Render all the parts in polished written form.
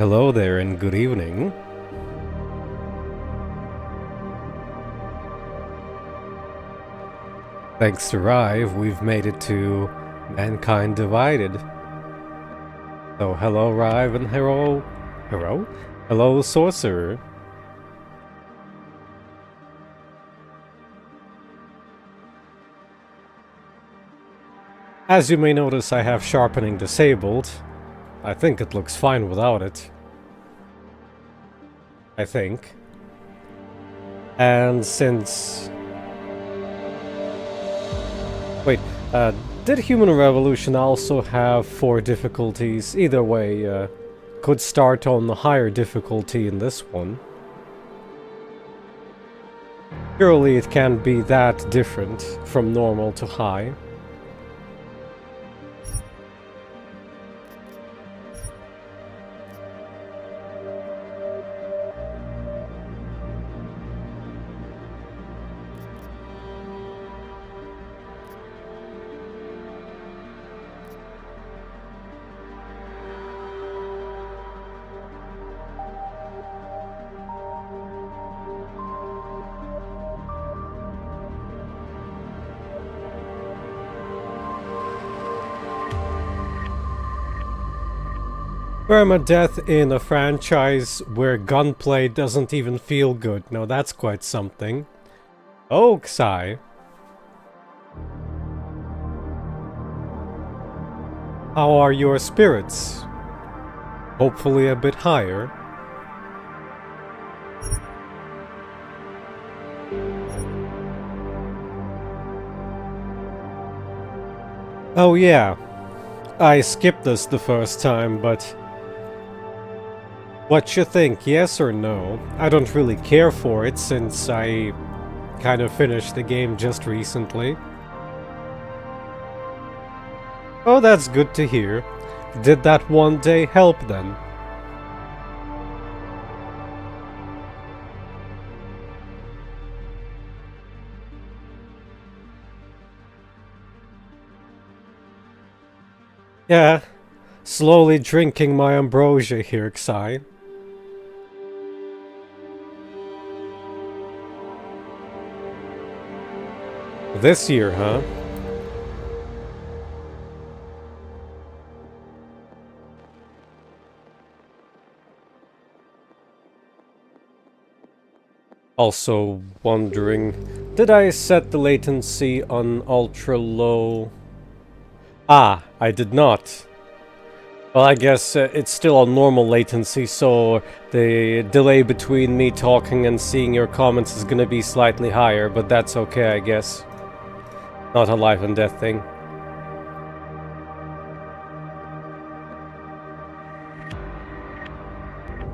Hello there and good evening. Thanks to Rive, we've made it to Mankind Divided. So hello Rive and hello Sorcerer. As you may notice, I have sharpening disabled. I think it looks fine without it. I think. And since... Wait, did Human Revolution also have 4 difficulties? Either way, could start on the higher difficulty in this one. Surely it can't be that different from normal to high. Permadeath in a franchise where gunplay doesn't even feel good. Now that's quite something. Oh, Xai. How are your spirits? Hopefully a bit higher. Oh yeah. I skipped this the first time, but... What you think, yes or no? I don't really care for it since I kind of finished the game just recently. Oh, that's good to hear. Did that one day help then? Yeah, slowly drinking my ambrosia here, Xai. This year, huh? Also wondering, did I set the latency on ultra low? Ah, I did not. Well, I guess it's still on normal latency, so the delay between me talking and seeing your comments is gonna be slightly higher, but that's okay, I guess. Not a life and death thing.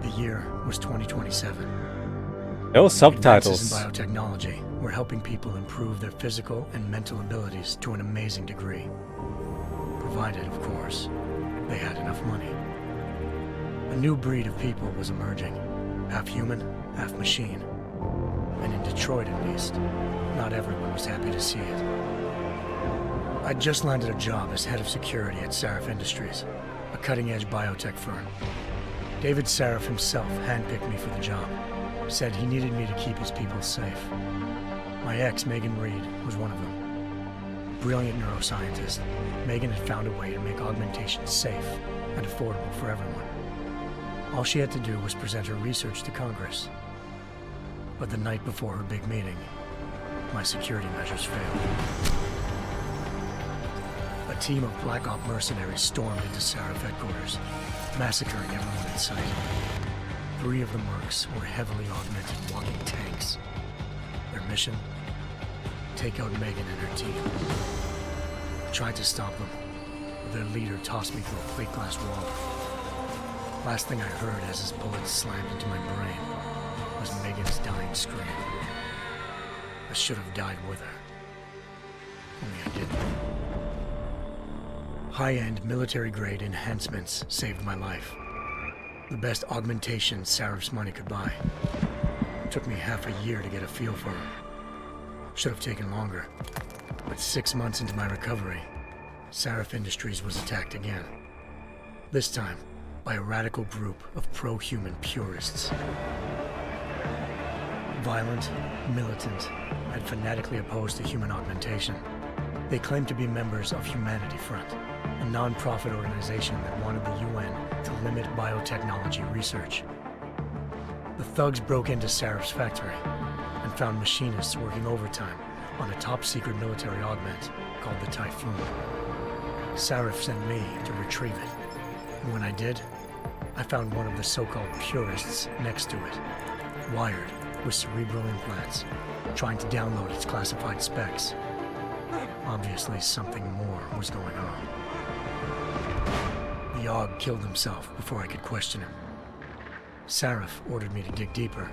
The year was 2027. No subtitles. Advances in biotechnology were helping people improve their physical and mental abilities to an amazing degree. Provided, of course, they had enough money. A new breed of people was emerging. Half human, half machine. And in Detroit, at least, not everyone was happy to see it. I'd just landed a job as head of security at Sarif Industries, a cutting-edge biotech firm. David Sarif himself handpicked me for the job. Said he needed me to keep his people safe. My ex, Megan Reed, was one of them. Brilliant neuroscientist, Megan had found a way to make augmentation safe and affordable for everyone. All she had to do was present her research to Congress. But the night before her big meeting, my security measures failed. A team of Black Op mercenaries stormed into Sarif headquarters, massacring everyone in sight. 3 of the mercs were heavily augmented walking tanks. Their mission? Take out Megan and her team. I tried to stop them, but their leader tossed me through a plate glass wall. Last thing I heard as his bullets slammed into my brain was Megan's dying scream. I should have died with her. Only I didn't. High-end military-grade enhancements saved my life. The best augmentation Sarif's money could buy. Took me half a year to get a feel for her. Should have taken longer. But 6 months into my recovery, Sarif Industries was attacked again. This time, by a radical group of pro-human purists. Violent, militant, and fanatically opposed to human augmentation. They claimed to be members of Humanity Front, a non-profit organization that wanted the UN to limit biotechnology research. The thugs broke into Sarif's factory and found machinists working overtime on a top-secret military augment called the Typhoon. Sarif sent me to retrieve it, and when I did, I found one of the so-called purists next to it, wired with cerebral implants, trying to download its classified specs. Obviously, something more was going on. The Aug killed himself before I could question him. Sarif ordered me to dig deeper,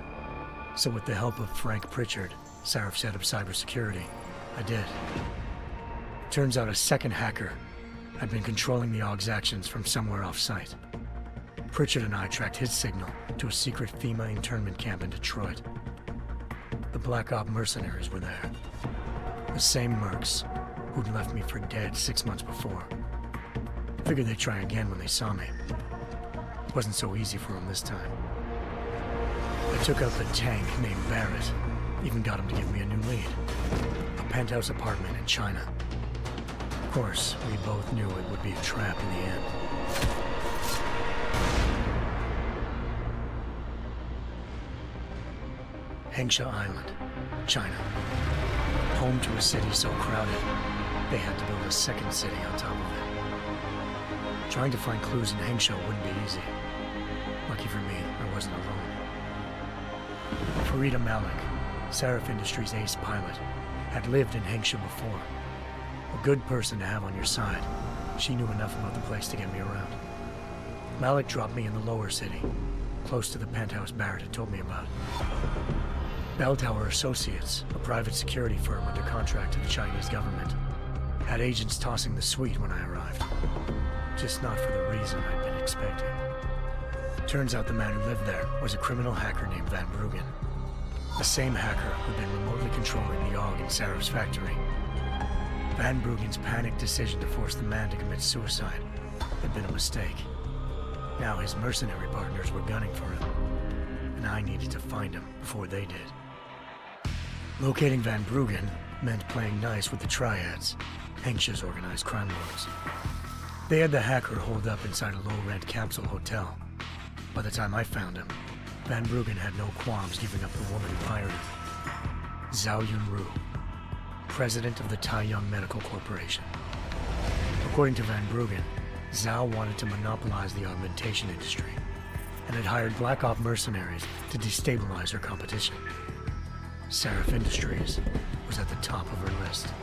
so with the help of Frank Pritchard, Sarif's head of cybersecurity, I did. Turns out a second hacker had been controlling the Aug's actions from somewhere off-site. Pritchard and I tracked his signal to a secret FEMA internment camp in Detroit. The Black Op mercenaries were there. The same mercs who'd left me for dead 6 months before. Figured they'd try again when they saw me. Wasn't so easy for them this time. I took out the tank named Barrett, even got him to give me a new lead. A penthouse apartment in China. Of course, we both knew it would be a trap in the end. Hengsha Island, China. Home to a city so crowded, they had to build a second city on top of it. Trying to find clues in Hengsha wouldn't be easy. Lucky for me, I wasn't alone. Farida Malik, Sarif Industries' ace pilot, had lived in Hengsha before. A good person to have on your side. She knew enough about the place to get me around. Malik dropped me in the lower city, close to the penthouse Barrett had told me about. Bell Tower Associates, a private security firm under contract to the Chinese government, had agents tossing the suite when I arrived. Just not for the reason I'd been expecting. Turns out the man who lived there was a criminal hacker named Van Bruggen. The same hacker who'd been remotely controlling the Aug in Sarif's factory. Van Bruggen's panicked decision to force the man to commit suicide had been a mistake. Now his mercenary partners were gunning for him, and I needed to find him before they did. Locating Van Bruggen meant playing nice with the Triads, Hengsha's organized crime lords. They had the hacker holed up inside a low-rent capsule hotel. By the time I found him, Van Bruggen had no qualms giving up the woman who hired him. Zhao Yunru, president of the Taiyang Medical Corporation. According to Van Bruggen, Zhao wanted to monopolize the augmentation industry and had hired Black Op mercenaries to destabilize her competition. Sarif Industries was at the top of her list.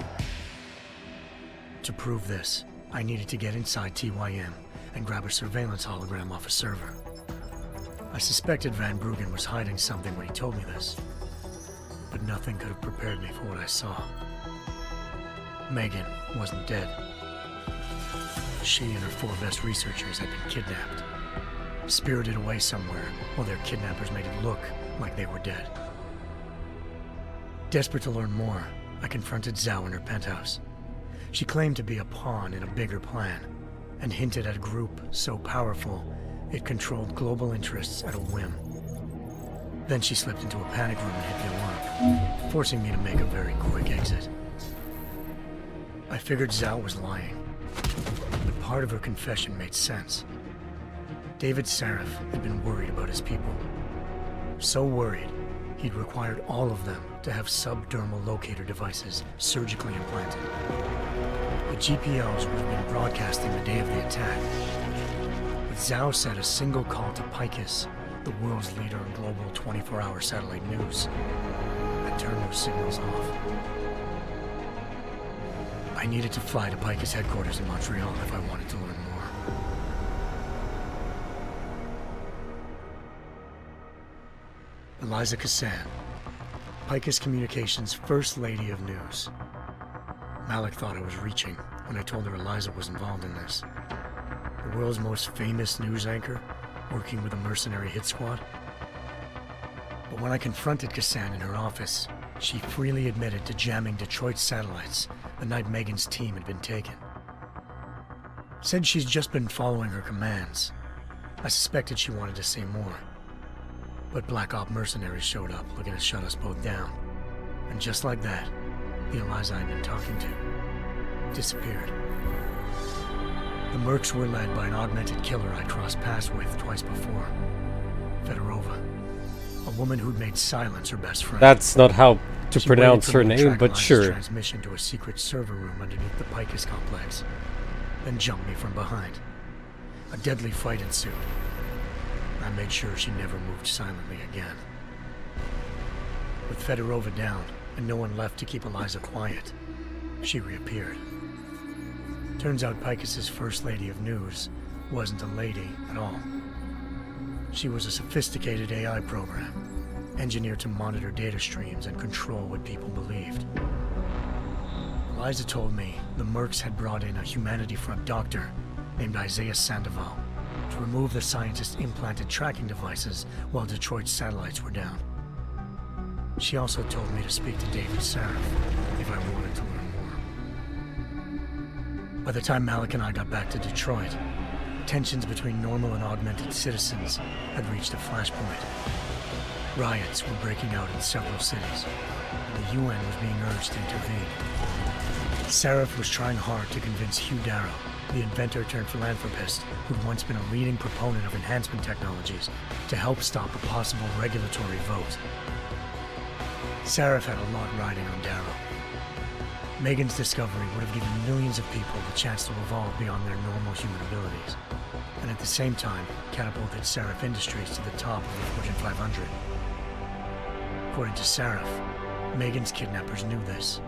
To prove this, I needed to get inside TYM and grab a surveillance hologram off a server. I suspected Van Bruggen was hiding something when he told me this, but nothing could have prepared me for what I saw. Megan wasn't dead. She and her 4 best researchers had been kidnapped, spirited away somewhere while their kidnappers made it look like they were dead. Desperate to learn more, I confronted Zhao in her penthouse. She claimed to be a pawn in a bigger plan, and hinted at a group so powerful it controlled global interests at a whim. Then she slipped into a panic room and hit the alarm, forcing me to make a very quick exit. I figured Zhao was lying, but part of her confession made sense. David Sarif had been worried about his people. So worried, he'd required all of them to have subdermal locator devices surgically implanted. The GPOs would have been broadcasting the day of the attack. But Zhao said a single call to Picus, the world's leader in global 24-hour satellite news, had turned those signals off. I needed to fly to Picus headquarters in Montreal if I wanted to learn more. Eliza Kassan, Picus Communications' First Lady of News. Malik thought I was reaching when I told her Eliza was involved in this. The world's most famous news anchor, working with a mercenary hit squad. But when I confronted Kassan in her office, she freely admitted to jamming Detroit's satellites the night Megan's team had been taken. Said she's just been following her commands, I suspected she wanted to say more. But Black Op mercenaries showed up looking to shut us both down. And just like that, the Eliza I'd been talking to disappeared. The mercs were led by an augmented killer I crossed paths with twice before. Fedorova. A woman who'd made silence her best friend. That's not how to She pronounce waited for her me to name, track but Eliza's sure. transmission to a secret server room underneath the Picus complex, then jumped me from behind. A deadly fight ensued. I made sure she never moved silently again. With Fedorova down and no one left to keep Eliza quiet, she reappeared. Turns out Picus's first lady of news wasn't a lady at all. She was a sophisticated AI program, engineered to monitor data streams and control what people believed. Eliza told me the mercs had brought in a Humanity Front doctor named Isaiah Sandoval to remove the scientist's implanted tracking devices while Detroit's satellites were down. She also told me to speak to David Sarif if I wanted to learn more. By the time Malik and I got back to Detroit, tensions between normal and augmented citizens had reached a flashpoint. Riots were breaking out in several cities, and the UN was being urged to intervene. Sarif was trying hard to convince Hugh Darrow, the inventor turned philanthropist who'd once been a leading proponent of enhancement technologies, to help stop a possible regulatory vote. Sarif had a lot riding on Darrow. Megan's discovery would have given millions of people the chance to evolve beyond their normal human abilities, and at the same time catapulted Sarif Industries to the top of the Fortune 500. According to Sarif, Megan's kidnappers knew this,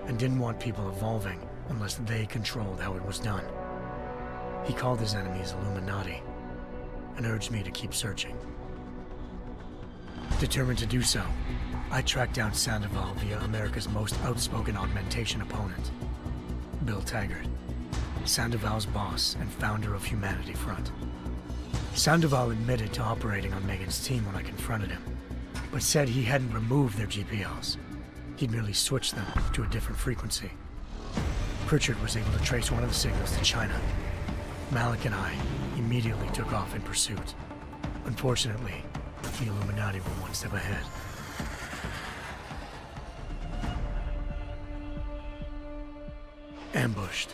and didn't want people evolving unless they controlled how it was done. He called his enemies Illuminati, and urged me to keep searching. Determined to do so, I tracked down Sandoval via America's most outspoken augmentation opponent, Bill Taggart, Sandoval's boss and founder of Humanity Front. Sandoval admitted to operating on Megan's team when I confronted him, but said he hadn't removed their GPLs. He'd merely switched them to a different frequency. Pritchard was able to trace one of the signals to China. Malik and I immediately took off in pursuit. Unfortunately, the Illuminati were one step ahead. Ambushed.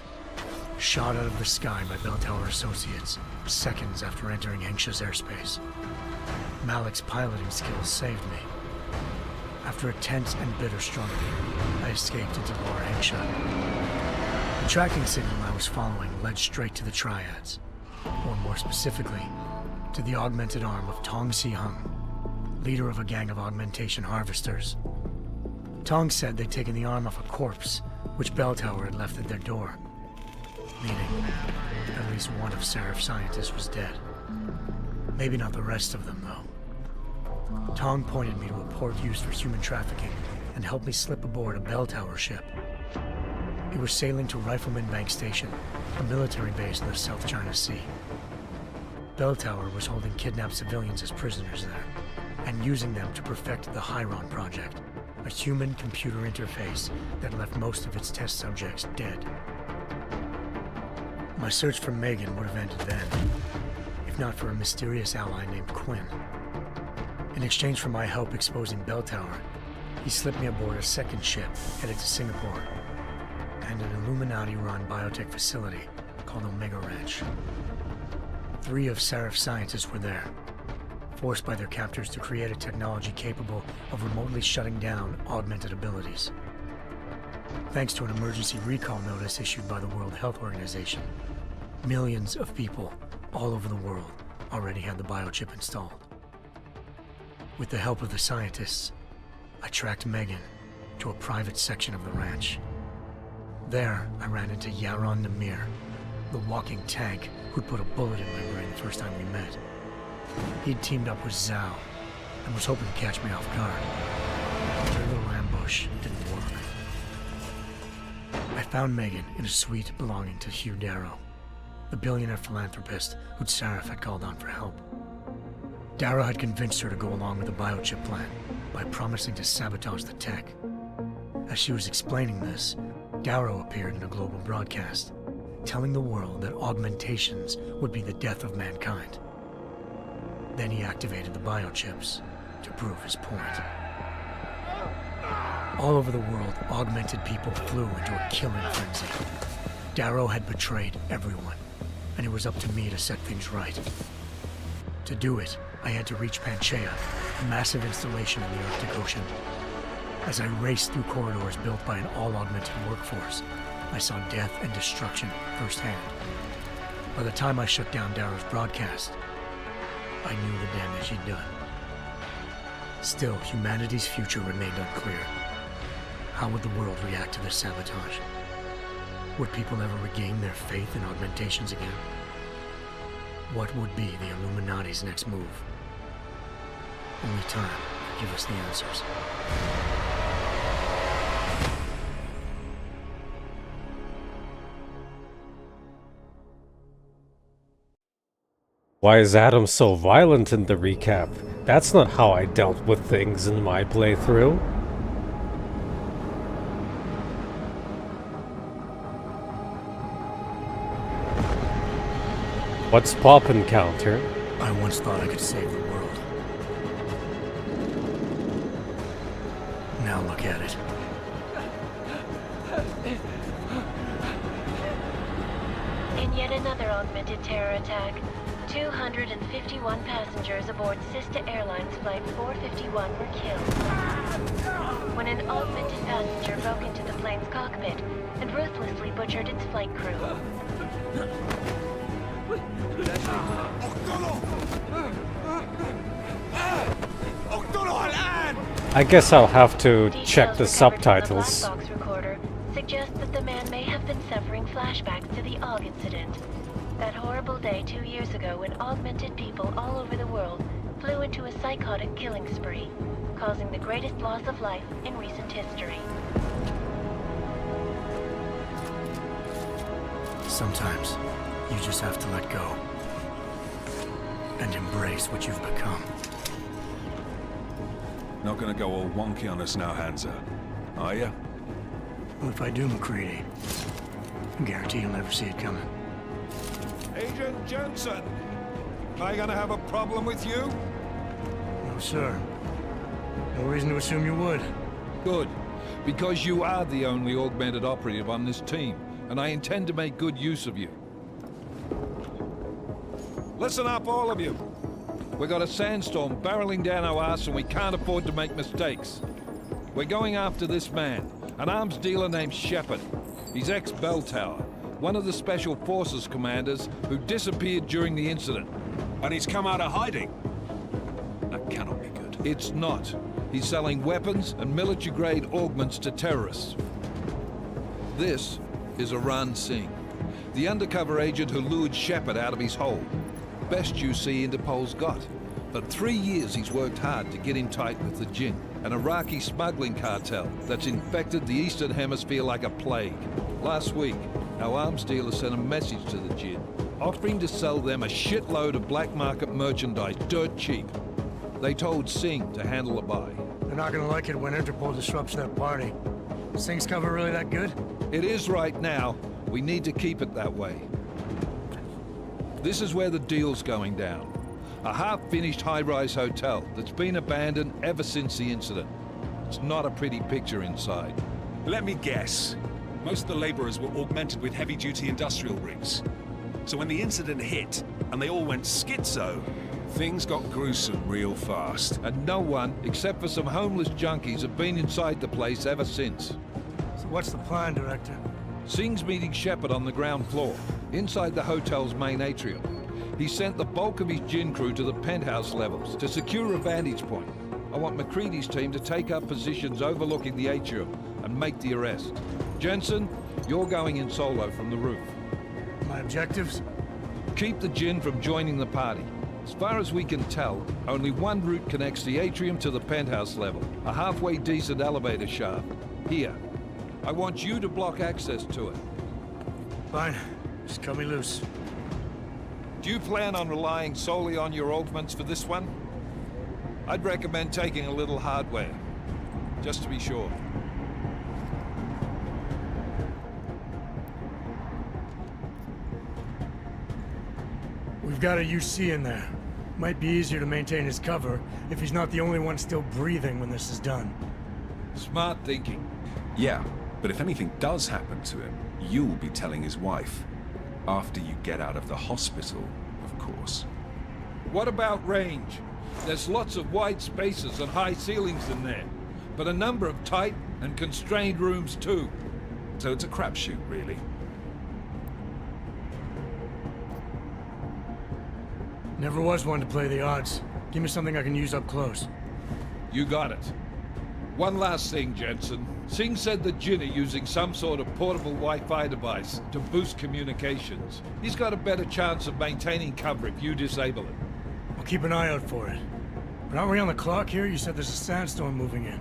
Shot out of the sky by Bell Tower Associates, seconds after entering Hengsha's airspace. Malik's piloting skills saved me. After a tense and bitter struggle, I escaped into Lower Hengsha. The tracking signal I was following led straight to the Triads, or more specifically, to the augmented arm of Tong Si-hung, leader of a gang of augmentation harvesters. Tong said they'd taken the arm off a corpse, which Bell Tower had left at their door, meaning at least one of Sarif's scientists was dead. Maybe not the rest of them, though. Tong pointed me to a port used for human trafficking and helped me slip aboard a Bell Tower ship. It was sailing to Rifleman Bank Station, a military base in the South China Sea. Bell Tower was holding kidnapped civilians as prisoners there, and using them to perfect the Hyron Project, a human-computer interface that left most of its test subjects dead. My search for Megan would have ended then, if not for a mysterious ally named Quinn. In exchange for my help exposing Bell Tower, he slipped me aboard a second ship headed to Singapore, and an Illuminati-run biotech facility called Omega Ranch. 3 of Sarif's scientists were there, forced by their captors to create a technology capable of remotely shutting down augmented abilities. Thanks to an emergency recall notice issued by the World Health Organization, millions of people all over the world already had the biochip installed. With the help of the scientists, I tracked Megan to a private section of the ranch. There, I ran into Yaron Namir, the walking tank who'd put a bullet in my brain the first time we met. He'd teamed up with Zhao and was hoping to catch me off guard. Their little ambush didn't work. I found Megan in a suite belonging to Hugh Darrow, the billionaire philanthropist who'd Sarif had called on for help. Darrow had convinced her to go along with the biochip plan by promising to sabotage the tech. As she was explaining this, Darrow appeared in a global broadcast, telling the world that augmentations would be the death of mankind. Then he activated the biochips to prove his point. All over the world, augmented people flew into a killing frenzy. Darrow had betrayed everyone, and it was up to me to set things right. To do it, I had to reach Panchaea, a massive installation in the Arctic Ocean. As I raced through corridors built by an all-augmented workforce, I saw death and destruction firsthand. By the time I shut down Darrow's broadcast, I knew the damage he'd done. Still, humanity's future remained unclear. How would the world react to this sabotage? Would people ever regain their faith in augmentations again? What would be the Illuminati's next move? Only time could give us the answers. Why is Adam so violent in the recap? That's not how I dealt with things in my playthrough. What's poppin', Counter? I once thought I could save the world. Now look at it. In yet another augmented terror attack, 251 passengers aboard Sister Airlines Flight 451 were killed when an augmented passenger broke into the plane's cockpit and ruthlessly butchered its flight crew. I guess I'll have to check the Details recovered from the subtitles. black box recorder suggest that the man may have been suffering flashbacks to the AUG incident. That horrible day 2 years ago when augmented people all over the world flew into a psychotic killing spree, causing the greatest loss of life in recent history. Sometimes, you just have to let go. And embrace what you've become. Not gonna go all wonky on us now, Hansa, are ya? Well, if I do, McCready, I guarantee you'll never see it coming. Agent Jensen! Am I gonna have a problem with you? No, sir. No reason to assume you would. Good, because you are the only augmented operative on this team, and I intend to make good use of you. Listen up, all of you. We got a sandstorm barreling down our arse and we can't afford to make mistakes. We're going after this man, an arms dealer named Shepard. He's ex-Bell Tower, one of the Special Forces commanders who disappeared during the incident. And he's come out of hiding. That cannot be good. It's not. He's selling weapons and military-grade augments to terrorists. This is Aran Singh, the undercover agent who lured Shepard out of his hole. Best you see Interpol's got. For 3 years he's worked hard to get him tight with the Jinn, an Iraqi smuggling cartel that's infected the Eastern Hemisphere like a plague. Last week, our arms dealer sent a message to the Jinn, offering to sell them a shitload of black market merchandise dirt cheap. They told Singh to handle the buy. They're not gonna like it when Interpol disrupts their party. Singh's cover really that good? It is right now. We need to keep it that way. This is where the deal's going down. A half-finished high-rise hotel that's been abandoned ever since the incident. It's not a pretty picture inside. Let me guess. Most of the laborers were augmented with heavy-duty industrial rigs. So when the incident hit, and they all went schizo, things got gruesome real fast. And no one, except for some homeless junkies, have been inside the place ever since. So what's the plan, Director? Singh's meeting Shepard on the ground floor, inside the hotel's main atrium. He sent the bulk of his Jinn crew to the penthouse levels to secure a vantage point. I want McCready's team to take up positions overlooking the atrium and make the arrest. Jensen, you're going in solo from the roof. My objectives? Keep the Jinn from joining the party. As far as we can tell, only one route connects the atrium to the penthouse level, a halfway decent elevator shaft. Here. I want you to block access to it. Fine. Just cut me loose. Do you plan on relying solely on your augments for this one? I'd recommend taking a little hardware, just to be sure. We've got a UC in there. Might be easier to maintain his cover if he's not the only one still breathing when this is done. Smart thinking. Yeah, but if anything does happen to him, you'll be telling his wife. After you get out of the hospital, of course. What about range? There's lots of wide spaces and high ceilings in there, but a number of tight and constrained rooms too. So it's a crapshoot, really. Never was one to play the odds. Give me something I can use up close. You got it. One last thing, Jensen. Singh said that Jin are using some sort of portable Wi-Fi device to boost communications. He's got a better chance of maintaining cover if you disable it. I'll keep an eye out for it. But aren't we on the clock here? You said there's a sandstorm moving in.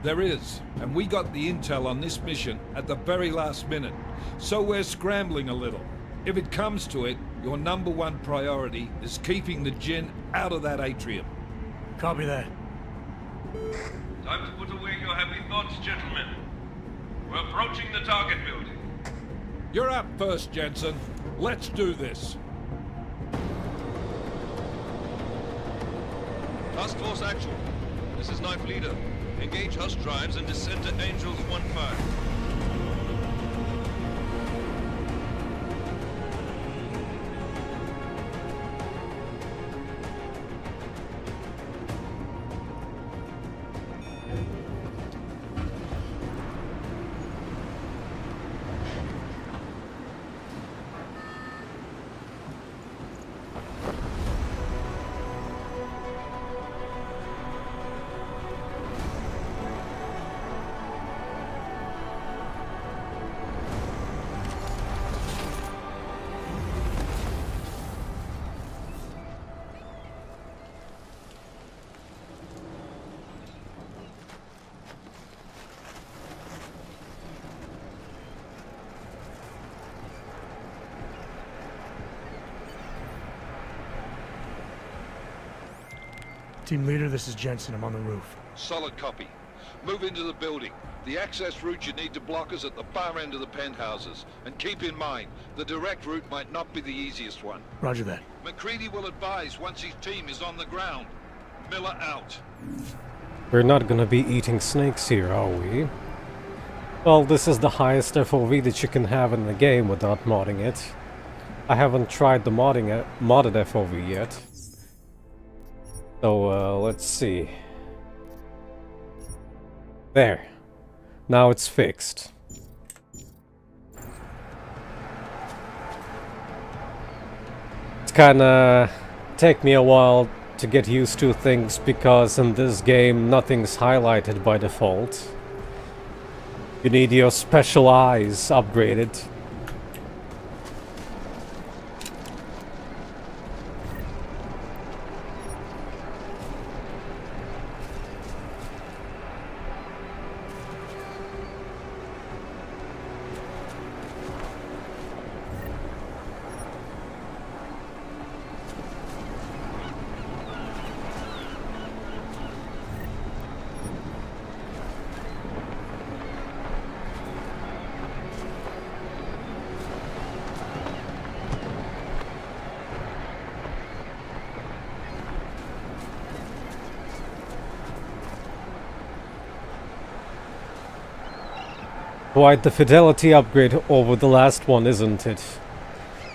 There is, and we got the intel on this mission at the very last minute, so we're scrambling a little. If it comes to it, your #1 priority is keeping the Jinn out of that atrium. Copy that. Time to put away your happy thoughts, gentlemen. We're approaching the target building. You're up first, Jensen. Let's do this. Task Force Actual. This is Knife Leader. Engage Hush drives and descend to Angels 1-5. Team leader, this is Jensen. I'm on the roof. Solid copy. Move into the building. The access route you need to block is at the far end of the penthouses. And keep in mind, the direct route might not be the easiest one. Roger that. McCready will advise once his team is on the ground. Miller out. We're not gonna be eating snakes here, are we? Well, this is the highest FOV that you can have in the game without modding it. I haven't tried the modded FOV yet. So, let's see. There. Now it's fixed. It's kinda take me a while to get used to things because in this game nothing's highlighted by default. You need your special eyes upgraded. Quite the fidelity upgrade over the last one, isn't it?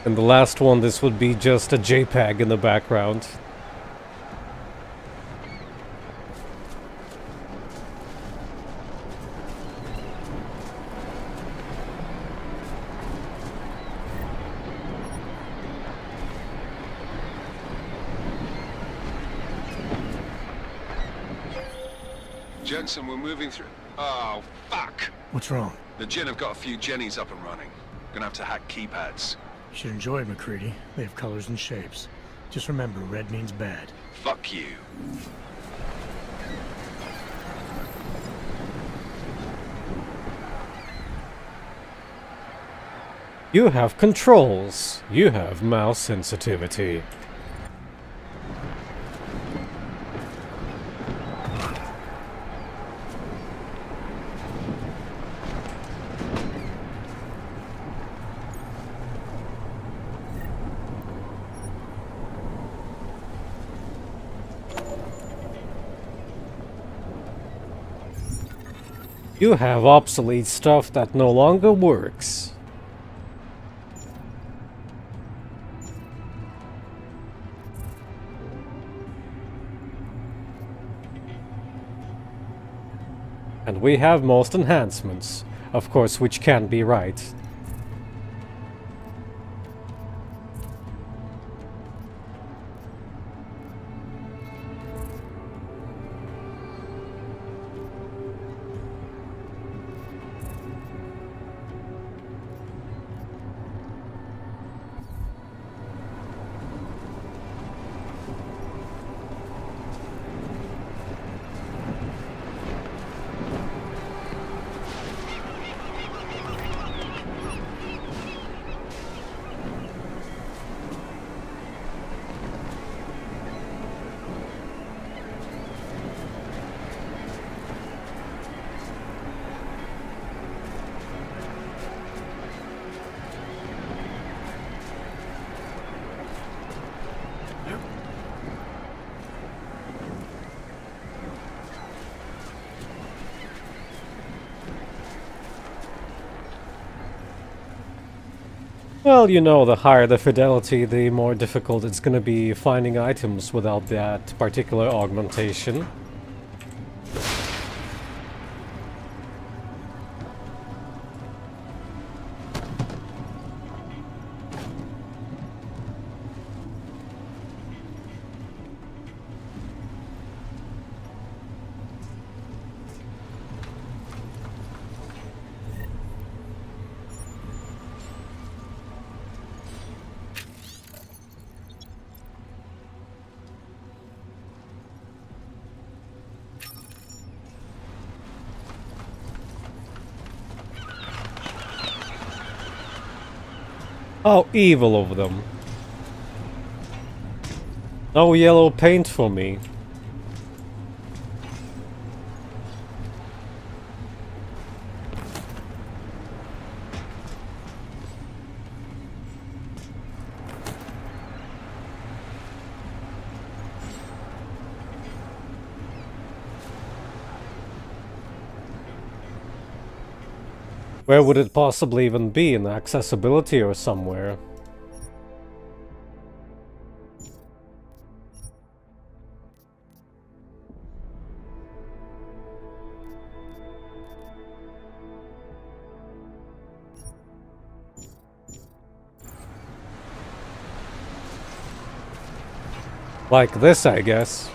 In the last one this would be just a JPEG in the background. Jensen, we're moving through... Oh, fuck! What's wrong? The Jinn have got a few Jennies up and running. Gonna have to hack keypads. You should enjoy it, McCready. They have colors and shapes. Just remember, red means bad. Fuck you. You have controls. You have mouse sensitivity. You have obsolete stuff that no longer works. And we have most enhancements, of course, which can't be right. Well, you know, the higher the fidelity, the more difficult it's gonna be finding items without that particular augmentation. How evil of them. No yellow paint for me. Where would it possibly even be? In accessibility or somewhere? Like this, I guess.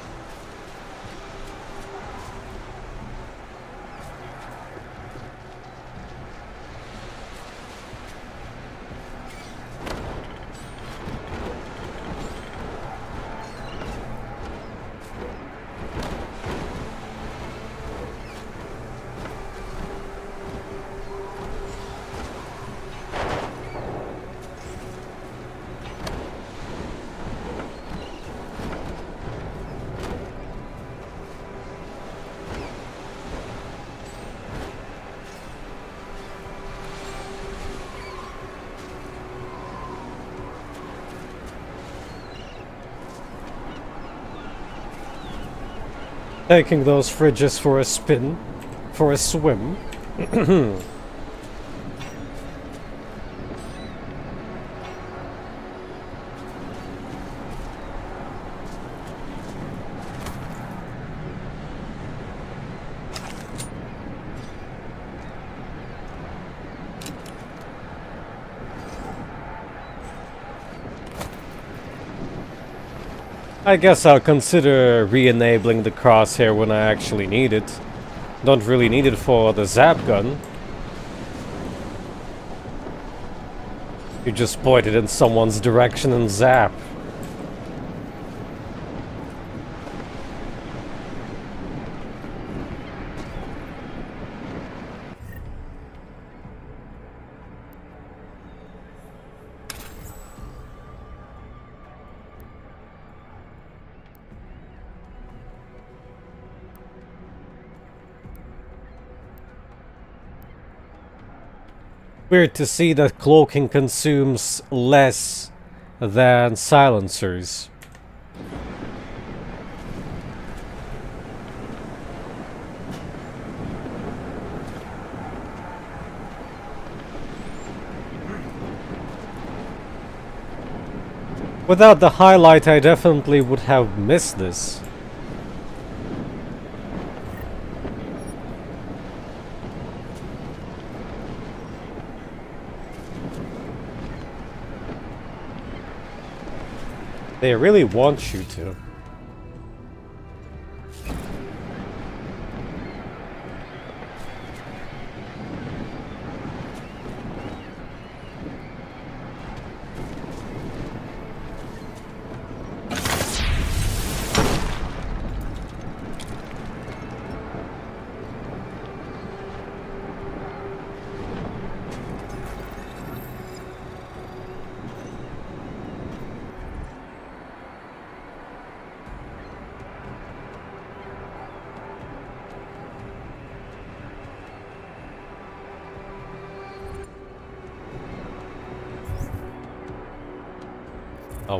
Taking those fridges for a spin, for a swim. I guess I'll consider re-enabling the crosshair when I actually need it. Don't really need it for the zap gun. You just point it in someone's direction and zap. Weird to see that cloaking consumes less than silencers. Without the highlight, I definitely would have missed this. They really want you to.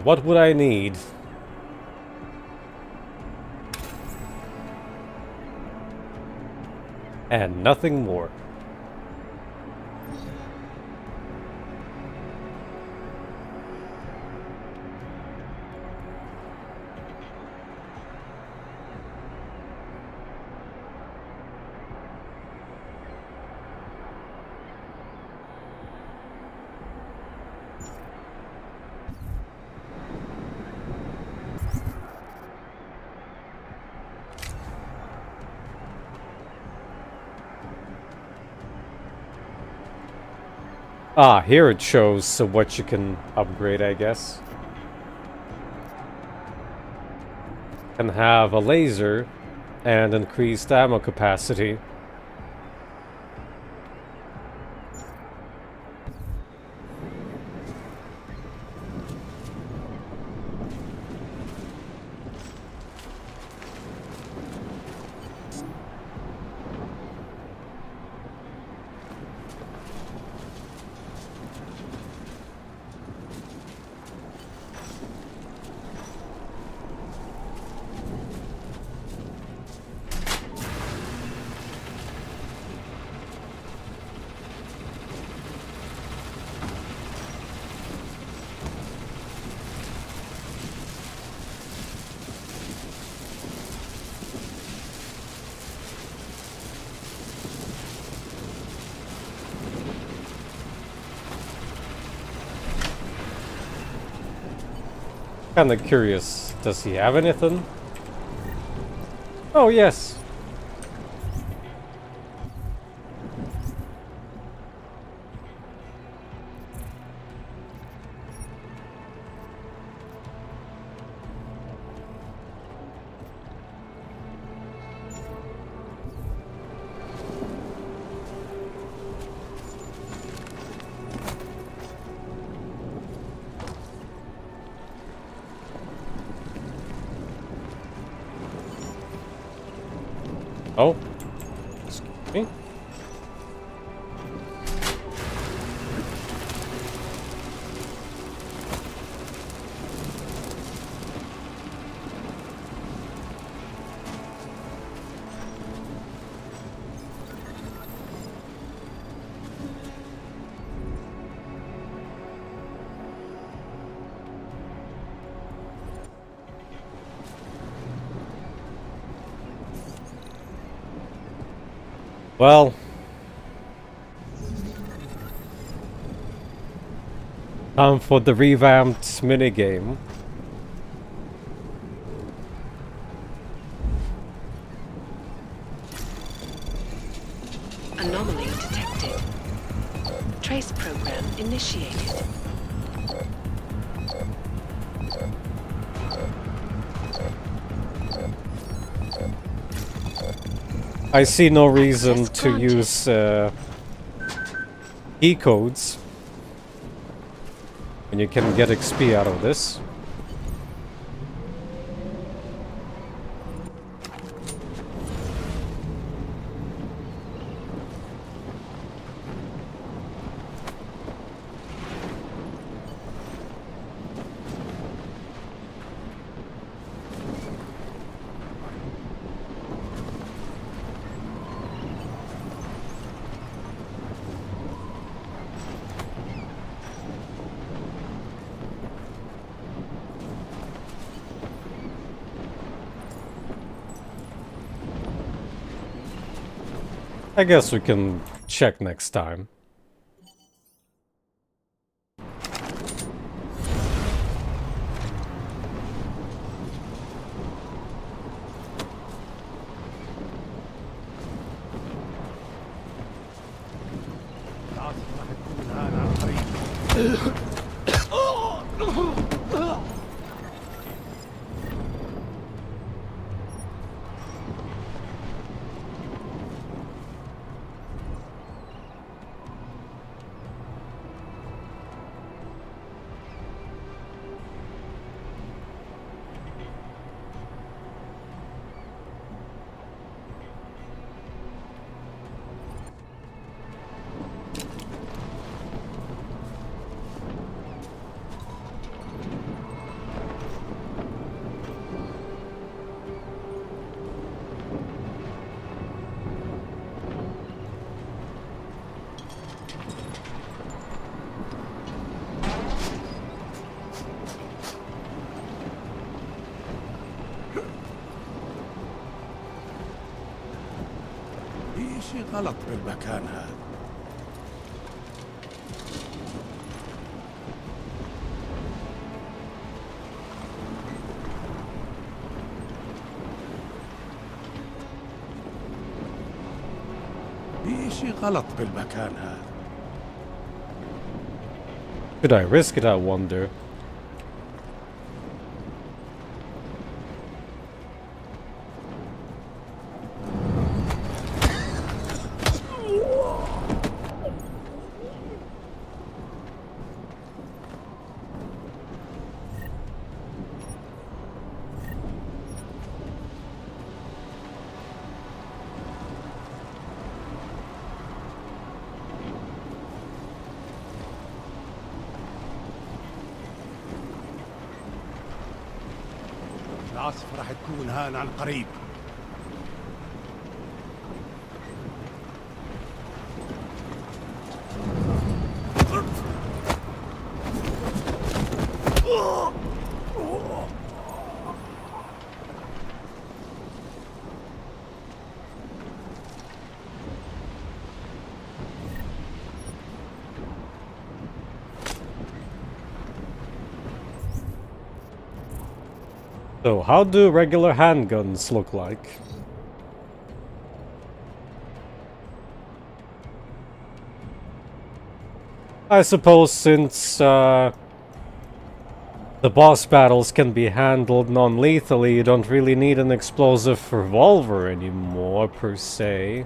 What would I need? And nothing more. Ah, here it shows what you can upgrade, I guess. Can have a laser and increased ammo capacity. Kinda curious, does he have anything? Oh, yes. Oh, excuse me. Well, time for the revamped minigame. Anomaly detected. Trace program initiated. I see no reason to use key codes when you can get XP out of this. I guess we can check next time. في شيء غلط بالمكان هذا. في شيء غلط بالمكان هذا. Could I risk it, I wonder? العاصفة راح تكون هان عن قريب. So, how do regular handguns look like? I suppose since the boss battles can be handled non-lethally, you don't really need an explosive revolver anymore, per se.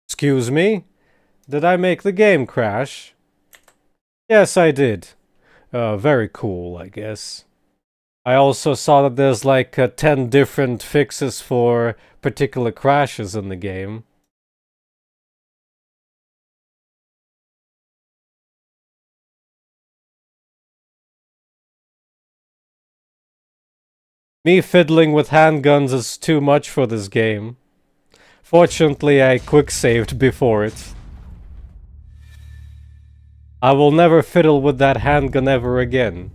Excuse me? Did I make the game crash? Yes, I did. Very cool, I guess. I also saw that there's like 10 different fixes for particular crashes in the game. Me fiddling with handguns is too much for this game. Fortunately, I quick-saved before it. I will never fiddle with that handgun ever again.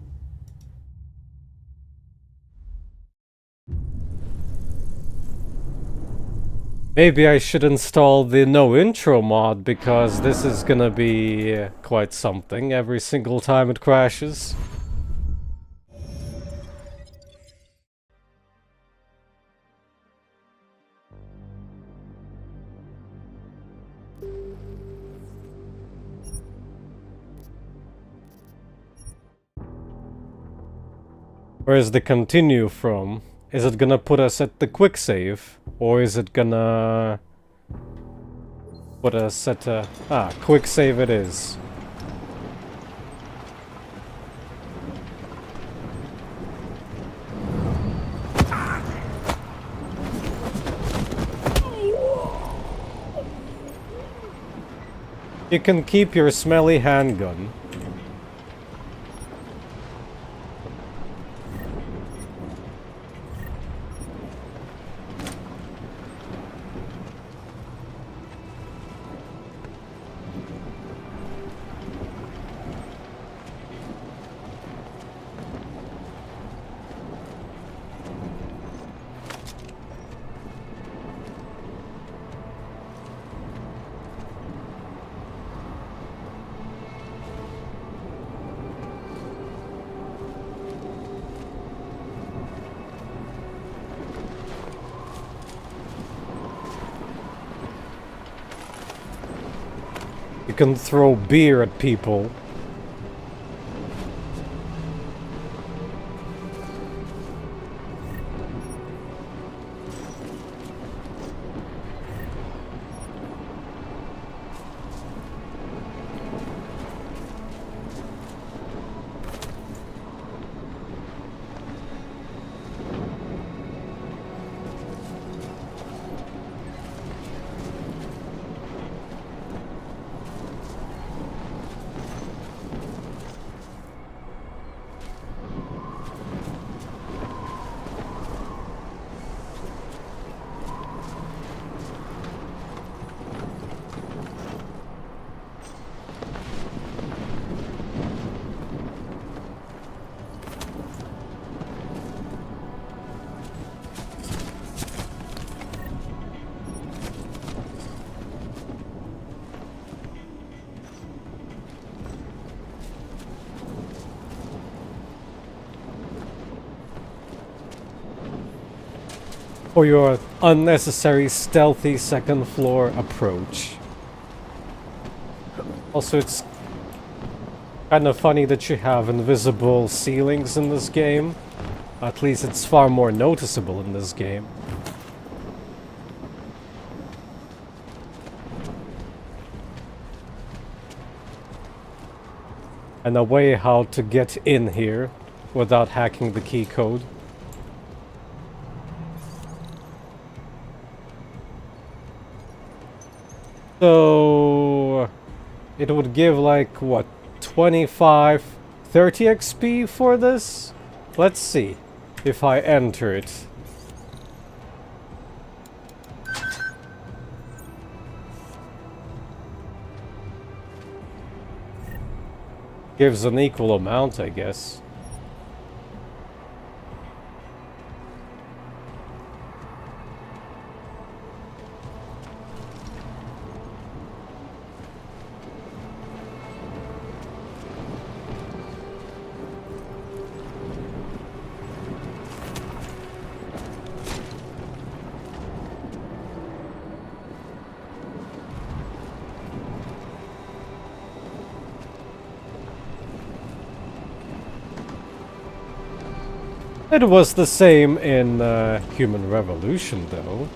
Maybe I should install the no intro mod, because this is gonna be quite something every single time it crashes. Where's the continue from? Is it gonna put us at the quick save? Or is it gonna put us at a... quick save it is. You can keep your smelly handgun. You can throw beer at people. For your unnecessary stealthy second floor approach. Also, it's kind of funny that you have invisible ceilings in this game. At least it's far more noticeable in this game. And a way how to get in here without hacking the key code. So it would give like what, 25, 30 XP for this? Let's see if I enter it. Gives an equal amount, I guess. It was the same in Human Revolution, though.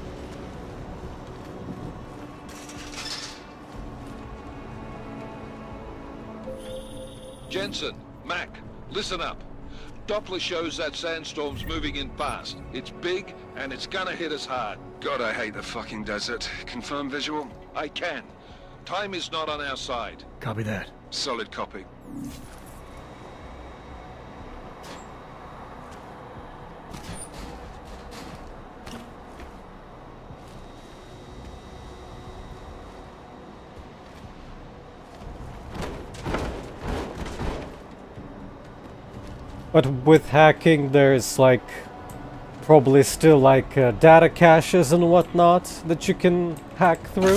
Jensen, Mac, listen up. Doppler shows that sandstorm's moving in fast. It's big, and it's gonna hit us hard. God, I hate the fucking desert. Confirm visual? I can. Time is not on our side. Copy that. Solid copy. But with hacking, there's like probably still like data caches and whatnot that you can hack through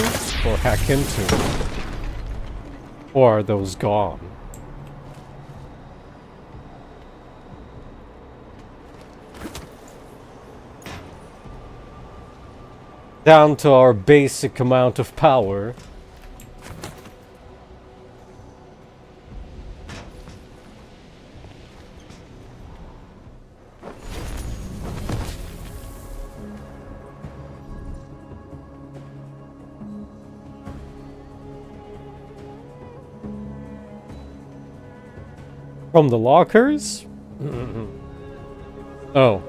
or hack into. Or are those gone? Down to our basic amount of power. From the lockers? Oh.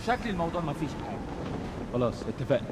شكل الموضوع ما فيش حاجة. خلاص اتفقنا.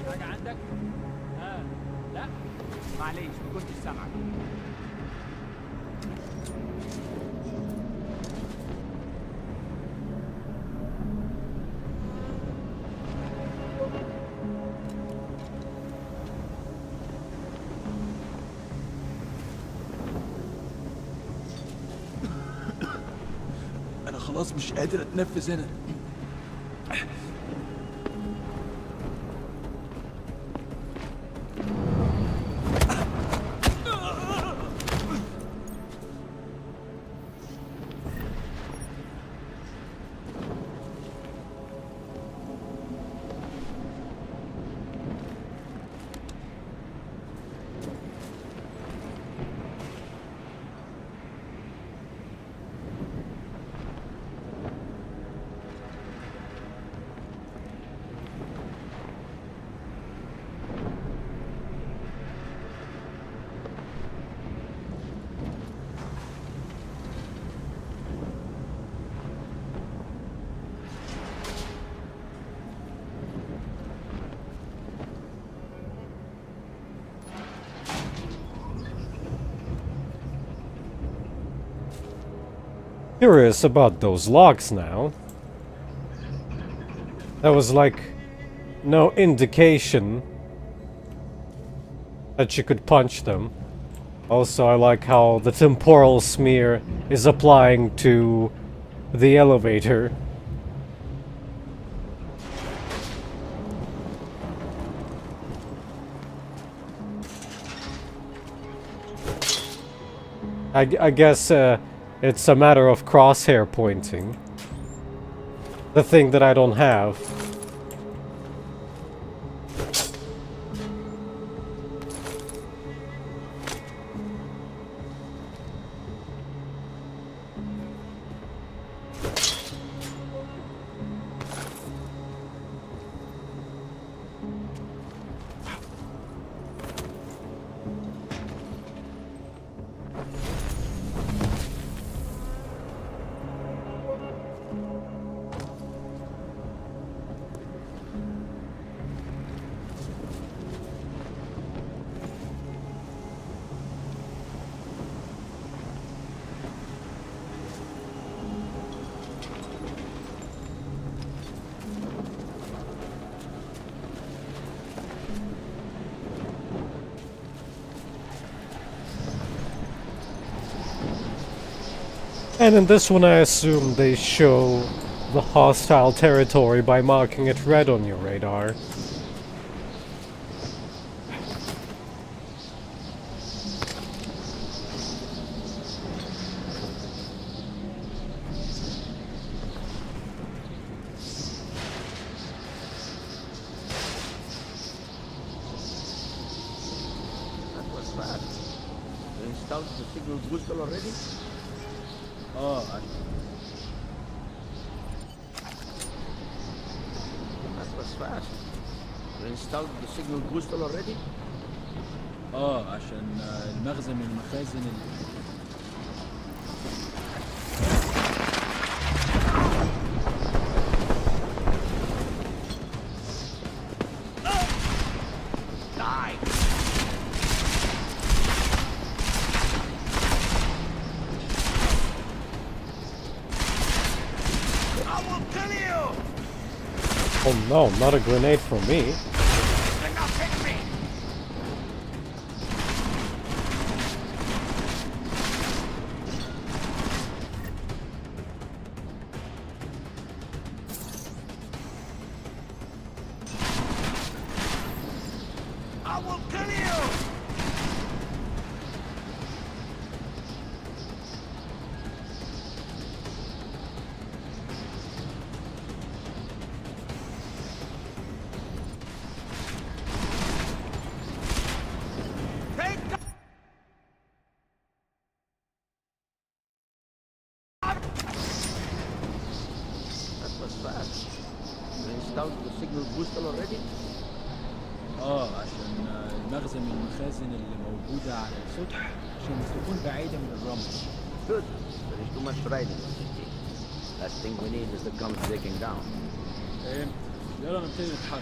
حاجة عندك؟ لا؟ معليش ما كنتش سامعك. أنا خلاص مش قادر أتنفس هنا. Curious about those logs now. There was like no indication that you could punch them. Also, I like how the temporal smear is applying to the elevator. I guess it's a matter of crosshair pointing. The thing that I don't have. And in this one I assume they show the hostile territory by marking it red on your radar. That was fast. You installed the signal booster already? That was fast. You installed the signal booster already? عشان المخزن من المخازن Oh no, not a grenade for me. I will kill you! That was fast. You installed the signal booster already? عشان مخزن من المخازن اللي موجودة على السطح عشان تكون بعيدة من الرمل. Good. There is too much riding in the city. Last thing we need is the guns breaking down. فهمت. يلا نبتدي نتحرك.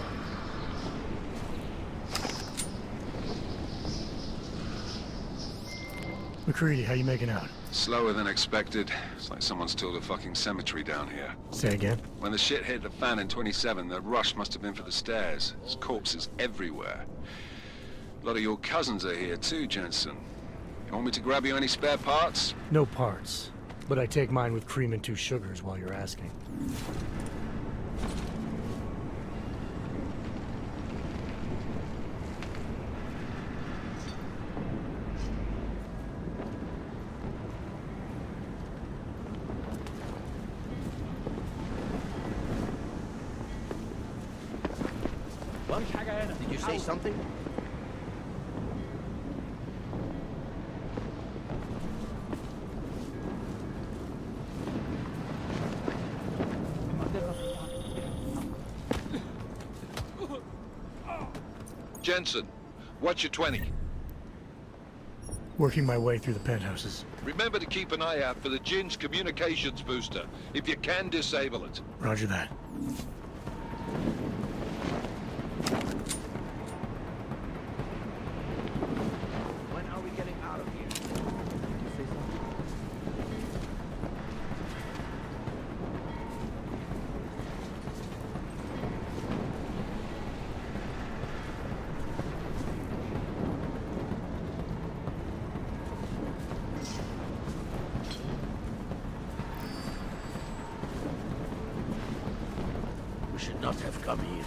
McCready, how you making out? Slower than expected. It's like someone's tilled a fucking cemetery down here. Say again? When the shit hit the fan in 27, the rush must have been for the stairs. There's corpses everywhere. A lot of your cousins are here too, Jensen. You want me to grab you any spare parts? No parts. But I take mine with cream and 2 sugars while you're asking. Did you say something? Jensen, what's your 20? Working my way through the penthouses. Remember to keep an eye out for the Jin's communications booster. If you can, disable it. Roger that. When are we getting out of here? Did you say something? We should not have come here.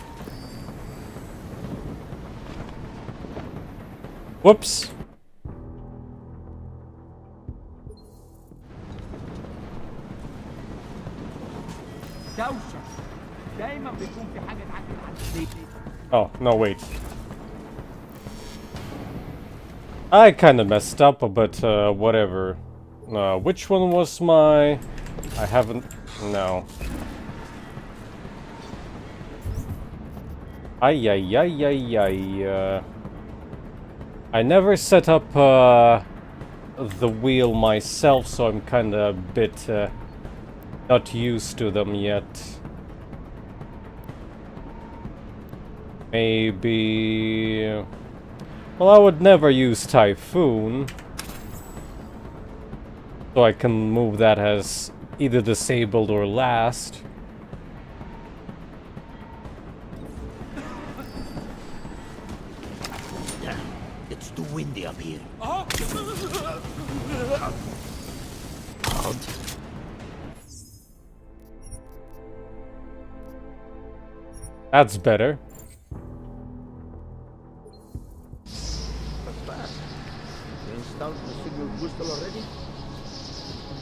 Whoops. دوشة. دايما بيكون في حاجة تعدي على البيت. Oh, no, wait. I kinda messed up, but whatever. Which one was my... I haven't... No. Ay, ay, ay, ay, ay. I never set up the wheel myself, so I'm kinda a bit not used to them yet. Maybe... Well, I would never use Typhoon. So I can move that as either disabled or last. It's too windy up here. That's better. That's fast. You installed the signal booster already?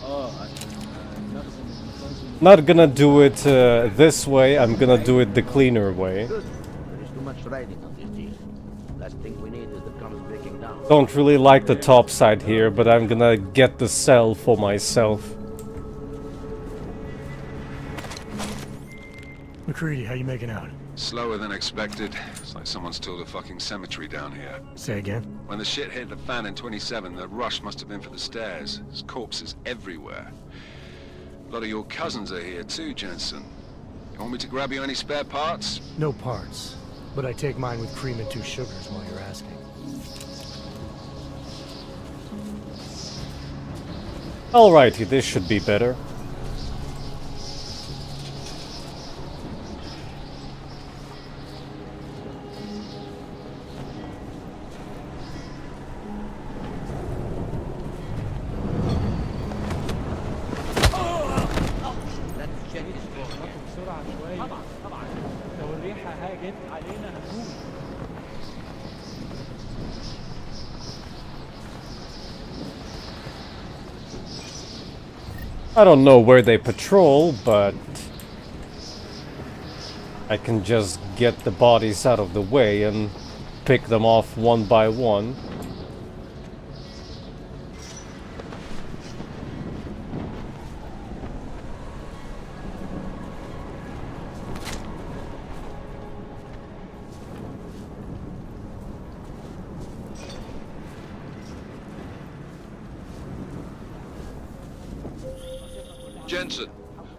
عشان المخزن من المخازن. Not gonna do it this way, I'm gonna do it the cleaner way. Good. There is too much riding on this deal. Last thing we need is the guns breaking down. Don't really like the top side here, but I'm gonna get the cell for myself. McCready, how you making out? Slower than expected. It's like someone's tilled a fucking cemetery down here. Say again? When the shit hit the fan in 27, the rush must have been for the stairs. There's corpses everywhere. A lot of your cousins are here too, Jensen. You want me to grab you any spare parts? No parts. But I take mine with cream and 2 sugars while you're asking. Alrighty, this should be better. Let's check this floor again. بسرعة شوية. طبعا طبعا. لو الريحة هاجت علينا هنموت. I don't know where they patrol, but I can just get the bodies out of the way and pick them off one by one. Jensen,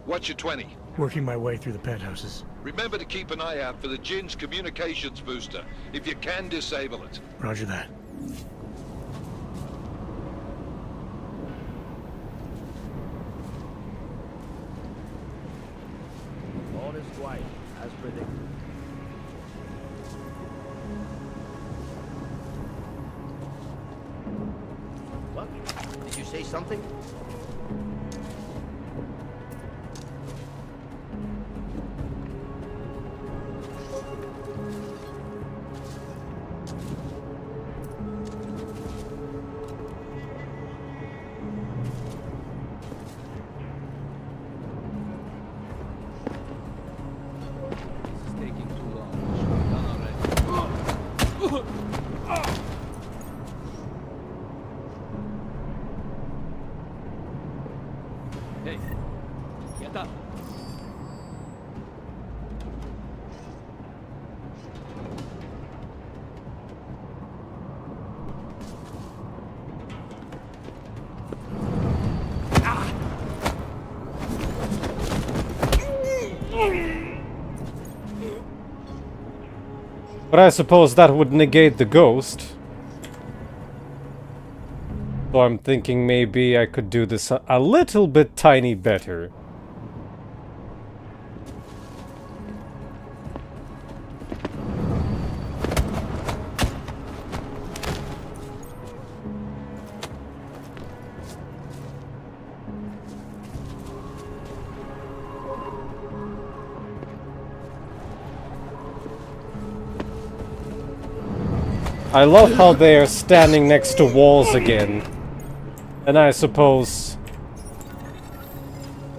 what's your 20? Working my way through the penthouses. Remember to keep an eye out for the Jin's communications booster, if you can disable it. Roger that. All is quiet, as predicted. What? Did you say something? Hey, get up. But I suppose that would negate the ghost. So I'm thinking maybe I could do this a little bit tiny better. I love how they are standing next to walls again. And I suppose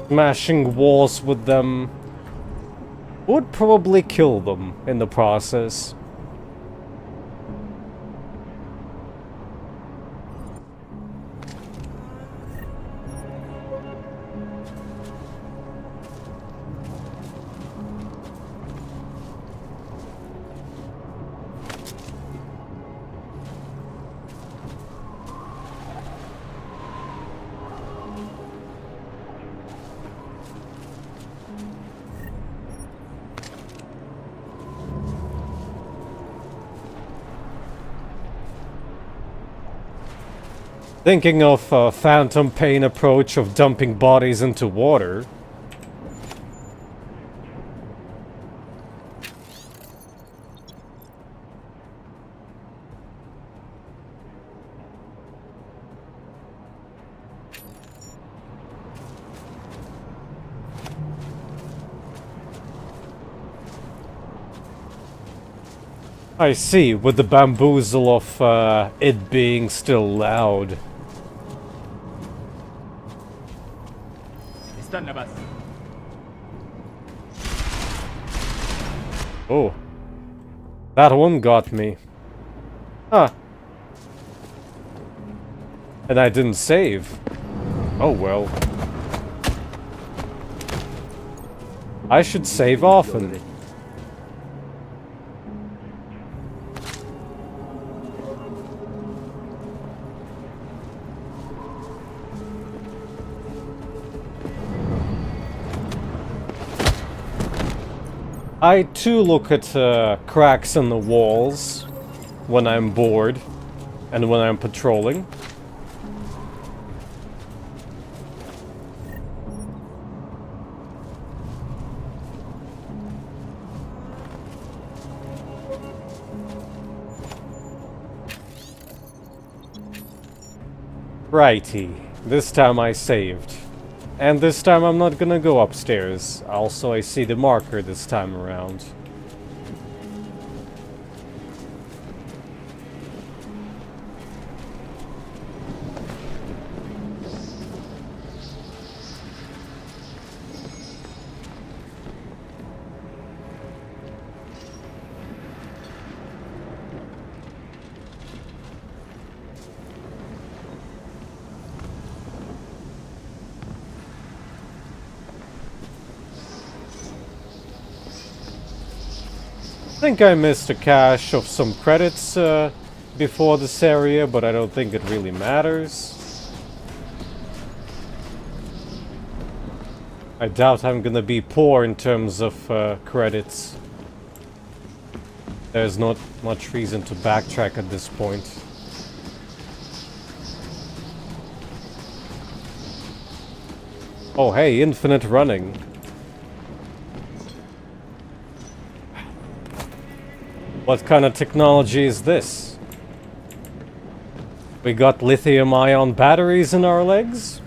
smashing walls with them would probably kill them in the process. Thinking of a Phantom Pain approach of dumping bodies into water. I see, with the bamboozle of it being still loud. استنى بس. Oh. That one got me. Huh. And I didn't save. Oh well. I should save often. I too look at cracks in the walls when I'm bored and when I'm patrolling. Righty, this time I saved. And this time I'm not gonna go upstairs. Also, I see the marker this time around. I think I missed a cache of some credits before this area, but I don't think it really matters. I doubt I'm gonna be poor in terms of credits. There's not much reason to backtrack at this point. Oh hey, infinite running. What kind of technology is this? We got lithium-ion batteries in our legs?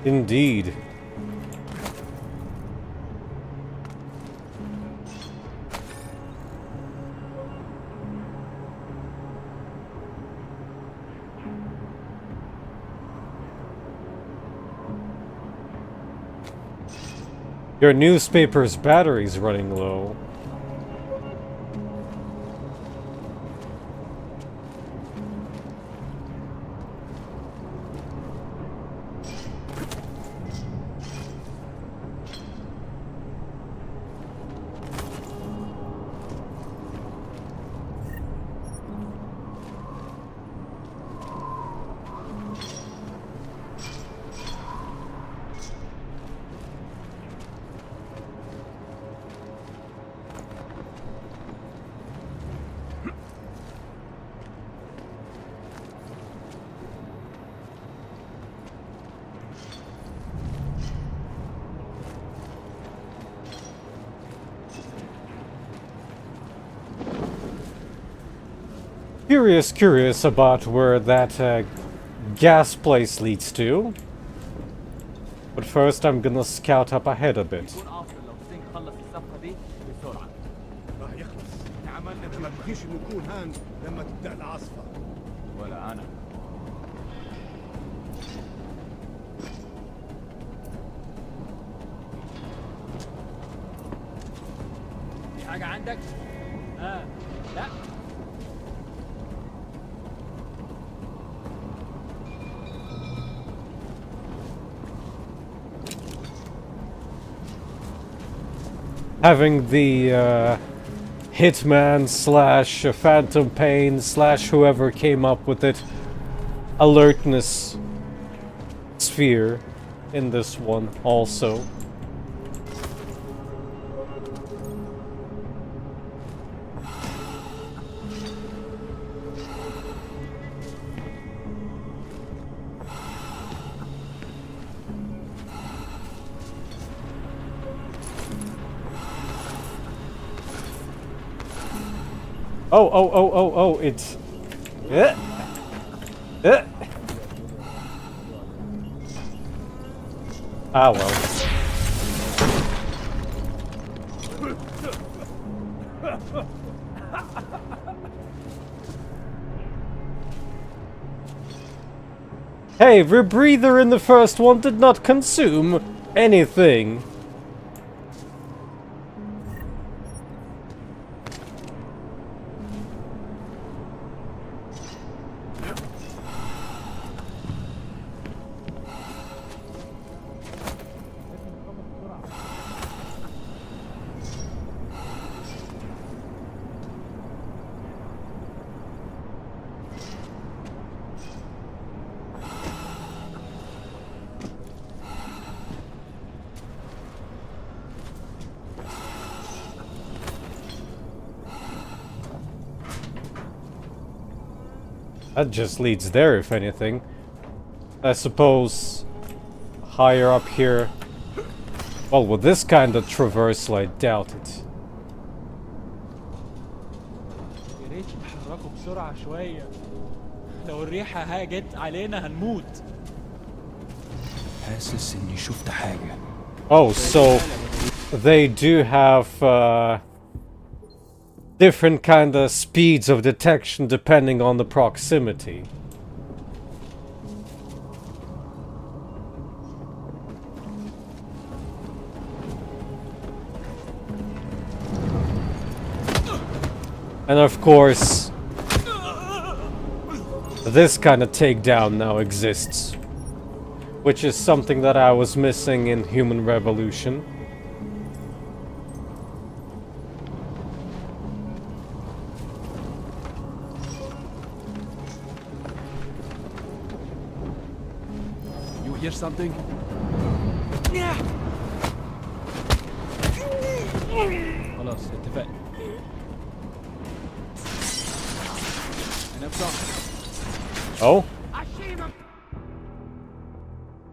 Indeed. Your newspaper's battery's running low. Curious about where that gas place leads to. But first I'm gonna scout up ahead a bit. يكون افضل لو السينك خلص الصفقه دي بسرعه. راح يخلص. عملنا ما تجيش نكون هان لما تبدا العاصفه. ولا انا. في حاجه عندك؟ لا. Having the Hitman slash Phantom Pain slash whoever came up with it alertness sphere in this one also. Oh, it's... Ah, well. Hey, rebreather in the first one did not consume anything. That just leads there, if anything. I suppose higher up here. Well, with this kind of traversal, I doubt it. يا ريت تتحركوا بسرعه شويه. لو الريحه هاجت علينا هنموت. حاسس اني شفت حاجة. Oh, so they do have different kind of speeds of detection depending on the proximity. And of course, this kind of takedown now exists, which is something that I was missing in Human Revolution. You hear something? خلاص اتفقنا. انا بصح. Oh?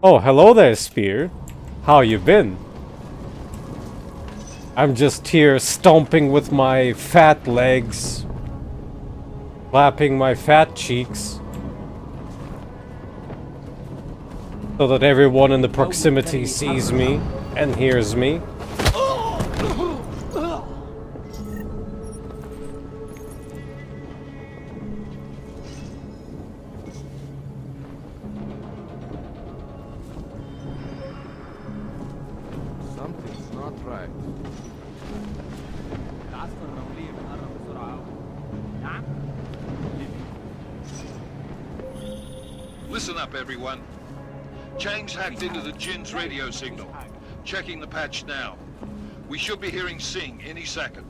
Oh, hello there, Spear. How you been? I'm just here stomping with my fat legs, clapping my fat cheeks, so that everyone in the proximity sees me and hears me. Something's not right. العسكر الرملية بتقرب بسرعة أوي. نعم؟ Listen up, everyone. Chang's hacked into the Jin's radio signal. Checking the patch now. We should be hearing Sing any second.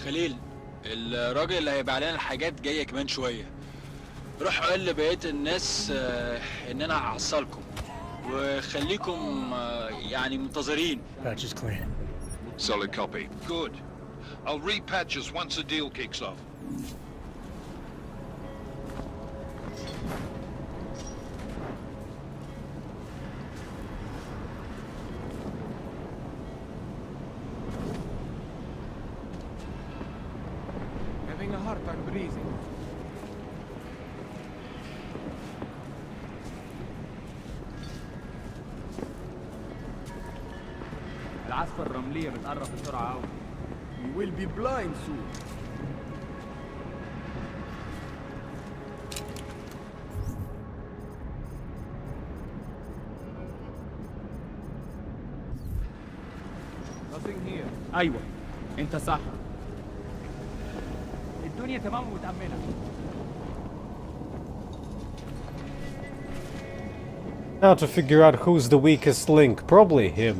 خليل، الراجل اللي هيبيع لنا الحاجات جاية كمان شوية. روح قول لبقية الناس إن أنا هحصلكم. وخليكم يعني منتظرين. Patch is clean. Solid copy. Good. I'll repatch us once the deal kicks off. Having a hard time breathing. العسكر الرملية بتقرب بسرعة أوي. We will be blind soon. Nothing here. أيوة، أنت صح. الدنيا تمام ومتأمنة. Now to figure out who's the weakest link, probably him.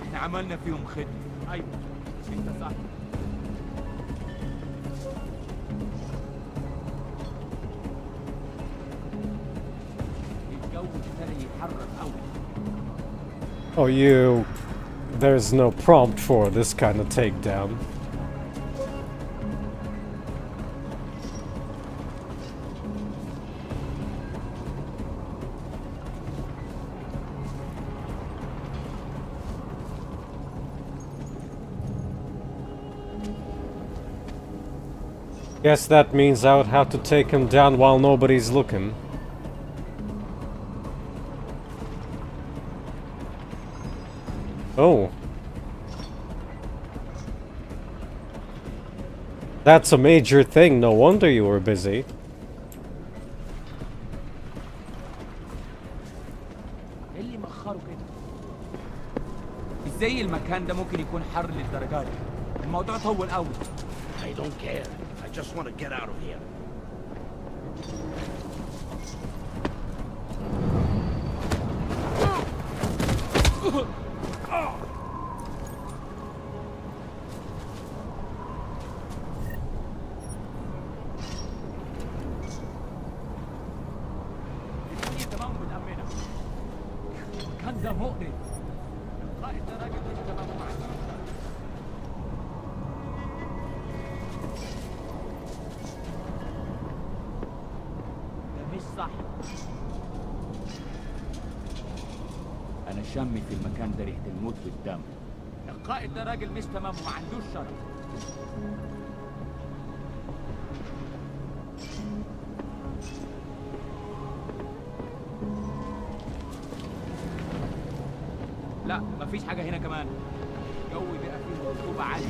احنا عملنا فيهم خدمة. أيوة، أنت صح. الجو ابتدى يتحرك أوي. Oh, you... There's no prompt for this kind of takedown. Guess that means I would have to take him down while nobody's looking. Oh. That's a major thing, no wonder you were busy. إيه اللي مأخره كده؟ ازاي المكان ده ممكن يكون حر للدرجة دي؟ الموضوع طول قوي. I don't care. I just want to get out of here. الدنيا تمام ومتأمنة. المكان ده مقرف. القائد ده راجل مش تمام معاه. ده مش صح. أنا شامي في المكان ده ريحة الموت والدم. القائد ده راجل مش تمام وما عندوش شرف. لا مفيش حاجة هنا كمان. الجو بقى فيه رطوبة عالية.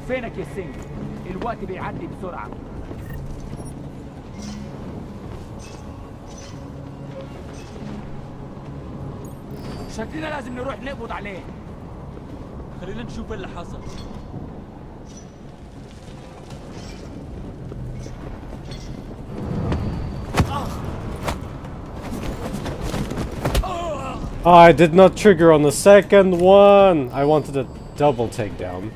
فينك يا سينج؟ الوقت بيعدي بسرعة. شكلنا لازم نروح نقبض عليه. خلينا نشوف اللي حصل. I did not trigger on the second one. I wanted a double takedown.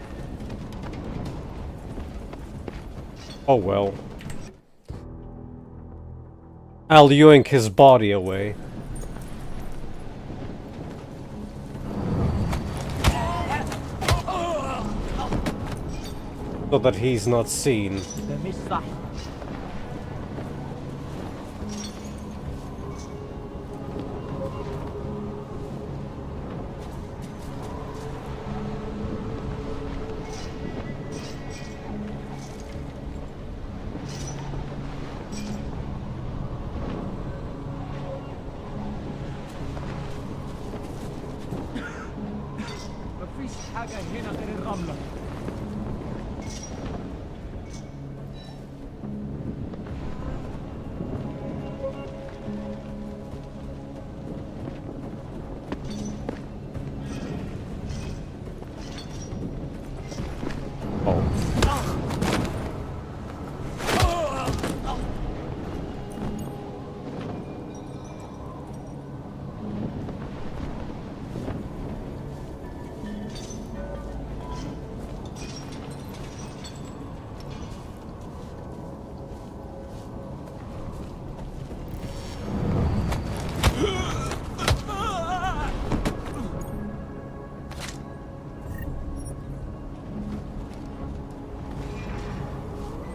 Oh well. I'll yoink his body away. So that he's not seen. ده مش صح. مفيش حاجة هنا غير الرملة.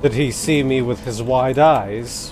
Did he see me with his wide eyes?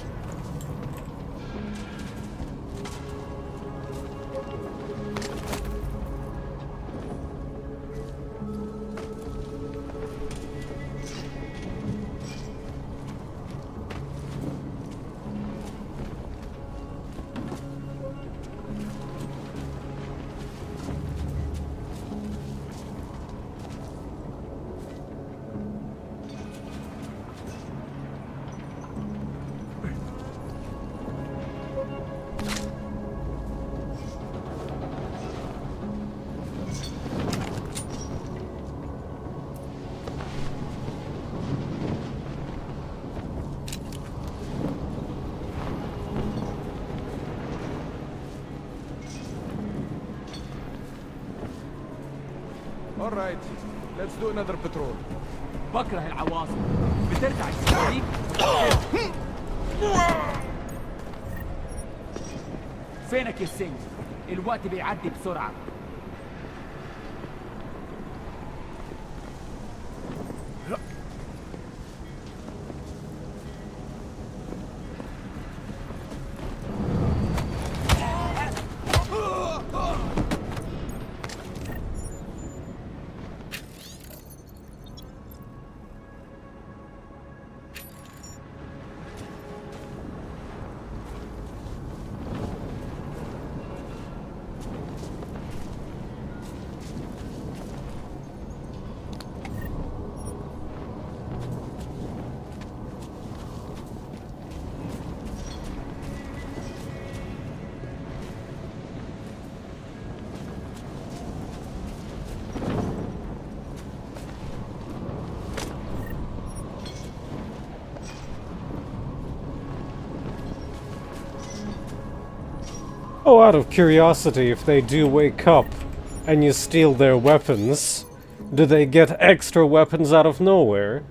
Alright, let's do another patrol. بكره العواصف. بترجع السعيد. فينك يا سينج؟ الوقت بيعدي بسرعة. Oh, out of curiosity, if they do wake up and you steal their weapons, do they get extra weapons out of nowhere?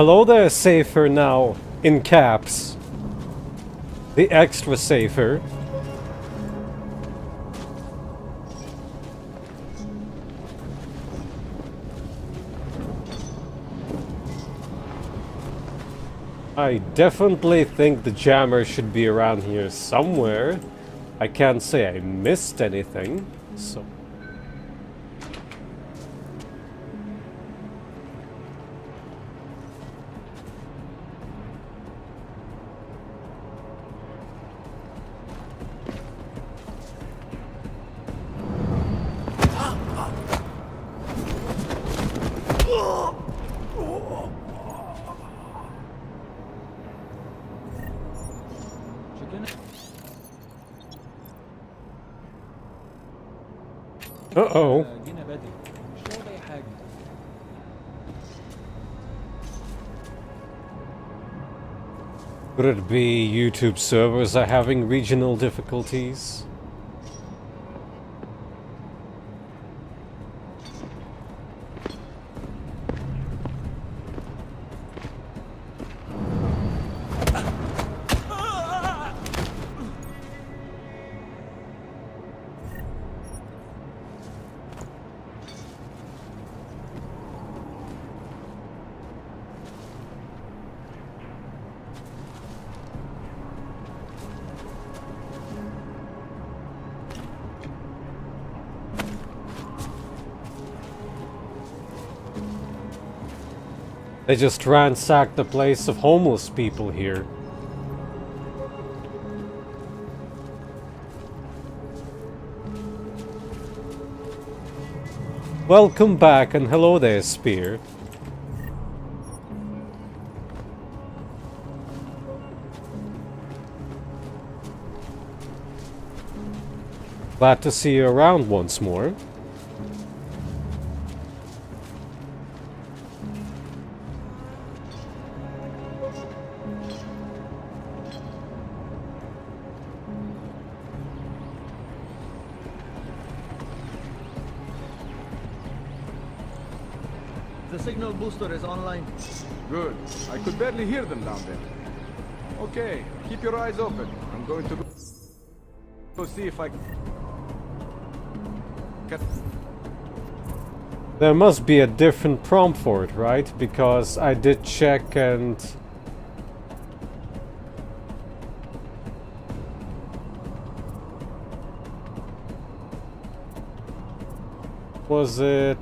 Hello there, safer now, in caps. The extra safer. I definitely think the jammer should be around here somewhere. I can't say I missed anything, so... Uh-oh. جينا بدري مش لاقي اي حاجه. Could it be YouTube servers are having regional difficulties? They just ransacked the place of homeless people here. Welcome back and hello there, Spear. Glad to see you around once more. The signal booster is online. Good. I could barely hear them down there. Okay, keep your eyes open. I'm going to go see if I can... There must be a different prompt for it, right? Because I did check and... Was it...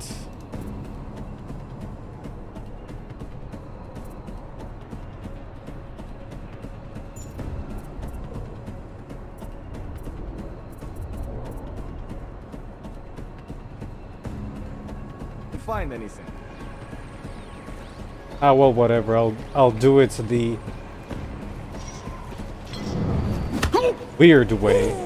find anything? Ah, well, whatever. I'll do it the weird way.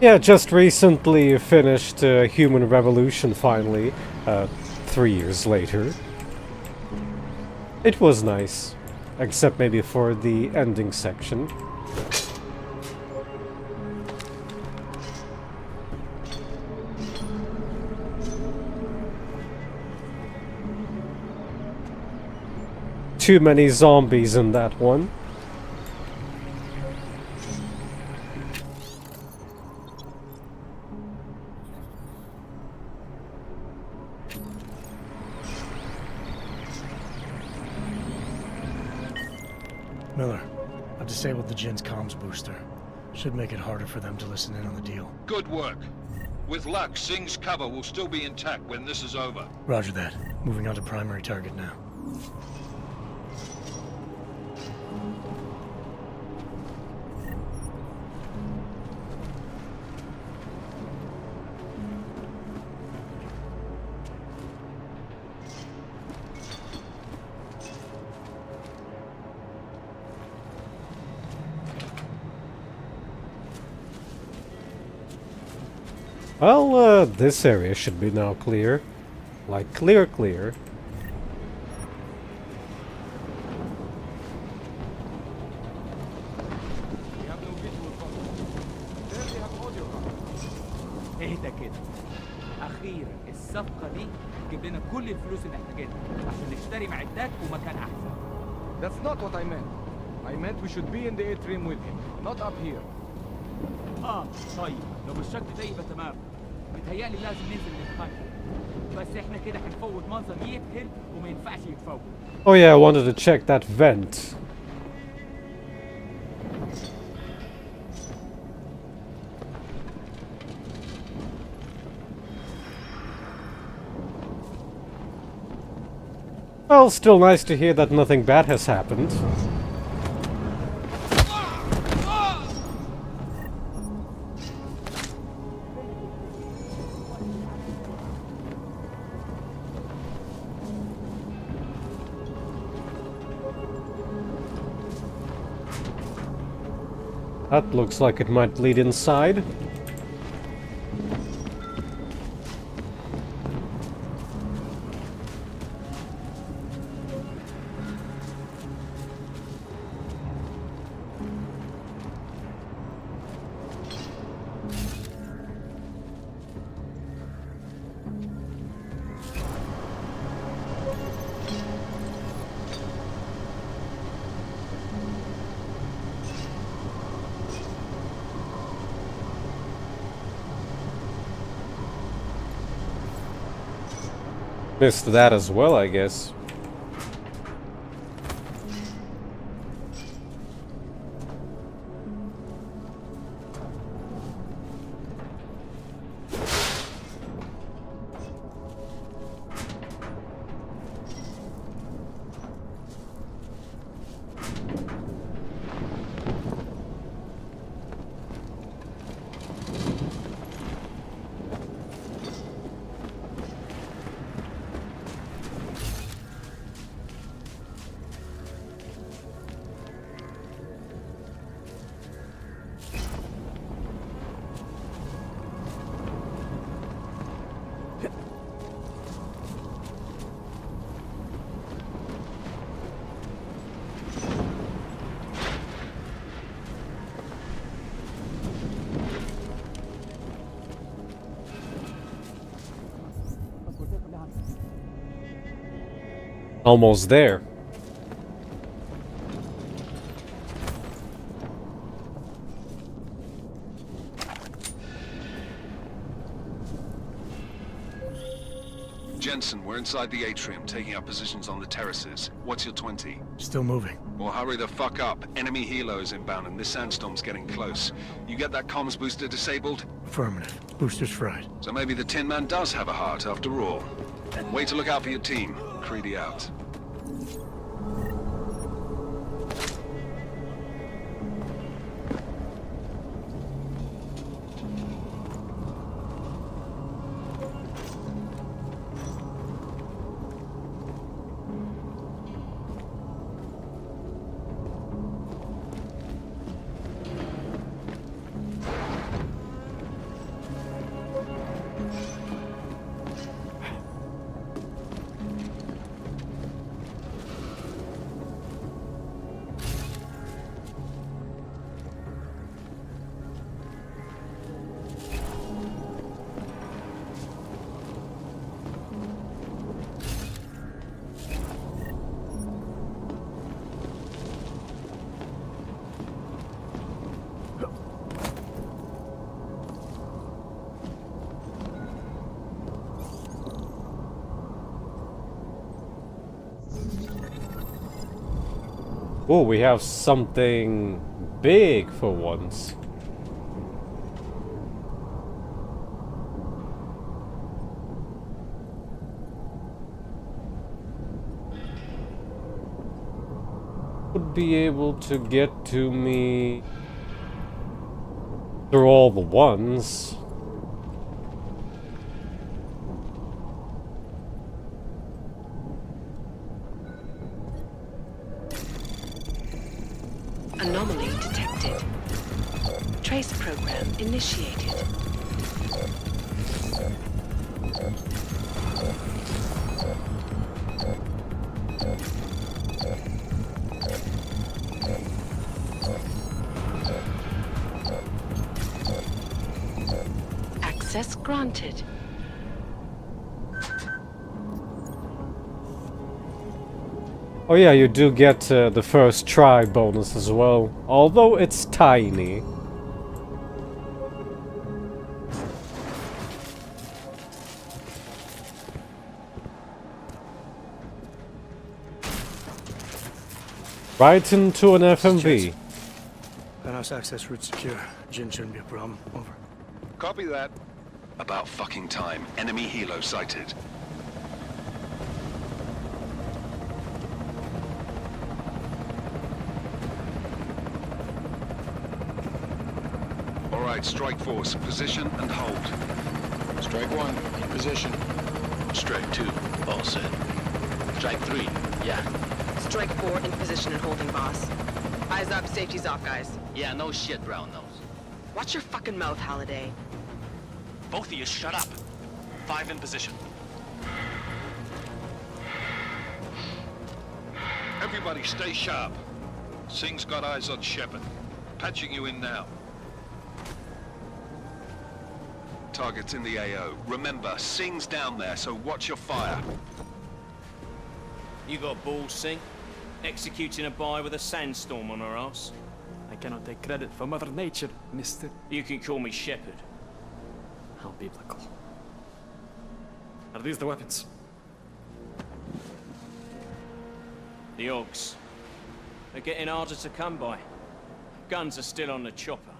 Yeah, just recently finished Human Revolution finally, 3 years later. It was nice, except maybe for the ending section. Too many zombies in that one. Miller, I've disabled the Jinn's comms booster. Should make it harder for them to listen in on the deal. Good work. With luck, Singh's cover will still be intact when this is over. Roger that. Moving on to primary target now. Well, this area should be now clear. Like, clear. We have no visual contact. There we have audio contact. اهدى كده. اخيرا الصفقه دي تجيب لنا كل الفلوس اللي محتاجينها عشان نشتري معدات ومكان احسن. That's not what I meant. I meant we should be in the atrium with him, not up here. طيب لو بالشكل ده يبقى تمام. متهيألي لازم ننزل نتخانق. بس احنا كده هنفوت منظر يقتل وما ينفعش يتفوت. Oh yeah, I wanted to check that vent. Well, still nice to hear that nothing bad has happened. That looks like it might lead inside. Missed that as well, I guess. Almost there. Jensen, we're inside the atrium, taking up positions on the terraces. What's your 20? Still moving. Well, hurry the fuck up. Enemy helos inbound and this sandstorm's getting close. You get that comms booster disabled? Affirmative. Booster's fried. So maybe the Tin Man does have a heart after all. Way to look out for your team. Creedy out. Oh, we have something big for once. Would be able to get to me through all the ones. Anomaly detected. Trace program initiated. Granted. Oh yeah, you do get the first try bonus as well, although it's tiny. Right into an FMV. Penthouse access route secure. Jin shouldn't be a problem. Over. Copy that. About fucking time. Enemy helo sighted. All right, strike force. Position and hold. Strike 1, in position. Strike 2, all set. Strike 3, yeah. Strike 4 in position and holding, boss. Eyes up, safety's off, guys. Yeah, no shit, brown nose. Watch your fucking mouth, Halliday. Both of you, shut up. 5 in position. Everybody stay sharp. Singh's got eyes on Shepard. Patching you in now. Target's in the AO. Remember, Singh's down there, so watch your fire. You got balls, Singh? Executing a buy with a sandstorm on her ass? I cannot take credit for Mother Nature, mister. You can call me Shepard. How biblical. Are these the weapons? The Augs. They're getting harder to come by. Guns are still on the chopper.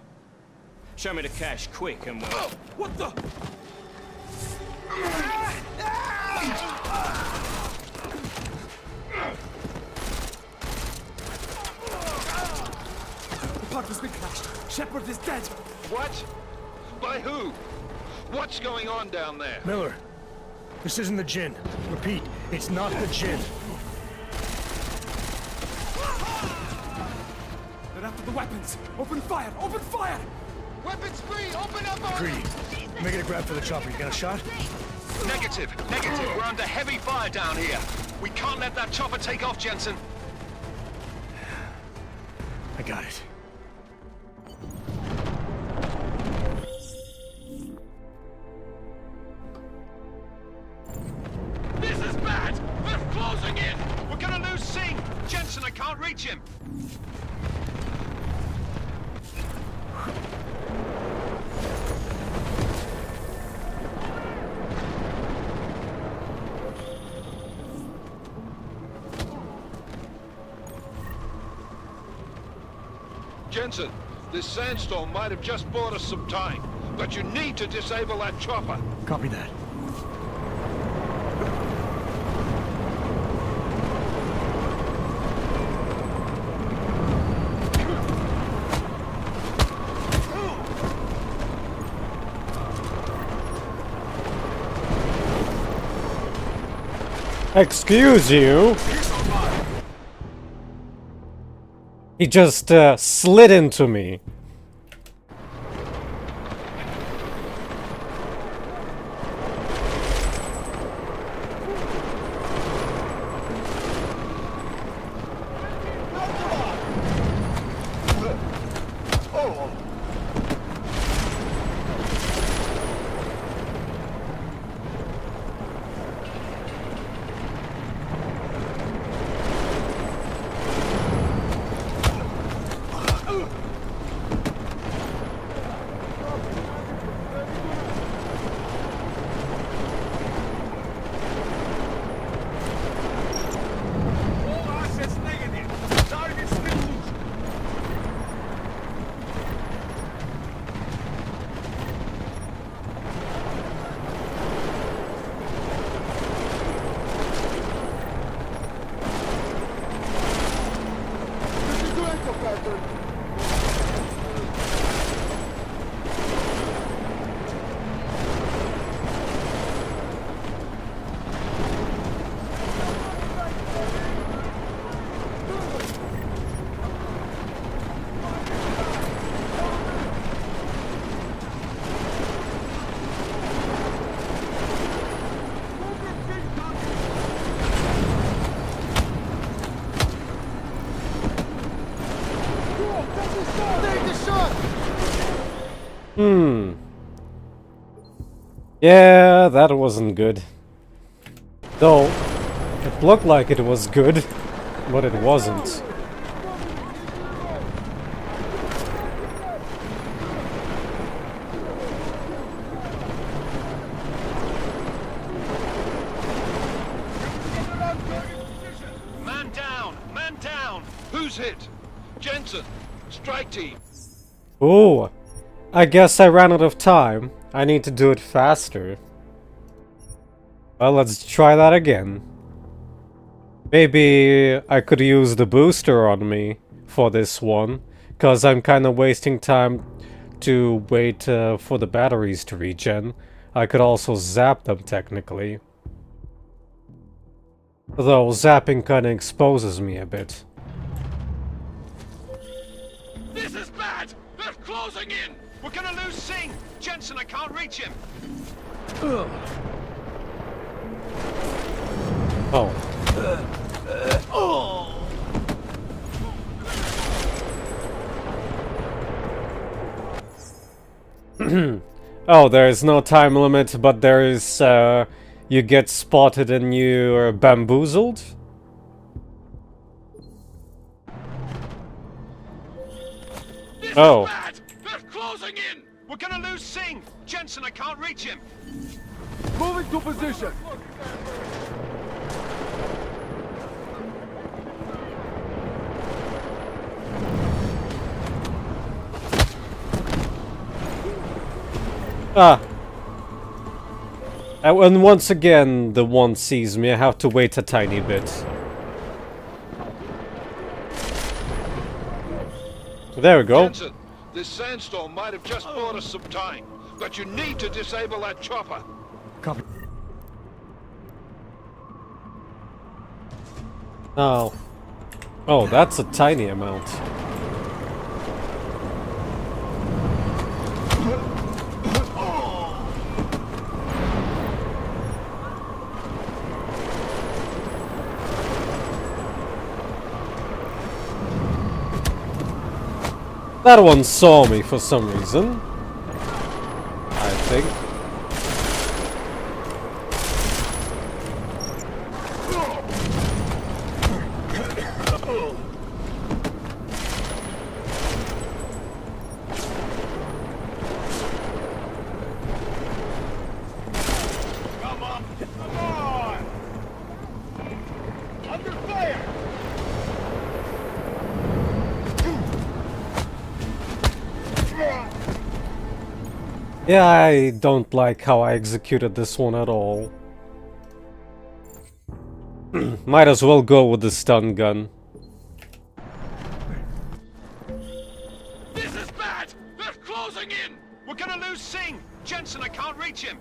Show me the cash, quick, and we'll... Oh, what the? The part has been crashed. Shepard is dead. What? By who? What's going on down there? Miller, this isn't the Jinn. Repeat, it's not the Jinn. They're after the weapons. Open fire! Open fire! Weapons free! Open up! Greedy. Making a grab for the chopper. You got a shot? Negative. Negative. We're under heavy fire down here. We can't let that chopper take off, Jensen. I got it. This is bad! They're closing in! We're gonna lose Singh! Jensen, I can't reach him! Jensen, this sandstorm might have just bought us some time, but you need to disable that chopper. Copy that. Excuse you? He just slid into me. Yeah, that wasn't good. Though, it looked like it was good, but it wasn't. Man down! Man down! Who's hit? Jensen! Strike team! Ooh, I guess I ran out of time. I need to do it faster. Well, let's try that again. Maybe I could use the booster on me for this one, cause I'm kinda wasting time to wait for the batteries to regen. I could also zap them technically. Though zapping kinda exposes me a bit. This is bad! They're closing in! We're gonna lose Singh! Jensen, I can't reach him! Oh. Oh, there is no time limit, but there is, you get spotted and you're bamboozled? This oh. Is bad! They're closing in! We're gonna lose Singh! Jensen, I can't reach him! Moving to position! Ah. And once again, the one sees me. I have to wait a tiny bit. There we go. Jensen, this sandstorm might have just bought us some time, but you need to disable that chopper. Copy. Oh. Oh, that's a tiny amount. That one saw me for some reason. I think. Come on! Come on! Under fire! Yeah, I don't like how I executed this one at all. Might as well go with the stun gun. This is bad! They're closing in! We're gonna lose Singh! Jensen, I can't reach him!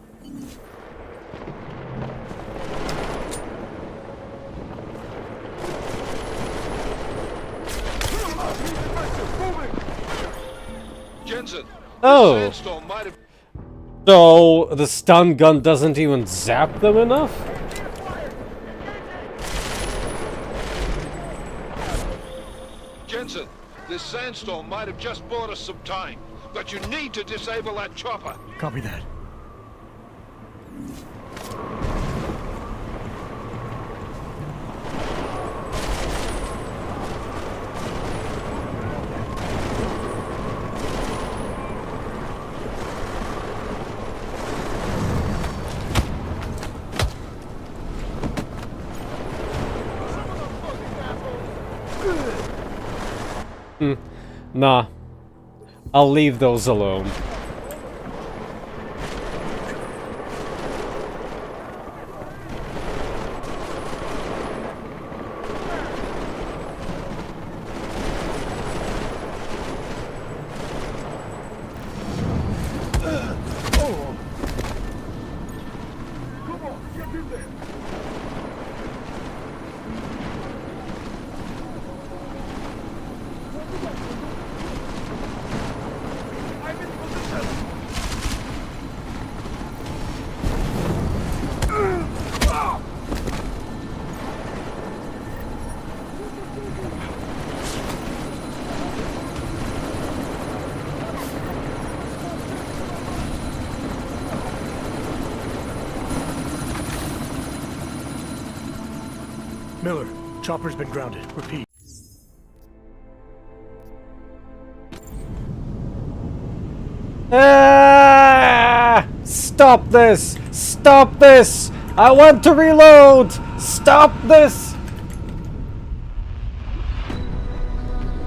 Jensen, Oh. the sandstorm might have... So, the stun gun doesn't even zap them enough? Jensen, this sandstorm might have just bought us some time, but you need to disable that chopper. Copy that. Nah. I'll leave those alone. Miller, chopper's been grounded. Repeat. Ah! Stop this! Stop this! I want to reload! Stop this!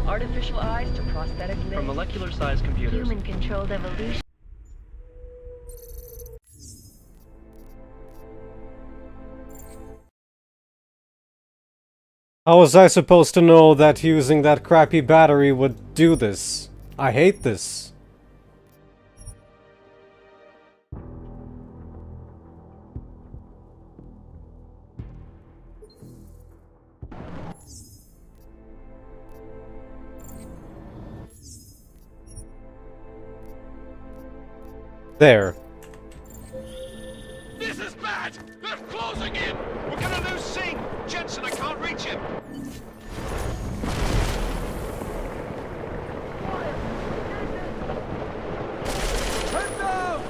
Artificial eyes to prosthetic limbs. From molecular-sized computers. Human-controlled evolution. How was I supposed to know that using that crappy battery would do this? I hate this. There. This is bad! They're closing in! We're gonna lose Singh! Jensen, I can't reach him! Head down!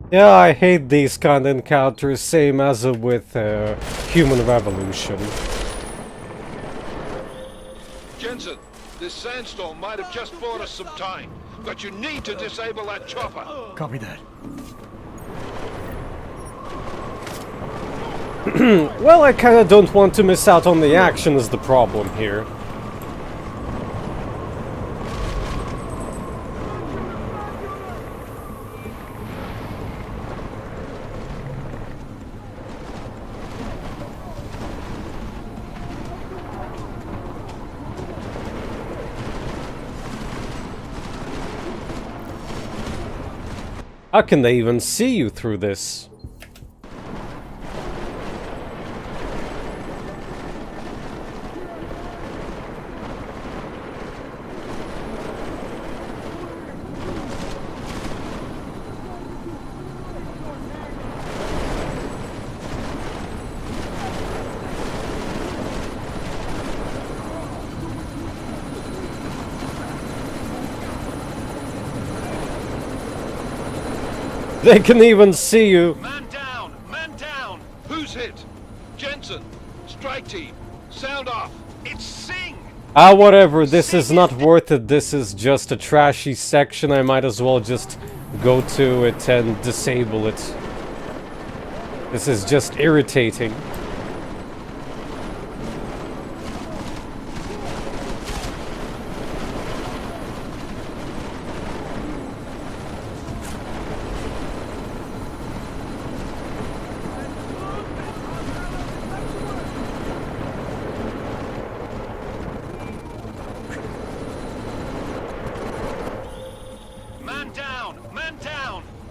Yeah, I hate these kind of encounters, same as with Human Revolution. Jensen, this sandstorm might have just bought us some time, but you need to disable that chopper. Copy that. Well, I kinda don't want to miss out on the action is the problem here. How can they even see you through this? They can even see you. Man down! Man down! Who's hit? Jensen, strike team, sound off. It's Singh! Ah, whatever, this is not worth it. This is just a trashy section. I might as well just go to it and disable it. This is just irritating.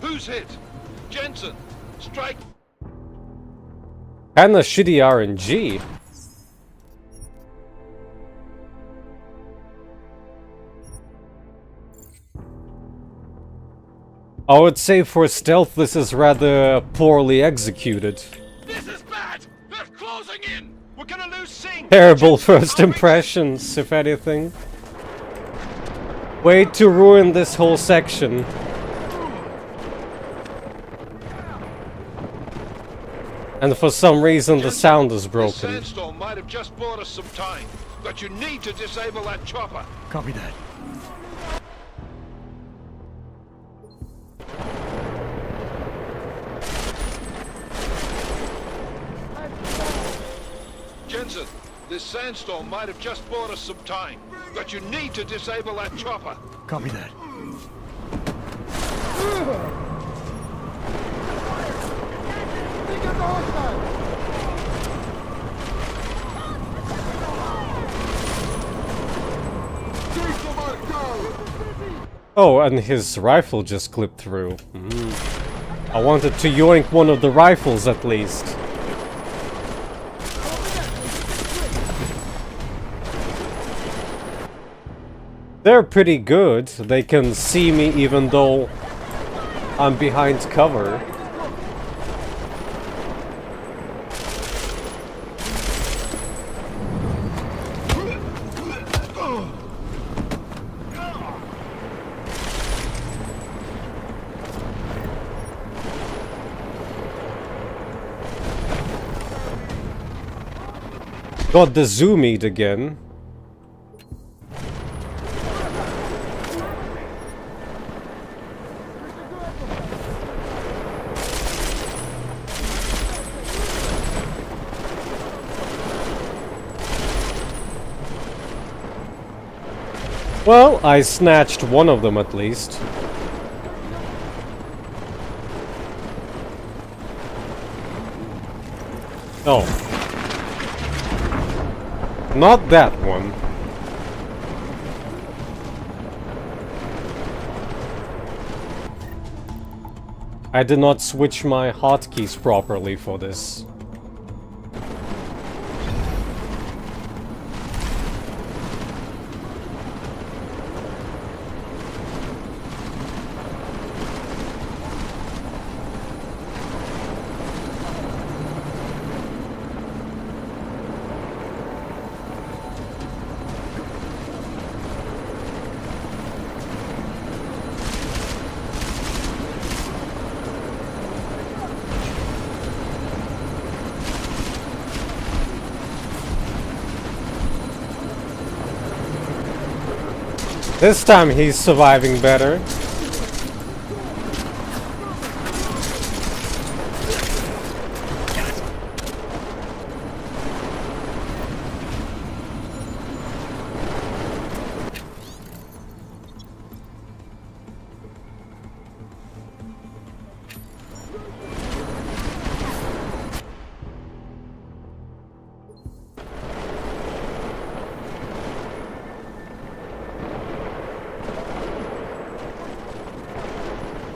Who's hit? Jensen, strike. Kinda shitty RNG. I would say for stealth this is rather poorly executed. This is bad! They're closing in! We're gonna lose Singh! Terrible first impressions, if anything. Way to ruin this whole section. And for some reason the sound is broken. The sandstorm might have just bought us some time, but you need to disable that chopper. Copy that. Jensen, this sandstorm might have just bought us some time, but you need to disable that chopper. Copy that. Oh, and his rifle just clipped through. I wanted to yoink one of the rifles at least. They're pretty good. They can see me even though I'm behind cover. Got the zoomied again. Well, I snatched one of them at least. Oh. Not that one. I did not switch my hotkeys properly for this. This time he's surviving better.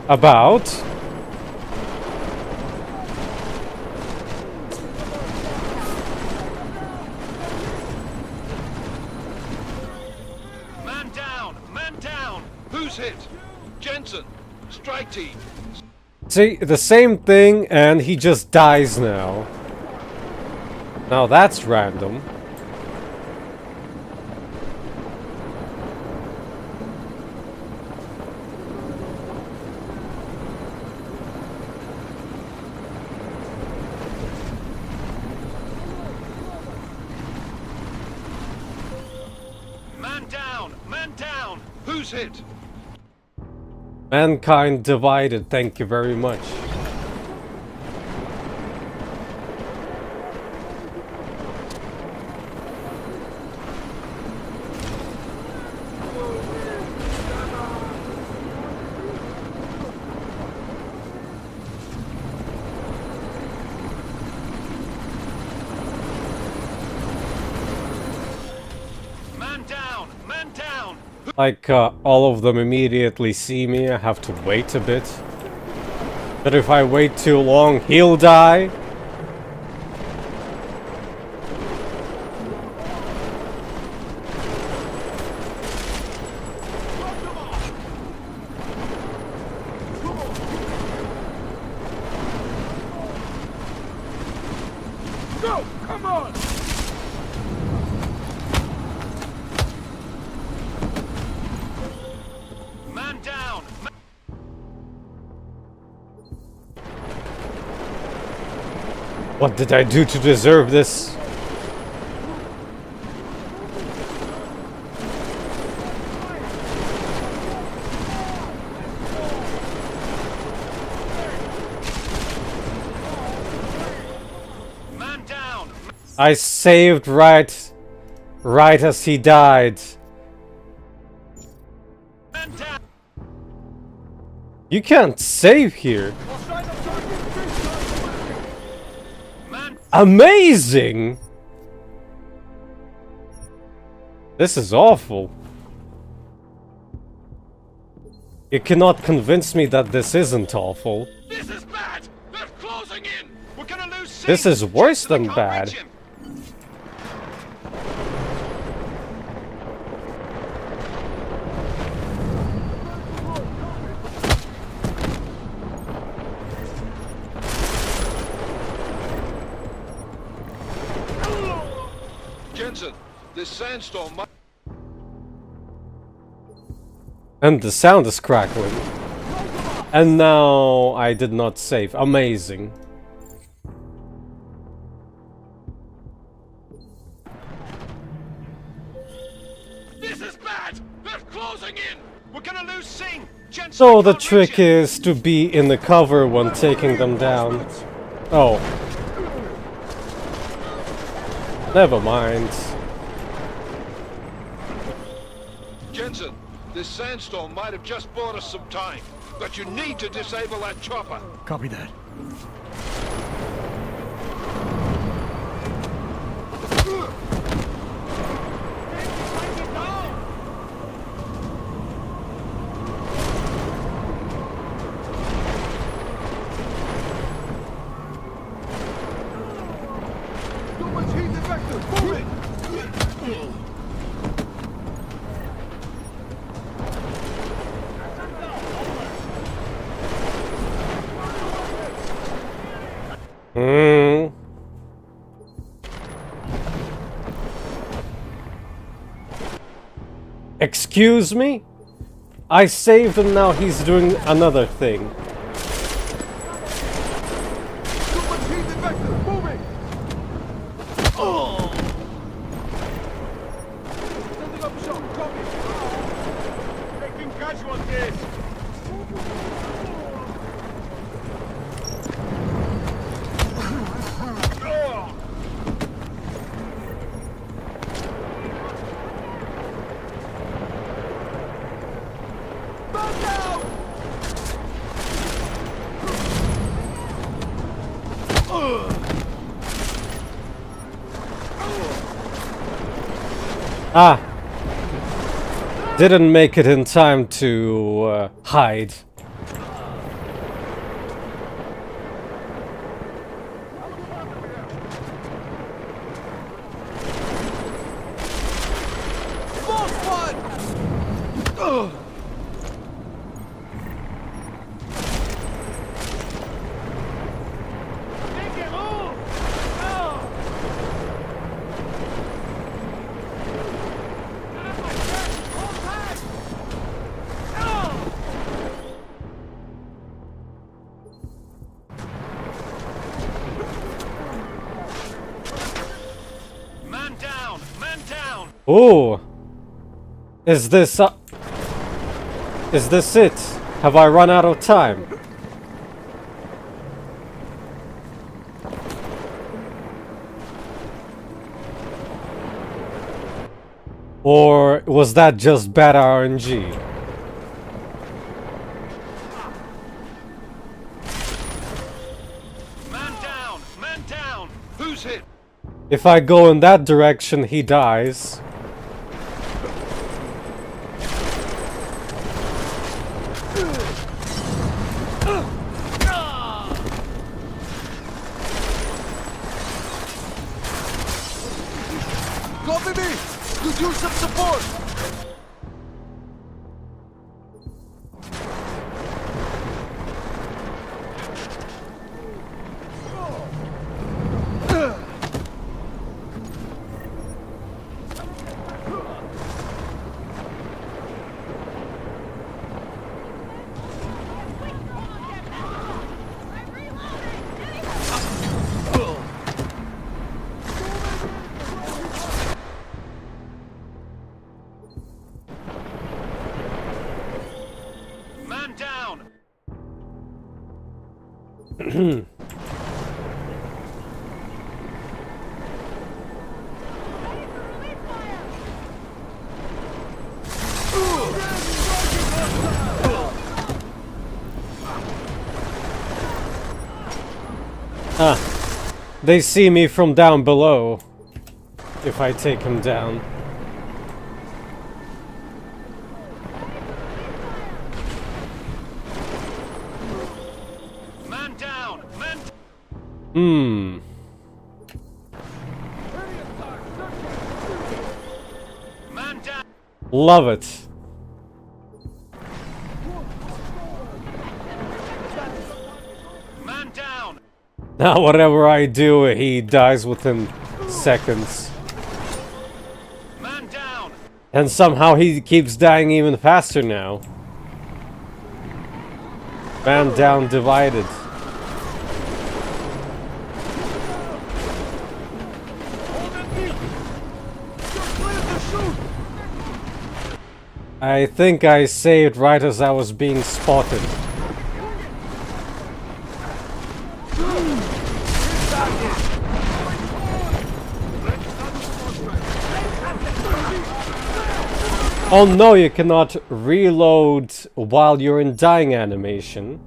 About Man down! Man down! Who's hit? Jensen! Strike team! see, the same thing and he just dies now. Now that's random. Who's hit? Mankind divided, thank you very much. Like, all of them immediately see me, I have to wait a bit. But if I wait too long, he'll die. Go! Come on! Man down! What did I do to deserve this? Man down! I saved right as he died. Man down! You can't save here. Amazing! This is awful. You cannot convince me that this isn't awful. This is bad! They're closing in! We're gonna lose This is worse than bad. Jensen, this sandstorm might... And the sound is crackling. And now I did not save. Amazing. closing in. We're gonna lose Singh. Gents, So I the can't reach trick it. is to be in the cover when taking them down. Oh. Never mind. Jensen, this sandstorm might have just bought us some time, but you need to disable that chopper. Copy that. Too much heat effective. Move it. Hmm. Excuse me? I saved him, now he's doing another thing. Too much heat effective. Move it. Sending up a shot. Copy. Taking casualties. Ah! Didn't make it in time to hide. Man down. Man down. Oh! Is this it? Have I run out of time? Or was that just bad RNG? Man down. Man down. Who's hit? If I go in that direction, he dies. Copy me. Could use some support. Man down. Ah, they see me from down below if I take him down. Man down. Man. Hmm. Man down. Love it. Man down. Now whatever I do, he dies within seconds. Man down. And somehow he keeps dying even faster now. Man down divided. I think I saved right as I was being spotted. Oh no, you cannot reload while you're in dying animation.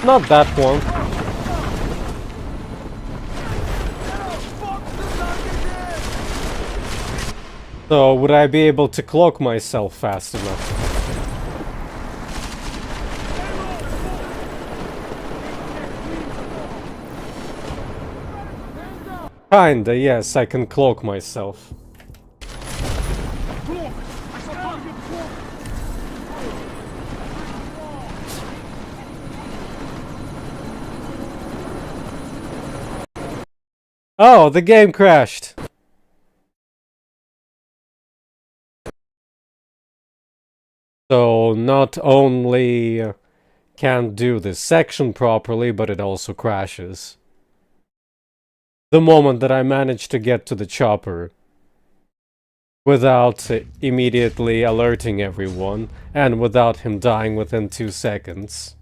Not that one. So, would I be able to cloak myself fast enough? Kinda, yes, I can cloak myself. Oh, the game crashed. So, not only can't do this section properly, but it also crashes. The moment that I manage to get to the chopper without immediately alerting everyone, and without him dying within 2 seconds.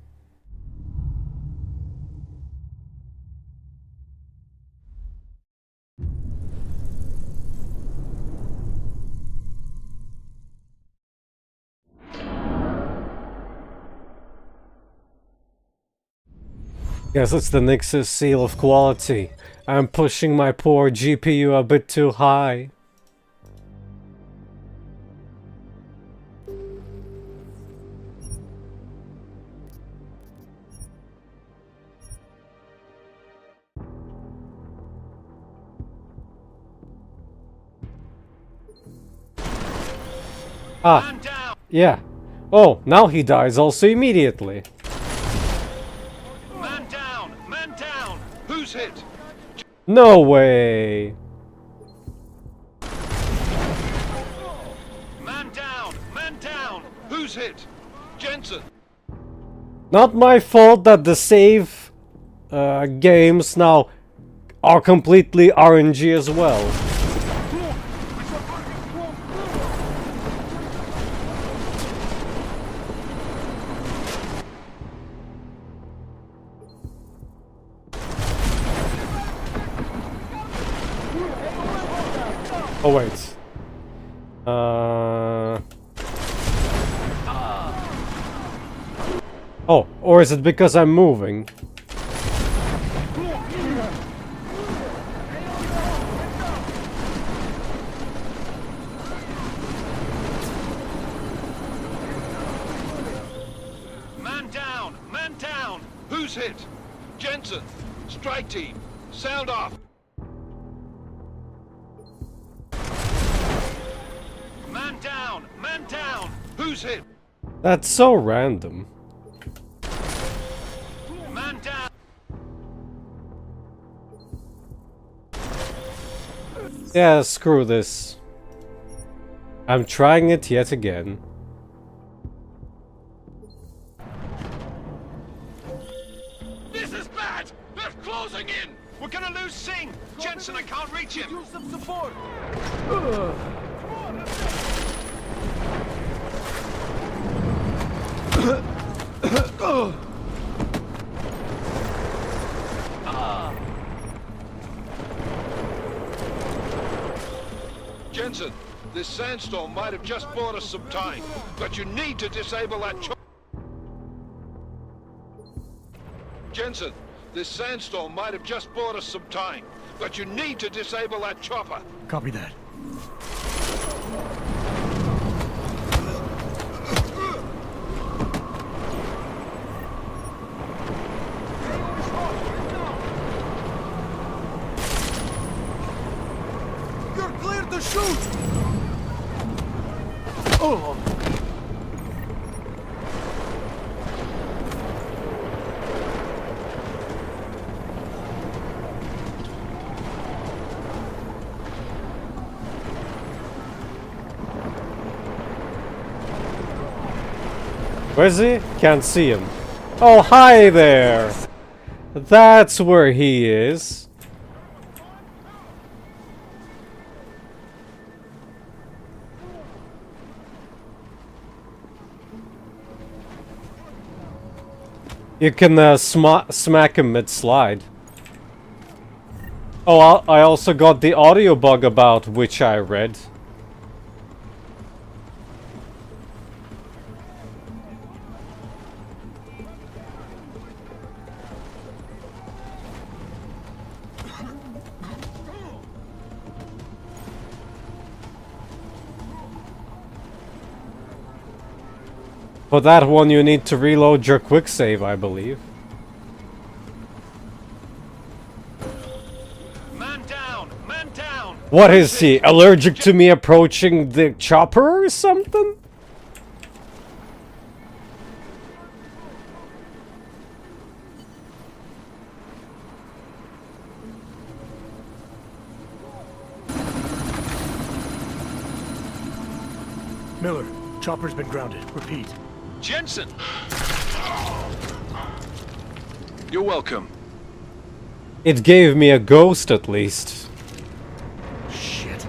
Yes, it's the Nix's seal of quality. I'm pushing my poor GPU a bit too high. Ah, yeah. Oh, now he dies also immediately. Man down! Man down! Who's hit? No way! Man down! Man down! Who's hit? Jensen! Not my fault that the save games now are completely RNG as well. Oh wait. Oh, or is it because I'm moving? Man down! Man down! Who's hit? Jensen! Strike team! Sound off! Man down! Man down! Who's hit? That's so random. Man down! Yeah, screw this. I'm trying it yet again. This is bad! They're closing in! We're gonna lose Singh! Jensen, I can't reach him! Use some support! Jensen, this sandstorm might have just bought us some time, but you need to disable that Jensen, this sandstorm might have just bought us some time, but you need to disable that chopper. Copy that. You're clear to shoot! Oh! Where's he? Can't see him. Oh, hi there! That's where he is. You can smack him mid-slide. Oh, I also got the audio bug about which I read. For that one you need to reload your quick save, I believe. Man down! Man down! What is he? Allergic to me approaching the chopper or something? Miller, chopper's been grounded. Repeat. Jensen! You're welcome. It gave me a ghost at least. Shit.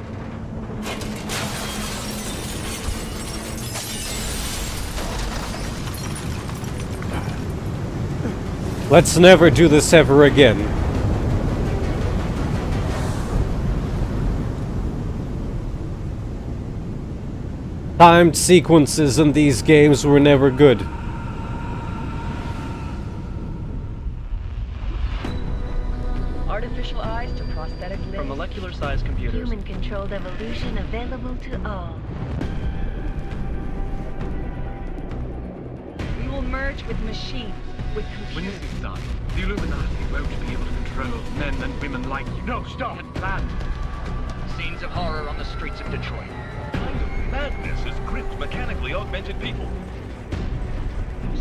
Let's never do this ever again. Timed sequences in these games were never good. Artificial eyes to prosthetic limbs. From molecular-sized computers. Human-controlled evolution available to all. We will merge with machines, with When computers. this is done, the Illuminati won't be able to control men and women like you. No, stop! And plan. Scenes of horror on the streets of Detroit. Madness has gripped mechanically augmented people.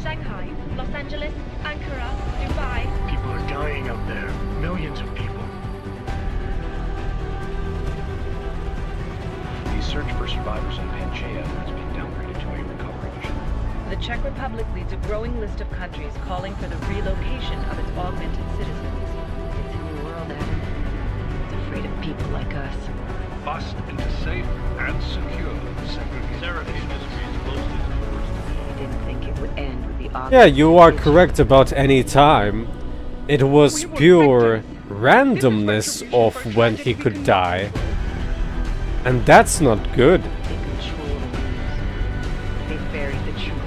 Shanghai, Los Angeles, Ankara, Dubai. People are dying out there. Millions of people. The search for survivors in Panchaea has been downgraded to a recovery mission. The Czech Republic leads a growing list of countries calling for the relocation of its augmented citizens. It's a new world, Adam. It's afraid of people like us. Bust into safe and secure segregation industries closely to the worst. I didn't think it would end with the Yeah, you are correct about any time. It was pure randomness of when he could die. And that's not good. They buried the truth.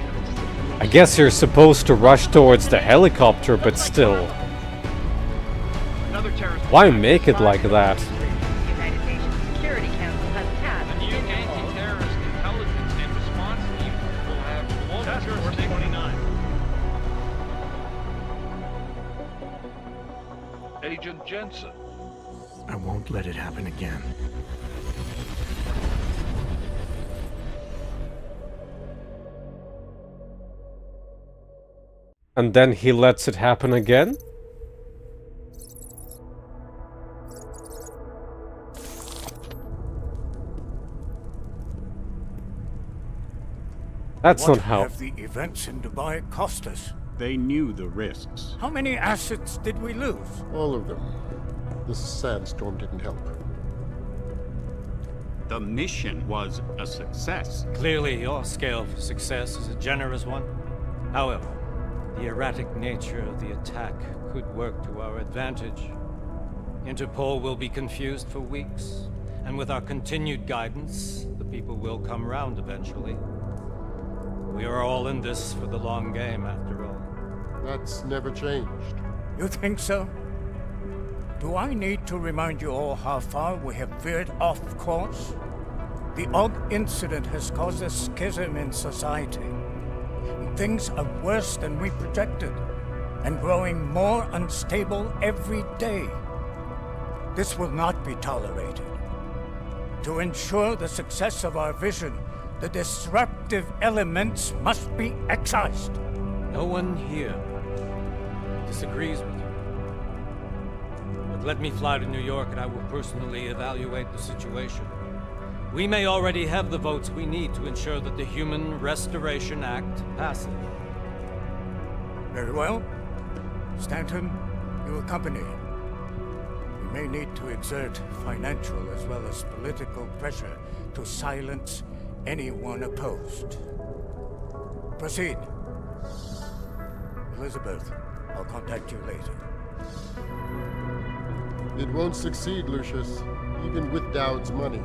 I guess you're supposed to rush towards the helicopter, but still. Why make it like that? The United Nations Security Council has tasked The new anti-terrorist intelligence and response team will have global Task Force jurisdiction. 29. Agent Jensen. I won't let it happen again. And then he lets it happen again? That's not how. What have the events in Dubai cost us? They knew the risks. How many assets did we lose? All of them. This sandstorm didn't help. The mission was a success. Clearly, your scale for success is a generous one. However, the erratic nature of the attack could work to our advantage. Interpol will be confused for weeks, and with our continued guidance, the people will come round eventually. We are all in this for the long game, after all. That's never changed. You think so? Do I need to remind you all how far we have veered off course? The Og incident has caused a schism in society. Things are worse than we projected, and growing more unstable every day. This will not be tolerated. To ensure the success of our vision, the disruptive elements must be excised. No one here disagrees with you. But let me fly to New York and I will personally evaluate the situation. We may already have the votes we need to ensure that the Human Restoration Act passes. Very well. Stanton, you accompany. We may need to exert financial as well as political pressure to silence anyone opposed. Proceed. Elizabeth. I'll contact you later. It won't succeed, Lucius, even with Dowd's money.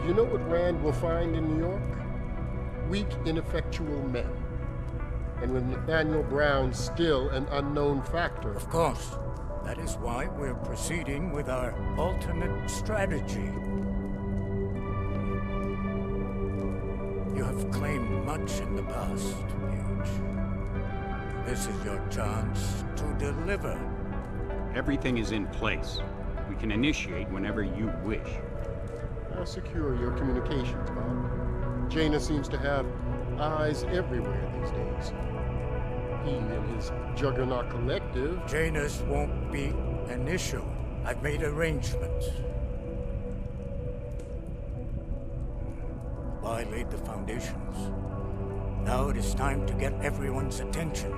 You know what Rand will find in New York? Weak, ineffectual men. And with Nathaniel Brown still an unknown factor. Of course. That is why we're proceeding with our alternate strategy. You have claimed much in the past, Paige. This is your chance to deliver. Everything is in place. We can initiate whenever you wish. How secure your communications, Bob? Jaina seems to have eyes everywhere these days. He and his Juggernaut Collective... Janus won't be an issue. I've made arrangements. I laid the foundations. Now it is time to get everyone's attention.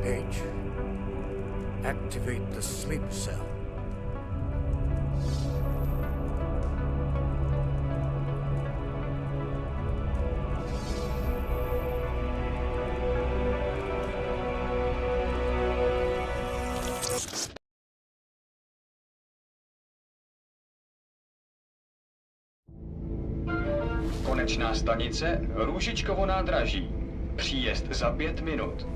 Paige, activate the sleep cell. Konečná stanice Růžičkovo nádraží. Příjezd za 5 minut.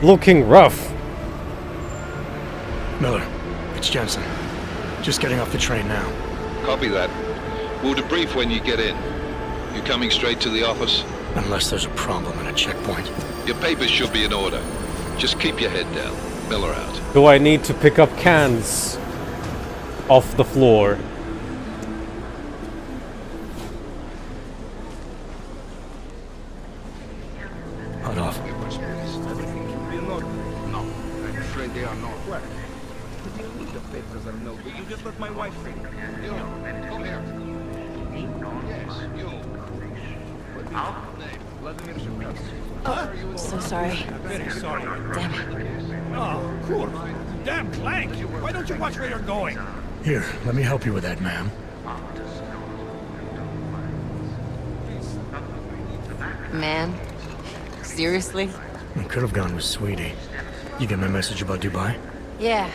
Looking rough. Miller, it's Jensen. Just getting off the train now. Copy that. We'll debrief when you get in. You coming straight to the office? Unless there's a problem at a checkpoint. Your papers should be in order. Just keep your head down. Miller out. Do I need to pick up cans off the floor? Hot off. Everything should be in order. No, I'm afraid they are not. What? The papers are no good. You just let my wife say. You, come here. Yes, you. What is your name? Vladimir Shevkov. Oh, so sorry. Very sorry. Damn it. Oh, cool. Damn Clank! Why don't you watch where you're going? Here, let me help you with that, ma'am. Man? Seriously? I could have gone with Sweetie. You get my message about Dubai? Yeah.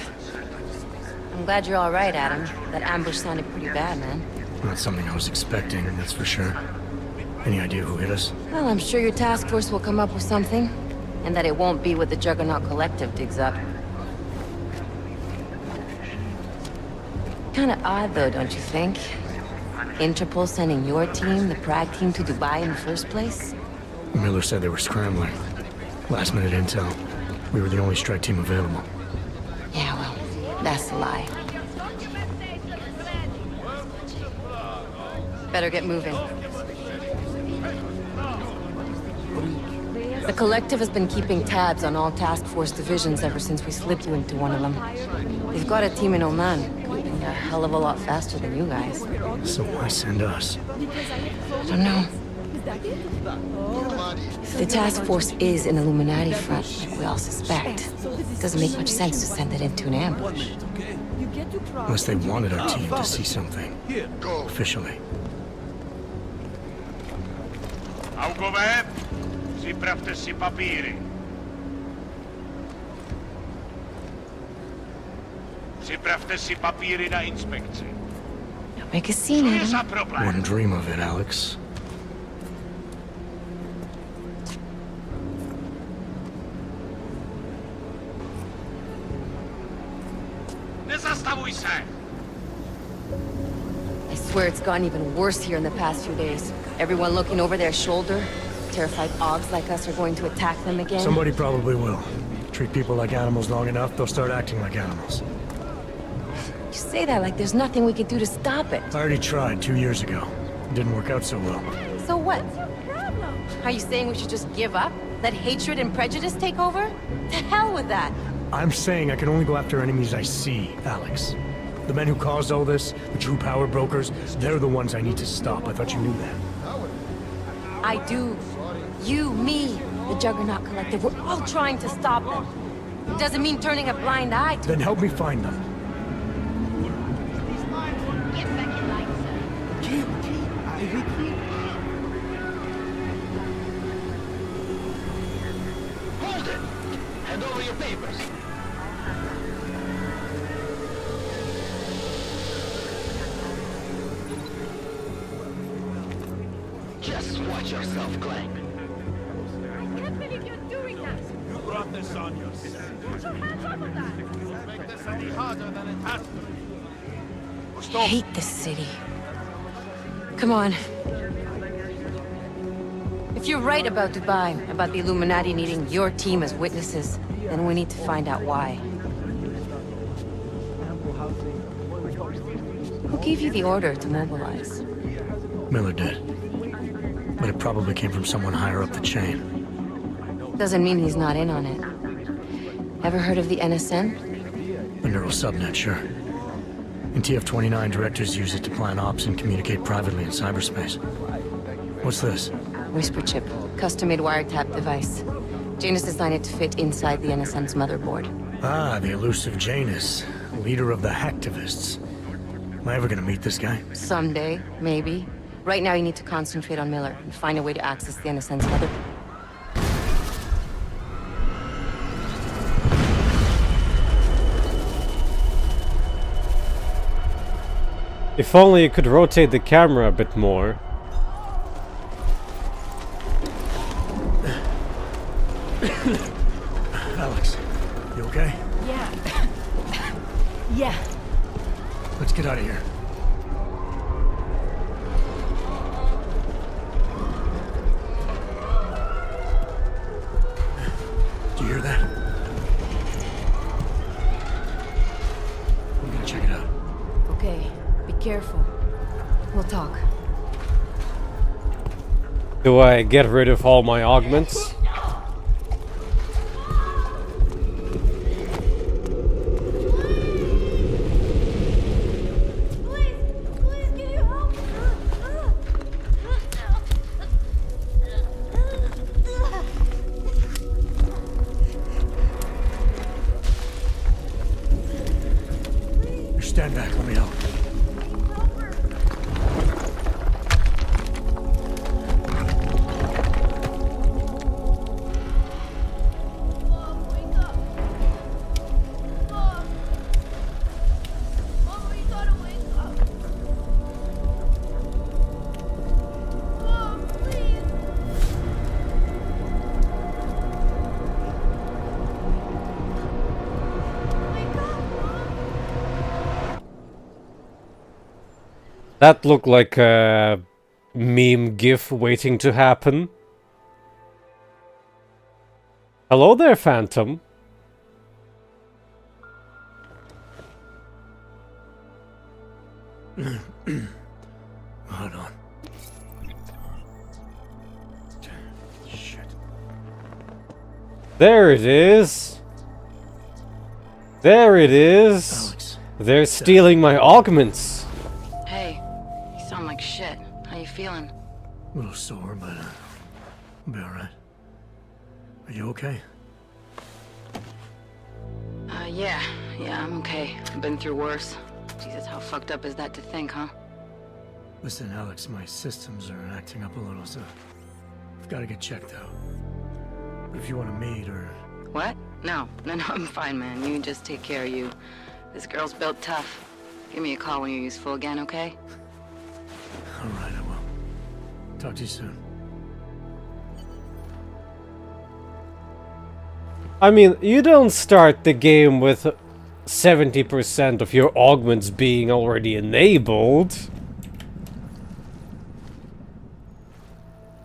I'm glad you're all right, Adam. That ambush sounded pretty bad, man. Not something I was expecting, that's for sure. Any idea who hit us? Well, I'm sure your task force will come up with something. And that it won't be what the Juggernaut Collective digs up. Kinda odd, though, don't you think? Interpol sending your team, the Prague team, to Dubai in the first place? Miller said they were scrambling. Last minute intel. We were the only strike team available. Yeah, well, that's a lie. Better get moving. The Collective has been keeping tabs on all task force divisions ever since we slipped you into one of them. They've got a team in Oman, moving a hell of a lot faster than you guys. So why send us? I don't know. If the task force is an Illuminati front, like we all suspect, it doesn't make much sense to send it into an ambush. Unless they wanted our team to see something. Officially. Augové, připravte si papíry. Připravte si papíry na inspekci. Don't make a scene, Co je za Adam. problém? Wouldn't dream of it, Alex. Nezastavuj se! I swear it's gotten even worse here in the past few days. Everyone looking over their shoulder. Terrified Augs like us are going to attack them again. Somebody probably will. Treat people like animals long enough, they'll start acting like animals. You say that like there's nothing we could do to stop it. I already tried 2 years ago. It didn't work out so well. So what? Are you saying we should just give up? Let hatred and prejudice take over? To hell with that! I'm saying I can only go after enemies I see, Alex. The men who caused all this, the true power brokers, they're the ones I need to stop. I thought you knew that. I do. You, me, the Juggernaut Collective, we're all trying to stop them. It doesn't mean turning a blind eye to Then help me find them. Hold it! Hand over your papers. Just watch yourself, Clank. I can't believe you're doing that! You brought this on yourself. Put your hands up on that! Don't make this any harder than it has to be. I hate this city. Come on. If you're right about Dubai, about the Illuminati needing your team as witnesses, then we need to find out why. Who gave you the order to mobilize? Miller did. But it probably came from someone higher up the chain. Doesn't mean he's not in on it. Ever heard of the NSN? The neural subnet, sure. In TF-29, directors use it to plan ops and communicate privately in cyberspace. What's this? Whisper chip. Custom-made wiretap device. Janus designed it to fit inside the NSN's motherboard. Ah, the elusive Janus. Leader of the hacktivists. Am I ever gonna meet this guy? Someday, maybe. Right now you need to concentrate on Miller and find a way to access the NSN's motherboard. If only you could rotate the camera a bit more. Alex, you okay? Yeah. Yeah. Let's get out of here. Do you hear that? I'm gonna check it out. Okay, be careful. We'll talk. Do I get rid of all my augments? Stand back, let me help. That looked like a meme gif waiting to happen. Hello there, Phantom. Hold on. Shit. There it is. There it is. Alex. They're stealing my augments. Hey, you sound like shit. How you feeling? A little sore, but I'll be alright. Are you okay? Yeah, I'm okay. I've been through worse. Jesus, how fucked up is that to think, huh? Listen, Alex, my systems are acting up a little, so I've got to get checked out. But if you want to meet or... What? No, I'm fine, man. You just take care of you. This girl's built tough. Give me a call when you're useful again, okay? Alright, I will. Talk to you soon. I mean, you don't start the game with 70% of your augments being already enabled.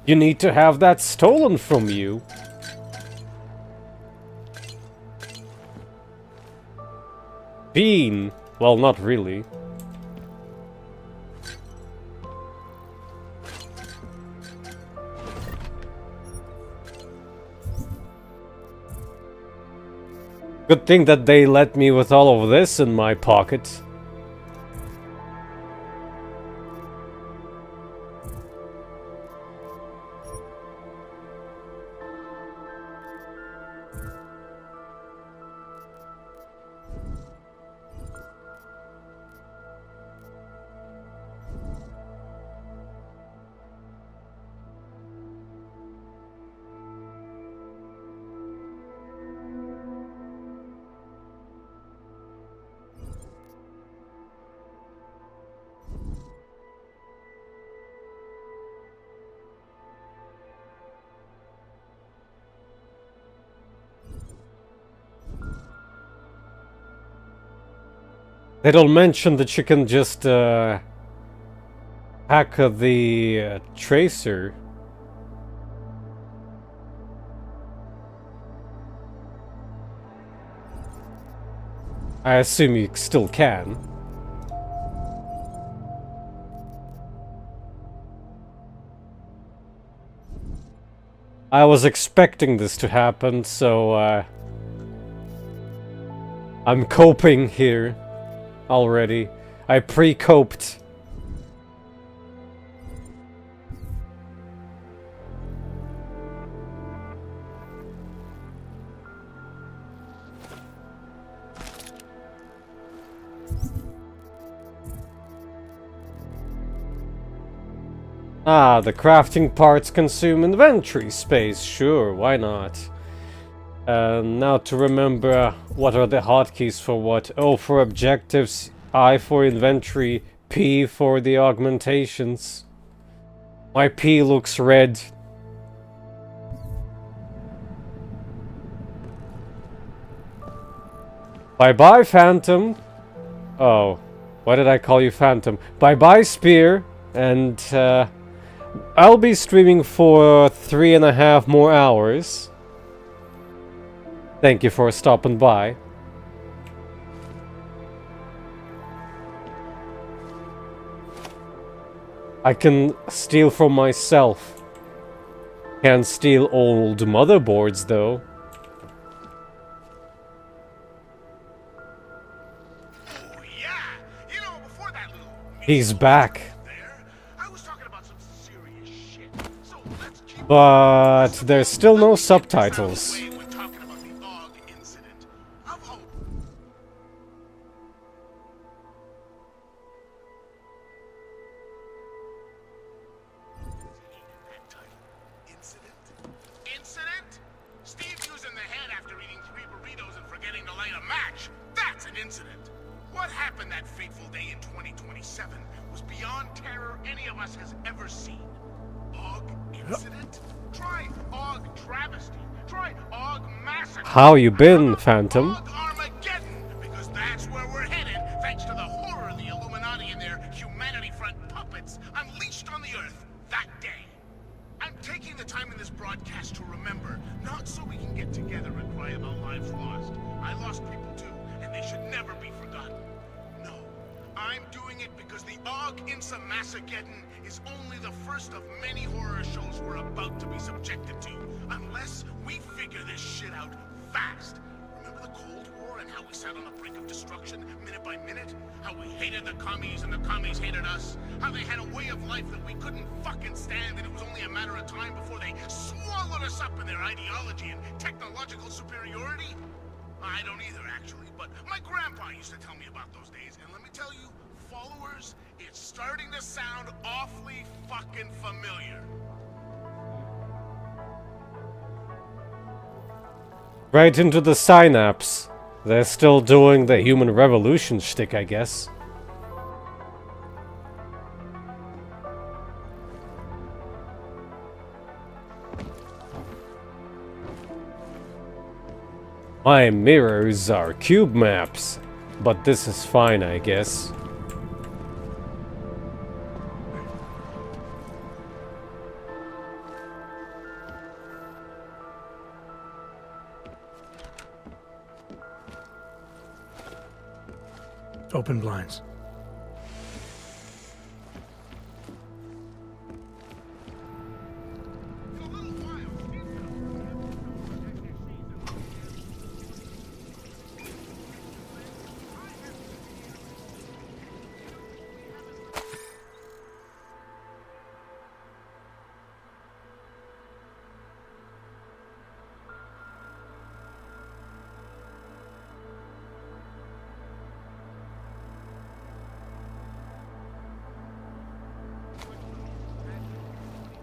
You need to have that stolen from you. Bean. Well, not really. Good thing that they let me with all of this in my pocket. They don't mention that you can just hack the tracer. I assume you still can. I was expecting this to happen, so I'm coping here already. I pre-coped. Ah, the crafting parts consume inventory space. Sure, why not? Now to remember, what are the hotkeys for what? O for objectives, I for inventory, P for the augmentations. My P looks red. Bye-bye, Phantom. Oh, why did I call you Phantom? Bye-bye, Spear. And, I'll be streaming for 3.5 more hours. Thank you for stopping by. I can steal from myself. Can't steal old motherboards, though. He's back. But there's still no subtitles. How you been, Phantom? Because that's where we're headed, thanks to the horror of the Illuminati and their Humanity Front puppets unleashed on the Earth that day. I'm taking the time in this broadcast to remember, not so we can get together and cry about lives lost. I lost people too, and they should never be forgotten. No, I'm doing it because the Og Insa Massageddon is only the first of many horror shows we're about to be subjected to, unless we figure this shit out fast. Remember the Cold War and how we sat on the brink of destruction minute by minute? How we hated the commies and the commies hated us? How they had a way of life that we couldn't fucking stand, and it was only a matter of time before they swallowed us up in their ideology and technological superiority? I don't either, actually, but my grandpa used to tell me about those days, and let me tell you, followers, it's starting to sound awfully fucking familiar. Right into the synapse. They're still doing the human revolution shtick, I guess. My mirrors are cube maps, but this is fine, I guess. Open blinds.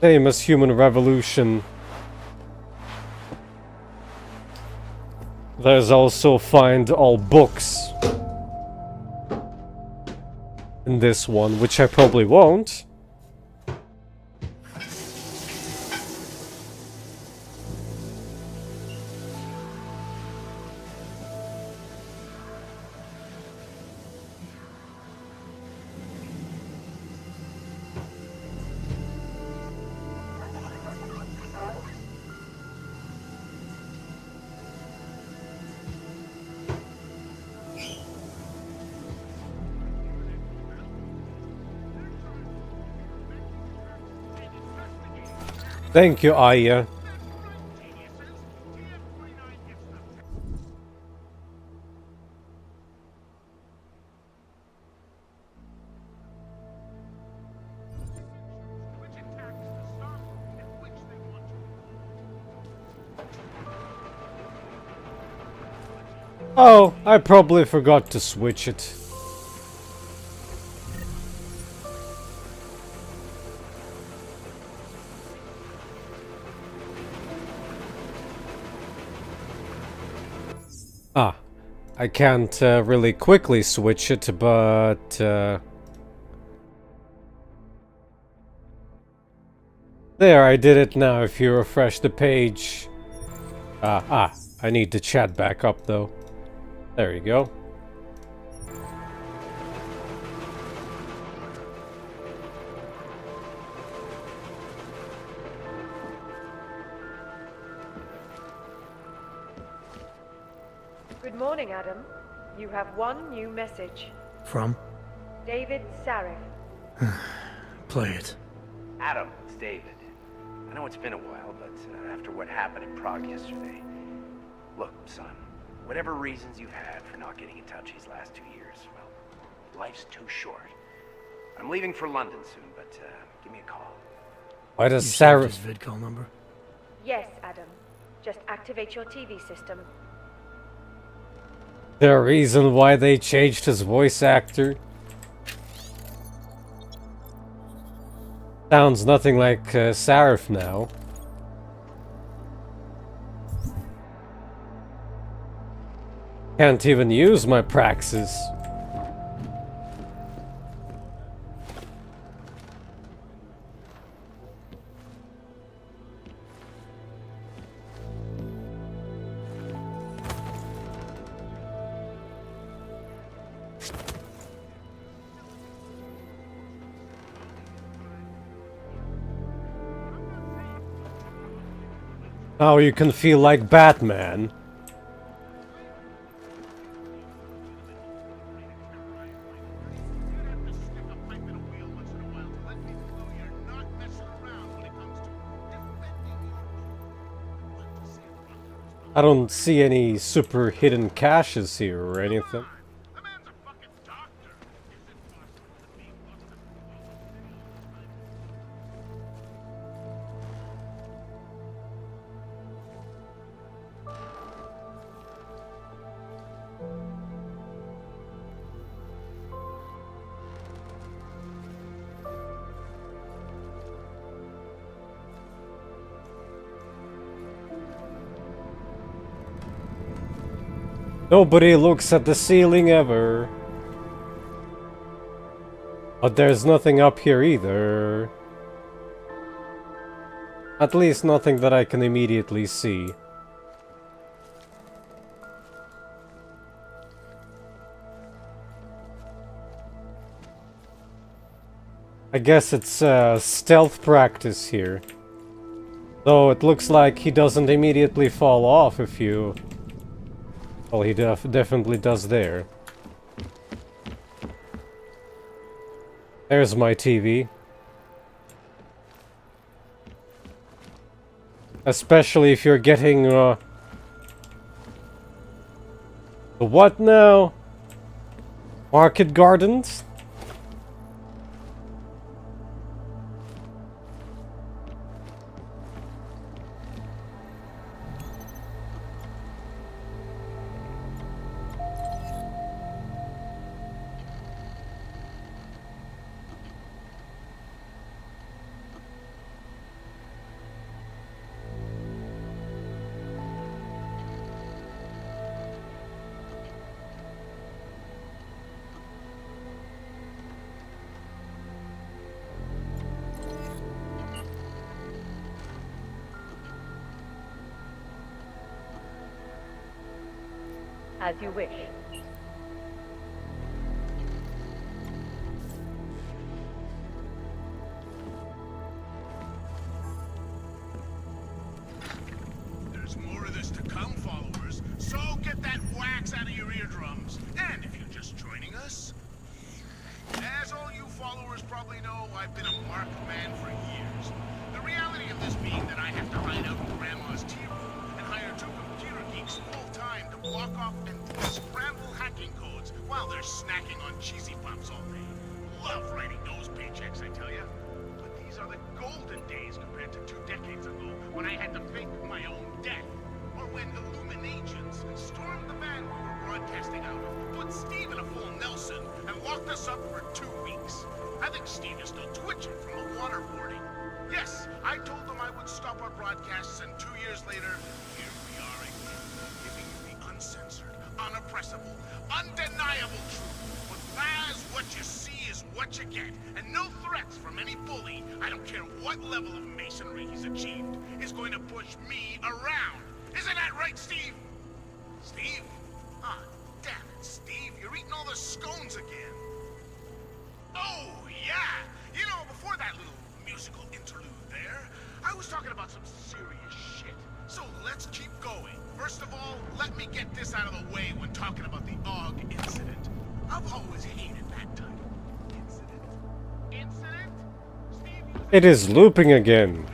Famous human revolution. There's also find all books in this one, which I probably won't. Thank you, Aya. Oh, I probably forgot to switch it. Ah, I can't really quickly switch it, but there, I did it now. If you refresh the page, I need the chat back up though. There you go. Good morning, Adam. You have one new message. From? David Sarif. Play it. Adam, it's David. I know it's been a while, but after what happened in Prague yesterday... Look, son, whatever reasons you've had for not getting in touch these last 2 years, well, life's too short. I'm leaving for London soon, but give me a call. Why does Sarah... his vid call number? Yes, Adam. Just activate your TV system. The reason why they changed his voice actor? Sounds nothing like Sarif now. Can't even use my praxis. Now you can feel like Batman. I don't see any super hidden caches here or anything. Nobody looks at the ceiling ever. But there's nothing up here either. At least nothing that I can immediately see. I guess it's stealth practice here. Though it looks like he doesn't immediately fall off if you... Well, he definitely does there. There's my TV. Especially if you're getting, the what now? Market Gardens? As you wish. There's more of this to come, followers. So get that wax out of your eardrums. And if you're just joining us, as all you followers probably know, I've been a marked man for years. The reality of this being that walk off and scramble hacking codes while they're snacking on cheesy puffs all day. Love writing those paychecks, I tell ya. But these are the golden days compared to 2 decades ago when I had to fake my own death. Or when Illuminagents stormed the van we were broadcasting out of, put Steve in a full Nelson, and locked us up for 2 weeks. I think Steve is still twitching from the waterboarding. Yes, I told them I would stop our broadcasts, and 2 years later, here we are again, giving you the uncensored, unoppressible, undeniable truth. But Baz, what you see is what you get, and no threats from any bully, I don't care what level of masonry he's achieved, is going to push me around. Isn't that right, Steve? Steve? Ah, damn it, Steve, you're eating all the scones again. Oh, yeah! You know, before that little musical interlude there, I was talking about some serious shit. So let's keep going. First of all, let me get this out of the way when talking about the AUG incident. I've always hated that title. Incident? Incident? Steve, It is looping again.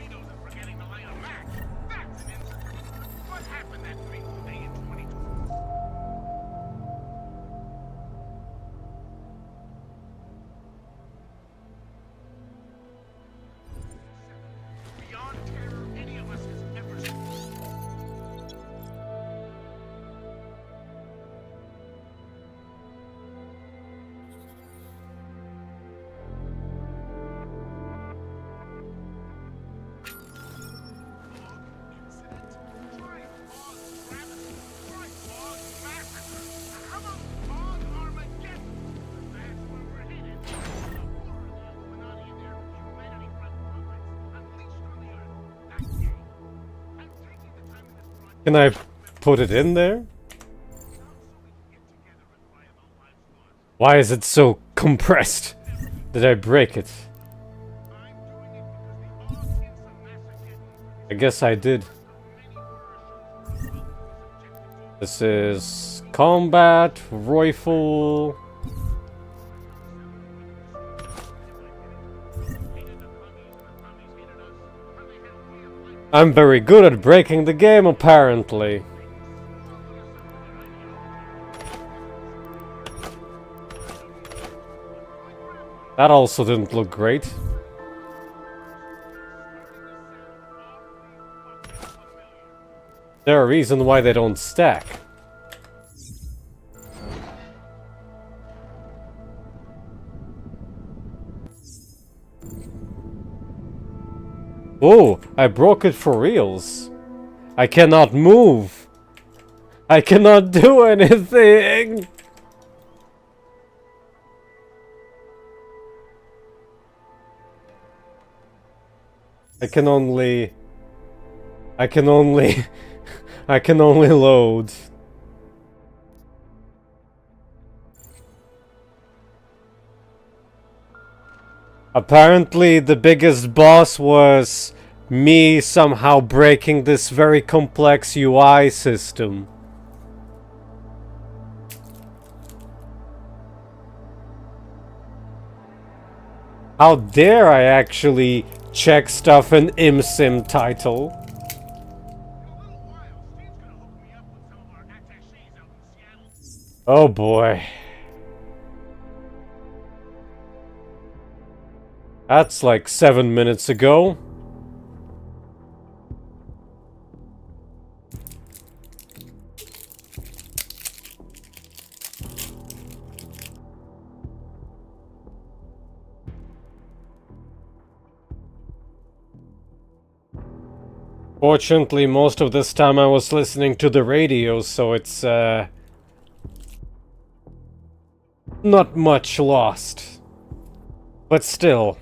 what happened that fateful day in 2020? Beyond terror any of us has ever seen. Can I put it in there? Why is it so compressed? Did I break it? I guess I did. This is combat, rifle. I'm very good at breaking the game, apparently. That also didn't look great. There's a reason why they don't stack. Oh, I broke it for reals. I cannot move. I cannot do anything. I can only load. Apparently the biggest boss was me somehow breaking this very complex UI system. How dare I actually check stuff in ImSim title? Oh boy. That's like 7 minutes ago. Fortunately, most of this time I was listening to the radio, so it's not much lost. But still.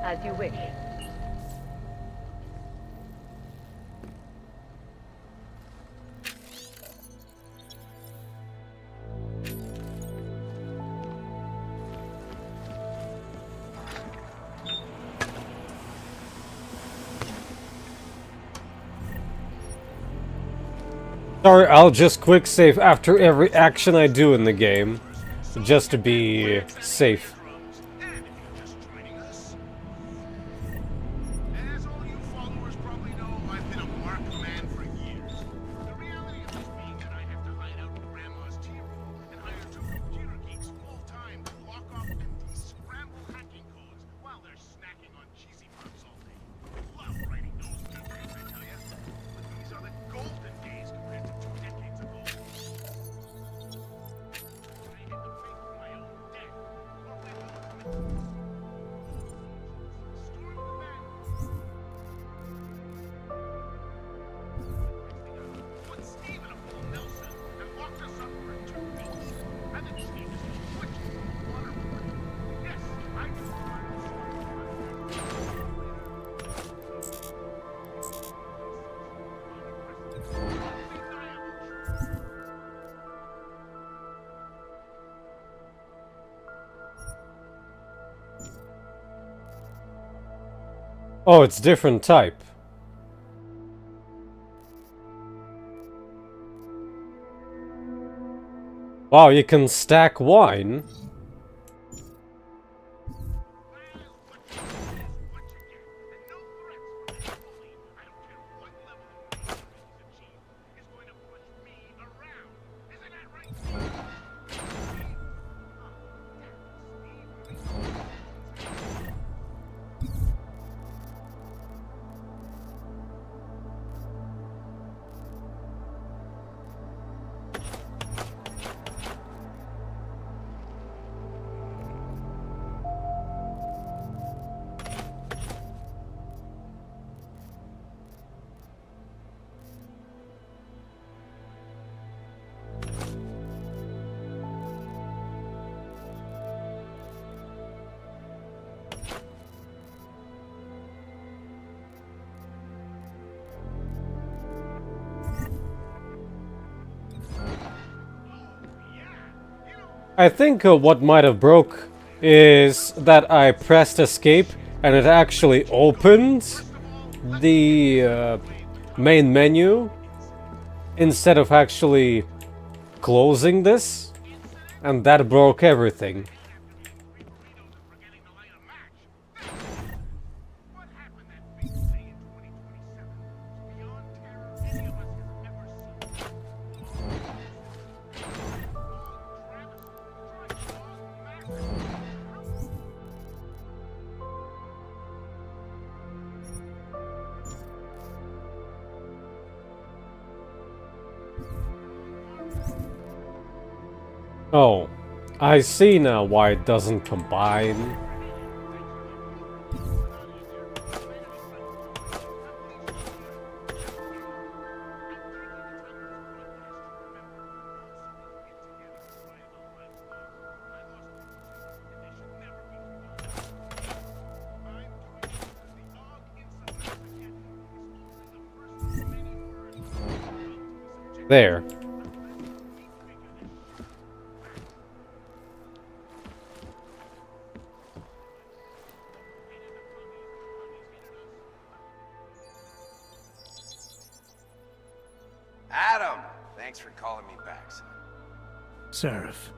As you wish. Sorry, I'll just quick save after every action I do in the game, just to be safe. Oh, it's different type. Wow, you can stack wine. I think what might have broke is that I pressed escape and it actually opened the main menu instead of actually closing this, and that broke everything. Oh, I see now why it doesn't combine. There. Adam! Thanks for calling me back, son. Seraph.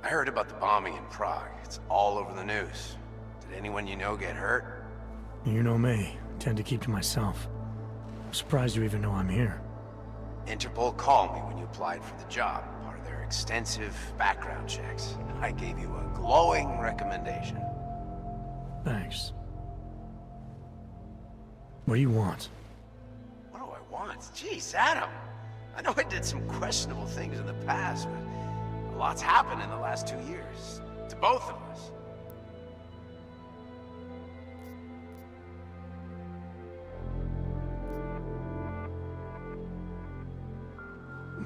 I heard about the bombing in Prague. It's all over the news. Did anyone you know get hurt? You know me. I tend to keep to myself. I'm surprised you even know I'm here. Interpol called me when you applied for the job, part of their extensive background checks. I gave you a glowing recommendation. Thanks. What do you want? What do I want? Jeez, Adam! I know I did some questionable things in the past, but a lot's happened in the last 2 years. To both of us.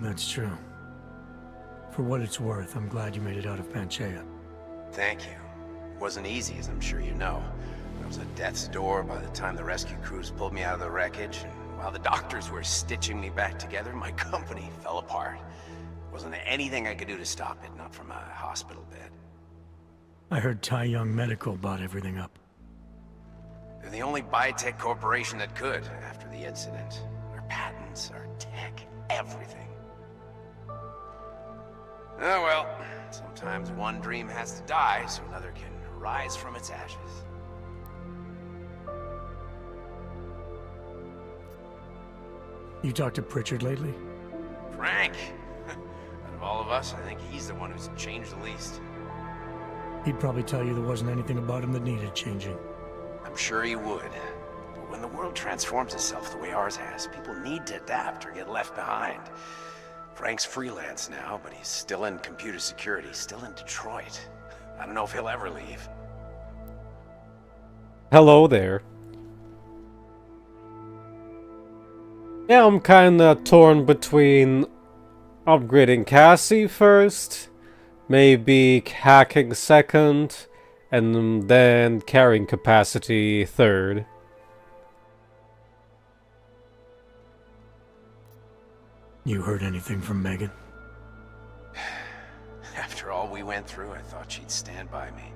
That's true. For what it's worth, I'm glad you made it out of Panchaea. Thank you. It wasn't easy, as I'm sure you know. I was at death's door by the time the rescue crews pulled me out of the wreckage, and while the doctors were stitching me back together, my company fell apart. Wasn't anything I could do to stop it, not from a hospital bed. I heard Tai Young Medical bought everything up. They're the only biotech corporation that could, after the incident. Our patents, our tech. everything. Oh well, sometimes one dream has to die so another can rise from its ashes. You talked to Pritchard lately? Frank! Out of all of us, I think he's the one who's changed the least. He'd probably tell you there wasn't anything about him that needed changing. I'm sure he would. But when the world transforms itself the way ours has, people need to adapt or get left behind. Frank's freelance now, but he's still in computer security, still in Detroit. I don't know if he'll ever leave. Hello there. Yeah, I'm kinda torn between upgrading Cassie first, maybe hacking second, and then carrying capacity third. You heard anything from Megan? After all we went through, I thought she'd stand by me.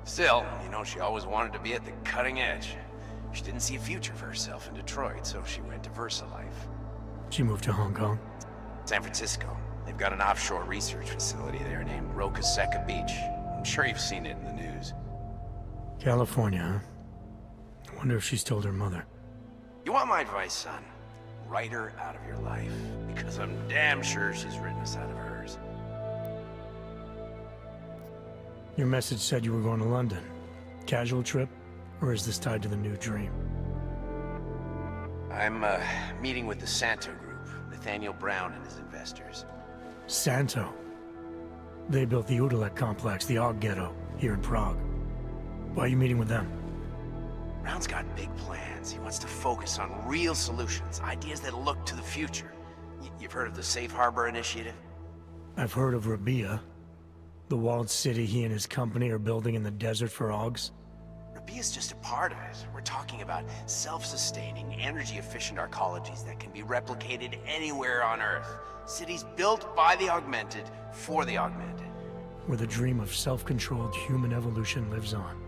Still, you know, she always wanted to be at the cutting edge. She didn't see a future for herself in Detroit, so she went to VersaLife. She moved to Hong Kong? San Francisco. They've got an offshore research facility there named Rocaseca Beach. I'm sure you've seen it in the news. California, huh? I wonder if she's told her mother. You want my advice, son? Write her out of your life, because I'm damn sure she's written us out of hers. Your message said you were going to London. Casual trip? Or is this tied to the new dream? I'm meeting with the Santo Group, Nathaniel Brown and his investors. Santo? They built the Udalek complex, the Og Ghetto, here in Prague. Why are you meeting with them? Brown's got big plans. He wants to focus on real solutions, ideas that look to the future. You've heard of the Safe Harbor Initiative? I've heard of Rabia, the walled city he and his company are building in the desert for Augs. Rabia's just a part of it. We're talking about self-sustaining, energy-efficient arcologies that can be replicated anywhere on Earth. Cities built by the augmented, for the augmented. Where the dream of self-controlled human evolution lives on.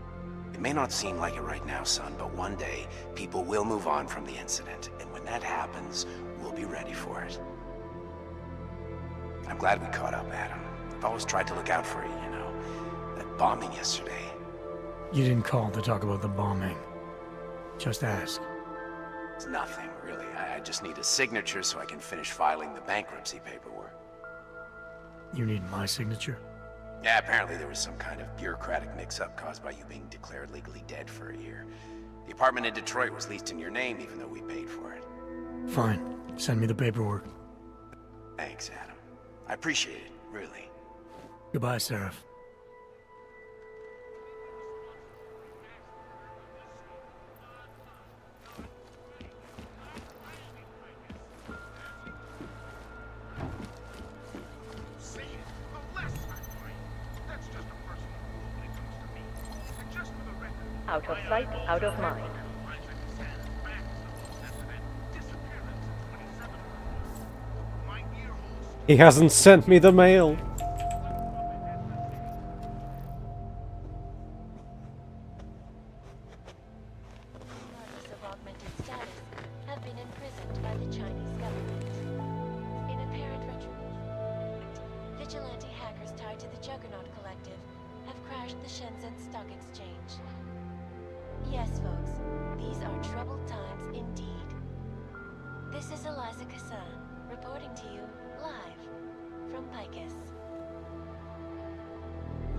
It may not seem like it right now, son, but one day, people will move on from the incident. And when that happens, we'll be ready for it. I'm glad we caught up, Adam. I've always tried to look out for you, you know. That bombing yesterday. You didn't call to talk about the bombing. Just ask. It's nothing, really. I just need a signature so I can finish filing the bankruptcy paperwork. You need my signature? Yeah, apparently there was some kind of bureaucratic mix-up caused by you being declared legally dead for a year. The apartment in Detroit was leased in your name even though we paid for it. Fine. Send me the paperwork. Thanks, Adam. I appreciate it, really. Goodbye, Seraph. Out of sight, out of mind. He hasn't sent me the mail. Regardless of augmented status, have been imprisoned by the Chinese government. In apparent retribution, vigilante hackers tied to the Juggernaut Collective have crashed the Shenzhen Stock Exchange. Yes, folks, these are troubled times indeed. This is Eliza Kassan, reporting to you live from Picus.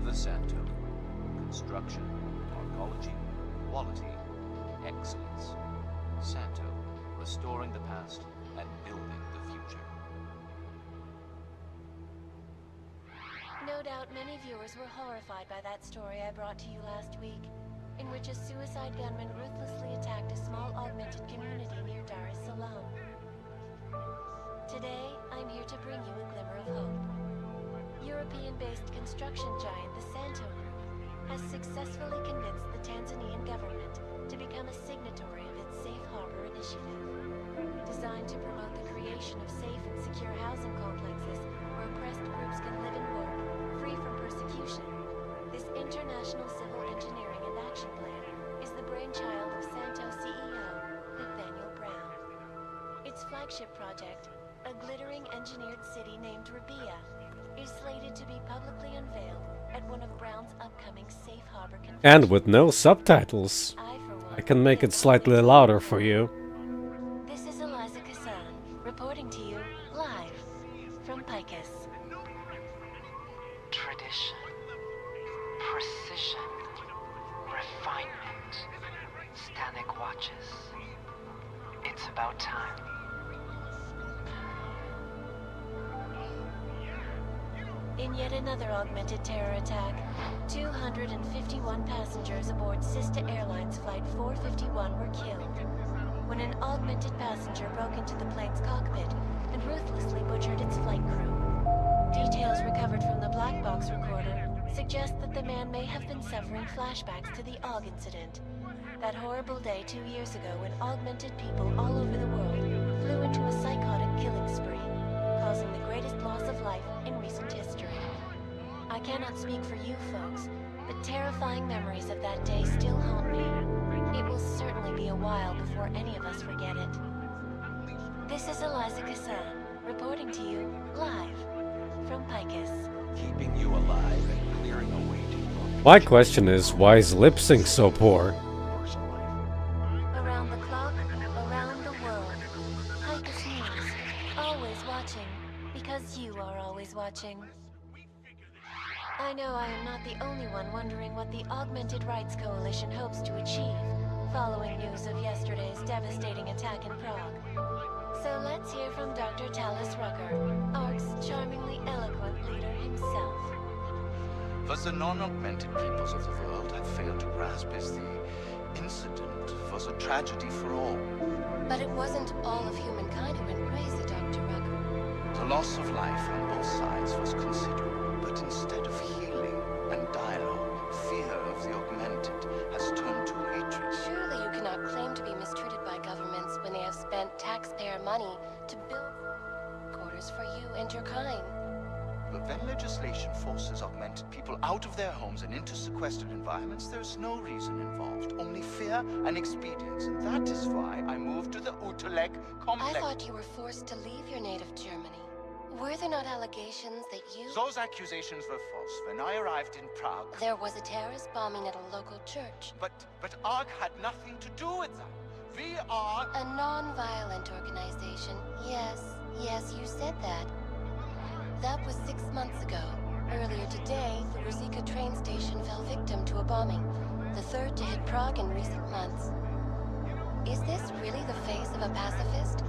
The Santo. Construction, arcology, quality, excellence. Santo, restoring the past and building the future. No doubt many viewers were horrified by that story I brought to you last week, in which a suicide gunman ruthlessly attacked a small augmented community near Dar es Salaam. Today, I'm here to bring you a glimmer of hope. European-based construction giant the Santo Group has successfully convinced the Tanzanian government to become a signatory of its Safe Harbor Initiative. Designed to promote the creation of safe and secure housing complexes where oppressed groups can live and work, free from persecution, this international civil engineering and action plan is the brainchild of Santo CEO, Nathaniel Brown. Its flagship project, a a glittering engineered city named Rabia is slated to be publicly unveiled at one of Brown's upcoming safe harbor conventions. And with no subtitles. I can make it slightly louder for you. This is Eliza Kassan, reporting to you live from Picus. Tradition, precision, refinement, Stanek watches. It's about time. In yet another augmented terror attack, 251 passengers aboard Sista Airlines Flight 451 were killed when an augmented passenger broke into the plane's cockpit and ruthlessly butchered its flight crew. Details recovered from the black box recorder suggest that the man may have been suffering flashbacks to the AUG incident, that horrible day 2 years ago when augmented people all over the world flew into a psychotic killing spree, causing the greatest loss of life in recent history. I cannot speak for you folks, but terrifying memories of that day still haunt me. It will certainly be a while before any of us forget it. This is Eliza Kassan, reporting to you live from Picus. Keeping you alive and clearing a way to your... My question is, why is lip sync so poor? Around the clock, around the world. Picus News, always watching, because you are always watching. I know I am not the only one wondering what the Augmented Rights Coalition hopes to achieve, following news of yesterday's devastating attack in Prague. So let's hear from Dr. Talis Rucker, ARC's charmingly eloquent leader himself. What the non-augmented peoples of the world have failed to grasp is the incident was a tragedy for all. But it wasn't all of humankind who went crazy, Dr. Rucker. The loss of life on both sides was considerable, but instead of healing and dialogue, fear of the augmented has turned to hatred. Surely you cannot claim to be mistreated by governments when they have spent taxpayer money to build quarters for you and your kind. But when legislation forces augmented people out of their homes and into sequestered environments, there's no reason involved, only fear and expedience. And that is why I moved to the Utelek complex. I thought you were forced to leave your native Germany. Were there not allegations that you... Those accusations were false. When I arrived in Prague... There was a terrorist bombing at a local church. But ARG had nothing to do with that. We are... A non-violent organization. Yes, you said that. That was 6 months ago. Earlier today, the Ruzicka train station fell victim to a bombing, the third to hit Prague in recent months. Is this really the face of a pacifist?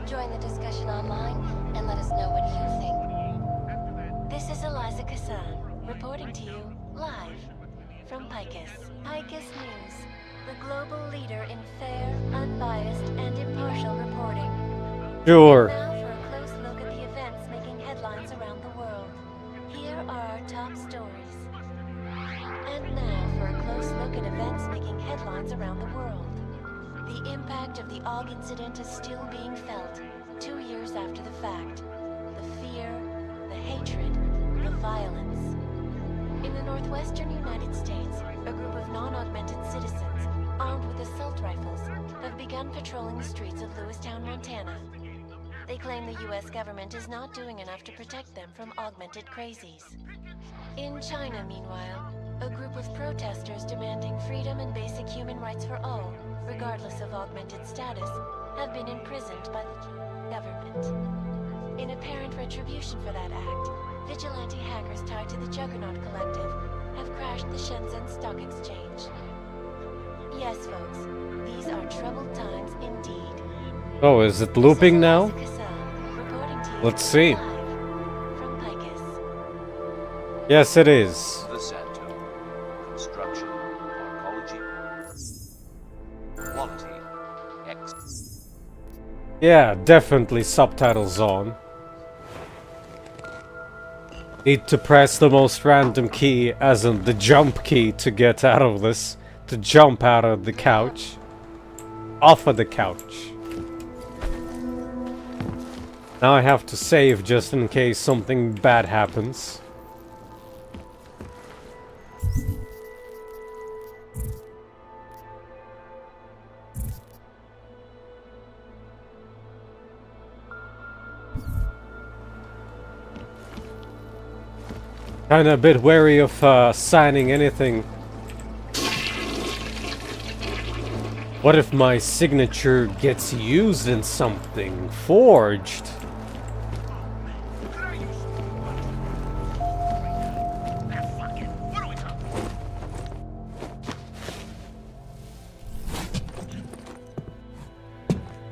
Join the discussion online and let us know what you think. This is Eliza Kassan, reporting to you live from Picus. Picus News, the global leader in fair, unbiased, and impartial reporting. Sure. Now for a close look at the events making headlines around the world. Here are our top stories. And now for a close look at events making headlines around the world. The impact of the AUG incident is still being felt, 2 years after the fact. The fear, the hatred, the violence. In the northwestern United States, a group of non-augmented citizens, armed with assault rifles, have begun patrolling the streets of Lewistown, Montana. They claim the US government is not doing enough to protect them from augmented crazies. In China, meanwhile, a group of protesters demanding freedom and basic human rights for all, regardless of augmented status, have been imprisoned by the government. In apparent retribution for that act, vigilante hackers tied to the Juggernaut Collective have crashed the Shenzhen Stock Exchange. Yes, folks, these are troubled times indeed. Oh, is it looping now? Let's see. Yes, it is. The center. Construction, oncology, quality, X. Yeah, definitely subtitles on. Need to press the most random key, as in the jump key, to get out of this. To jump out of the couch. Off of the couch. Now I have to save just in case something bad happens. Kinda a bit wary of signing anything. What if my signature gets used in something? Forged?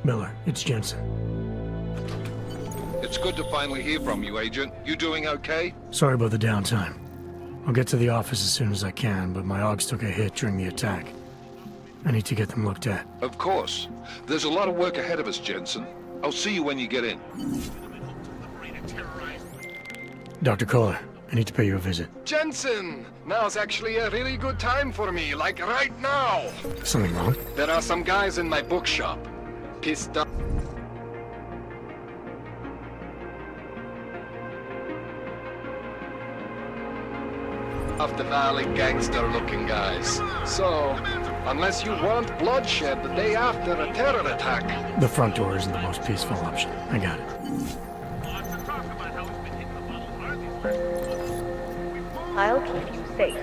Miller, it's Jensen. It's good to finally hear from you, Agent. You doing okay? Sorry about the downtime. I'll get to the office as soon as I can, but my Augs took a hit during the attack. I need to get them looked at. Of course. There's a lot of work ahead of us, Jensen. I'll see you when you get in. Dr. Kohler, I need to pay you a visit. Jensen! Now's actually a really good time for me, like right now! Something wrong? There are some guys in my bookshop. Pissed off. Of the Valley gangster-looking guys. So, unless you want bloodshed the day after a terror attack... The front door isn't the most peaceful option. I got it. I'll keep you safe.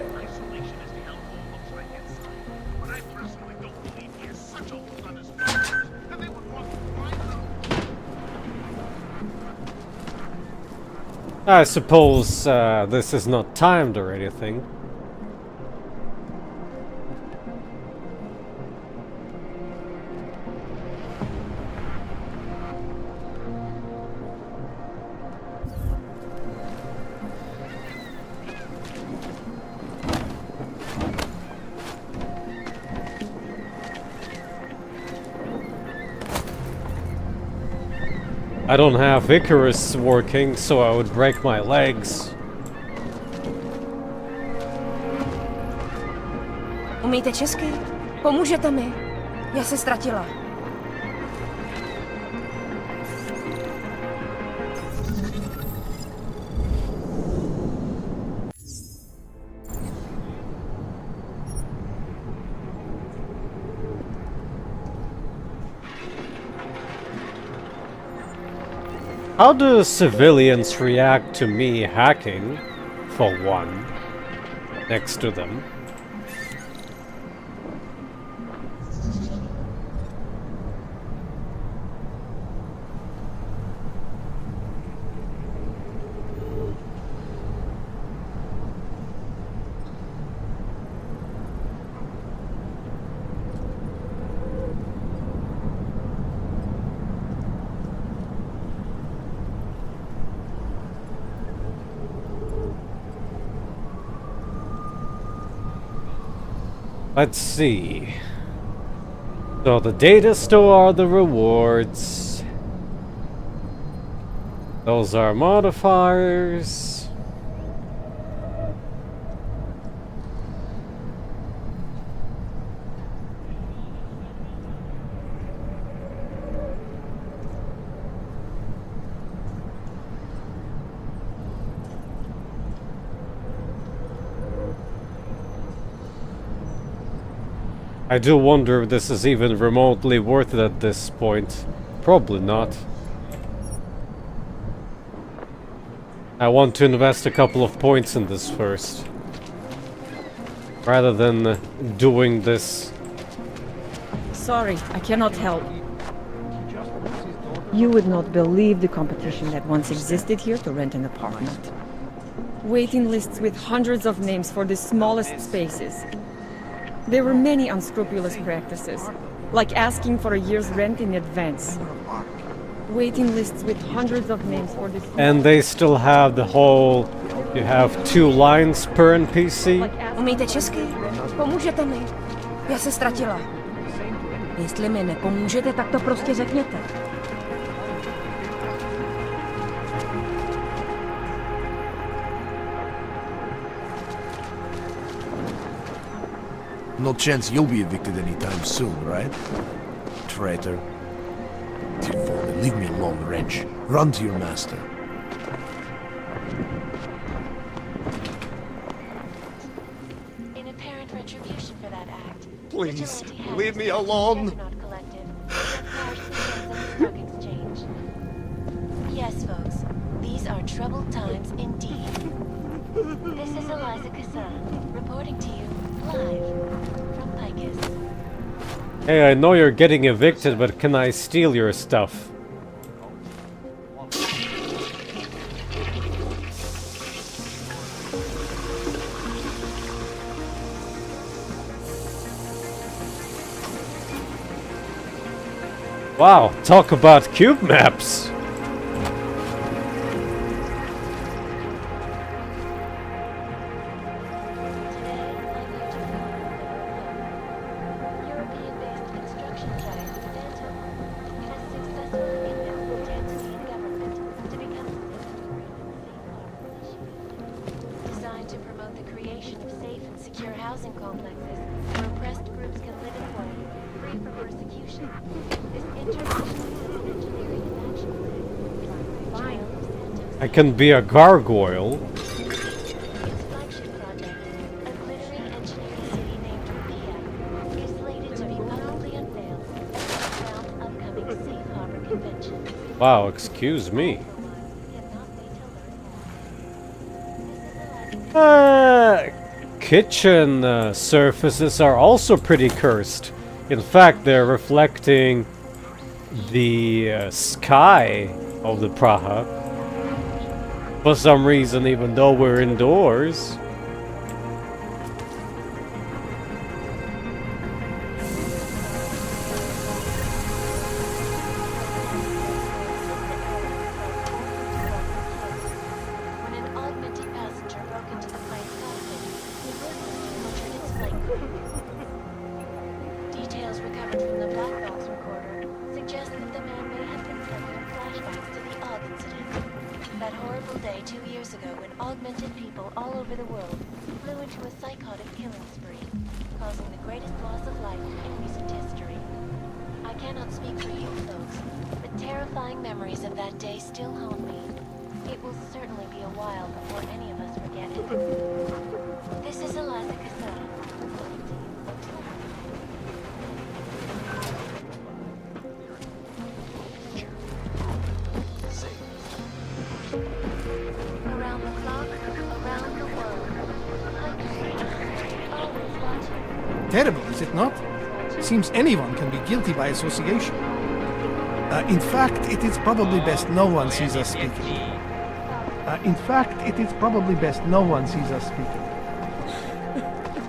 I suppose this is not timed or anything. I don't have Icarus working, so I would break my legs. Umíte česky? Pomůžete mi? Já se ztratila. How do civilians react to me hacking, for one, next to them? Let's see. So the data store are the rewards. Those are modifiers. I do wonder if this is even remotely worth it at this point. Probably not. I want to invest a couple of points in this first, rather than doing this. Sorry, I cannot help. You would not believe the competition that once existed here to rent an apartment. Waiting lists with hundreds of names for the smallest spaces. There were many unscrupulous practices, like asking for a year's rent in advance. Waiting lists with hundreds of names for this. And they still have the whole, you have 2 lines per NPC. Umíte česky? Pomůžete mi? Já se ztratila. Jestli mi nepomůžete, tak to prostě řekněte. No chance you'll be evicted anytime soon, right? Traitor. Leave me alone, wretch. Run to your master. In apparent retribution for that act, Please, leave me alone. Yes, folks, these are troubled times indeed. This is Eliza Kassan, reporting to you live from Picus. Hey, I know you're getting evicted, but can I steal your stuff? Wow, talk about cube maps! Designed to promote the creation of safe and secure housing complexes where oppressed groups can live and play, free from persecution. This international engineering and action plan. I can be a gargoyle. Its flagship project, a glittering engineering city named Praha, is slated to be publicly unveiled at the crowned upcoming Safe Harbor Convention. Wow, excuse me. Kitchen surfaces are also pretty cursed. In fact, they're reflecting the sky of the Praha. For some reason, even though we're indoors. Details recovered from the black box recorder suggest that the man may have been sending flashbacks to the Og incident. That horrible day 2 years ago when augmented people all over the world flew into a psychotic killing spree, causing the greatest loss of life in recent history. I cannot speak for you folks, but terrifying memories of that day still haunt me. It will certainly be a while before any of us forget it. This is Eliza Kassan. Around the clock, around the world. Always watching. Terrible, is it not? Seems anyone can be guilty by association. In fact, it is probably best no one sees us speaking.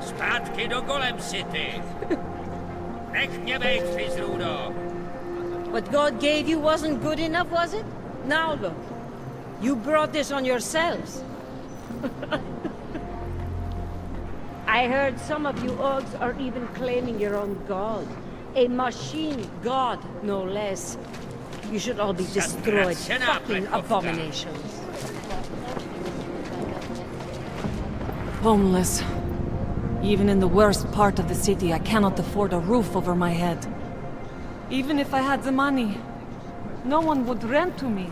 Zpátky do Golem City. Nech mě bejt, fizrudo. What God gave you wasn't good enough, was it? Now look. You brought this on yourselves. I heard some of you Ogs are even claiming your own god. A machine god, no less. You should all be destroyed, fucking abominations. Homeless. Even in the worst part of the city, I cannot afford a roof over my head. Even if I had the money, no one would rent to me.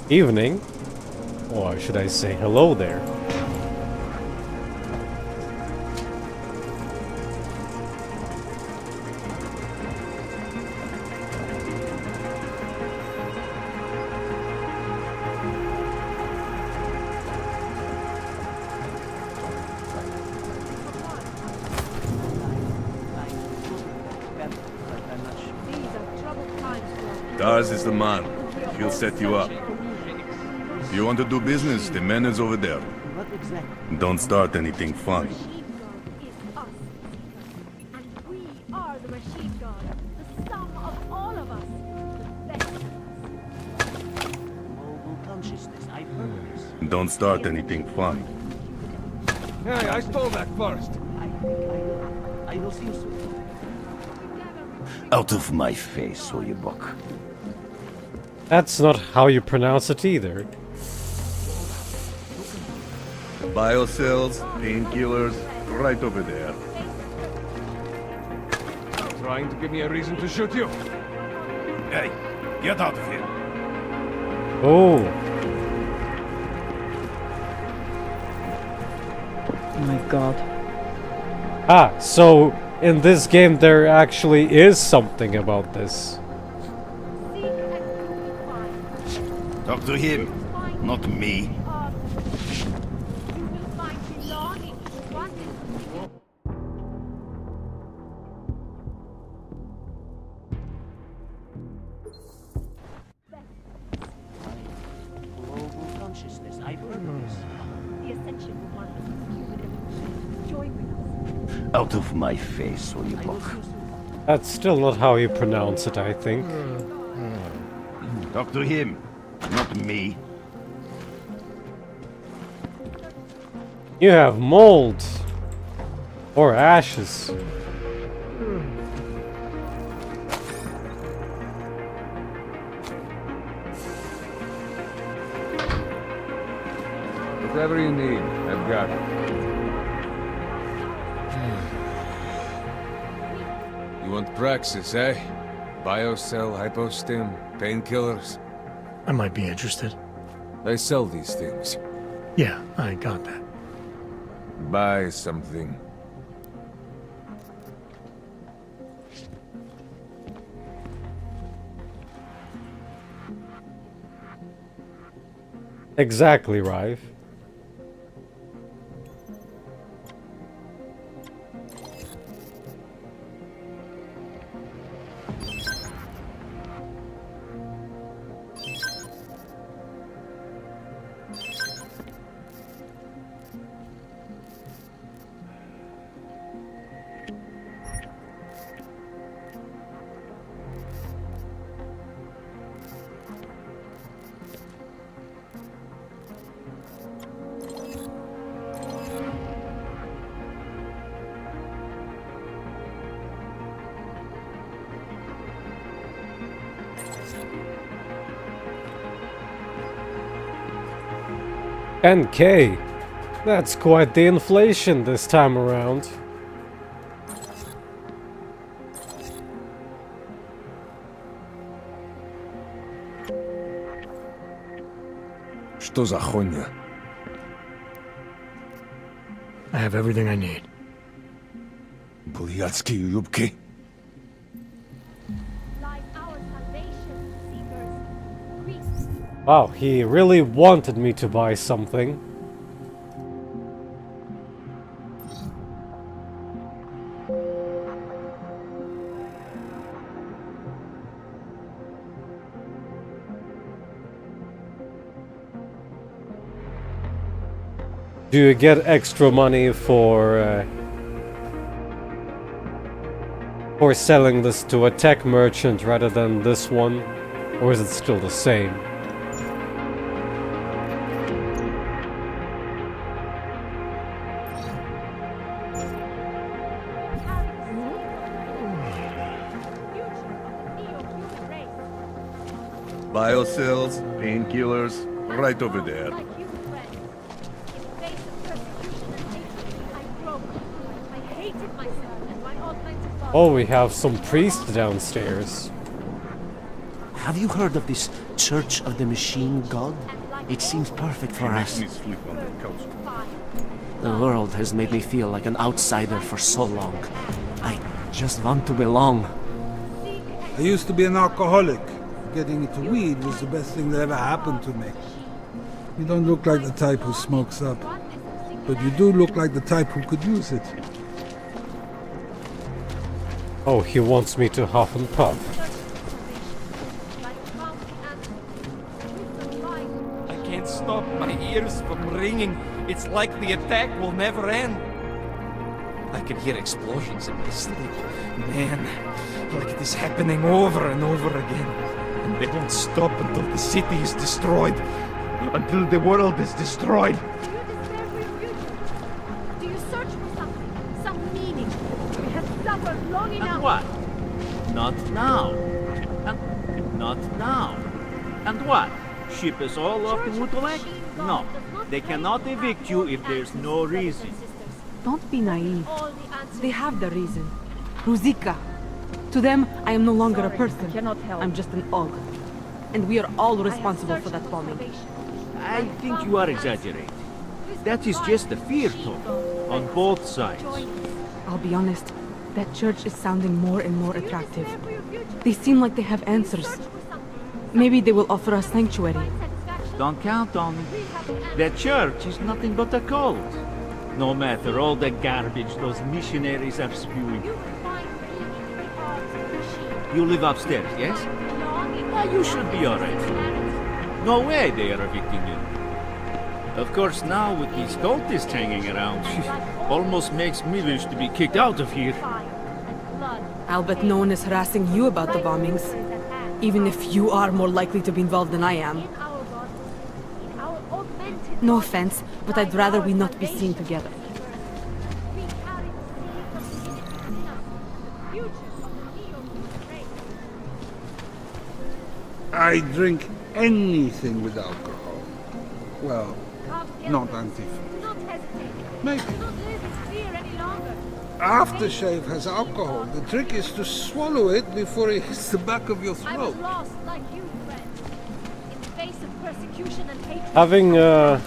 Evening? Or should I say hello there? Dars is the man. He'll set you up. If you want to do business, the man is over there. Don't start anything funny. We are the machine god, the sum of all of us. Don't start anything funny. Hey, I stole that first. I will see you soon. Out of my face, Oljebok. That's not how you pronounce it either. Biocells, painkillers, right over there. Trying to give me a reason to shoot you. Hey, get out of here. Oh. My god. Ah, so in this game there actually is something about this. Talk to him, not me. Out of my face, will you block? That's still not how you pronounce it, I think. Talk to him, not me. You have mold. Or ashes. Whatever you need, I've got it. You want Praxis, eh? Biocell, hypostim, painkillers. I might be interested. They sell these things. Yeah, I got that. Buy something. Exactly, Rive. $10K. That's quite the inflation this time around. Что за хуйня? I have everything I need. Блядские юбки. Wow, he really wanted me to buy something. Do you get extra money for selling this to a tech merchant rather than this one? Or is it still the same? Biocells, painkillers, right over there. Oh, we have some priests downstairs. Have you heard of this Church of the Machine God? It seems perfect for us. The world has made me feel like an outsider for so long. I just want to belong. I used to be an alcoholic. Getting into weed was the best thing that ever happened to me. You don't look like the type who smokes up, but you do look like the type who could use it. Oh, he wants me to huff and puff. I can't stop my ears from ringing. It's like the attack will never end. I can hear explosions in my sleep. Man, like it is happening over and over again. And they won't stop until the city is destroyed. Until the world is destroyed. Do you search for something? Some meaning? We have suffered long enough. And what? Not now. And not now. And what? Ship us all off to Utulek? No. They cannot evict you if there's no reason. Don't be naive. They have the reason. Ruzika. To them, I am no longer a person. I'm just an og. And we are all responsible for that bombing. I think you are exaggerating. That is just a fear talk. On both sides. I'll be honest. That church is sounding more and more attractive. They seem like they have answers. Maybe they will offer us sanctuary. Don't count on it. That church is nothing but a cult. No matter all the garbage those missionaries are spewing. You live upstairs, yes? You should be alright. No way they are evicting you. Of course, now with these cultists hanging around, almost makes me wish to be kicked out of here. I'll bet no one is harassing you about the bombings. Even if you are more likely to be involved than I am. No offense, but I'd rather we not be seen together. I drink anything with alcohol. Well, not antifa. Maybe. Aftershave has alcohol. The trick is to swallow it before it hits the back of your throat. Having a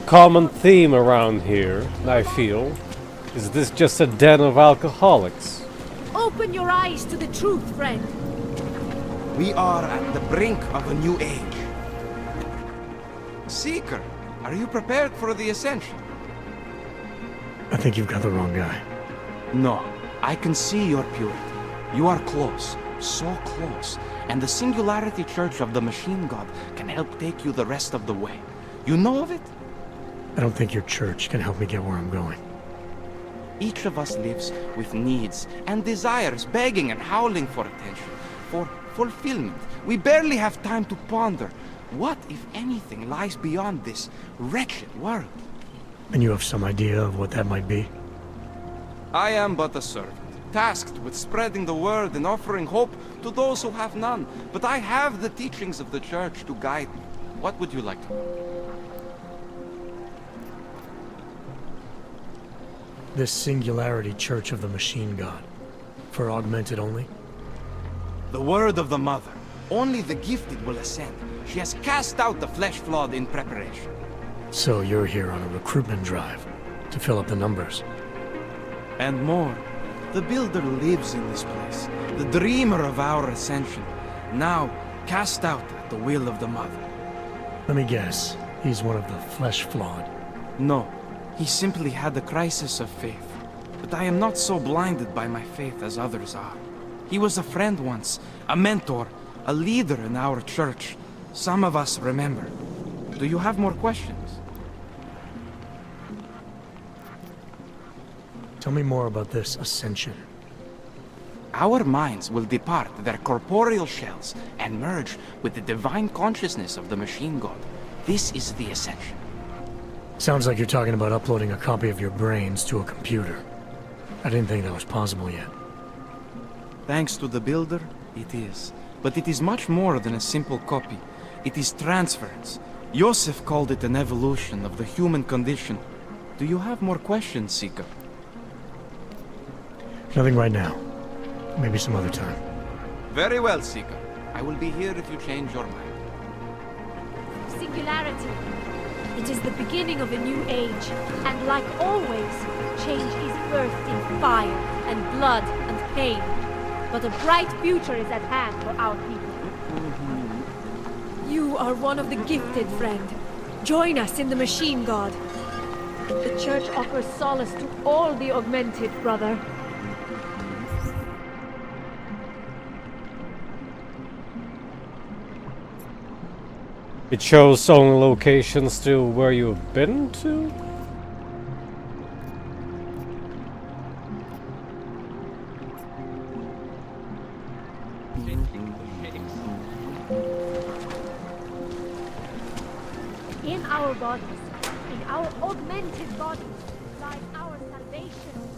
common theme around here, I feel. Is this just a den of alcoholics? Open your eyes to the truth, friend. We are at the brink of a new age. Seeker, are you prepared for the ascension? I think you've got the wrong guy. No, I can see your purity. You are close, so close, and the Singularity Church of the Machine God can help take you the rest of the way. You know of it? I don't think your church can help me get where I'm going. Each of us lives with needs and desires, begging and howling for attention, for fulfillment. We barely have time to ponder what, if anything, lies beyond this wretched world. And you have some idea of what that might be? I am but a servant, tasked with spreading the word and offering hope to those who have none. But I have the teachings of the church to guide me. What would you like to know? This Singularity Church of the Machine God. For augmented only? The word of the Mother. Only the gifted will ascend. She has cast out the flesh-flawed in preparation. So you're here on a recruitment drive, to fill up the numbers. And more. The Builder lives in this place, the dreamer of our ascension, now cast out at the will of the Mother. Let me guess, he's one of the flesh-flawed. No, he simply had a crisis of faith. But I am not so blinded by my faith as others are. He was a friend once, a mentor, a leader in our church. Some of us remember. Do you have more questions? Tell me more about this ascension. Our minds will depart their corporeal shells and merge with the divine consciousness of the Machine God. This is the ascension. Sounds like you're talking about uploading a copy of your brains to a computer. I didn't think that was possible yet. Thanks to the Builder, it is. But it is much more than a simple copy. It is transference. Joseph called it an evolution of the human condition. Do you have more questions, Seeker? Nothing right now. Maybe some other time. Very well, Seeker. I will be here if you change your mind. Singularity. It is the beginning of a new age, and like always, change is birthed in fire and blood and pain. But a bright future is at hand for our people. You are one of the gifted, friend. Join us in the Machine God. The Church offers solace to all the augmented, brother. It shows only locations to where you've been to? In our bodies, in our augmented bodies, lies our salvation,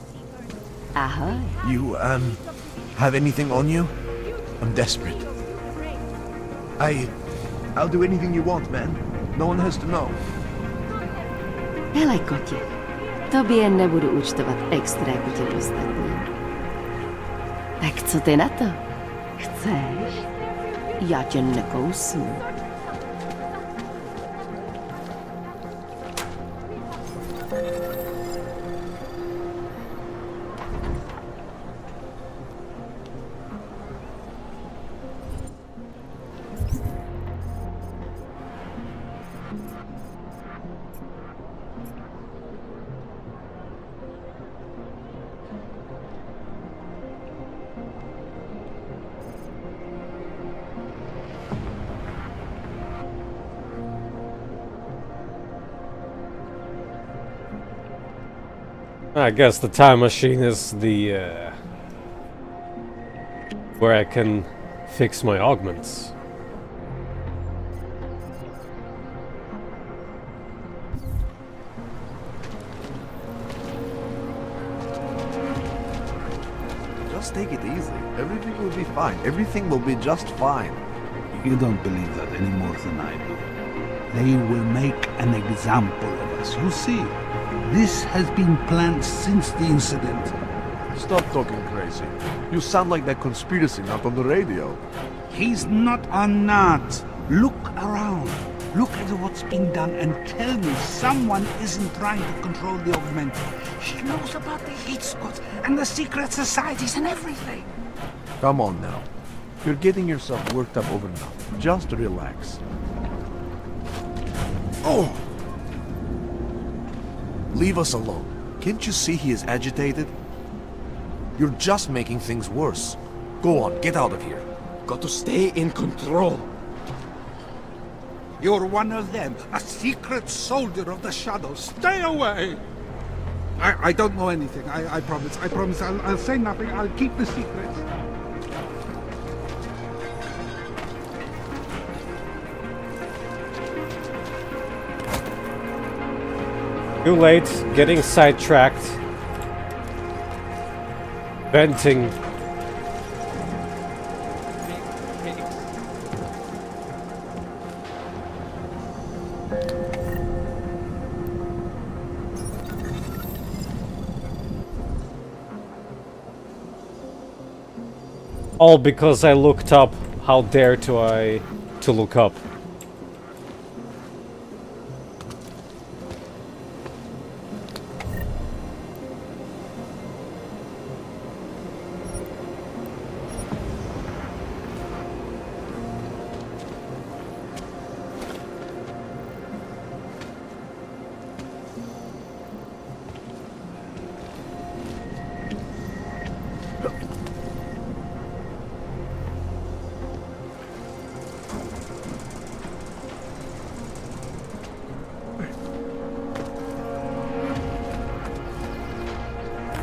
seekers. Ahoy. You, have anything on you? I'm desperate. I'll do anything you want, man. No one has to know. Helejko tě. Tobě nebudu účtovat extra jako těm ostatním. Tak co ty na to? Chceš? Já tě nekousnu. I guess the time machine is the where I can fix my augments. Just take it easy. Everything will be fine. Everything will be just fine. You don't believe that any more than I do. They will make an example of us. You see, this has been planned since the incident. Stop talking crazy. You sound like that conspiracy nut on the radio. He's not a nut. Look around. Look at what's being done and tell me someone isn't trying to control the augmented. He knows about the heat squads and the secret societies and everything. Come on now. You're getting yourself worked up over nothing. Just relax. Oh! Leave us alone. Can't you see he is agitated? You're just making things worse. Go on, get out of here. Got to stay in control. You're one of them, a secret soldier of the shadows. Stay away! I don't know anything. I promise. I promise. I'll say nothing. I'll keep the secret. Too late, getting sidetracked. Venting. All because I looked up. How dare I to look up?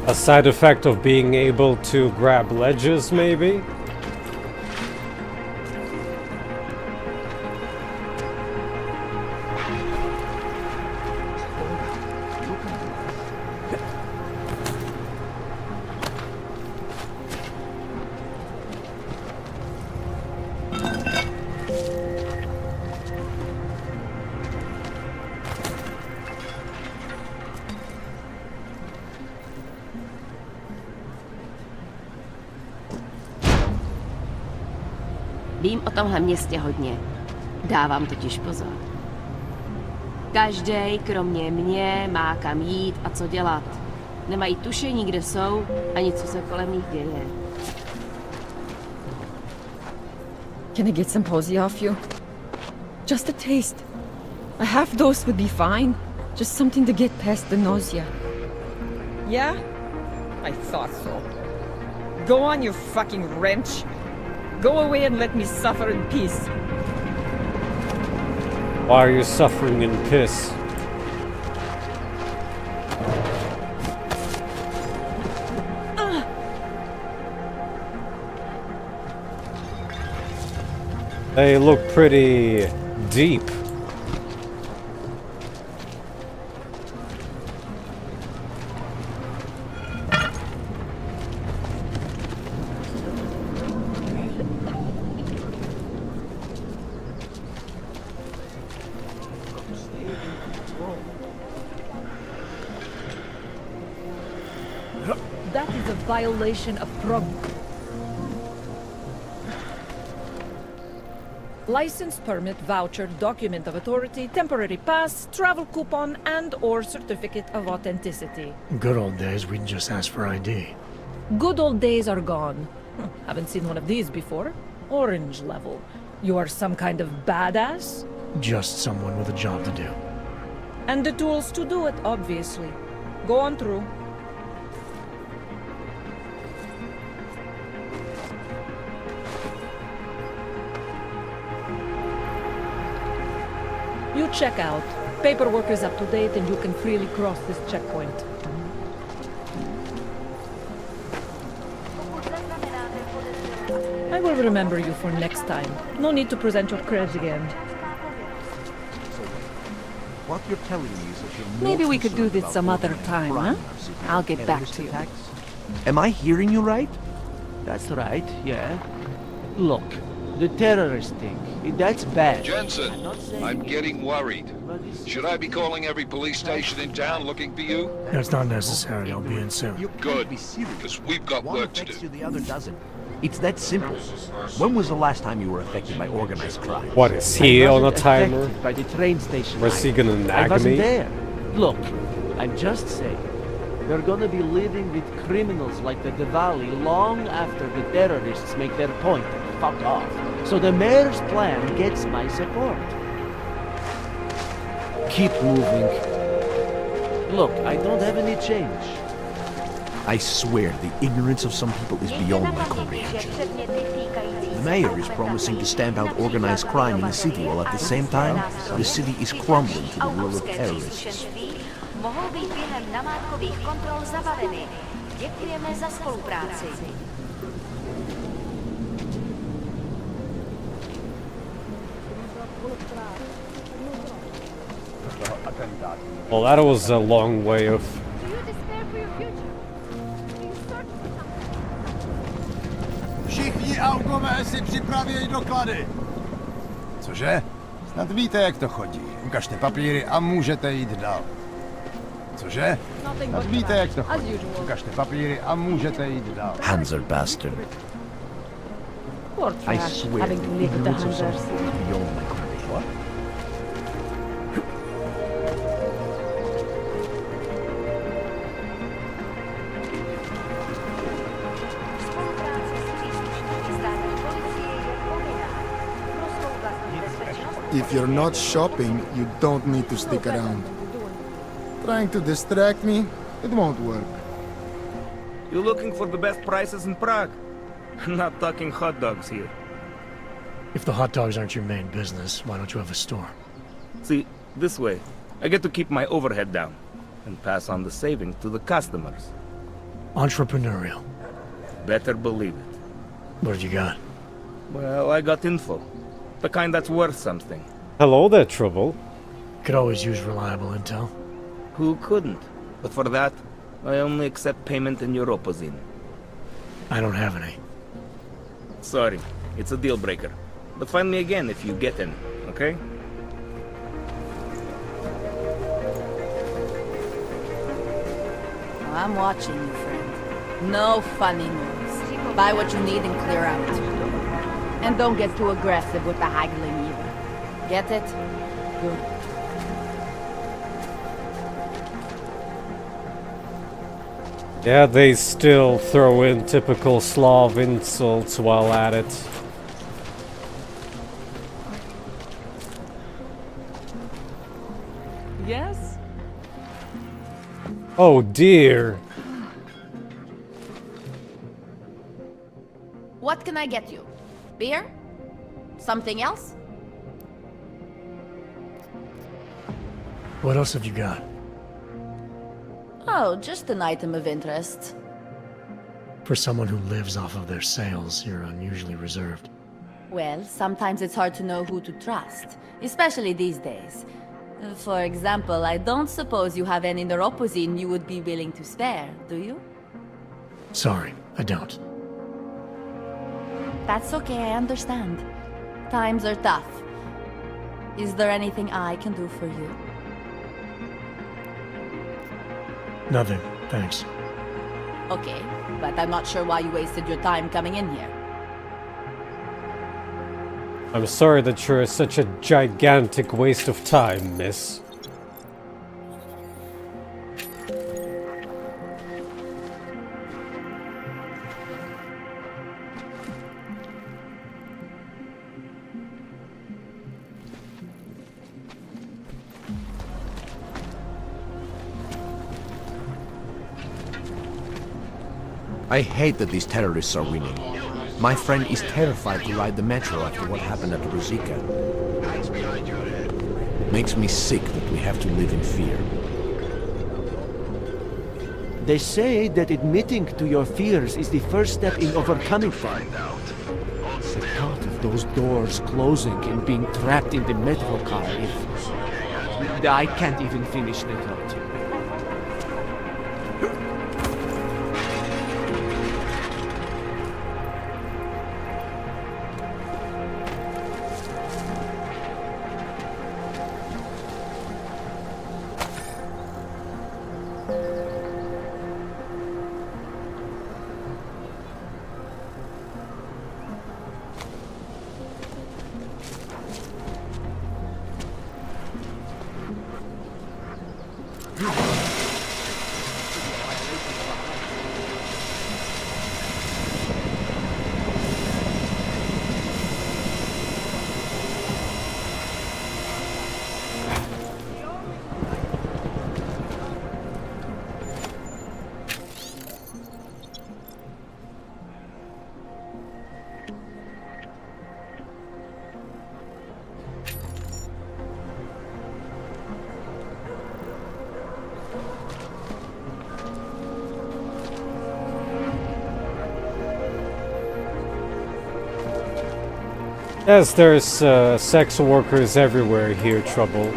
A side effect of being able to grab ledges, maybe? Vím o tomhle městě hodně. Dávám totiž pozor. Každej, kromě mě, má kam jít a co dělat. Nemají tušení, kde jsou, ani co se kolem nich děje. Can I get some posy off you? Just a taste. A half dose would be fine. Just something to get past the nausea. Yeah? I thought so. Go on, you fucking wrench. Go away and let me suffer in peace. Why are you suffering in piss? They look pretty deep. That is a violation of License, permit, voucher, document of authority, temporary pass, travel coupon, and/or certificate of authenticity. Good old days, we'd just ask for ID. Good old days are gone. Haven't seen one of these before. Orange level. You are some kind of badass? Just someone with a job to do. And the tools to do it, obviously. Go on through. You check out. Paperwork is up to date and you can freely cross this checkpoint. I'll remember you for next time. No need to present your creds again. What you're telling me is that you're more Maybe we could do concerned this about some other organized time, crime huh? or severe I'll get back terrorist to you. attacks? Am I hearing you right? That's right, yeah. Look, the terrorist thing, that's bad. Jensen, I'm getting worried. Should I be calling every police station in town looking for you? That's not necessary. I'll be in soon. Good, because we've got work to do. The other doesn't. It's that simple. When was the last time you were affected by organized crime? What, is he on a timer? Affected by the train station. Was he gonna I nag wasn't me? there. Look, I'm just saying. We're gonna be living with criminals like the Diwali long after the terrorists make their point and fuck off. So the mayor's plan gets my support. Keep moving. Look, I don't have any change. I swear the ignorance of some people is beyond my comprehension. The mayor is promising to stamp out organized crime in the city while at the same time the city is crumbling to the will of terrorists. Mohou být během namátkových kontrol zabaveny. Děkujeme za spolupráci. Well, that was a long way of... Všichni augové si připravějí doklady. Cože? Snad víte, jak to chodí. Ukažte papíry a můžete jít dál. Cože? Snad víte, jak to chodí. Ukažte papíry a můžete jít dál. Hanser bastard. Poor I trash, swear having the to live with the ignorance of some Hansers. people is beyond my comprehension. What? If you're not shopping, you don't need to stick around. Trying to distract me, it won't work. You looking for the best prices in Prague? Not talking hot dogs here. If the hot dogs aren't your main business, why don't you have a store? See, this way, I get to keep my overhead down and pass on the savings to the customers. Entrepreneurial. Better believe it. What have you got? Well, I got info. The kind that's worth something. Hello there, Trouble. Could always use reliable intel. Who couldn't? But for that, I only accept payment in Europozine. I don't have any. Sorry, it's a deal breaker. But find me again if you get in, okay? I'm watching you, friend. No funny moves. Buy what you need and clear out. And don't get too aggressive with the haggling either. Get it? Good. Yeah, they still throw in typical Slav insults while at it. Yes? Oh dear. What can I get you? Beer? Something else? What else have you got? Oh, just an item of interest. For someone who lives off of their sales, you're unusually reserved. Well, sometimes it's hard to know who to trust, especially these days. For example, I don't suppose you have any neuropozine you would be willing to spare, do you? Sorry, I don't. That's okay, I understand. Times are tough. Is there anything I can do for you? Nothing, thanks. Okay, but I'm not sure why you wasted your time coming in here. I'm sorry that you're such a gigantic waste of time, miss. I hate that these terrorists are winning. My friend is terrified to ride the metro after what happened at Ruzicka. Makes me sick that we have to live in fear. They say that admitting to your fears is the first step in overcoming them. those doors closing and being trapped in the metro car if... I can't even finish the thought. Yes, there's sex workers everywhere here, Trouble.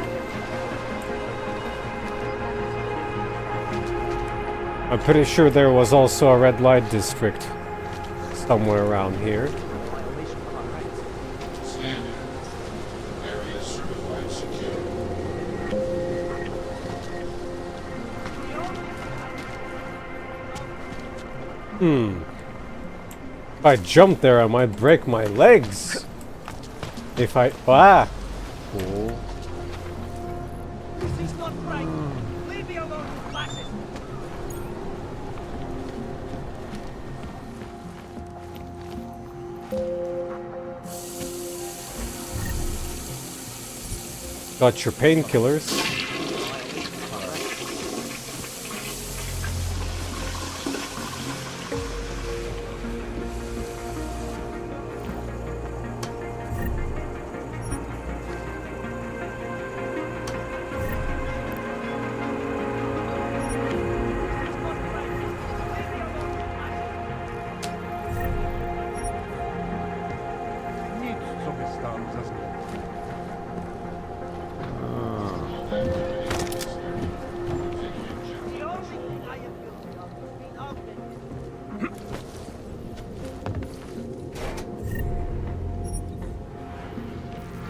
I'm pretty sure there was also a red light district somewhere around here. If I jump there, I might break my legs. If I... Ah! Cool. This is not right. Leave me alone, you fascist. Got your painkillers.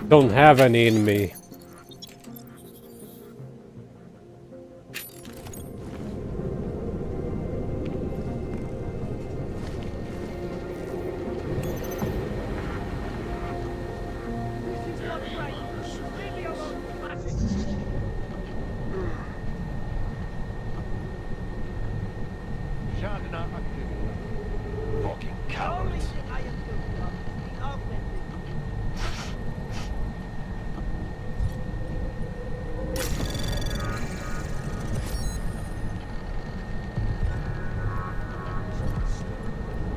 Don't have any in me. Fucking cowards.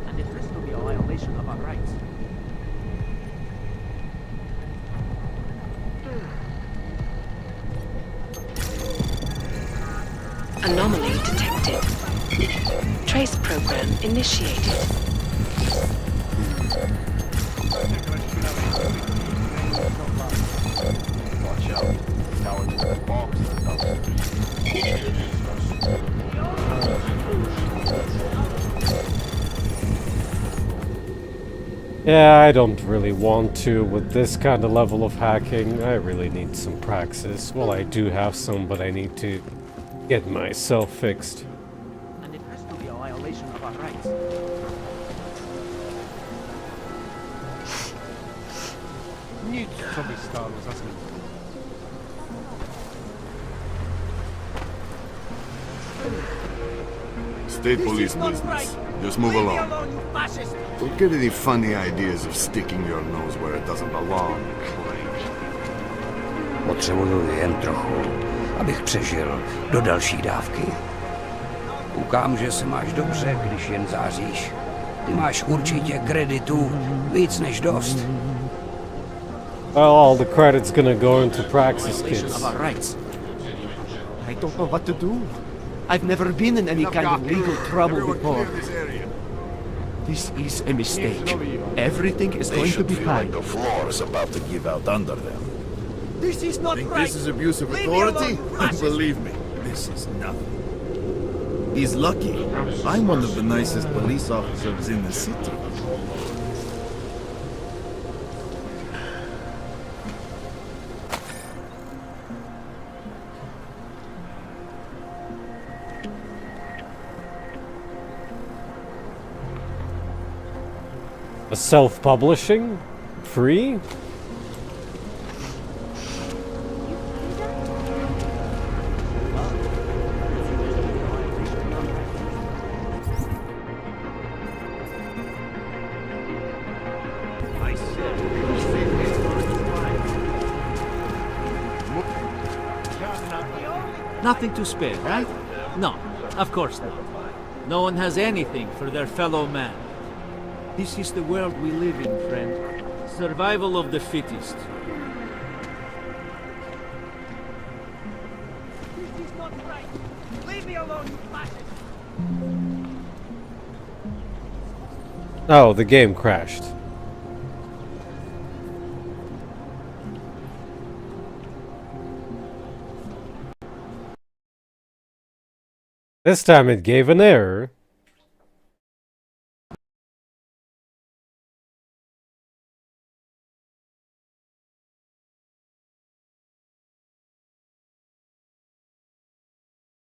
And it has to be a violation of our rights. Anomaly detected. Trace program initiated. Watch out. Now it's a box Yeah, I don't really want to with this kind of level of hacking. I really need some praxis. Well, I do have some, but I need to get myself fixed. And it has to be a violation of our rights. Nic sobie stało za złym. State police business. Just move along. Don't get any funny ideas of sticking your nose where it doesn't belong. Potřebuju jen trochu, abych přežil do další dávky. Koukám, že se máš dobře, když jen záříš. Ty máš určitě kreditů víc než dost. Well, all the credit's gonna go into praxis kits. Of our rights. I don't know what to do. I've never been in any kind of legal trouble before. This is a mistake. Everything is going to be fine. The floor is about to give out under them. This is not Think right. this is abuse of Leave me authority? alone, you fascist. Believe me, this is nothing. He's lucky. I'm one of the nicest police officers in the city. A self-publishing? Free? Nothing to spare, right? No, of course not. No one has anything for their fellow man. This is the world we live in, friend. Survival of the fittest. This is not right. Leave me alone, you fascist. Oh, the game crashed. This time it gave an error.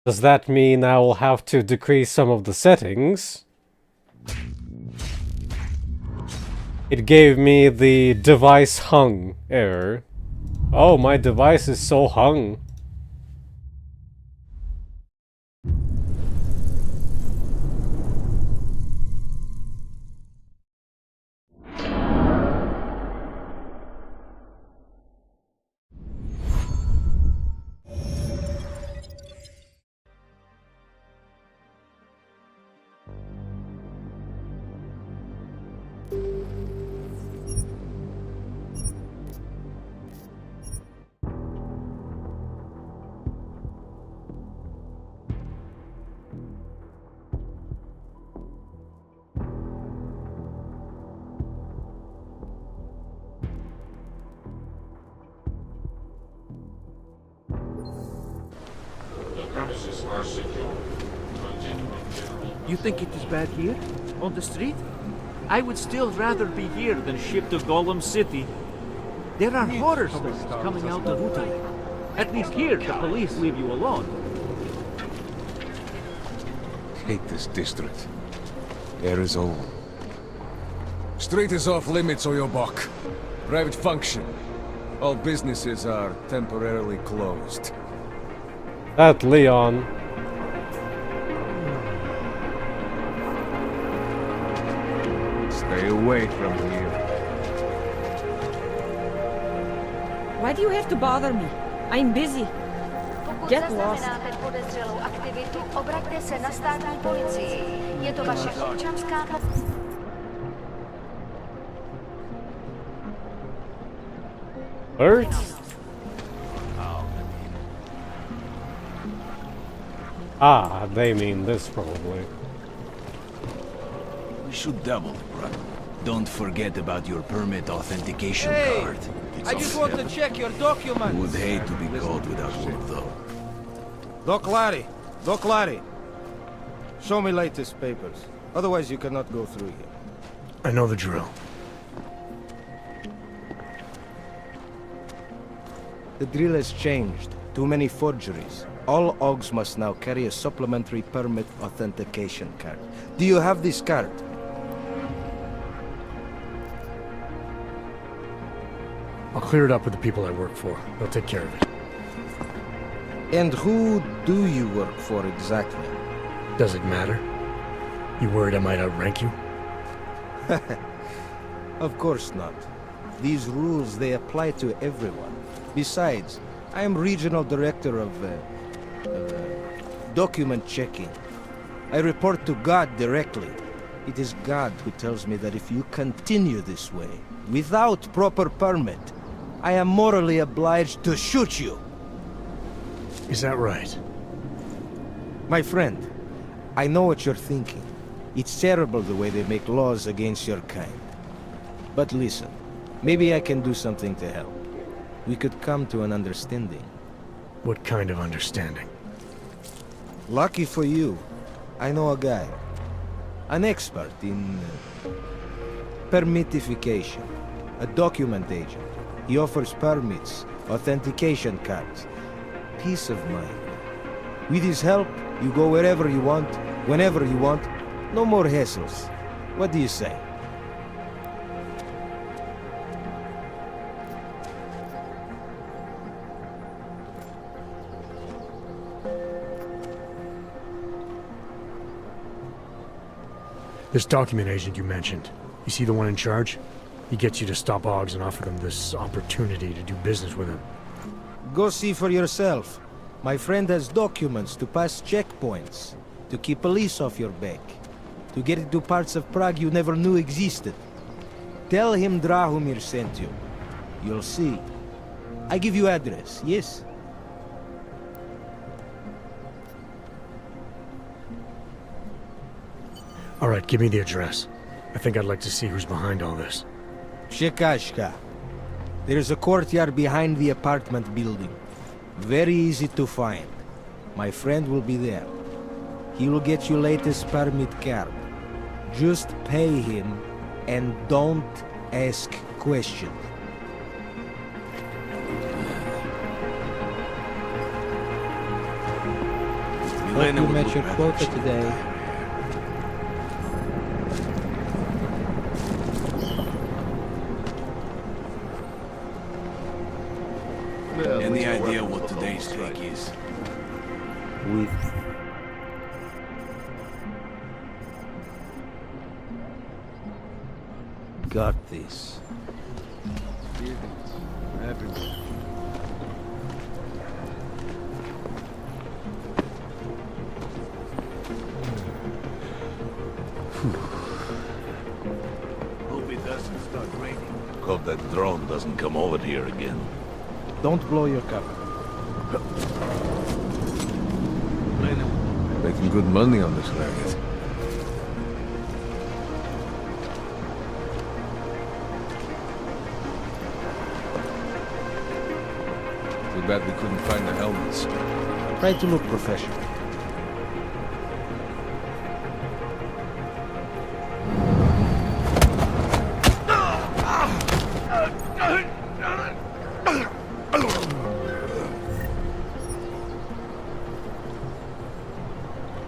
Does that mean I will have to decrease some of the settings? It gave me the device hung error. Oh, my device is so hung. You think it is bad here? On the street? I would still rather be here than shipped to Golem City. There are horror stories coming out of Italy. At least here, the police leave you alone. Hate this district. Air is old. Street is off limits, Oyobok. Private function. All businesses are temporarily closed. That Leon. Stay away from here. Why do you have to bother me? I'm busy. Pokud Get lost. zaznamenáte podezřelou aktivitu, obraťte se na státní policii. Je to vaše občanská Birds? Ah, they mean this probably. We should double, bro. Don't forget about your permit authentication Hey, card. I just want to check your documents. Would hate to be caught without one, though. Doc Larry. Show me latest papers. Otherwise you cannot go through here. I know the drill. The drill has changed. Too many forgeries. All OGs must now carry a supplementary permit authentication card. Do you have this card? I'll clear it up with the people I work for. They'll take care of it. And who do you work for exactly? Does it matter? You worried I might outrank you? Of course not. These rules, they apply to everyone. Besides, I am regional director of document checking. I report to God directly. It is God who tells me that if you continue this way, without proper permit, I am morally obliged to shoot you. Is that right? My friend, I know what you're thinking. It's terrible the way they make laws against your kind. But listen, maybe I can do something to help. We could come to an understanding. What kind of understanding? Lucky for you, I know a guy. An expert in permitification. A document agent. He offers permits, authentication cards. Peace of mind. With his help, you go wherever you want, whenever you want. No more hassles. What do you say? This document agent you mentioned, you see the one in charge? He gets you to stop Augs and offer them this opportunity to do business with him. Go see for yourself. My friend has documents to pass checkpoints, to keep police off your back, to get into parts of Prague you never knew existed. Tell him Drahomir sent you. You'll see. I give you address, yes? All right, give me the address. I think I'd like to see who's behind all this. Shekashka. There's a courtyard behind the apartment building. Very easy to find. My friend will be there. He will get you latest permit card. Just pay him and don't ask questions. Hope you met your quota today. Any idea what today's take is? With got this. Hope it doesn't start raining. Hope that drone doesn't come over here again. Don't blow your cover. Making good money on this racket. Too bad we couldn't find the helmets. Try to look professional.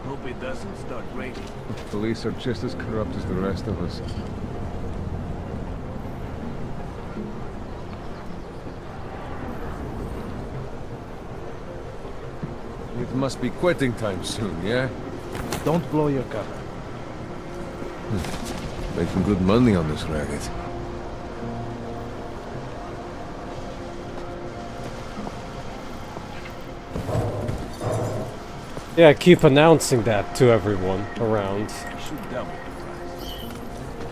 Hope it doesn't start raining. The police are just as corrupt as the rest of us. It must be quitting time soon, yeah? Don't blow your cover. Making good money on this racket. Yeah, keep announcing that to everyone around.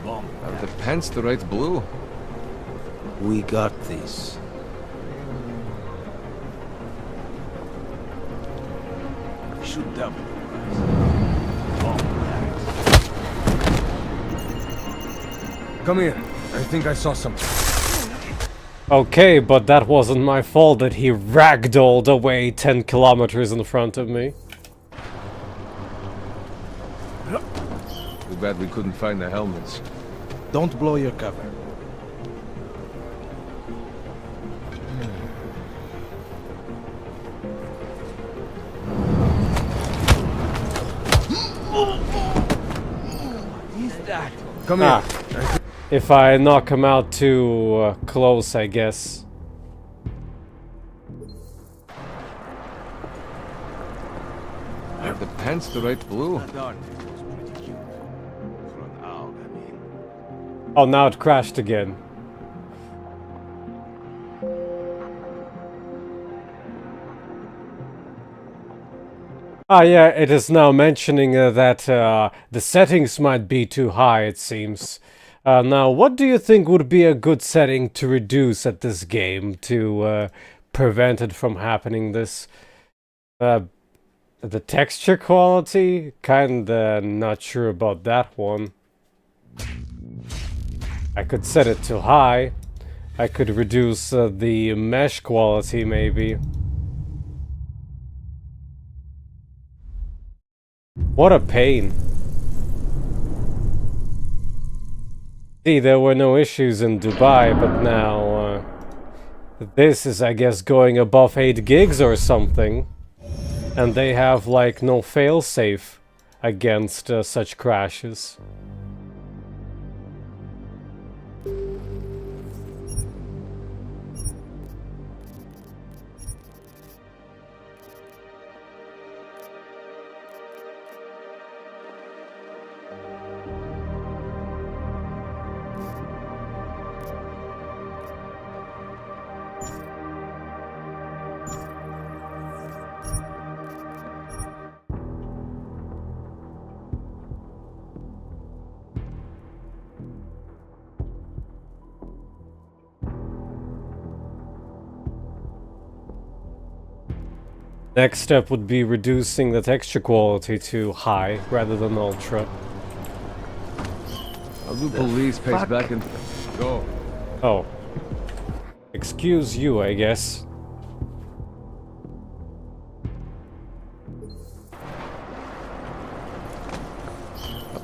Are the pants the right blue? We got this. Shoot double. Come here. I think I saw something. Okay, but that wasn't my fault that he ragdolled away 10 kilometers in front of me. Too bad we couldn't find the helmets. Don't blow your cover. Come here. If I knock him out too close, I guess. Are the pants the right blue? Oh, now it crashed again. Ah, yeah, it is now mentioning that the settings might be too high, it seems. Now, what do you think would be a good setting to reduce at this game to prevent it from happening this? The texture quality? Kinda not sure about that one. I could set it to high. I could reduce the mesh quality maybe. What a pain. See, there were no issues in Dubai, but now this is, I guess, going above 8 gigs or something. And they have like no failsafe against such crashes. Next step would be reducing the texture quality to high rather than ultra. The police pace back and go. Oh. Excuse you, I guess.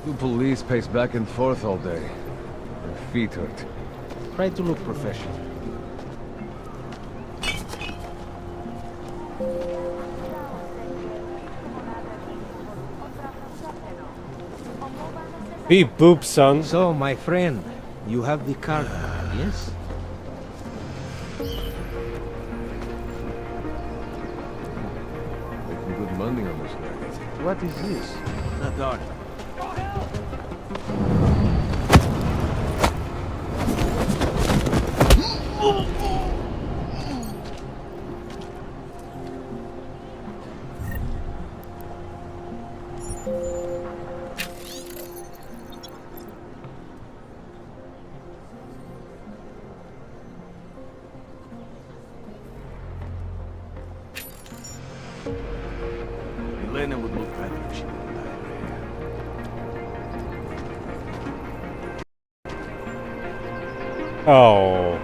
The police pace back and forth all day. Their feet hurt. Try to look professional. Beep boop, son. So, my friend, you have the card, yes? Making good money on this racket. What is this? The door. Elena would look better if she didn't die. Oh.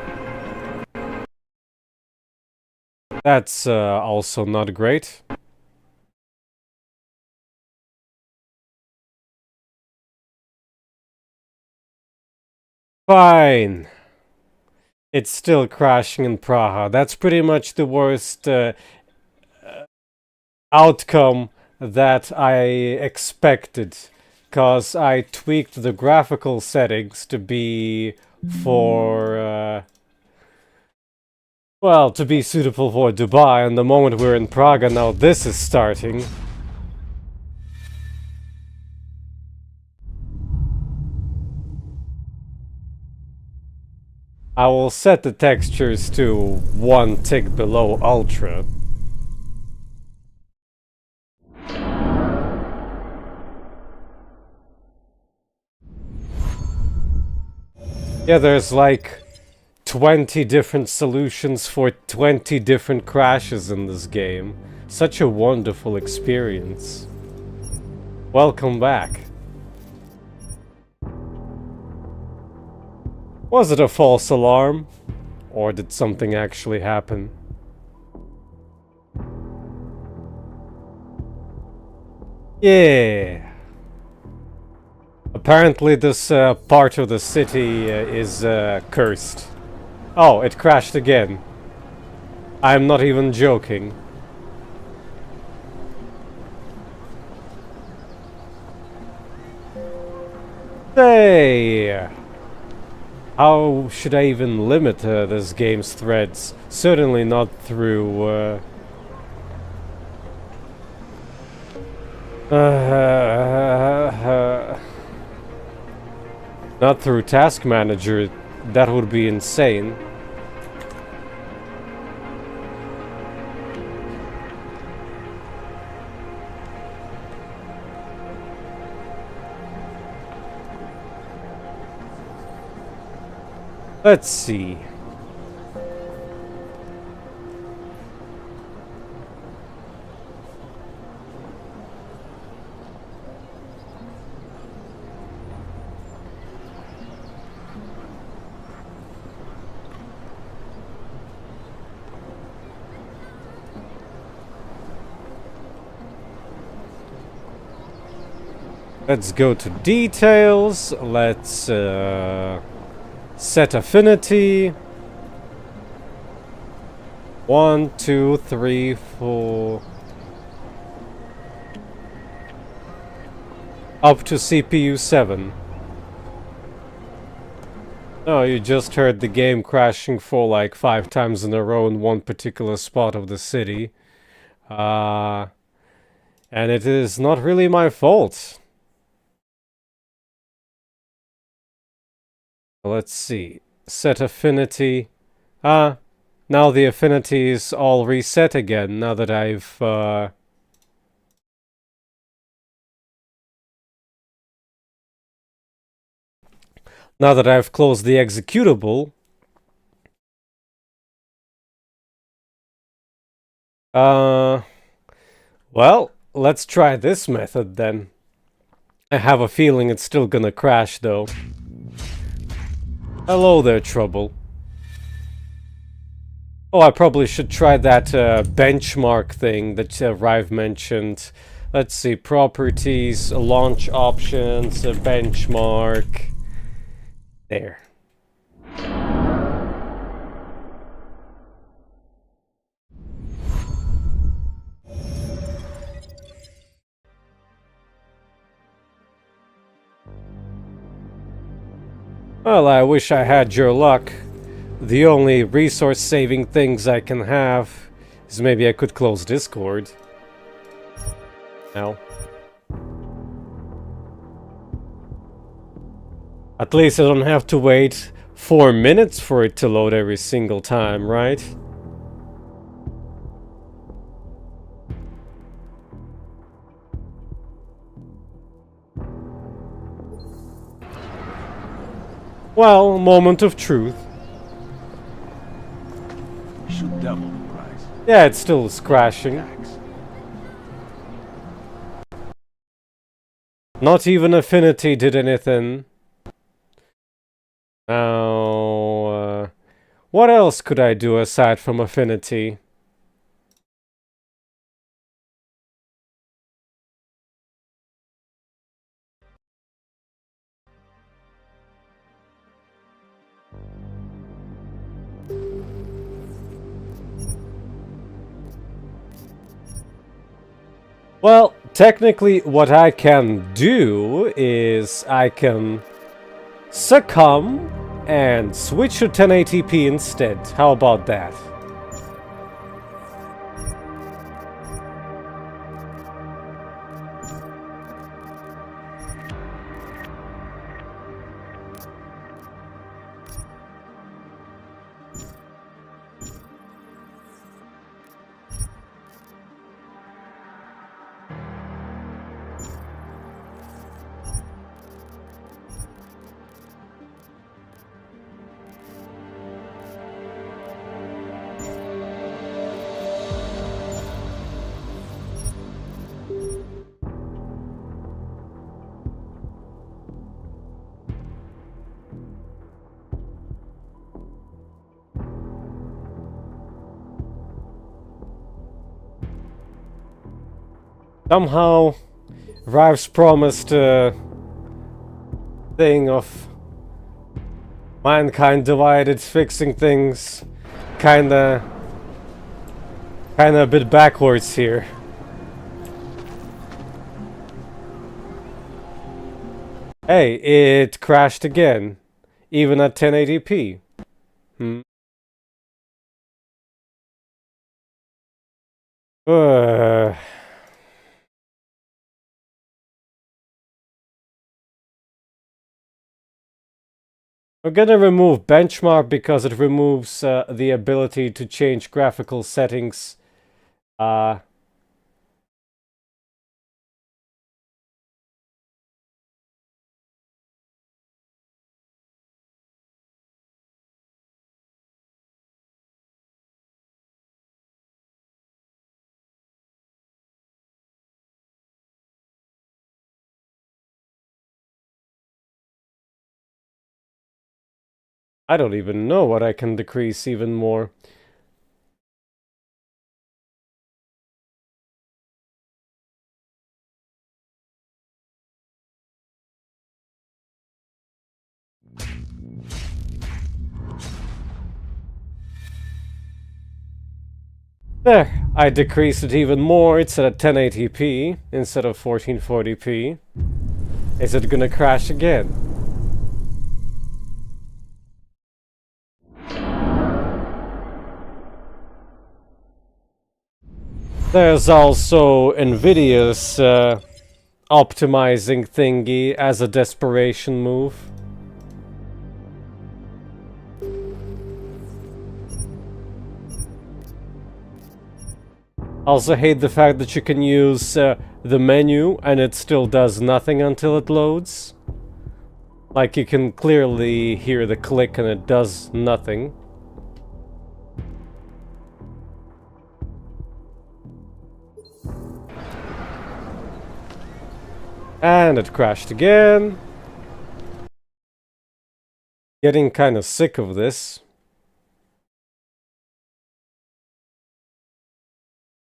That's also not great. Fine. It's still crashing in Praha. That's pretty much the worst outcome that I expected, because I tweaked the graphical settings to be for well, to be suitable for Dubai, and the moment we're in Praga, now this is starting. I will set the textures to 1 tick below ultra. Yeah, there's like 20 different solutions for 20 different crashes in this game. Such a wonderful experience. Welcome back. Was it a false alarm? Or did something actually happen? Yeah. Apparently this part of the city is cursed. Oh, it crashed again. I'm not even joking. Hey! How should I even limit this game's threads? Certainly not through... not through Task Manager. That would be insane. Let's see. Let's go to details. Let's set affinity. 1, 2, 3, 4. Up to CPU 7. Oh, you just heard the game crashing for like 5 times in a row in one particular spot of the city. And it is not really my fault. Let's see. Set affinity. Now the affinity is all reset again, now that I've closed the executable. Well, let's try this method then. I have a feeling it's still gonna crash though. Hello there, Trouble. Oh, I probably should try that benchmark thing that Rive mentioned. Let's see, properties, launch options, benchmark. There. Well, I wish I had your luck. The only resource-saving things I can have is maybe I could close Discord. No. At least I don't have to wait 4 minutes for it to load every single time, right? Well, moment of truth. Should double the price. Yeah, it still is crashing. Not even Affinity did anything. Now, what else could I do aside from Affinity? Well, technically what I can do is I can succumb and switch to 1080p instead. How about that? Somehow, Rive's promised thing of mankind divided, fixing things, kinda a bit backwards here. Hey, it crashed again, even at 1080p. We're gonna remove benchmark because it removes the ability to change graphical settings. I don't even know what I can decrease even more. There, I decreased it even more. It's at 1080p instead of 1440p. Is it gonna crash again? There's also Nvidia's optimizing thingy as a desperation move. Also hate the fact that you can use the menu and it still does nothing until it loads. Like you can clearly hear the click and it does nothing. And it crashed again. Getting kind of sick of this.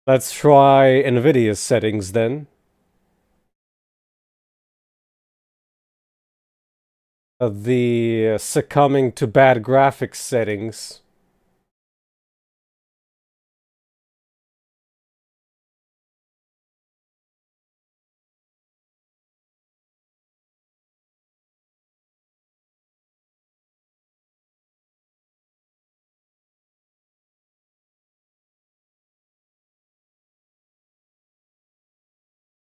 Let's try Nvidia's settings then. The succumbing to bad graphics settings.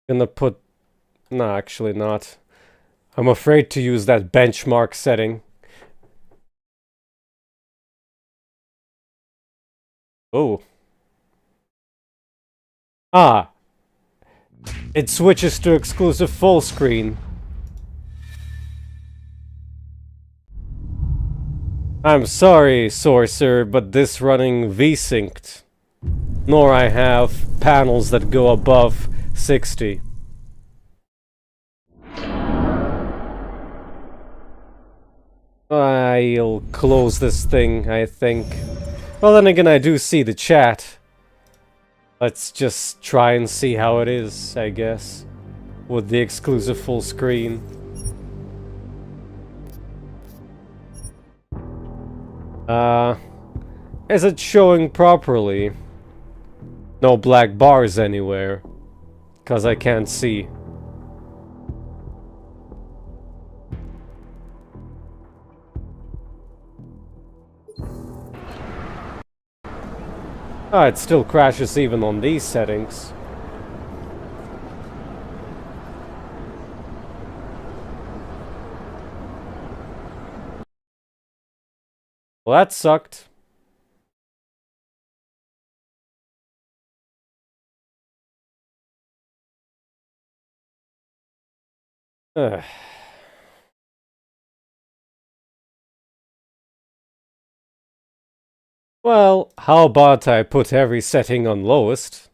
Gonna put... No, actually not. I'm afraid to use that benchmark setting. Oh. Ah. It switches to exclusive full screen. I'm sorry, Sorcerer, but this running V-synced. Nor I have panels that go above 60. I'll close this thing, I think. Well, then again, I do see the chat. Let's just try and see how it is, I guess. With the exclusive full screen. Is it showing properly? No black bars anywhere. 'Cause I can't see. Oh, it still crashes even on these settings. Well, that sucked. Ugh. Well, how about I put every setting on lowest?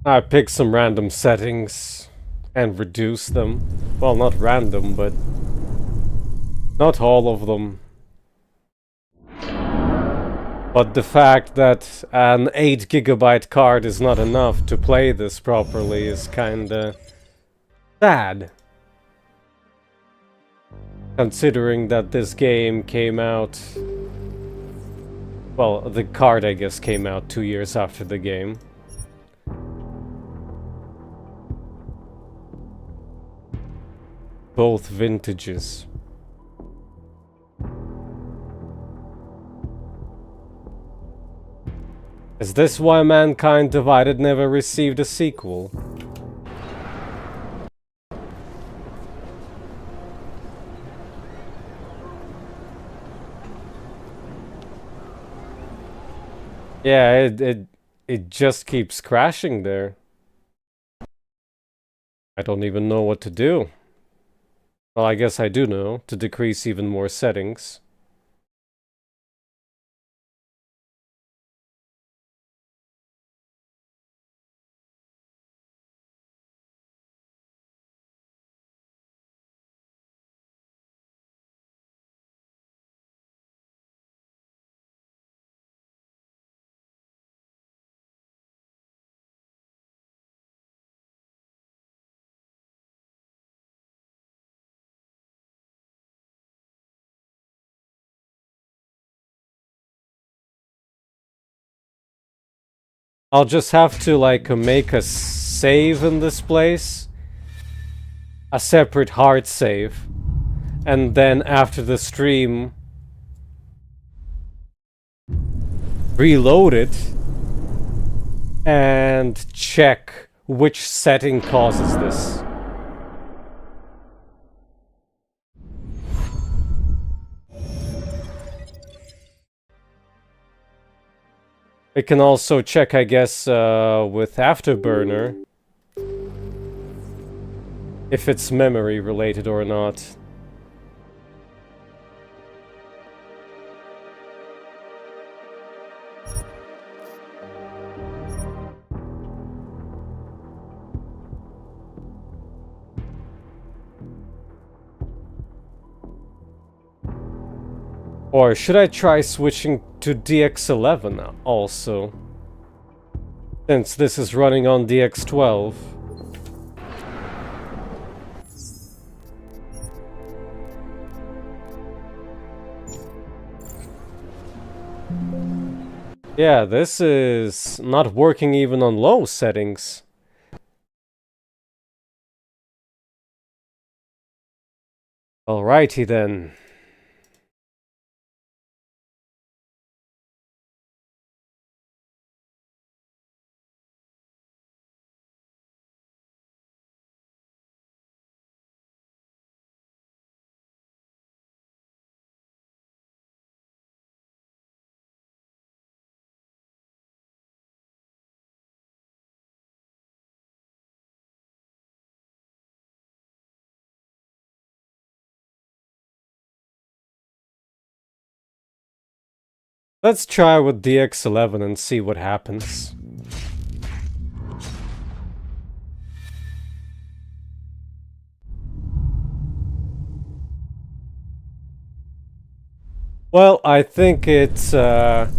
I picked some random settings and reduced them. Well, not random, but not all of them. But the fact that an 8 GB card is not enough to play this properly is kinda sad. Considering that this game came out... Well, the card, I guess, came out 2 years after the game. Both vintages. Is this why Mankind Divided never received a sequel? Yeah, it just keeps crashing there. I don't even know what to do. Well, I guess I do know, to decrease even more settings. I'll just have to, like, make a save in this place. A separate hard save. And then after the stream, reload it and check which setting causes this. We can also check, I guess, with Afterburner if it's memory related or not. Or should I try switching to DX11 also? Since this is running on DX12. Yeah, this is not working even on low settings. Alrighty then. Let's try with DX11 and see what happens. Well, I think it's... the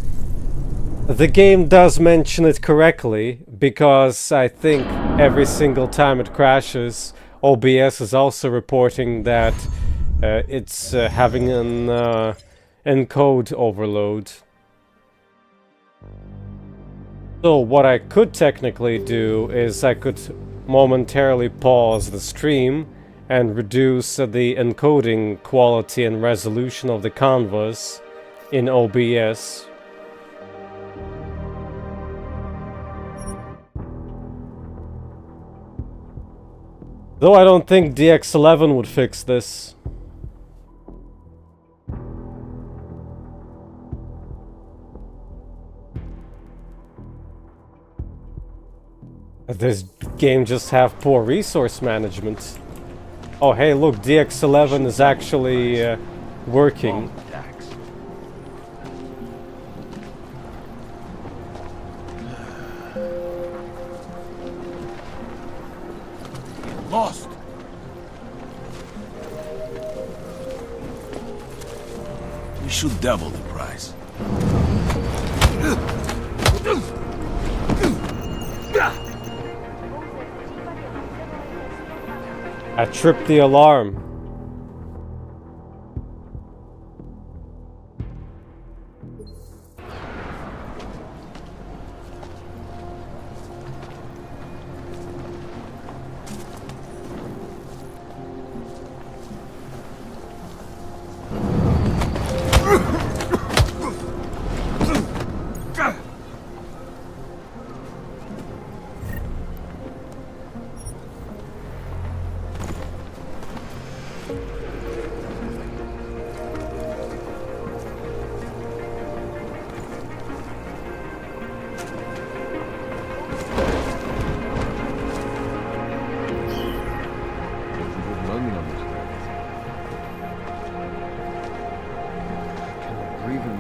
game does mention it correctly, because I think every single time it crashes, OBS is also reporting that it's having an encode overload. So what I could technically do is I could momentarily pause the stream and reduce the encoding quality and resolution of the canvas in OBS. Though I don't think DX11 would fix this. This game just have poor resource management. Oh hey, look, DX11 is actually working. Lost. We should double the price. I tripped the alarm.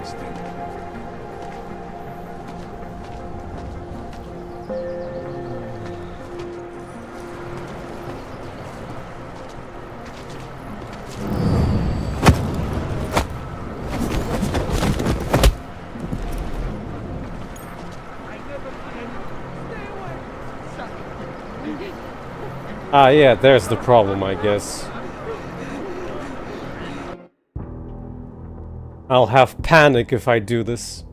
instinct. Ah, yeah, there's the problem, I guess. I'll have panic if I do this.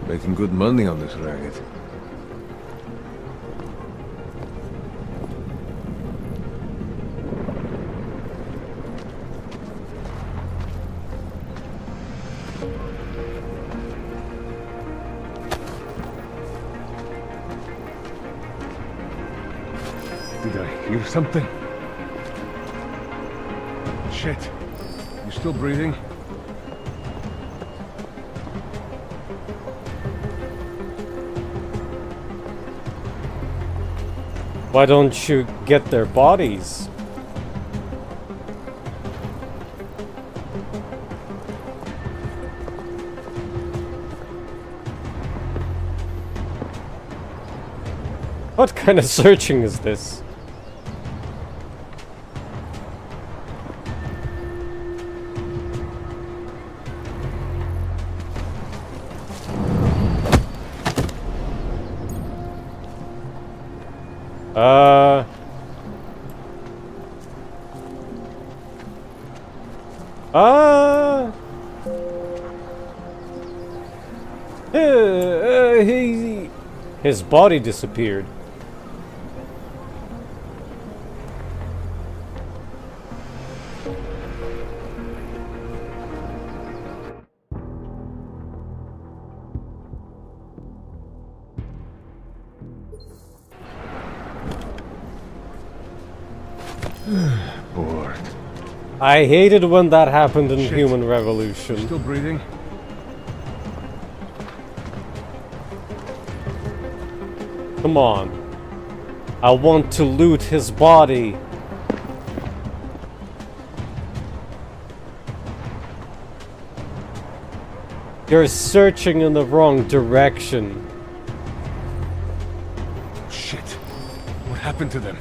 Making good money on this racket. Did I hear something? Shit. You still breathing? Why don't you get their bodies? What kind of searching is this? His body disappeared. Bored. I hated when that happened in Shit. Human Revolution. Still breathing? Come on. I want to loot his body. You're searching in the wrong direction. Shit. What happened to them?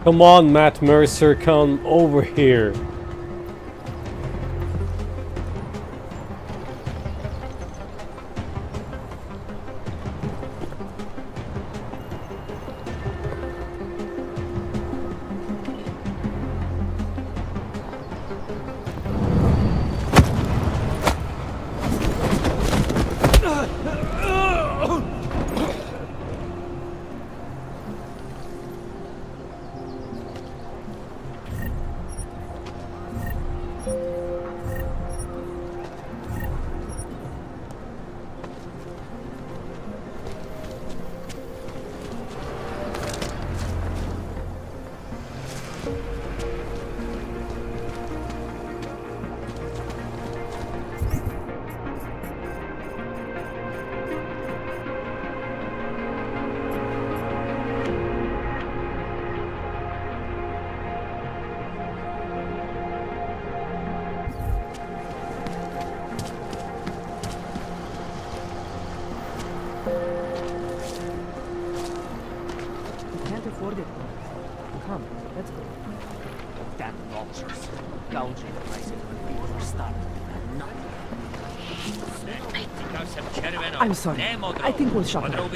Come on, Matt Mercer, come over here. Can't afford it. Come, let's go. Damn vultures. Gouging prices when people are starving. I'm sorry. I think we'll shop around.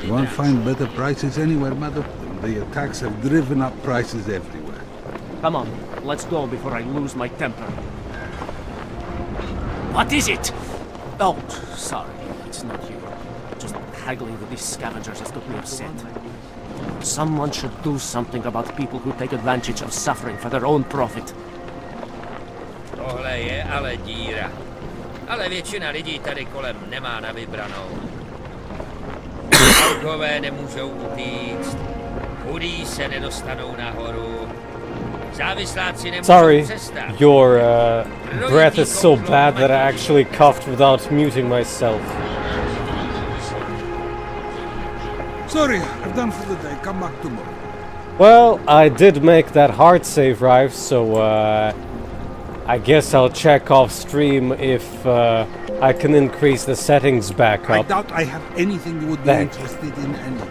You won't find better prices anywhere, madam. The attacks have driven up prices everywhere. Come on, let's go before I lose my temper. What is it? Oh, sorry. It's not you. Just haggling with these scavengers has got me upset. Someone should do something about people who take advantage of suffering for their own profit. Tohle je ale díra. Ale většina lidí tady kolem nemá na vybranou. Algové nemůžou utíct. Chudí se nedostanou nahoru. Sorry, your breath is so bad that I actually coughed without muting myself. Sorry, I'm done for the day. Come back tomorrow. Well, I did make that hard save, Rive, so I guess I'll check off stream if I can increase the settings back I up. doubt I have anything you would be interested in anyway.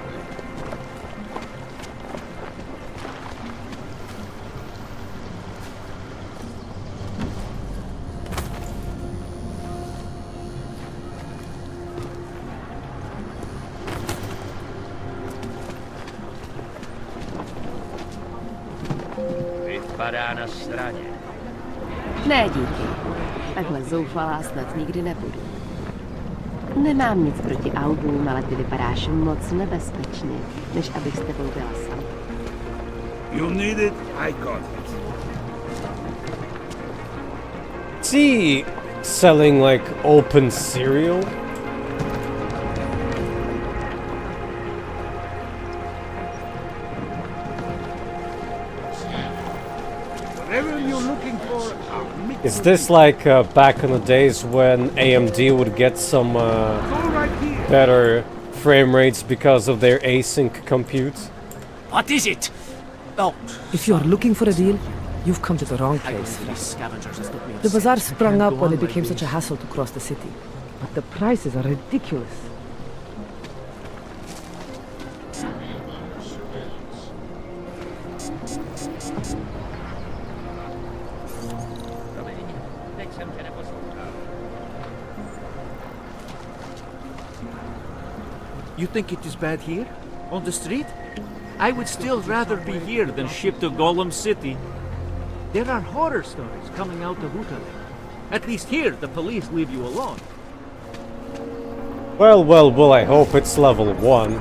Vypadá na straně. Ne, díky. Takhle zoufalá snad nikdy nebudu. Nemám nic proti autům, ale ty vypadáš moc nebezpečně, než abych s tebou byla sama. You need it, I got it. Is he selling like open cereal? Whatever you're looking for, I'll meet Is you. this like back in the days when AMD would get some better frame rates because of their async compute? What is it? Oh, If you're looking for a deal, you've come to the wrong place. The bazaar sprung up when it became such a hassle to cross the city. But the prices are ridiculous. You think it is bad here? On the street? I would still rather be here than shipped to Golem City. There are horror stories coming out of Utaly. At least here, the police leave you alone. Well, I hope it's level 1.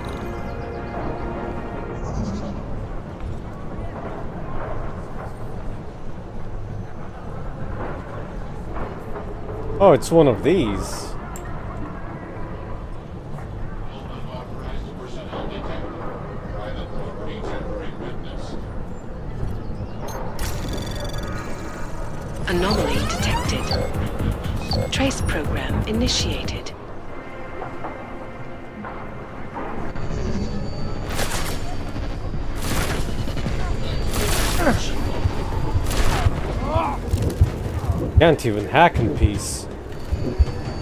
Oh, it's one of these. Anomaly detected. Trace program initiated. Can't even hack in peace.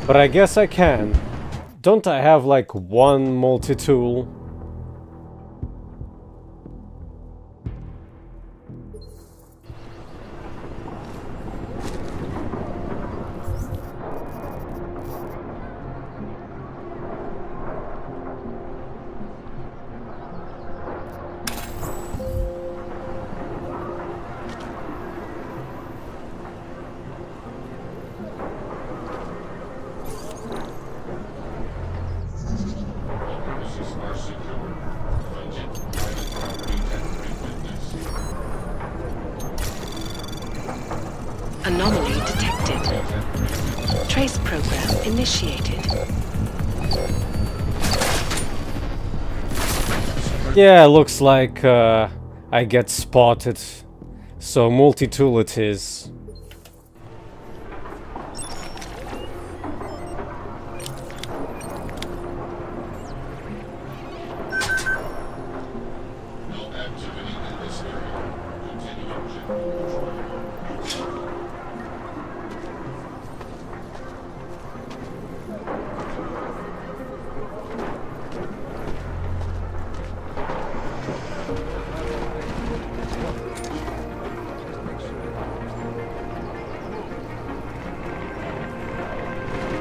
But I guess I can. Don't I have like one multi-tool? Anomaly detected. Trace program initiated. Yeah, looks like I get spotted. So multi-tool it is.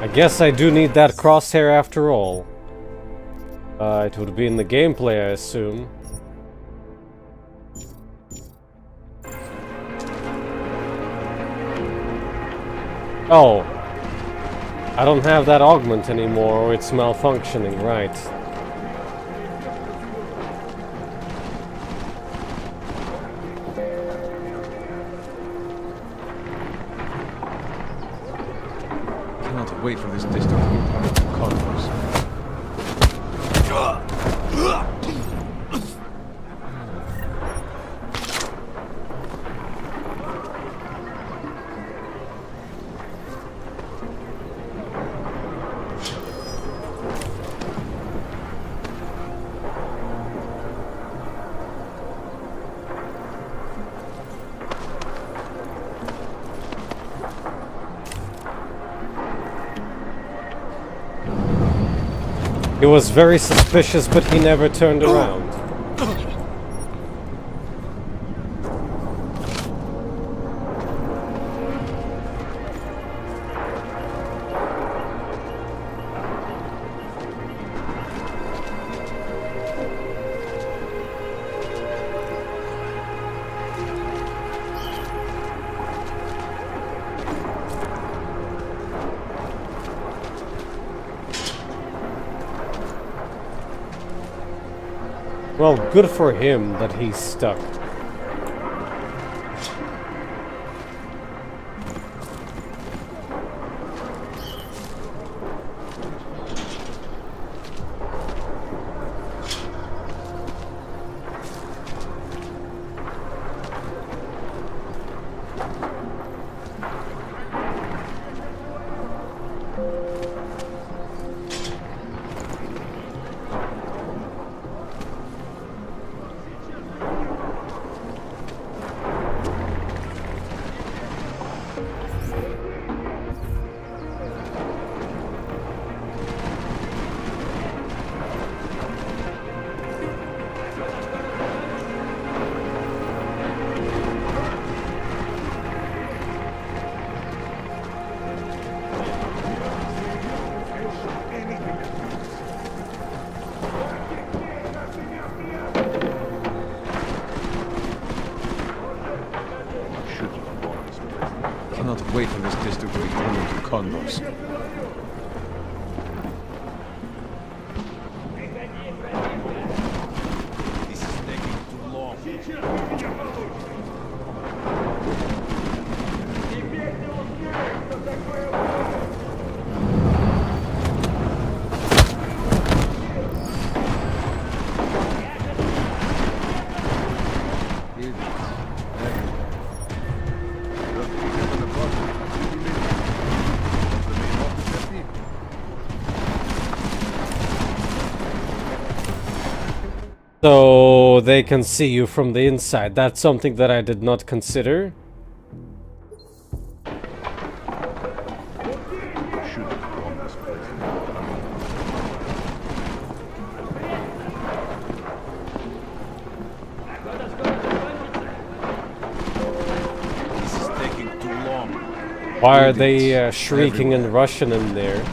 I guess I do need that crosshair after all. It would be in the gameplay, I assume. Oh. I don't have that augment anymore, or it's malfunctioning, right. Cannot wait for this district to be part of the cosmos. He was very suspicious, but he never turned around. Well, good for him that he's stuck. Cannot wait for this district to be turned into condos. This is taking too long. So they can see you from the inside. That's something that I did not consider. This is taking too long. Why are they shrieking in Russian in there?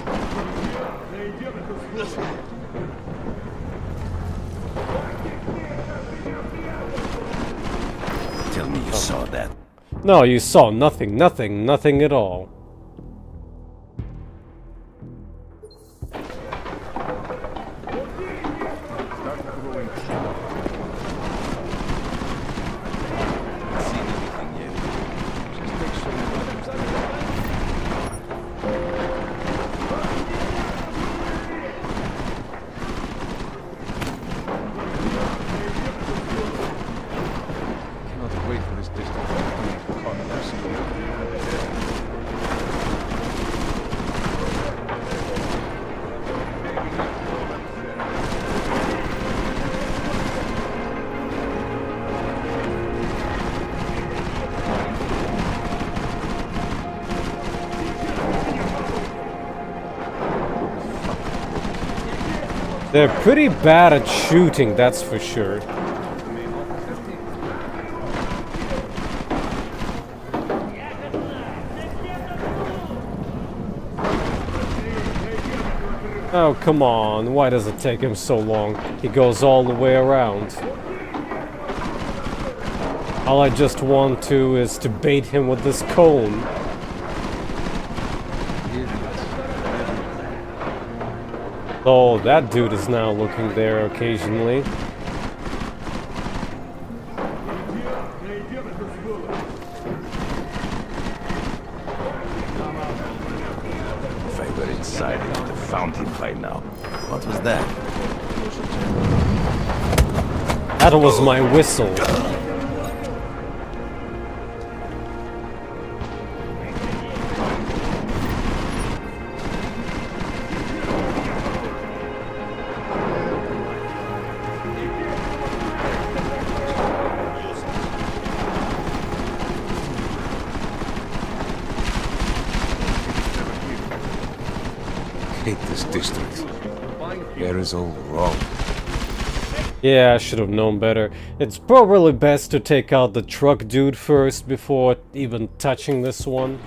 Tell me you saw that. No, you saw nothing, nothing at all. They're pretty bad at shooting, that's for sure. Oh, come on. Why does it take him so long? He goes all the way around. All I just want to is to bait him with this cone. Oh, that dude is now looking there occasionally. If I were inside, I would have found him by now. What was that? That was my whistle. Hate this district. There is all wrong. Yeah, I should have known better. It's probably best to take out the truck dude first before even touching this one.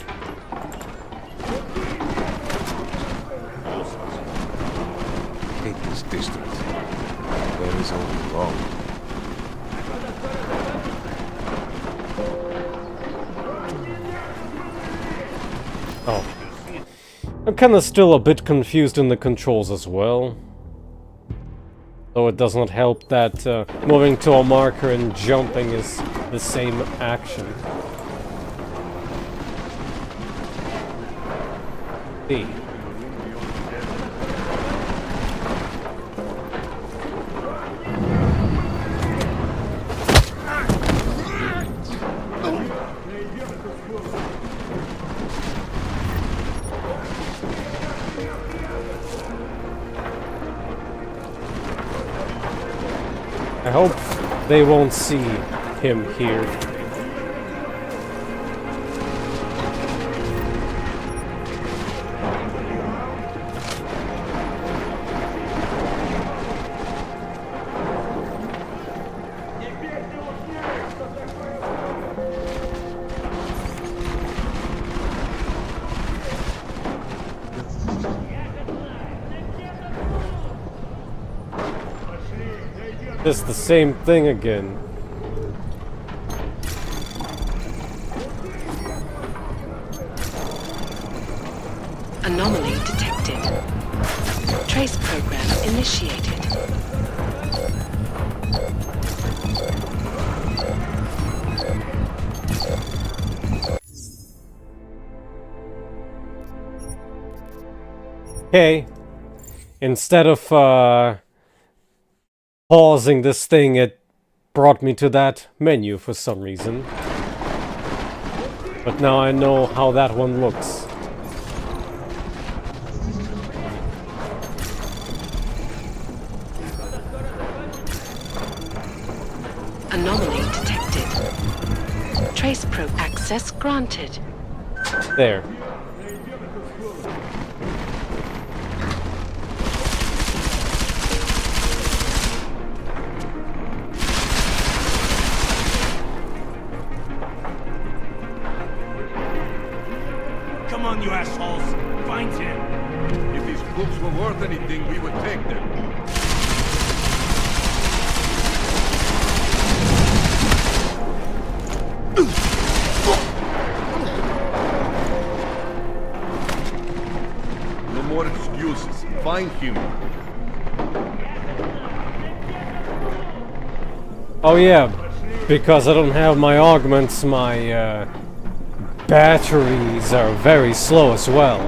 Hate this district. There is all wrong. Oh. I'm kinda still a bit confused in the controls as well. Though it does not help that moving to a marker and jumping is the same action. B. I hope they won't see him here. It's the same thing again. Anomaly detected. Trace program initiated. Okay. Instead of pausing this thing, it brought me to that menu for some reason. But now I know how that one looks. Anomaly detected. Trace probe access granted. There. Come on, you assholes! Find him! If these books were worth anything, we would take them. No more excuses. Find him. Oh yeah, because I don't have my augments, my batteries are very slow as well.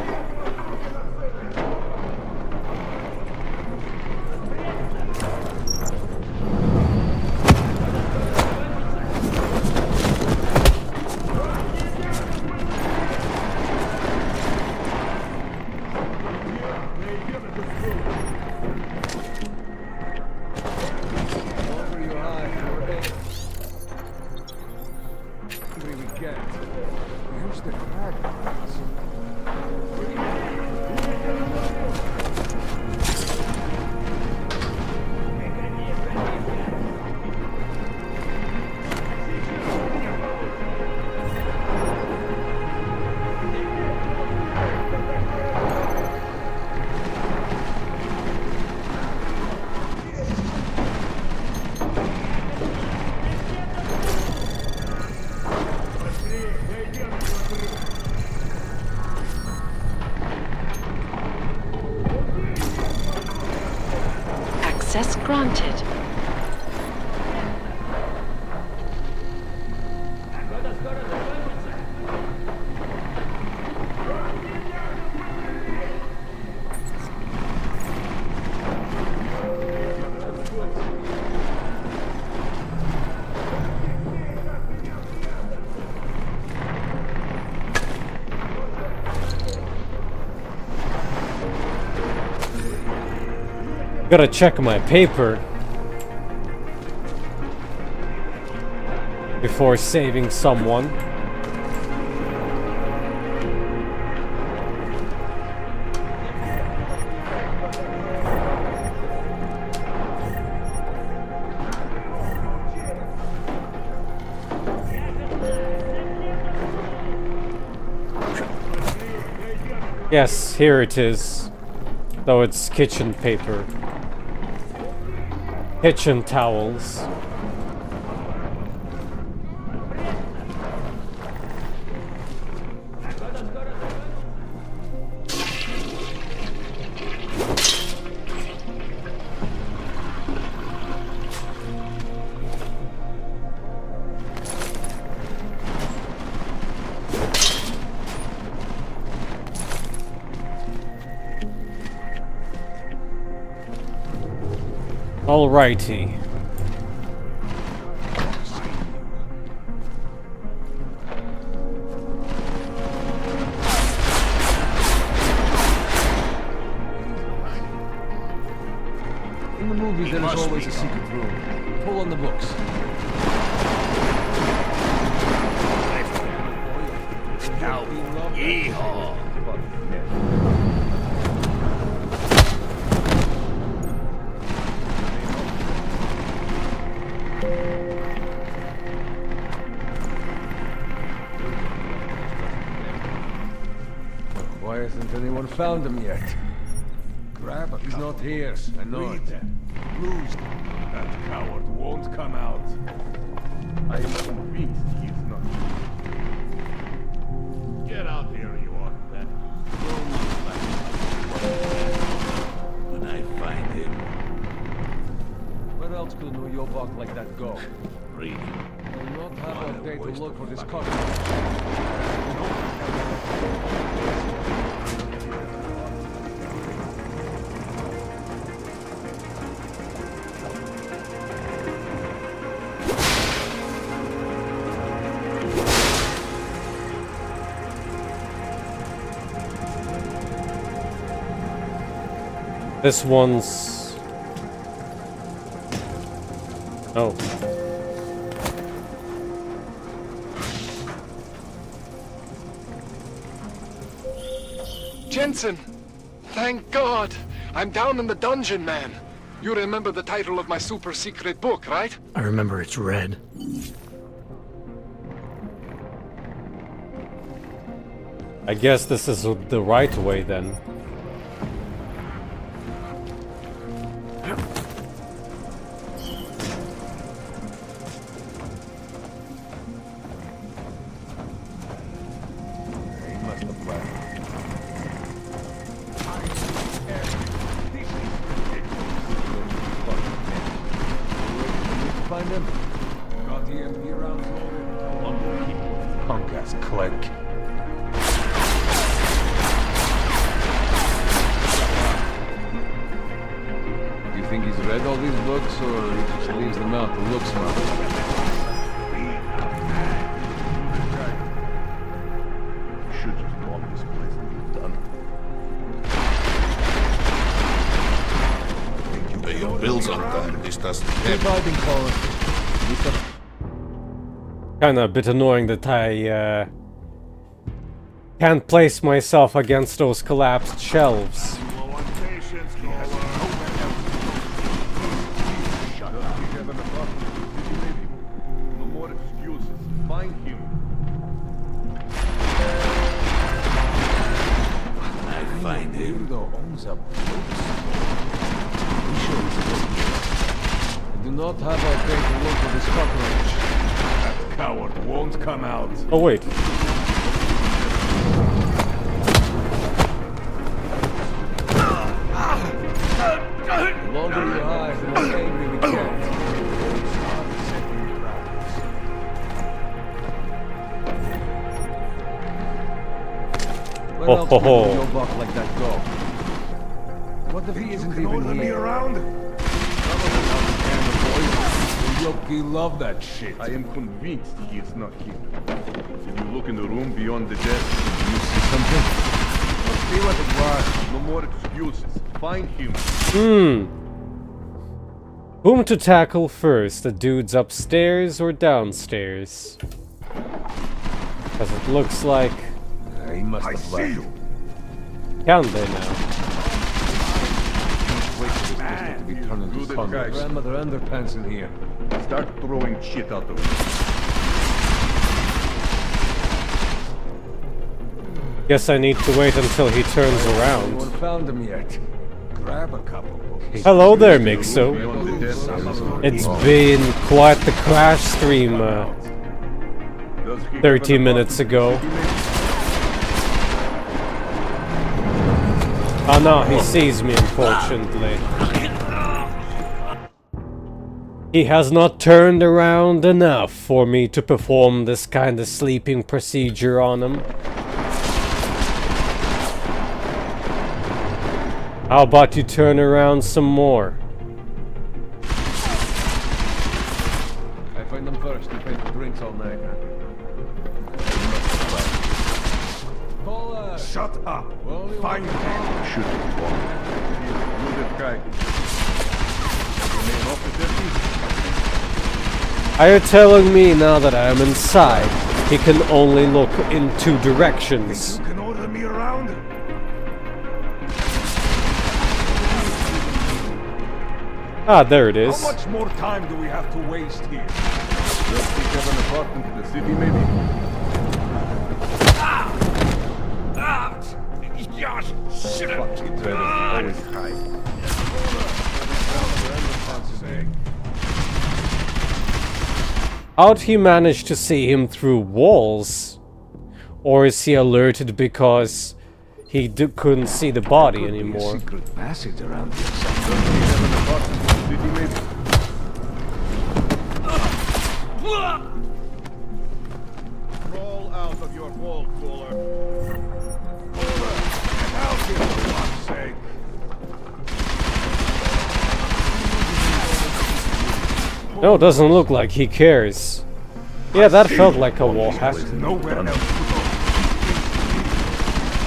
Access granted. Gotta check my paper before saving someone. Yes, here it is. Though it's kitchen paper. Kitchen towels. Alrighty. In the movies, there is always a secret room. Pull on the books. Now, yeehaw! Why hasn't anyone found him yet? Crap, he's not here. I know it. Bruised. That coward won't come out. I am convinced he is not. Get out here, you are. That when I find him. Where else could a New York like that go? Read. We'll not have our day to look for this cover. This one's... Oh. Jensen! Thank God! I'm down in the dungeon, man. You remember the title of my super secret book, right? I remember it's red. I guess this is the right way then. Find him. Got the MP rounds loaded. One more keep punk ass clegg. Do you think he's read all these books, or he just leaves them out to look smart? Should just bomb this place and be done. Pay your bills on time. This doesn't Kinda a bit annoying that I can't place myself against those collapsed shelves. No more excuses. Find him. I find him. Owns up. Do not have our day to look for this cockroach. That coward won't come out. Oh wait. The longer you hide, the more angry we get. Where else would your buck like that go? What if he isn't even here? Around? Yoki love that shit. I am convinced he is not here. If you look in the room beyond the desk, you see something? Let's see what it was. No more excuses. Find him. Whom to tackle first? The dudes upstairs or downstairs? Because it looks like... He must have left. Can they now? Wait for this district to be turned into tunnels. Grandmother underpants in here. Start throwing shit out of it. Guess I need to wait until he turns around. Anyone found him yet? Grab a couple. Hello there, Mixo. It's been quite the crash stream 30 minutes ago. Oh no, he sees me, unfortunately. He has not turned around enough for me to perform this kind of sleeping procedure on him. How about you turn around some more? I find them first. You pay for drinks all night. Shut up! Find him! Shoot him. Are you telling me now that I am inside, he can only look in two directions? You can order me around? Ah, there it is. How much more time do we have to waste here? Just pick up an apartment in the city, maybe? Shit! Always hide. How'd he manage to see him through walls? Or is he alerted because he couldn't see the body anymore? Secret passage around here. Roll out of your wall, crawler. Get out here, for fuck's sake. No, it doesn't look like he cares. Yeah, that felt like a wall hack. Nowhere else to go.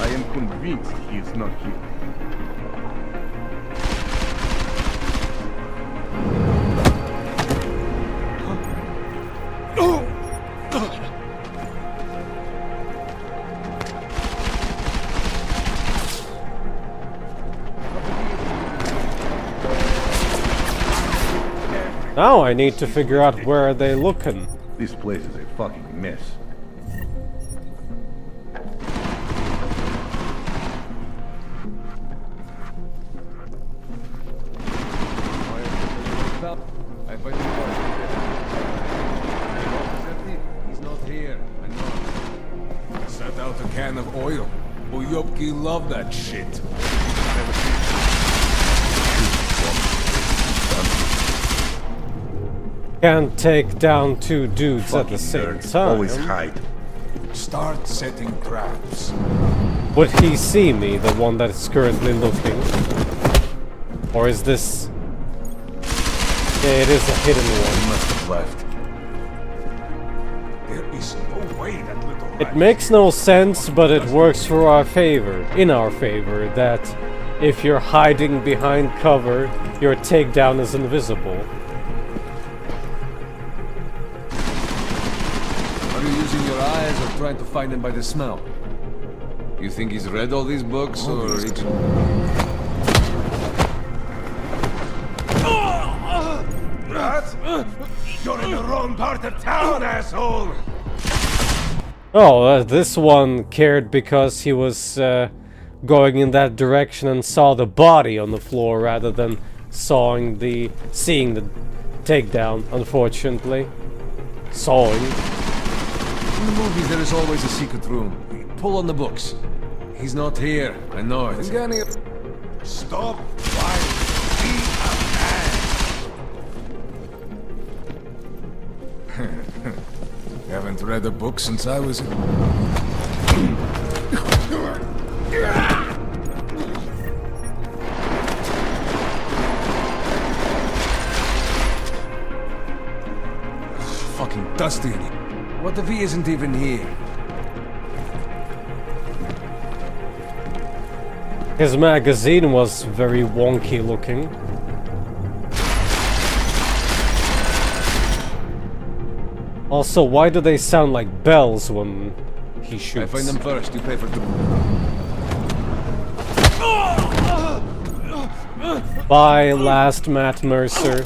I am convinced he is not here. Now I need to figure out where are they looking. This place is a fucking mess. He's not here. I know. I set out a can of oil. Uyopki love that shit. Can't take down two dudes at the same time. Always hide. Start setting traps. Would he see me, the one that is currently looking? Or is this... Yeah, it is a hidden one. He must have left. There is no way that little... It makes no sense, but it works for our favor, in our favor, that if you're hiding behind cover, your takedown is invisible. Are you using your eyes or trying to find him by the smell? You think he's read all these books, or he just... You're in the wrong part of town, asshole! Oh, this one cared because he was going in that direction and saw the body on the floor rather than seeing the takedown, unfortunately. Sawing. In the movies, there is always a secret room. Pull on the books. He's not here. I know it. Stop lying. Be a man. Haven't read a book since I was... Fucking dusty in here. What if he isn't even here? His magazine was very wonky looking. Also, why do they sound like bells when he shoots? I find them first, you pay for them. Bye, last Matt Mercer.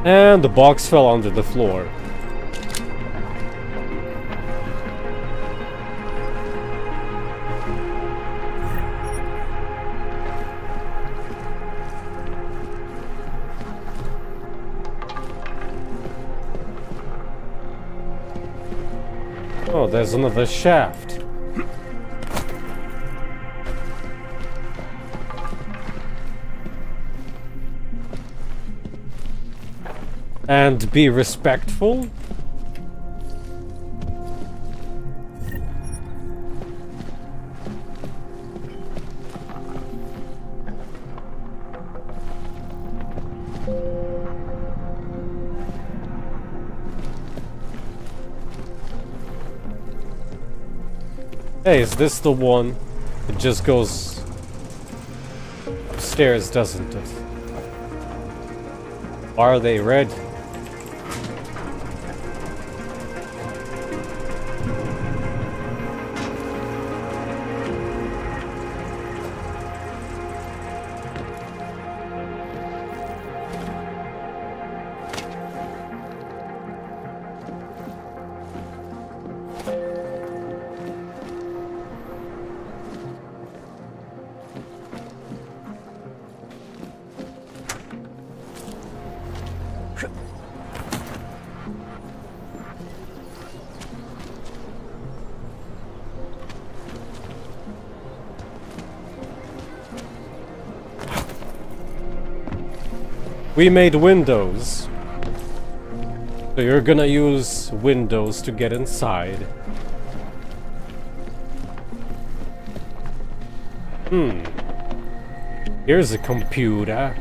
And the box fell onto the floor. Oh, there's another shaft. And be respectful? Hey, is this the one? It just goes upstairs, doesn't it? Are they red? We made windows. So you're gonna use windows to get inside. Here's a computer.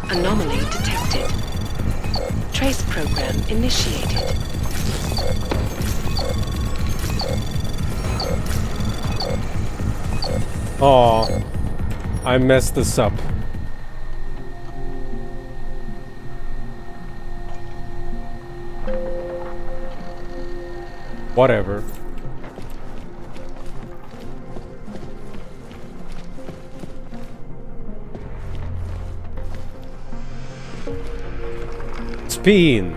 Anomaly detected. Trace program initiated. Oh, I messed this up. Whatever. Spin.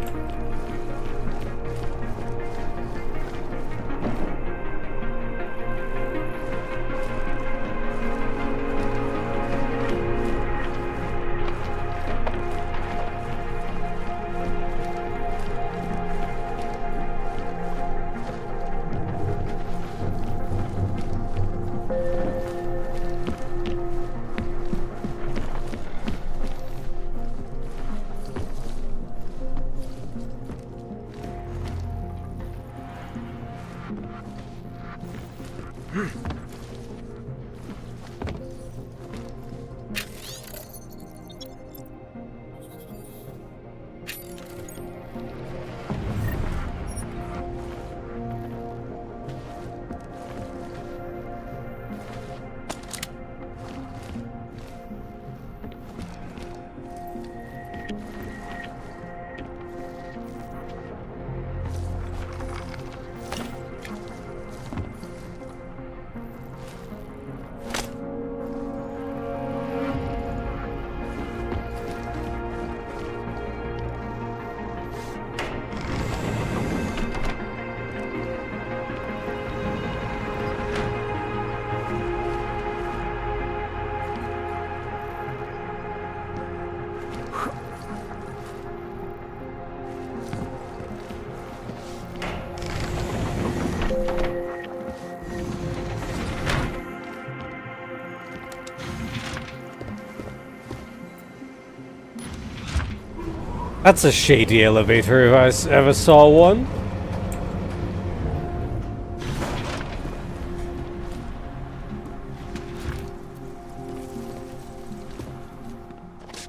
That's a shady elevator if I ever saw one.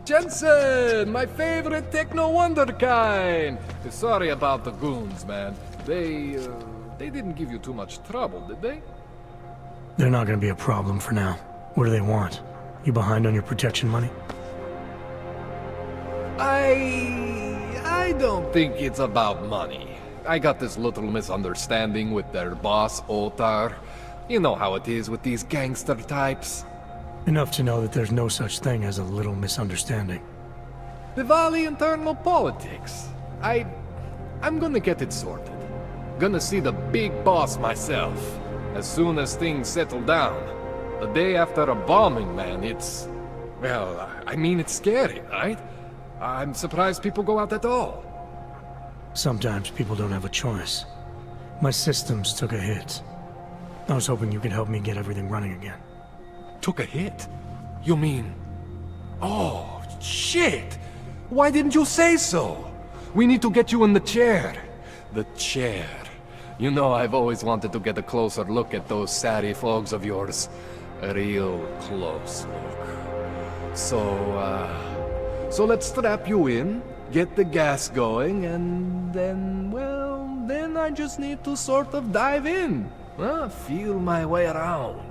Jensen, my favorite techno wonderkind. Sorry about the goons, man. They didn't give you too much trouble, did they? They're not gonna be a problem for now. What do they want? You behind on your protection money? I don't think it's about money. I got this little misunderstanding with their boss, Otar. You know how it is with these gangster types. Enough to know that there's no such thing as a little misunderstanding. Diwali internal politics. I'm gonna get it sorted. Gonna see the big boss myself. As soon as things settle down. The day after a bombing, man, it's... Well, I mean, it's scary, right? I'm surprised people go out at all. Sometimes people don't have a choice. My systems took a hit. I was hoping you could help me get everything running again. Took a hit? You mean... Oh, shit! Why didn't you say so? We need to get you in the chair. The chair. You know, I've always wanted to get a closer look at those satty fogs of yours. A real close look. So let's strap you in, get the gas going, and then, well, then I just need to sort of dive in. Feel my way around.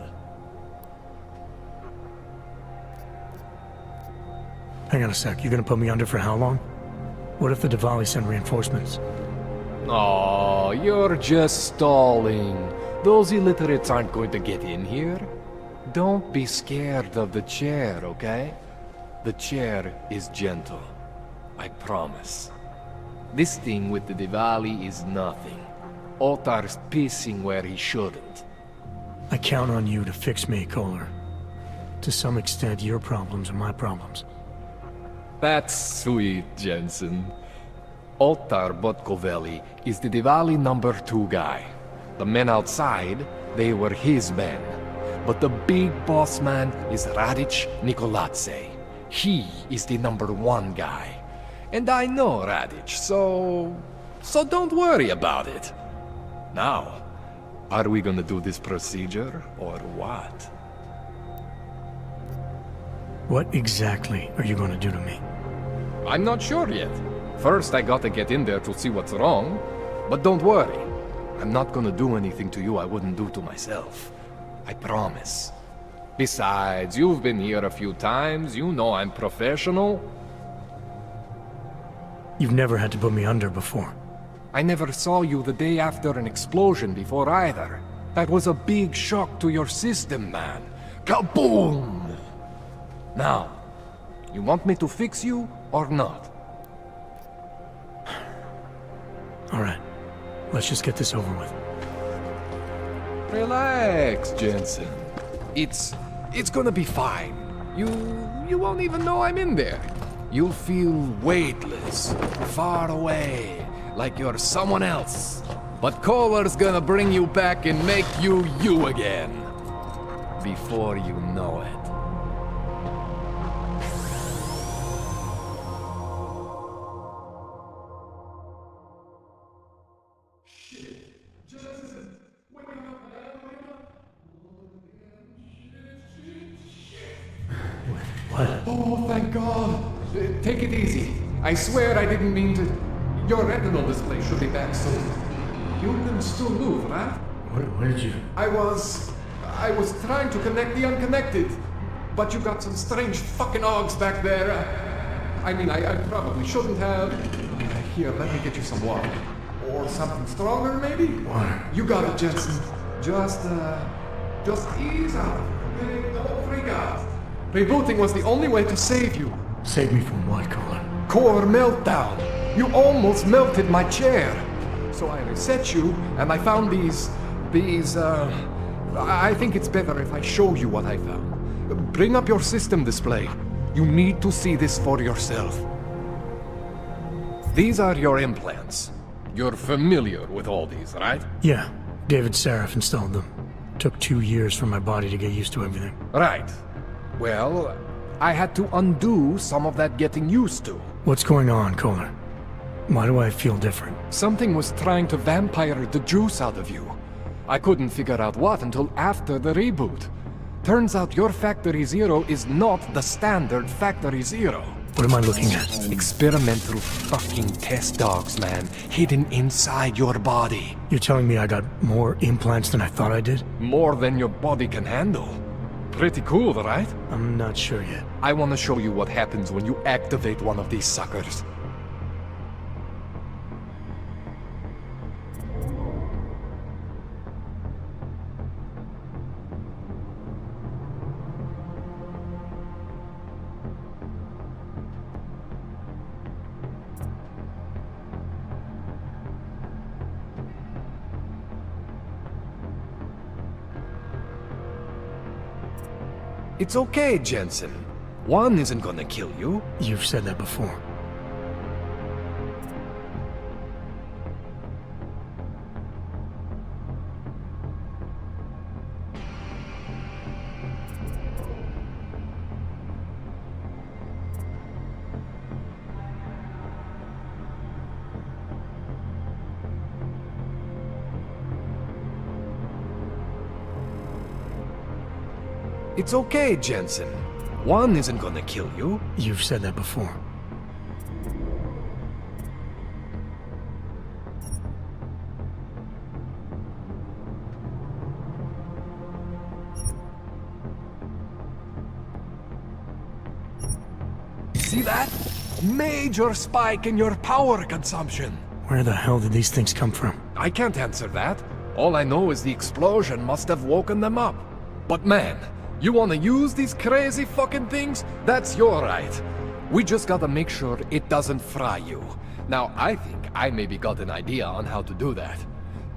Hang on a sec, you gonna put me under for how long? What if the Diwali send reinforcements? Oh, you're just stalling. Those illiterates aren't going to get in here. Don't be scared of the chair, okay? The chair is gentle. I promise. This thing with the Diwali is nothing. Otar's pissing where he shouldn't. I count on you to fix me, Kohler. To some extent, your problems are my problems. That's sweet, Jensen. Otar Botkoveli is the Diwali #2 guy. The men outside, they were his men. But the big boss man is Radic Nikoladze. He is the #1 guy. And I know Radic, so don't worry about it. Now, are we gonna do this procedure, or what? What exactly are you gonna do to me? I'm not sure yet. First, I gotta get in there to see what's wrong. But don't worry. I'm not gonna do anything to you I wouldn't do to myself. I promise. Besides, you've been here a few times. You know I'm professional. You've never had to put me under before. I never saw you the day after an explosion before either. That was a big shock to your system, man. Kaboom! Now, you want me to fix you or not? All right, let's just get this over with. Relax, Jensen. It's gonna be fine. You won't even know I'm in there. You'll feel weightless, far away, like you're someone else. But Kohler's gonna bring you back and make you you again. Before you know it. What? Oh, thank God. Take it easy. I swear I didn't mean to... Your retinal display should be back soon. You can still move, right? What did you... I was trying to connect the unconnected. But you got some strange fucking ogs back there. I mean, I probably shouldn't have. Here, let me get you some water. Or something stronger, maybe? Water. You got it, Jensen. Just ease out. Okay? Don't freak out. Rebooting was the only way to save you. Save me from what, Kohler? Core meltdown. You almost melted my chair. So I reset you, and I found these... I think it's better if I show you what I found. Bring up your system display. You need to see this for yourself. These are your implants. You're familiar with all these, right? Yeah, David Sarif installed them. Took 2 years for my body to get used to everything. Right. Well, I had to undo some of that getting used to. What's going on, Kohler? Why do I feel different? Something was trying to vampire the juice out of you. I couldn't figure out what until after the reboot. Turns out your Factory Zero is not the standard Factory Zero. What am I looking at? Experimental fucking test dogs, man. Hidden inside your body. You're telling me I got more implants than I thought I did? More than your body can handle. Pretty cool, right? I'm not sure yet. I want to show you what happens when you activate one of these suckers. It's okay, Jensen. One isn't gonna kill you. You've said that before. It's okay, Jensen. One isn't gonna kill you. You've said that before. See that? Major spike in your power consumption. Where the hell did these things come from? I can't answer that. All I know is the explosion must have woken them up. But man, you wanna use these crazy fucking things? That's your right. We just gotta make sure it doesn't fry you. Now, I think I maybe got an idea on how to do that.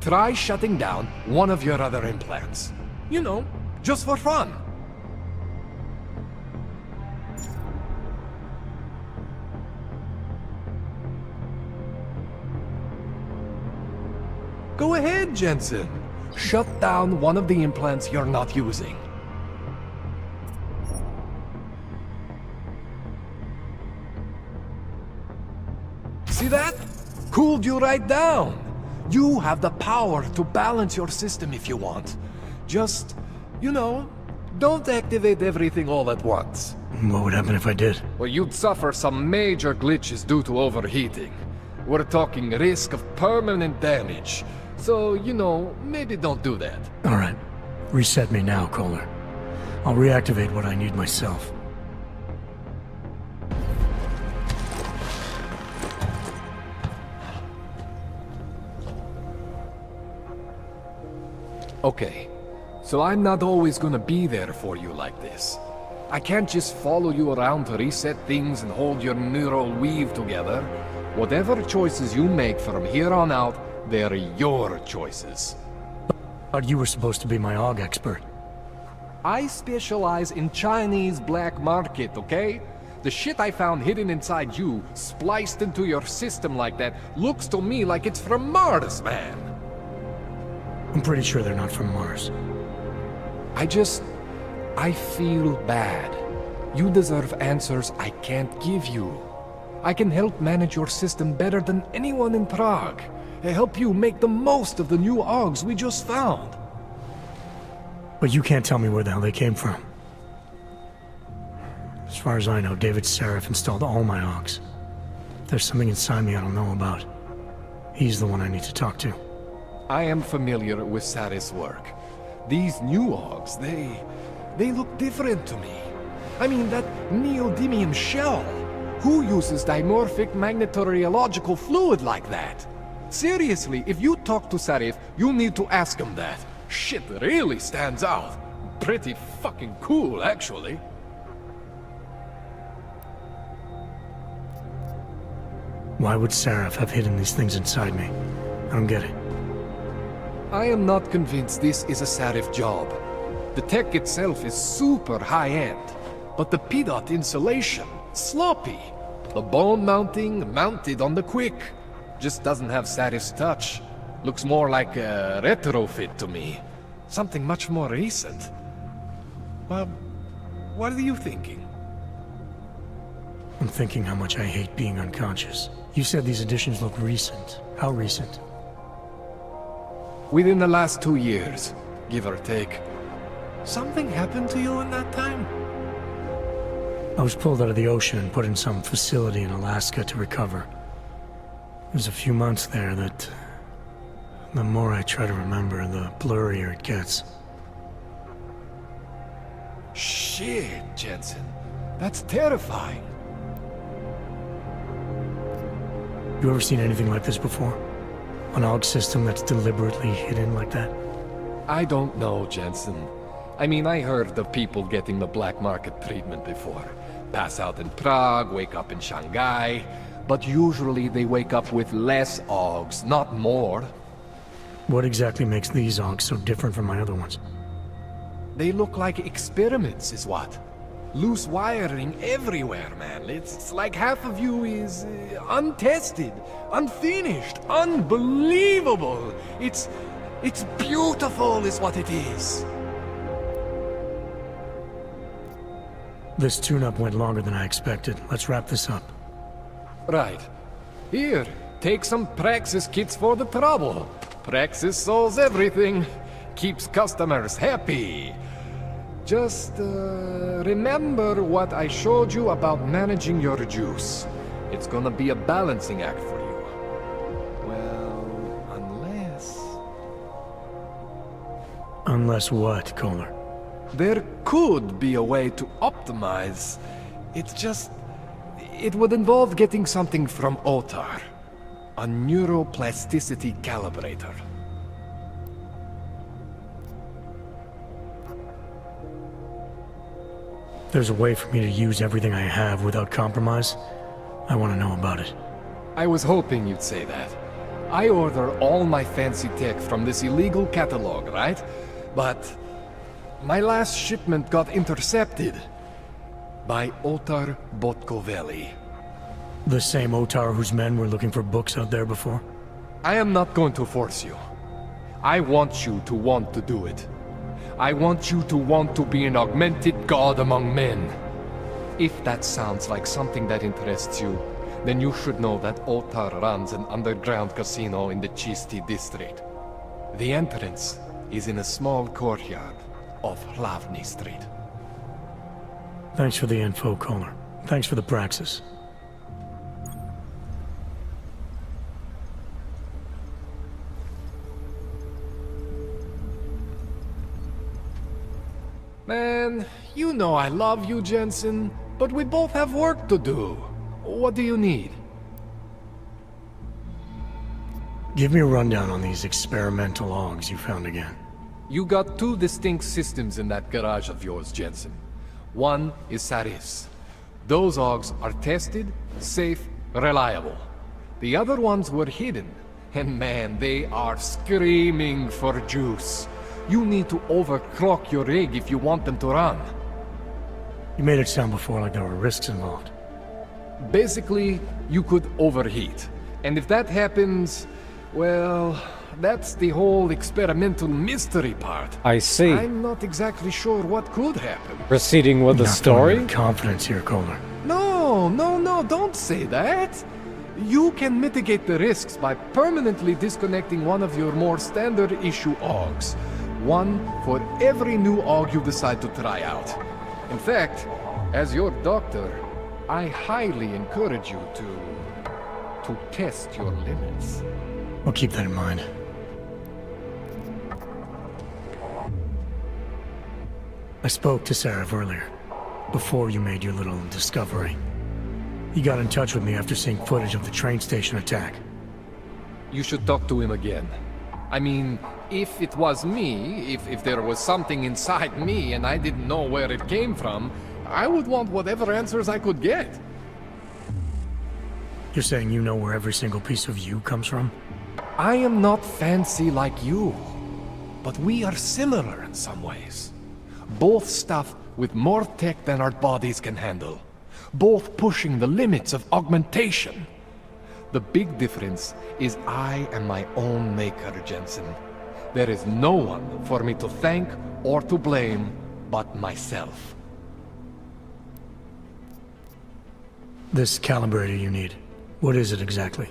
Try shutting down one of your other implants. You know, just for fun. Go ahead, Jensen. Shut down one of the implants you're not using. See that? Cooled you right down. You have the power to balance your system if you want. Just, you know, don't activate everything all at once. What would happen if I did? Well, you'd suffer some major glitches due to overheating. We're talking risk of permanent damage. So, you know, maybe don't do that. Alright. Reset me now, Kohler. I'll reactivate what I need myself. Okay, so I'm not always gonna be there for you like this. I can't just follow you around to reset things and hold your neural weave together. Whatever choices you make from here on out, they're your choices. But you were supposed to be my AUG expert. I specialize in Chinese black market, okay? The shit I found hidden inside you, spliced into your system like that, looks to me like it's from Mars, man. I'm pretty sure they're not from Mars. I feel bad. You deserve answers I can't give you. I can help manage your system better than anyone in Prague. I help you make the most of the new AUGs we just found. But you can't tell me where the hell they came from. As far as I know, David Seraph installed all my AUGs. There's something inside me I don't know about. He's the one I need to talk to. I am familiar with Sarah's work. These new AUGs, they look different to me. I mean, that neodymium shell. Who uses dimorphic magnetorheological fluid like that? Seriously, if you talk to Sarif, you need to ask him that. Shit really stands out. Pretty fucking cool, actually. Why would Seraph have hidden these things inside me? I don't get it. I am not convinced this is a Sarif job. The tech itself is super high-end, but the PDOT insulation, sloppy. The bone mounting, mounted on the quick. Just doesn't have Sarif's touch. Looks more like a retrofit to me. Something much more recent. Well, what are you thinking? I'm thinking how much I hate being unconscious. You said these additions look recent. How recent? Within the last 2 years, give or take. Something happened to you in that time? I was pulled out of the ocean and put in some facility in Alaska to recover. There's a few months there that... the more I try to remember, the blurrier it gets. Shit, Jensen. That's terrifying. You ever seen anything like this before? An AUG system that's deliberately hidden like that? I don't know, Jensen. I mean, I heard of people getting the black market treatment before. Pass out in Prague, wake up in Shanghai. But usually they wake up with less AUGs, not more. What exactly makes these AUGs so different from my other ones? They look like experiments, is what. Loose wiring everywhere, man. It's like half of you is untested, unfinished, unbelievable. It's beautiful is what it is. This tune-up went longer than I expected. Let's wrap this up. Right. Here, take some Praxis kits for the trouble. Praxis solves everything. Keeps customers happy. Just, remember what I showed you about managing your juice. It's gonna be a balancing act for you. Well, unless... Unless what, Kohler? There could be a way to optimize. It's just... it would involve getting something from Otar. A neuroplasticity calibrator. There's a way for me to use everything I have without compromise? I want to know about it. I was hoping you'd say that. I order all my fancy tech from this illegal catalog, right? But my last shipment got intercepted by Otar Botkoveli. The same Otar whose men were looking for books out there before? I am not going to force you. I want you to want to do it. I want you to want to be an augmented god among men. If that sounds like something that interests you, then you should know that Otar runs an underground casino in the Chisti district. The entrance is in a small courtyard off Hlavny Street. Thanks for the info, Kohler. Thanks for the praxis. Man, you know I love you, Jensen, but we both have work to do. What do you need? Give me a rundown on these experimental AUGs you found again. You got two distinct systems in that garage of yours, Jensen. One is Saris. Those AUGs are tested, safe, reliable. The other ones were hidden, and man, they are screaming for juice. You need to overclock your rig if you want them to run. You made it sound before like there were risks involved. Basically, you could overheat. And if that happens, well, that's the whole experimental mystery part. I see. I'm not exactly sure what could happen. Proceeding with the story? Confidence here, Kohler. No, don't say that. You can mitigate the risks by permanently disconnecting one of your more standard issue AUGs. One for every new AUG you decide to try out. In fact, as your doctor, I highly encourage you to test your limits. I'll keep that in mind. I spoke to Sarah earlier, before you made your little discovery. He got in touch with me after seeing footage of the train station attack. You should talk to him again. I mean, if it was me, if there was something inside me and I didn't know where it came from, I would want whatever answers I could get. You're saying you know where every single piece of you comes from? I am not fancy like you, but we are similar in some ways. Both stuff with more tech than our bodies can handle. Both pushing the limits of augmentation. The big difference is I am my own maker, Jensen. There is no one for me to thank or to blame but myself. This calibrator you need, what is it exactly?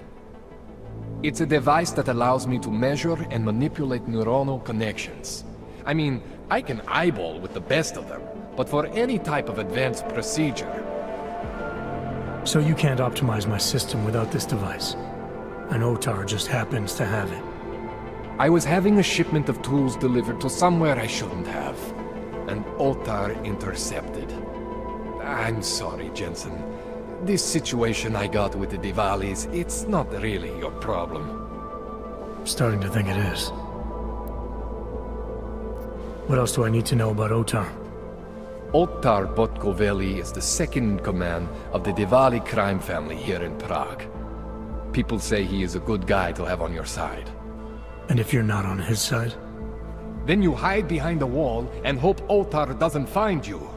It's a device that allows me to measure and manipulate neuronal connections. I can eyeball with the best of them, but for any type of advanced procedure, So you can't optimize my system without this device. An Otar just happens to have it. I was having a shipment of tools delivered to somewhere I shouldn't have. And Otar intercepted. I'm sorry, Jensen. This situation I got with the Diwalis, it's not really your problem. I'm starting to think it is. What else do I need to know about Otar? Otar Botkoveli is the second in command of the Diwali crime family here in Prague. People say he is a good guy to have on your side. And if you're not on his side? Then you hide behind a wall and hope Otar doesn't find you.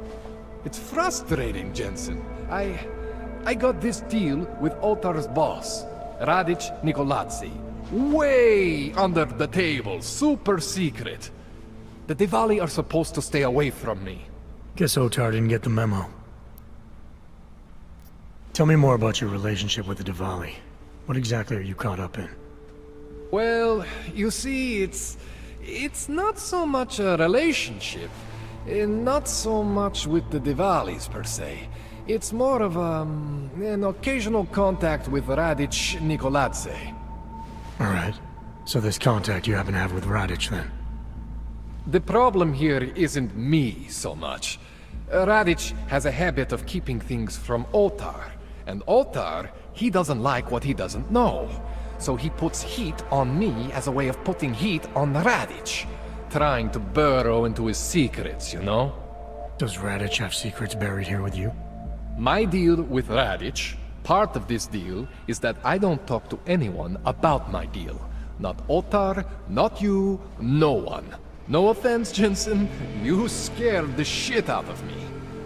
It's frustrating, Jensen. I got this deal with Otar's boss, Radic Nikoladze. Way under the table, super secret. The Diwali are supposed to stay away from me. Guess Otar didn't get the memo. Tell me more about your relationship with the Diwali. What exactly are you caught up in? Well, you see, it's not so much a relationship. Not so much with the Diwalis, per se. It's more of an occasional contact with Radic Nikoladze. Alright. So this contact you happen to have with Radic, then? The problem here isn't me so much. Radic has a habit of keeping things from Otar. And Otar, he doesn't like what he doesn't know. So he puts heat on me as a way of putting heat on Radic. Trying to burrow into his secrets, you know? Does Radic have secrets buried here with you? My deal with Radic, part of this deal, is that I don't talk to anyone about my deal. Not Otar, not you, no one. No offense, Jensen, you scared the shit out of me.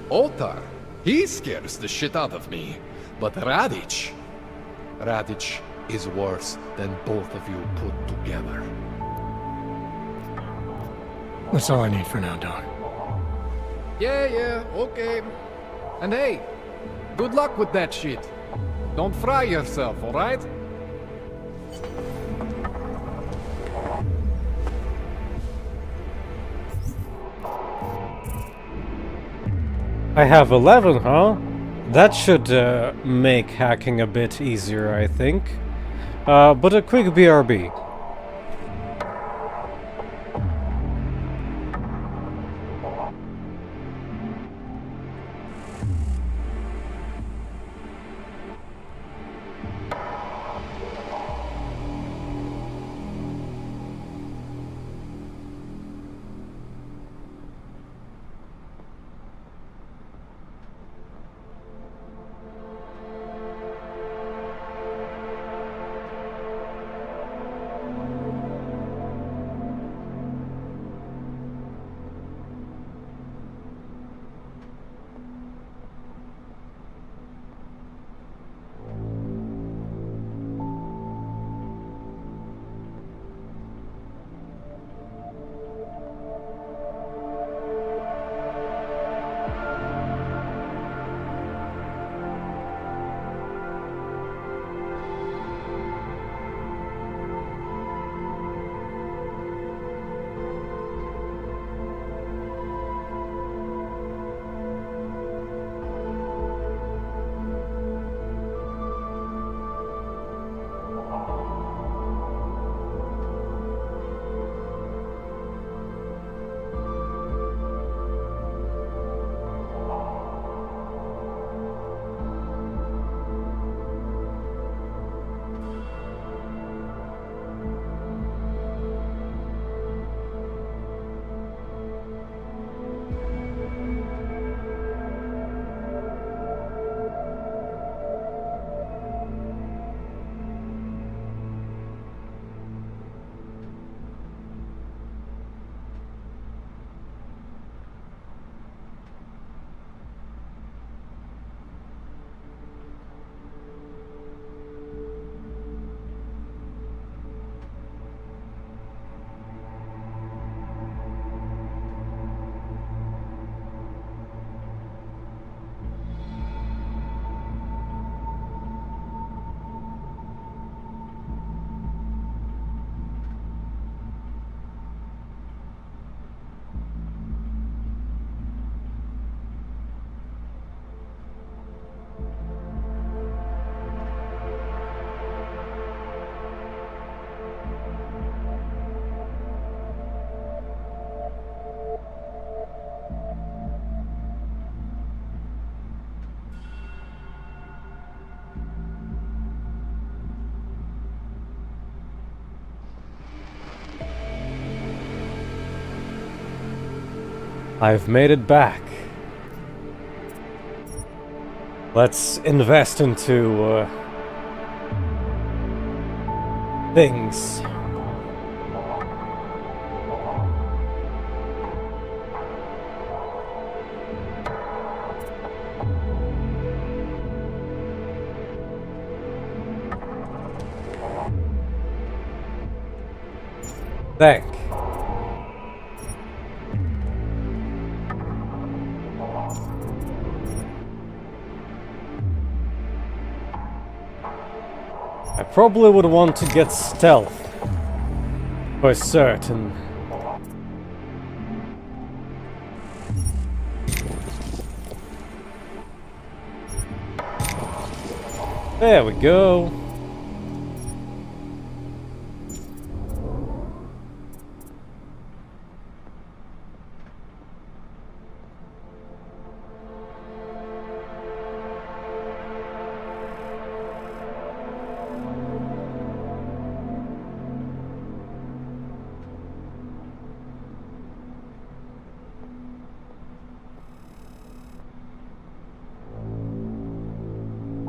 Otar, he scares the shit out of me. But Radic is worse than both of you put together. That's all I need for now, Doc. Yeah, okay. And hey, good luck with that shit. Don't fry yourself, alright? I have 11, huh? That should make hacking a bit easier, I think. But a quick BRB. I've made it back. Let's invest into things. Thank. I probably would want to get stealth. For certain. There we go.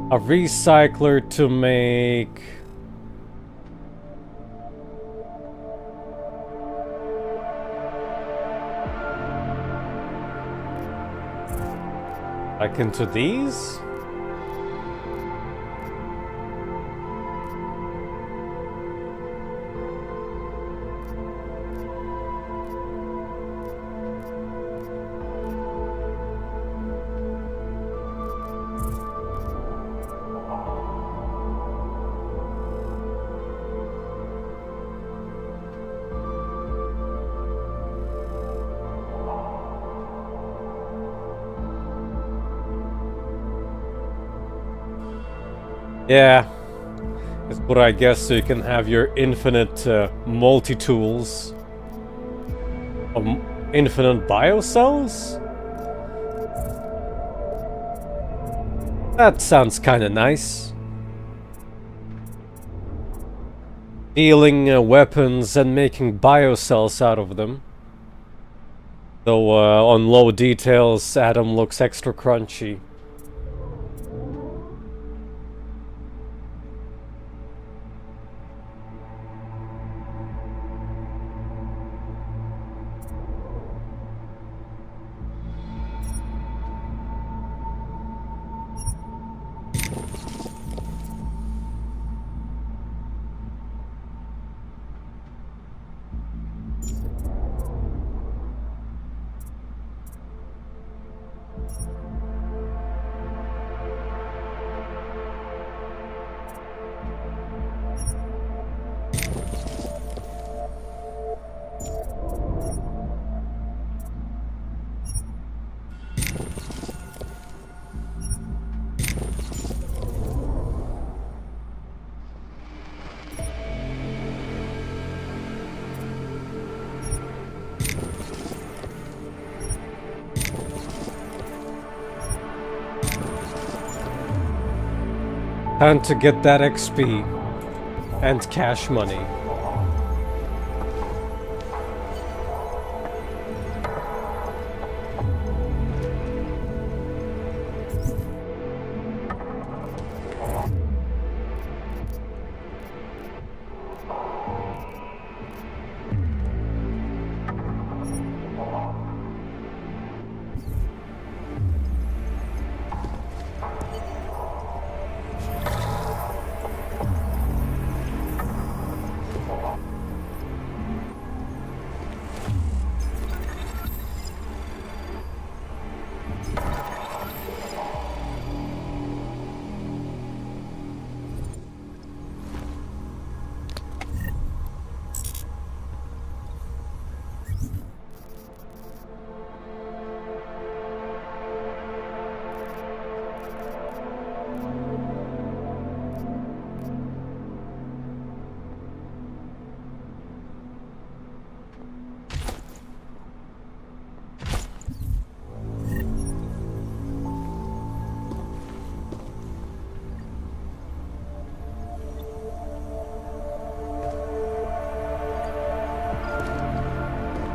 A recycler to make... like into these? Yeah, it's what I guess, so you can have your infinite multi-tools. Infinite biocells? That sounds kinda nice. Dealing weapons and making biocells out of them. Though on low details, Adam looks extra crunchy. Time to get that XP and cash money.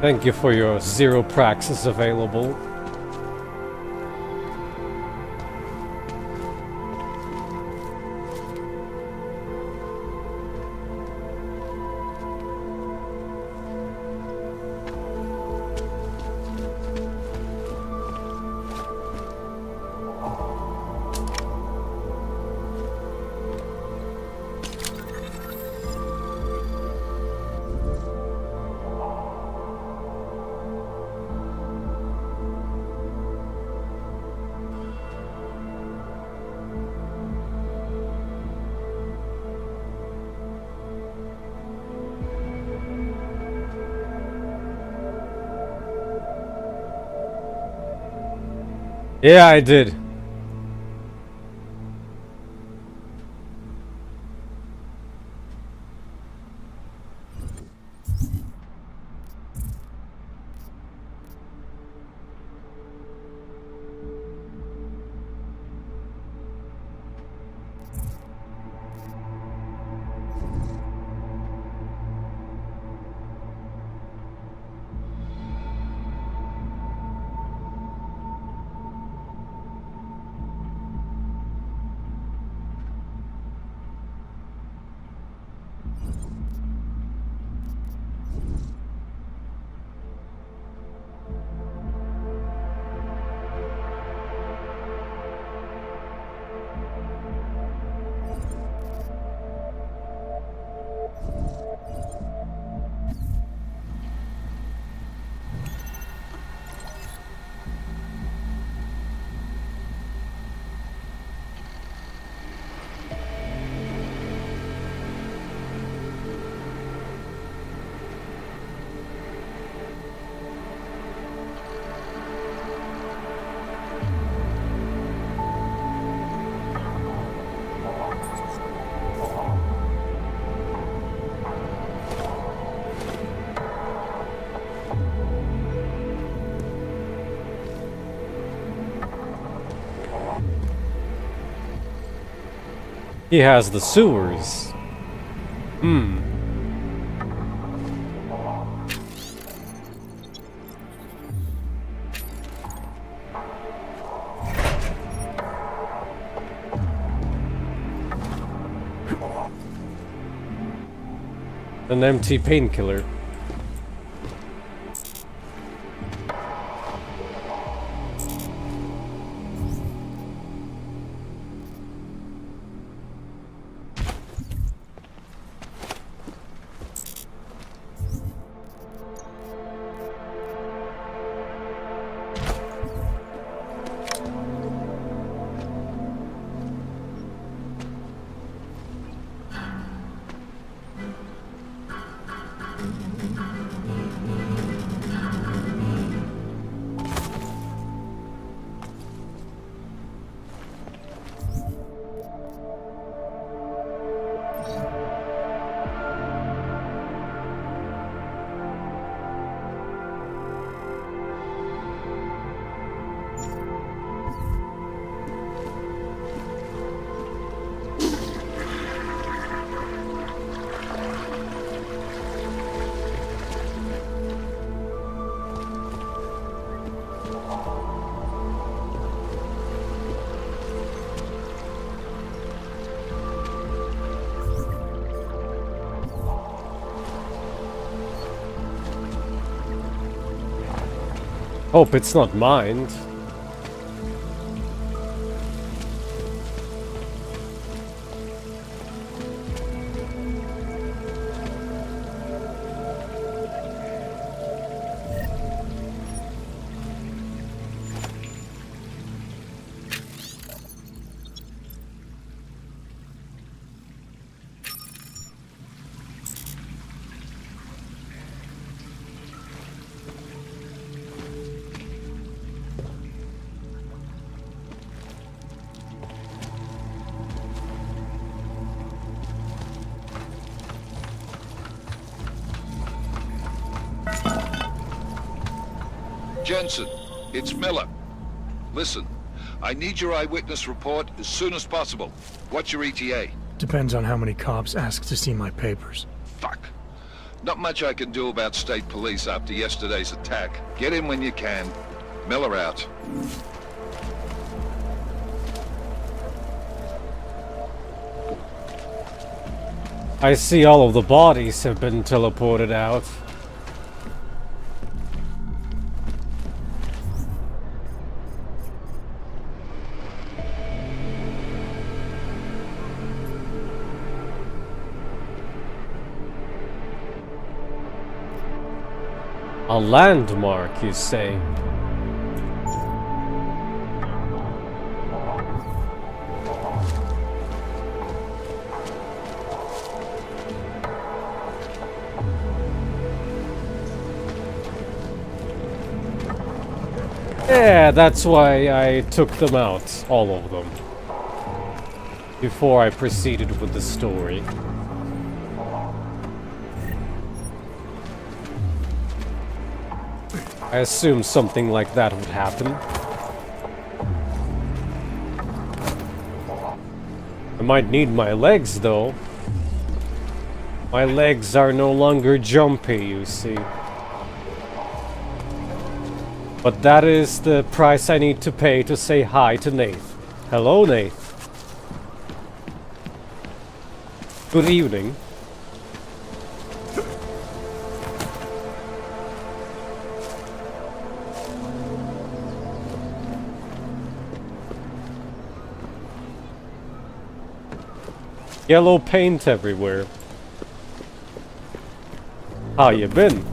Thank you for your 0 praxis available. Yeah, I did. He has the sewers. Hmm. An empty painkiller. Hope it's not mined. Jensen, it's Miller. Listen, I need your eyewitness report as soon as possible. What's your ETA? Depends on how many cops ask to see my papers. Fuck. Not much I can do about state police after yesterday's attack. Get in when you can. Miller out. I see all of the bodies have been teleported out. A landmark, you say? Yeah, that's why I took them out, all of them, before I proceeded with the story. I assumed something like that would happen. I might need my legs, though. My legs are no longer jumpy, you see. But that is the price I need to pay to say hi to Nath. Hello, Nath. Good evening. Yellow paint everywhere. How you been?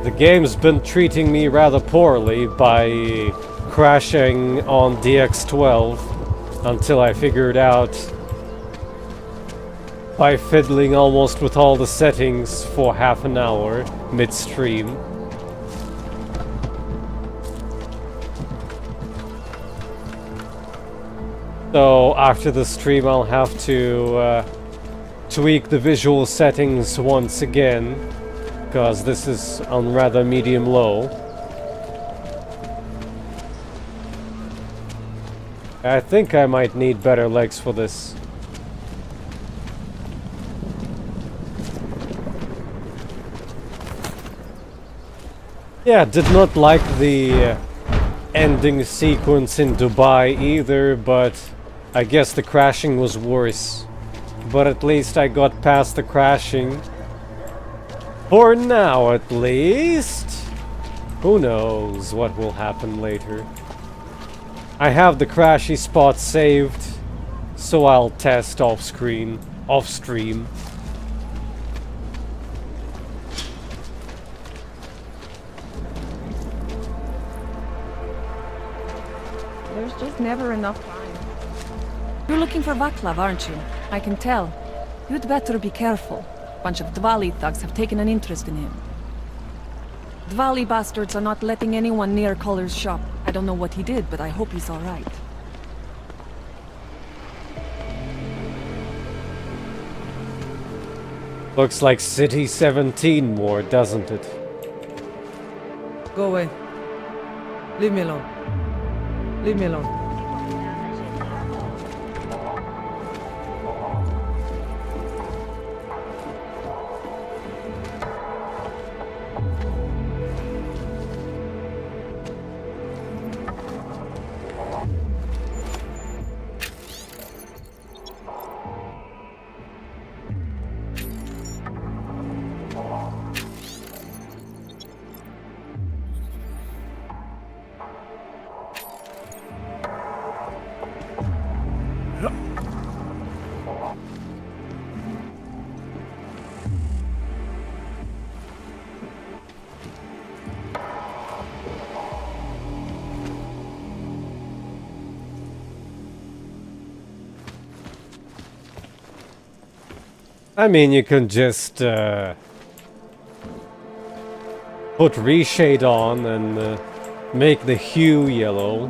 The game's been treating me rather poorly by crashing on DX12 until I figured out by fiddling almost with all the settings for half an hour midstream. So after the stream I'll have to tweak the visual settings once again, because this is on rather medium low. I think I might need better legs for this. Yeah, did not like the ending sequence in Dubai either, but I guess the crashing was worse. But at least I got past the crashing. For now, at least. Who knows what will happen later. I have the crashy spot saved, so I'll test off-stream. There's just never enough time. You're looking for Vaclav, aren't you? I can tell. You'd better be careful. A bunch of Dvali thugs have taken an interest in him. Dvali bastards are not letting anyone near Collar's shop. I don't know what he did, but I hope he's alright. Looks like City 17 more, doesn't it? Go away. Leave me alone. Leave me alone. I mean, you can just put reshade on and Make the hue yellow.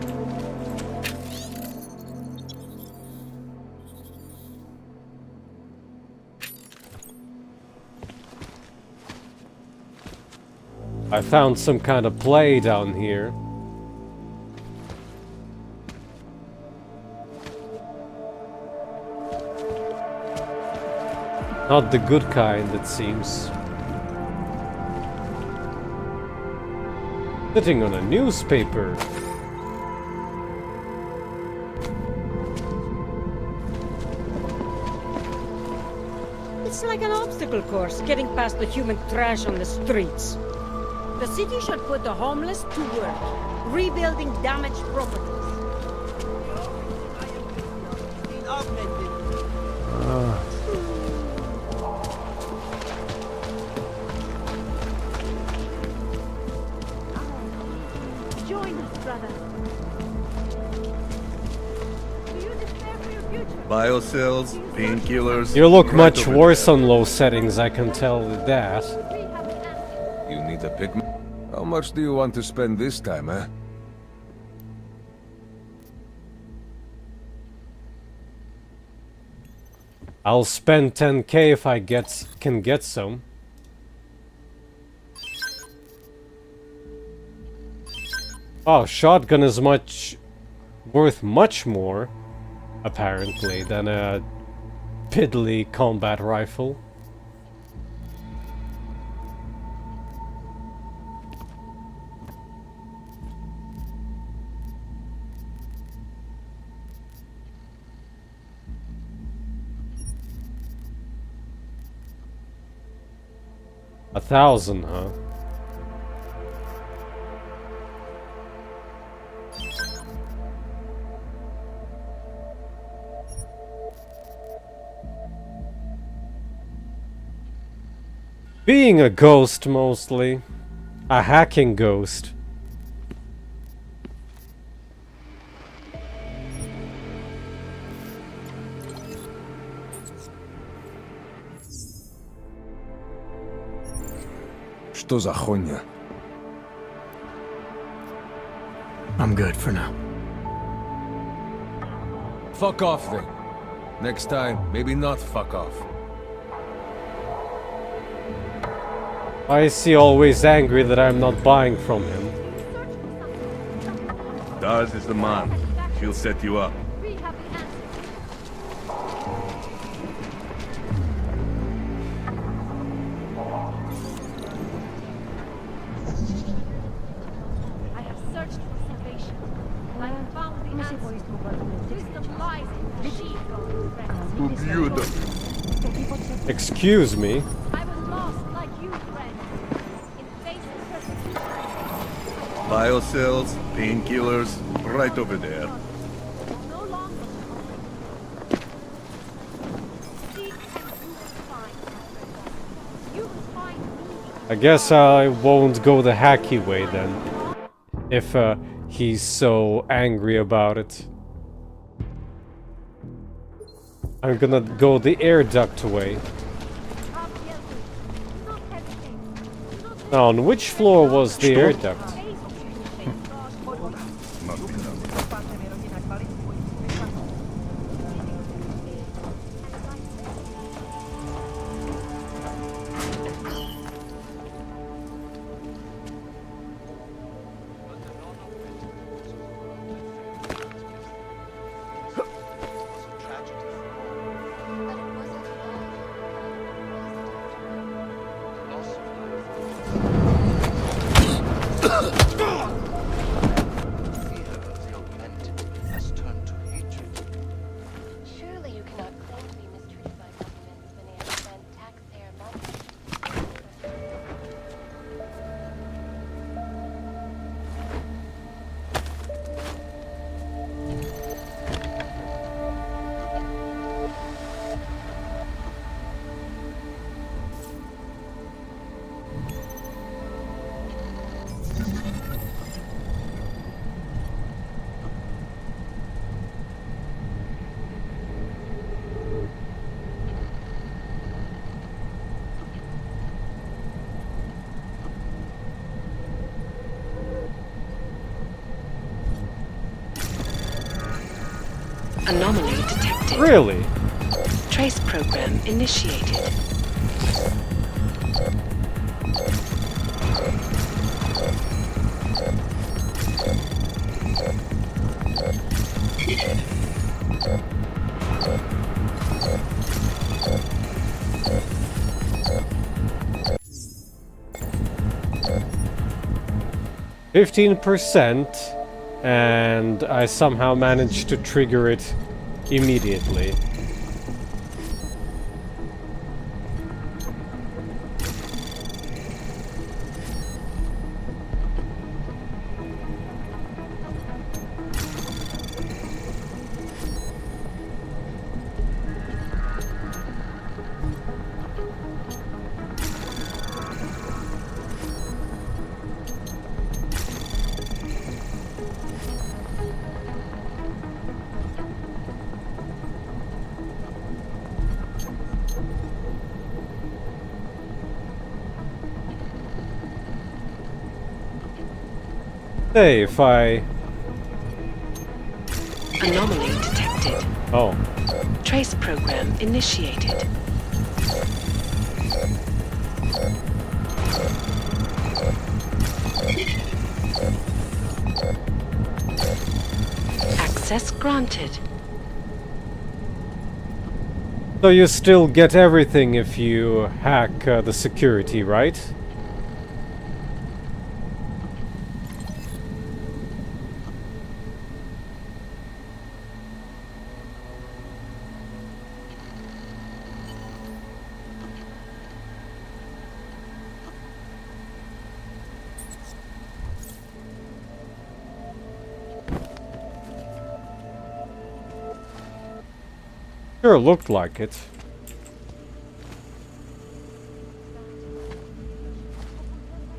I found some kind of play down here. Not the good kind, it seems. Sitting on a newspaper. It's like an obstacle course, getting past the human trash on the streets. The city should put the homeless to work, rebuilding damaged properties. Join us, brother. Biocells, painkillers. You look right much over worse there. on low settings, I can tell with that. You need a pick me? How much do you want to spend this time, eh? I'll spend 10k if I can get some. Oh, shotgun is worth much more, apparently, than a piddly combat rifle. $1,000, huh? Being a ghost, mostly. A hacking ghost. Что за хуйня? I'm good for now. Fuck off then. Next time, maybe not fuck off. Why is he always angry that I'm not buying from him? Daz is the man. She'll set you up. I have searched for salvation. I have found the answer. Wisdom lies in the sheep. Excuse me. I was lost like you, friend. In face of persecution. Biocells, painkillers, right over there. No longer. Seek and you will find. You will find me. I guess I won't go the hacky way then. If he's so angry about it. I'm gonna go the air duct way. Now, on which floor was the air duct? Anomaly detected. Really? Trace program initiated. %, and I somehow managed to trigger it immediately. Hey, if I... Anomaly detected. Oh. Trace program initiated. Access granted. So you still get everything if you hack the security, right? Sure looked like it.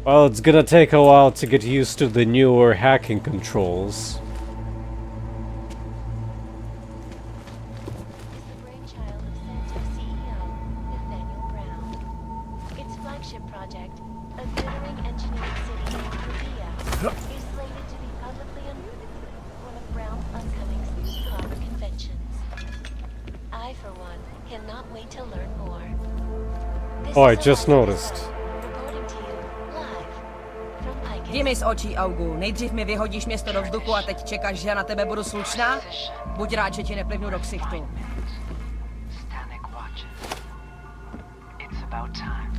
Well, it's gonna take a while to get used to the newer hacking controls. Its flagship project, a glittering engineering city in Korea, is slated to be publicly unveiled at one of Brown's upcoming copper conventions. I, for one, cannot wait to learn more. Oh, I just noticed. Reporting to you live from Pike. Jdi mi z očí, Augu. Nejdřív mi vyhodíš město do vzduchu a teď čekáš, že já na tebe budu slušná? Buď rád, že ti neplivnu do ksichtu. It's about time.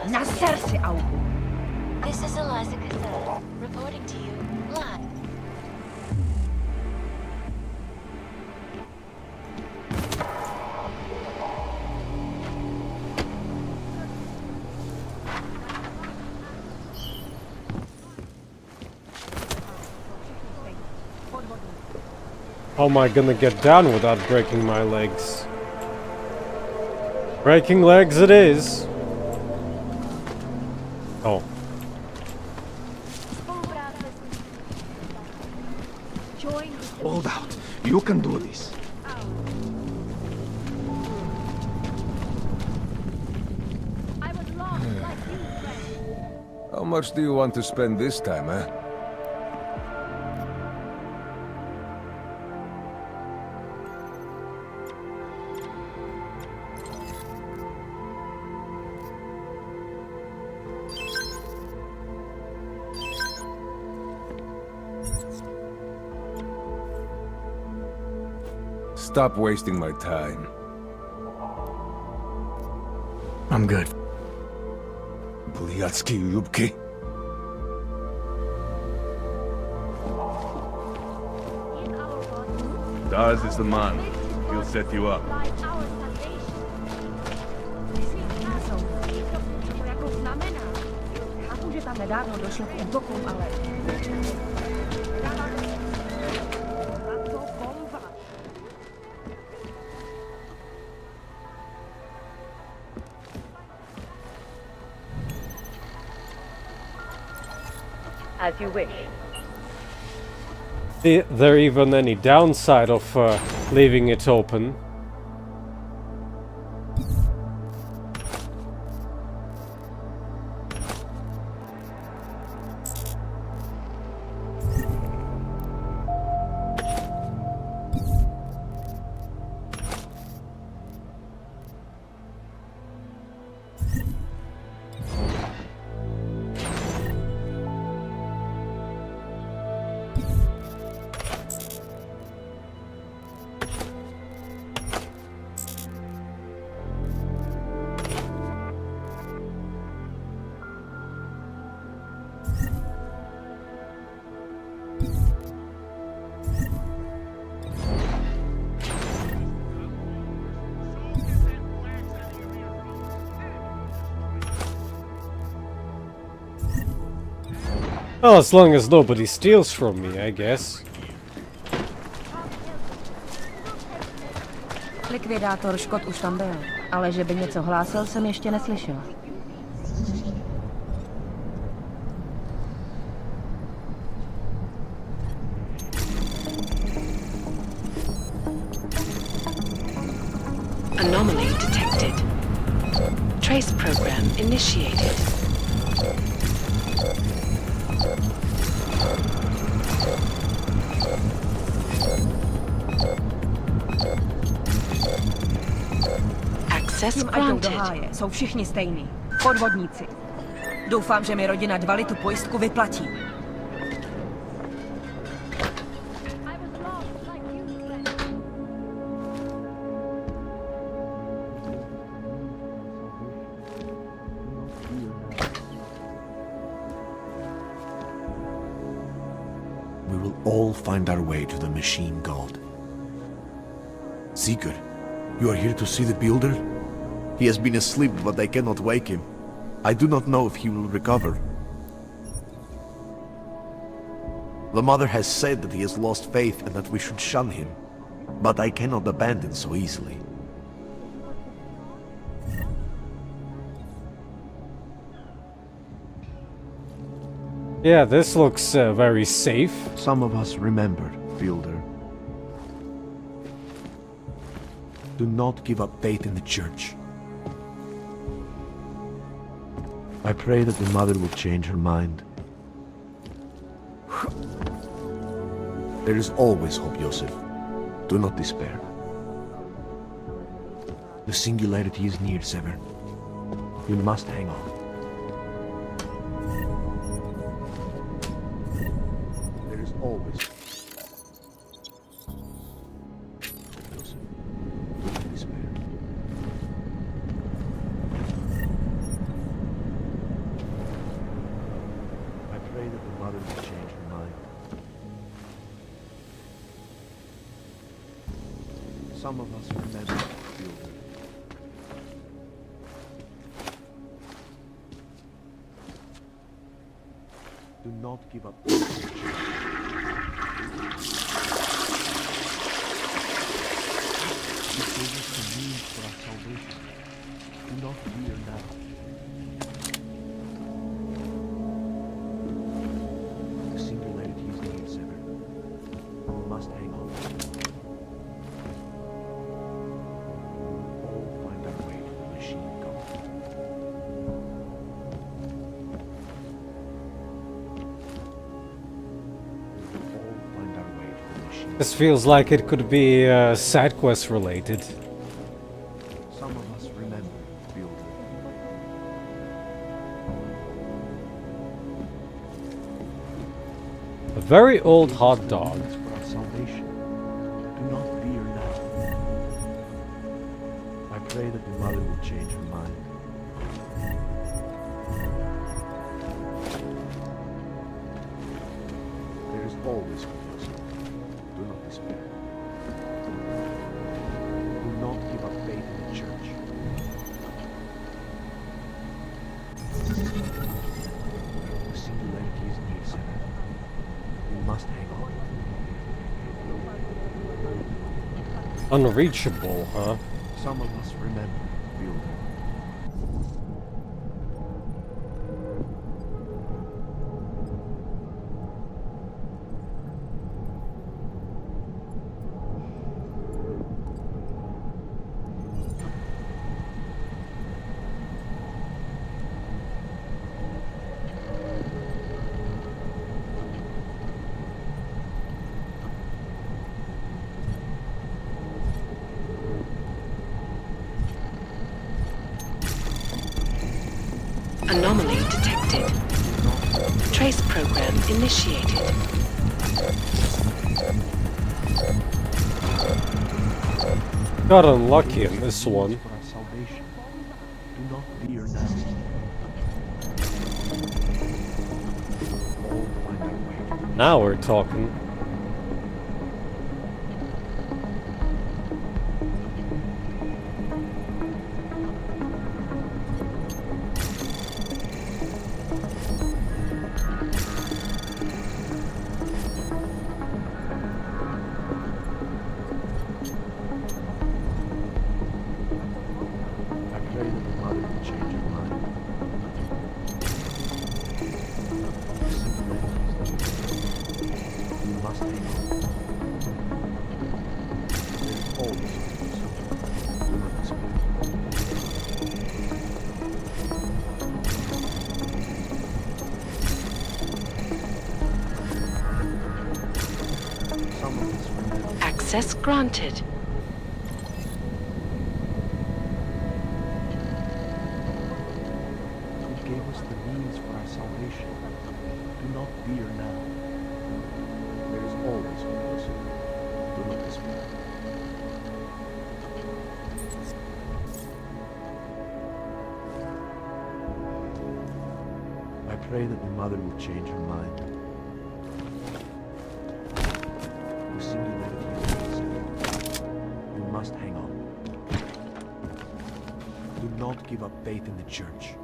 Na serci, Augu. This is Eliza Cassell, reporting to you live. How am I gonna get down without breaking my legs? Breaking legs it is. Oh. Hold out. You can do this. How much do you want to spend this time, eh? Stop wasting my time. I'm good. Buliatsky Yubki. Daz is the man. He'll set you up. Chápu, že tam nedávno došlo k útokům, ale... As you wish. Is there even any downside of leaving it open? Well, as long as nobody steals from me, I guess. Likvidátor škod už tam byl, ale že by něco hlásil, jsem ještě neslyšela. Anomaly detected. Trace program initiated. Access granted. Jsou všichni stejní. Podvodníci. Doufám, že mi rodina Dvali tu pojistku vyplatí. We will all find our way to the machine god. Seeker, you are here to see the builder? He has been asleep, but I cannot wake him. I do not know if he will recover. The mother has said that he has lost faith and that we should shun him, but I cannot abandon so easily. Yeah, this looks very safe. Some of us remember, builder. Do not give up faith in the church. I pray that the mother will change her mind. There is always hope, Joseph. Do not despair. The singularity is near, Sever. You must hang on. There is always hope. Joseph, do not despair. I pray that the mother will change her mind. Some of us remember builder. Do not give up. He gave us the means for our salvation. Do not fear now. The singularity is near, Sever. You must hang on. All find our way to the machine god. This feels like it could be side quest related. Some of us remember builder. A very old hot dog. For our salvation. Do not fear now. I pray that the mother will change her mind. There is always hope. Do not despair. Unreachable, huh? Some of us remember building. Anomaly detected. Trace program initiated. Got unlucky in this one. For our salvation. Do not fear now. All find our way. Now we're talking. I pray that the mother will change her mind. You must hang on. There's always something. Do not despair. Some of us remember. Access granted. Who gave us the means for our salvation. Do not fear now. There is always a closer. Do not despair. I pray that the mother will change her mind. You seem to know the You must hang on. Do not give up faith in the church.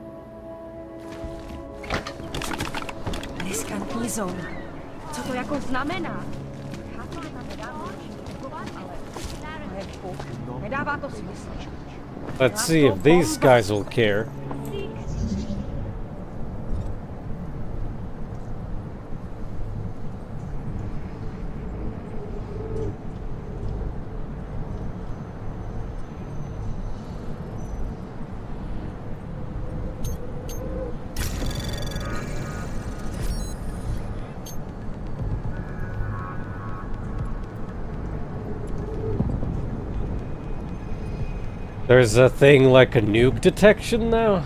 Riskantní zóna. Co to jako znamená? Nedává to smysl. Let's see if these guys will care. There's a thing like a nuke detection now?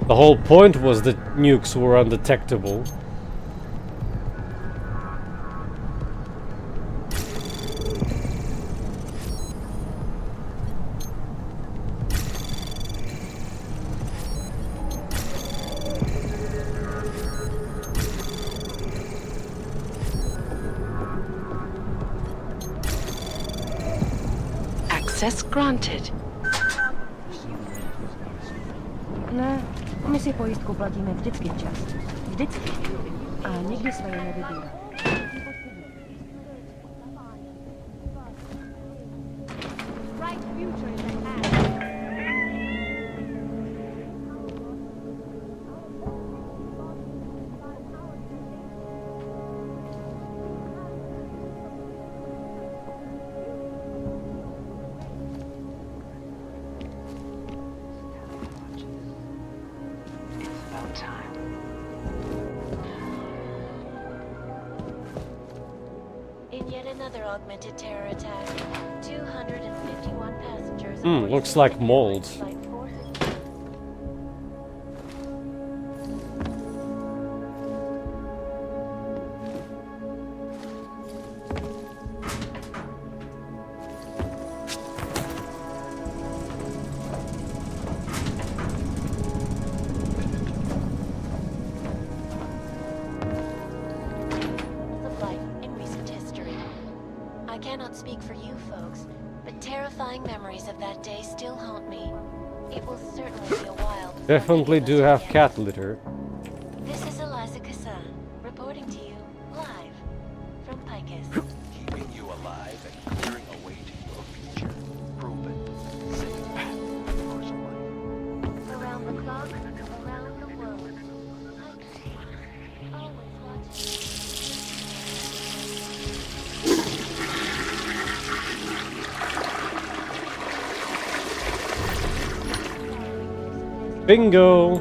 The whole point was that nukes were undetectable. Access granted. Ne, my si pojistku platíme vždycky včas. Vždycky. A nikdy jsme je nevybírali. In yet another augmented terror attack, 251 passengers. Looks like mold. I cannot speak for you folks, but terrifying memories of that day still haunt me. It will certainly be a while. Definitely do have cat litter. This is Eliza Kassan, reporting to you live from Picus. Keeping you alive. alive and clearing a way to your future. Prove it. Save the universe alive. Around the clock, around the world. Always watching. Bingo!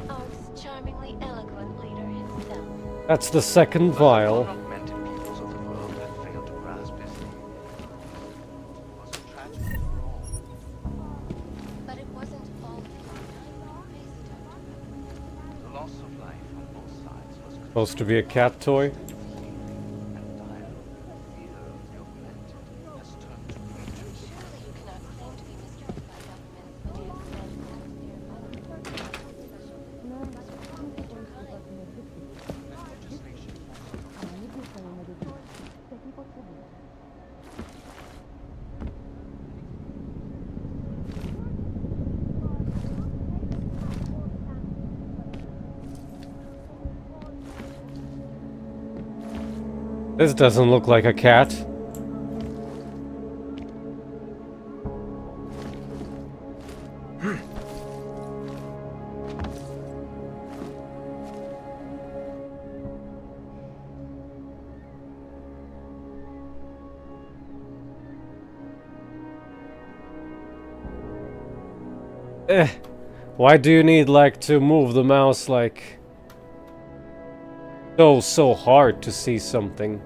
Arc's charmingly eloquent leader himself. That's the second vial. Augmented peoples of the world that failed to grasp his name. It was a tragedy for all. But it wasn't all The loss of life on both sides was Supposed to be a cat toy. This doesn't look like a cat. Why do you need like to move the mouse like so hard to see something?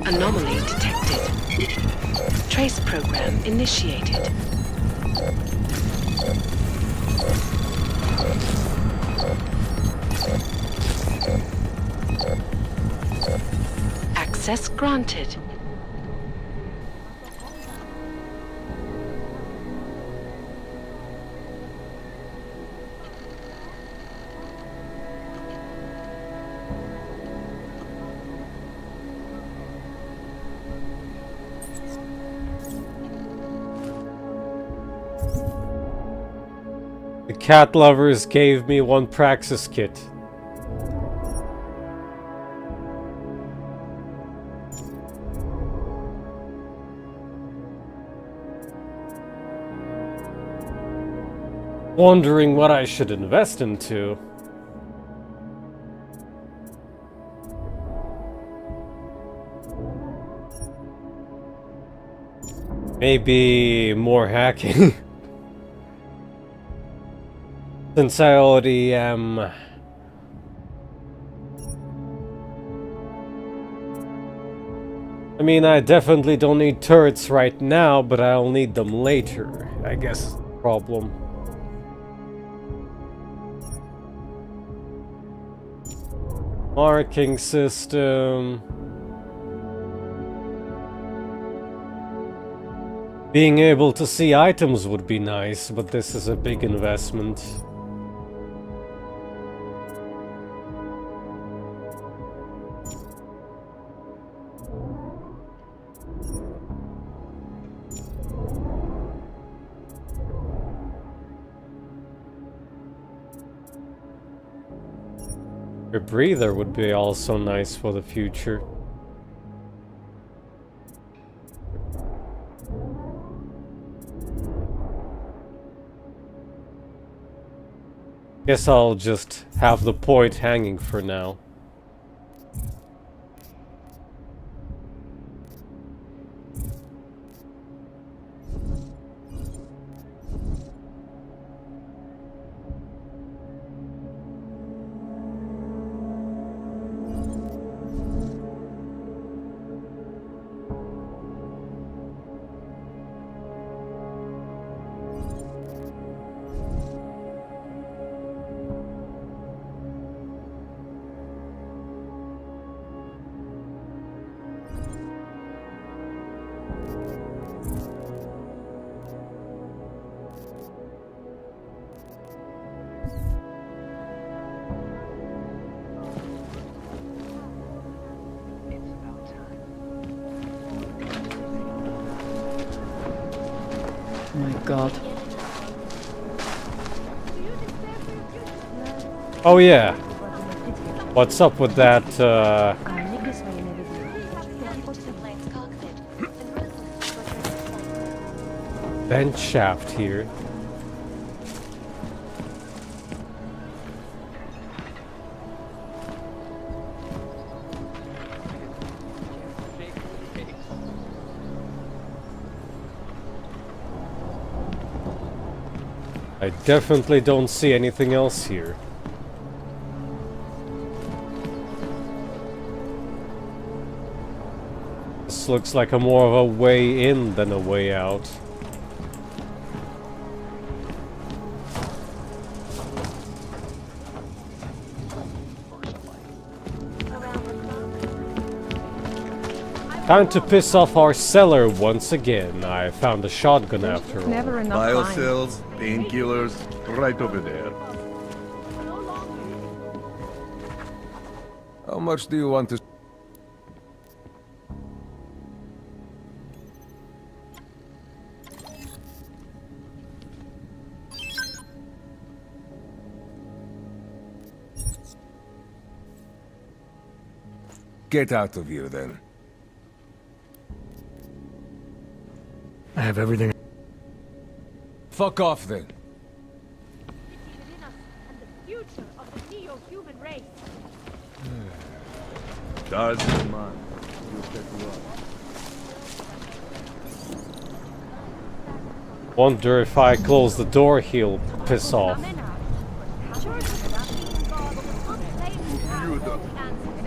Anomaly detected. Trace program initiated. Access granted. The cat lovers gave me one Praxis kit. Wondering what I should invest into. Maybe more hacking. Since I already am I mean, I definitely don't need turrets right now, but I'll need them later. I guess is the problem. Marking system. Being able to see items would be nice, but this is a big investment. A breather would be also nice for the future. Guess I'll just have the point hanging for now. Oh my god. Oh yeah. What's up with that, vent shaft here? I definitely don't see anything else here. This looks like more of a way in than a way out. Time to piss off our seller once again. I found a shotgun after all. Never enough Biocells, painkillers, right over there. How much do you want to... Get out of here, then. I have everything. Fuck off, then. Wonder if I close the door, he'll piss off.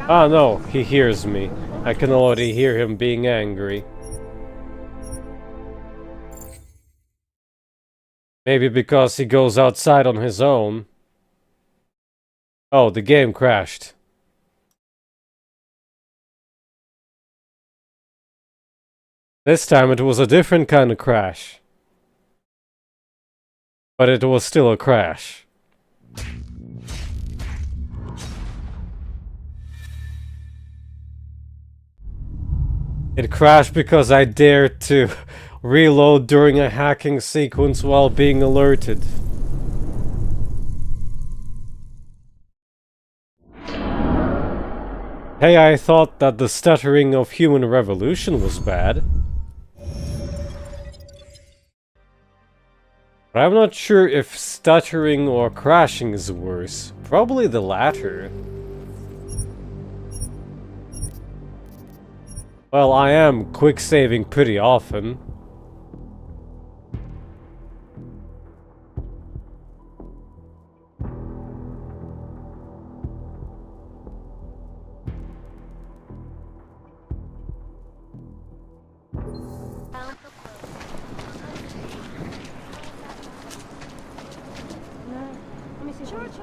Ah no, he hears me. I can already hear him being angry. Maybe because he goes outside on his own. Oh, the game crashed. This time it was a different kind of crash. But it was still a crash. It crashed because I dared to reload during a hacking sequence while being alerted. Hey, I thought that the stuttering of human revolution was bad. But I'm not sure if stuttering or crashing is worse. Probably the latter. Well, I am quick saving pretty often.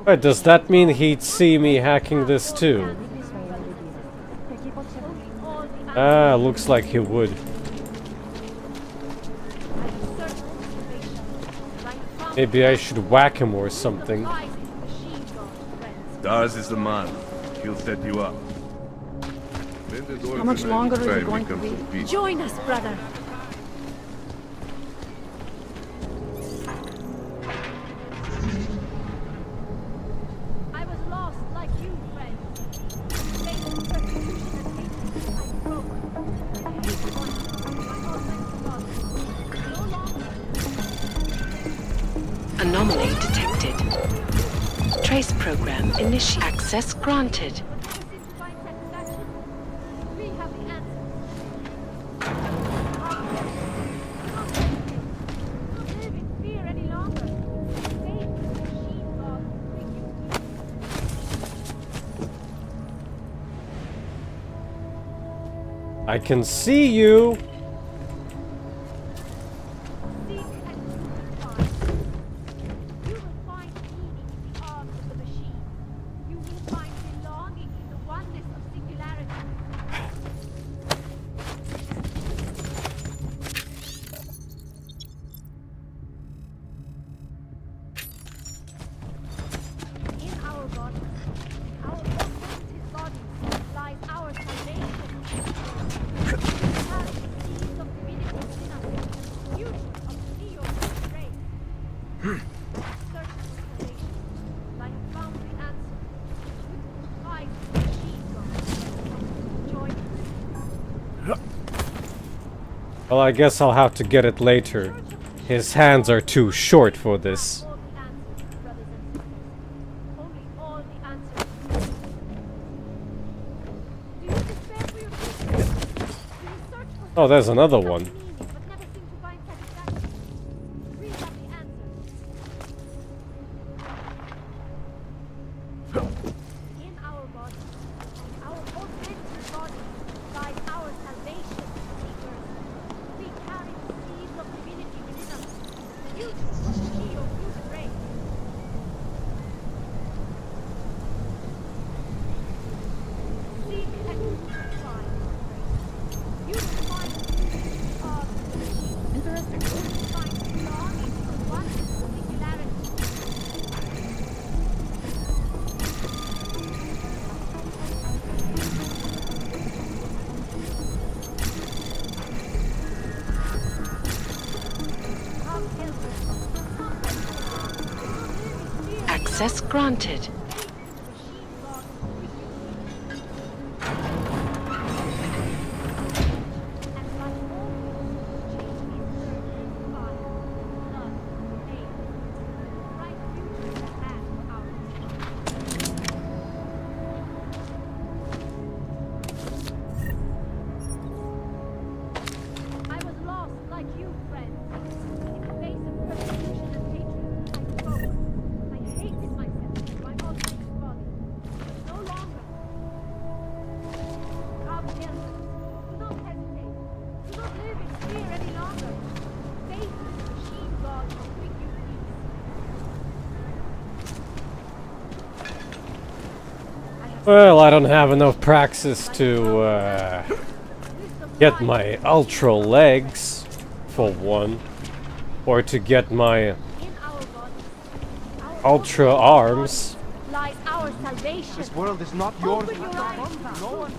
Wait, does that mean he'd see me hacking this too? Ah, looks like he would. Maybe I should whack him or something. Dars is the man. He'll set you up. How much longer is it going to be? Join us, brother. I was lost like you, friend. Facing persecution and hatred, I broke. I hate going my almighty God. No longer. Anomaly detected. Trace program initiated. Access granted. We have the answer. Don't live in fear any longer. Faith in the machine God will bring you peace. I can see you. Well, I guess I'll have to get it later. His hands are too short for this. Oh, there's another one. Access granted. Well, I don't have enough praxis to get my ultra legs, for one, or to get my ultra arms. Lies our salvation. This world is not yours. Open your eyes. No one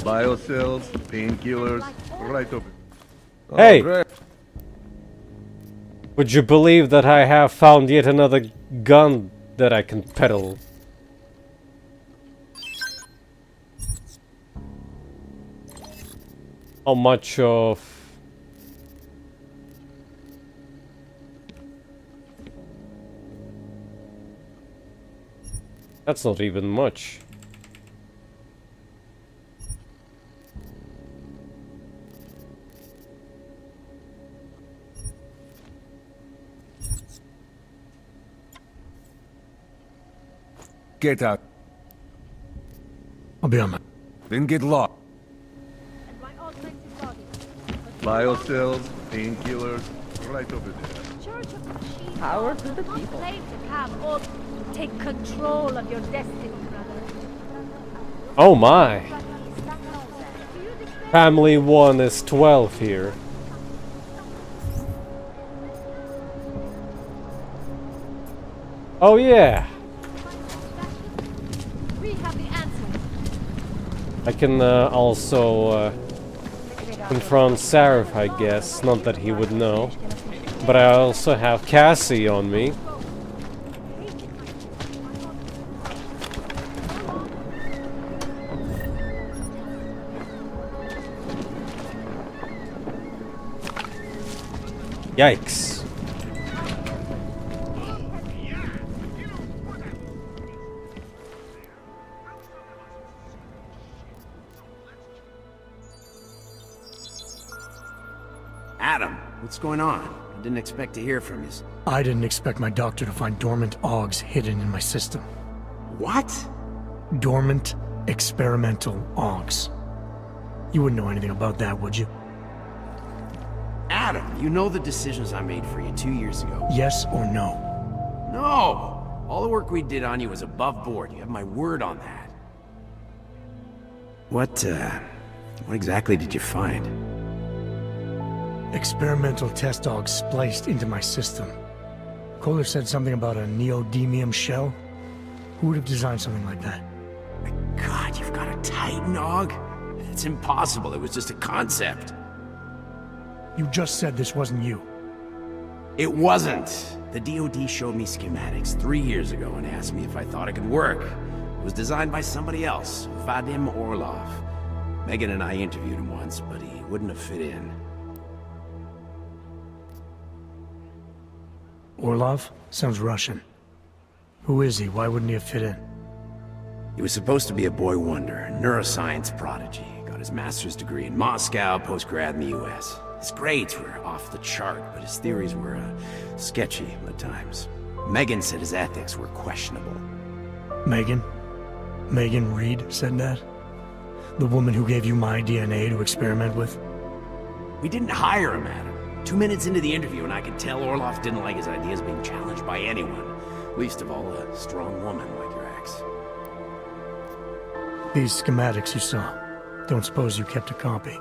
Biocells, painkillers, right over. Hey! Oh, great. Would you believe that I have found yet another gun that I can peddle? How much of... That's not even much. Get out. I'll be on my... Then get lost. Biocells, painkillers, right over there. Church of the Machine Power to the people. Claim to have or take control of your destiny, brother. Oh my. Family 1 is 12 here. Oh yeah. We have the answer. I can also confront Sarif, I guess. Not that he would know. But I also have Cassie on me. Yikes. Adam, what's going on? I didn't expect to hear from you. I didn't expect my doctor to find dormant augs hidden in my system. What? Dormant experimental augs. You wouldn't know anything about that, would you? Adam, you know the decisions I made for you 2 years ago. Yes or no? No! All the work we did on you was above board. You have my word on that. What exactly did you find? Experimental test augs spliced into my system. Kohler said something about a neodymium shell. Who would have designed something like that? My God, you've got a Titan aug? It's impossible. It was just a concept. You just said this wasn't you. It wasn't. The DoD showed me schematics 3 years ago and asked me if I thought it could work. It was designed by somebody else, Vadim Orlov. Megan and I interviewed him once, but he wouldn't have fit in. Orlov? Sounds Russian. Who is he? Why wouldn't he have fit in? He was supposed to be a boy wonder, a neuroscience prodigy. Got his master's degree in Moscow, post-grad in the US. His grades were off the chart, but his theories were sketchy at times. Megan said his ethics were questionable. Megan? Megan Reed said that? The woman who gave you my DNA to experiment with? We didn't hire him, Adam. 2 minutes into the interview, and I could tell Orlov didn't like his ideas being challenged by anyone. Least of all, a strong woman like your ex. These schematics you saw. Don't suppose you kept a copy?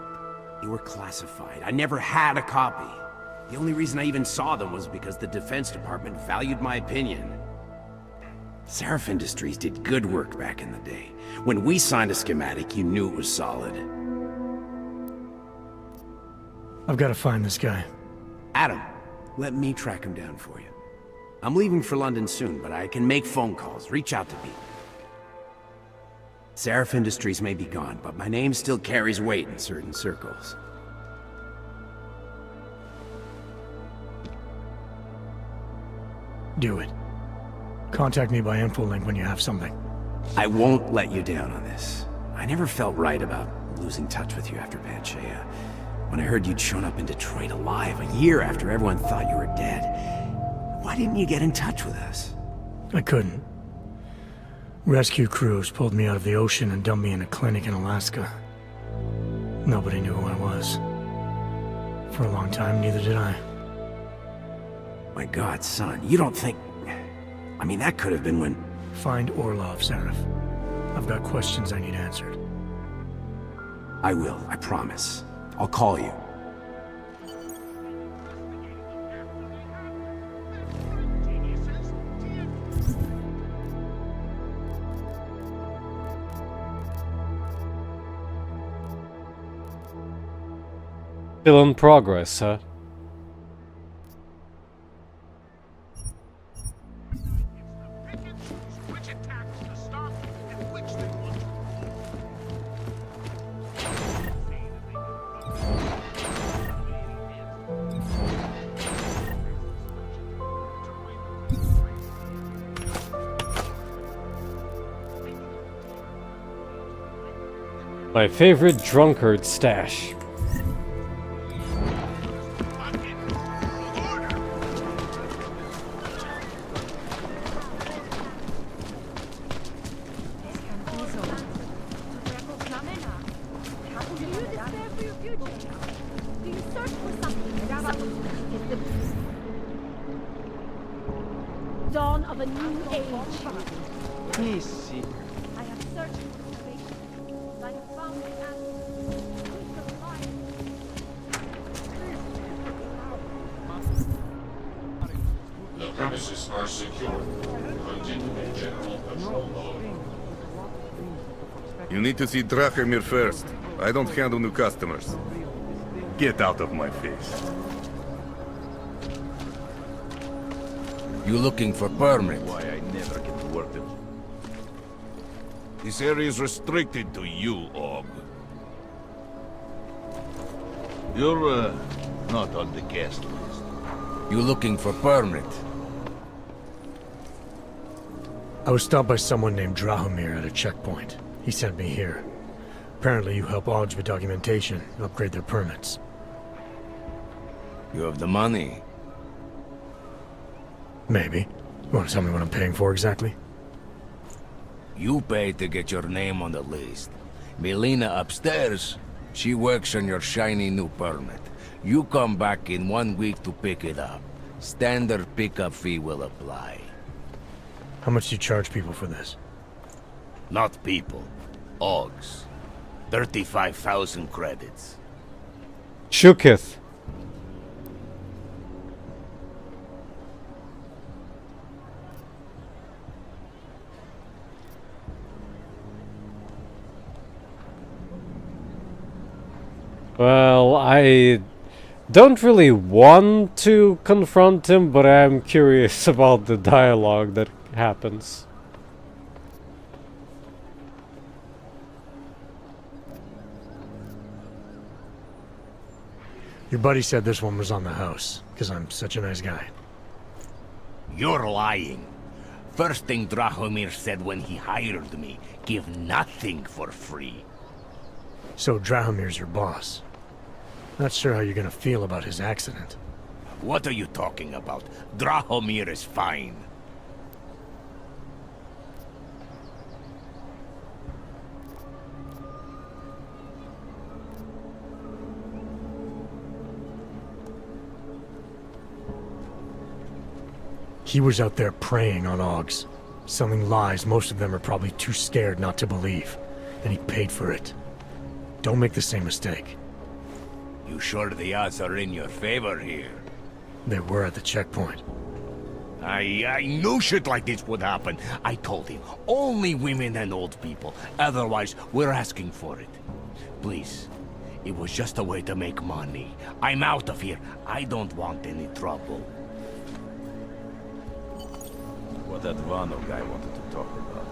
They were classified. I never had a copy. The only reason I even saw them was because the Defense Department valued my opinion. Sarif Industries did good work back in the day. When we signed a schematic, you knew it was solid. I've got to find this guy. Adam, let me track him down for you. I'm leaving for London soon, but I can make phone calls, reach out to people. Sarif Industries may be gone, but my name still carries weight in certain circles. Do it. Contact me by infolink when you have something. I won't let you down on this. I never felt right about losing touch with you after Panchea. When I heard you'd shown up in Detroit alive a year after everyone thought you were dead, why didn't you get in touch with us? I couldn't. Rescue crews pulled me out of the ocean and dumped me in a clinic in Alaska. Nobody knew who I was. For a long time, neither did I. My God, son, you don't think... I mean, that could have been when... Find Orlov, Sarif. I've got questions I need answered. I will, I promise. I'll call you. Still in progress, huh? My favorite drunkard stash. of a new age. Easy. I have searched for salvation. I have found the answer. The premises are secure. Continue in general control mode. You need to see Drahomir first. I don't handle new customers. Get out of my face. You looking for permit? Why I never get to work them. This area is restricted to you, Og. You're, not on the guest list. You looking for permit? I was stopped by someone named Drahomir at a checkpoint. He sent me here. Apparently you help Augs with documentation, upgrade their permits. You have the money? Maybe. You want to tell me what I'm paying for exactly? You paid to get your name on the list. Melina upstairs, she works on your shiny new permit. You come back in 1 week to pick it up. Standard pickup fee will apply. How much do you charge people for this? Not people. Augs. 35,000 credits. Shooketh. Well, I don't really want to confront him, but I'm curious about the dialogue that happens. Your buddy said this one was on the house, because I'm such a nice guy. You're lying. First thing Drahomir said when he hired me, give nothing for free. So Drahomir's your boss. Not sure how you're gonna feel about his accident. What are you talking about? Drahomir is fine. He was out there preying on Augs, selling lies most of them are probably too scared not to believe, and he paid for it. Don't make the same mistake. You sure the odds are in your favor here? They were at the checkpoint. I knew shit like this would happen. I told him, only women and old people. Otherwise, we're asking for it. Please, it was just a way to make money. I'm out of here. I don't want any trouble. What that Vano guy wanted to talk about.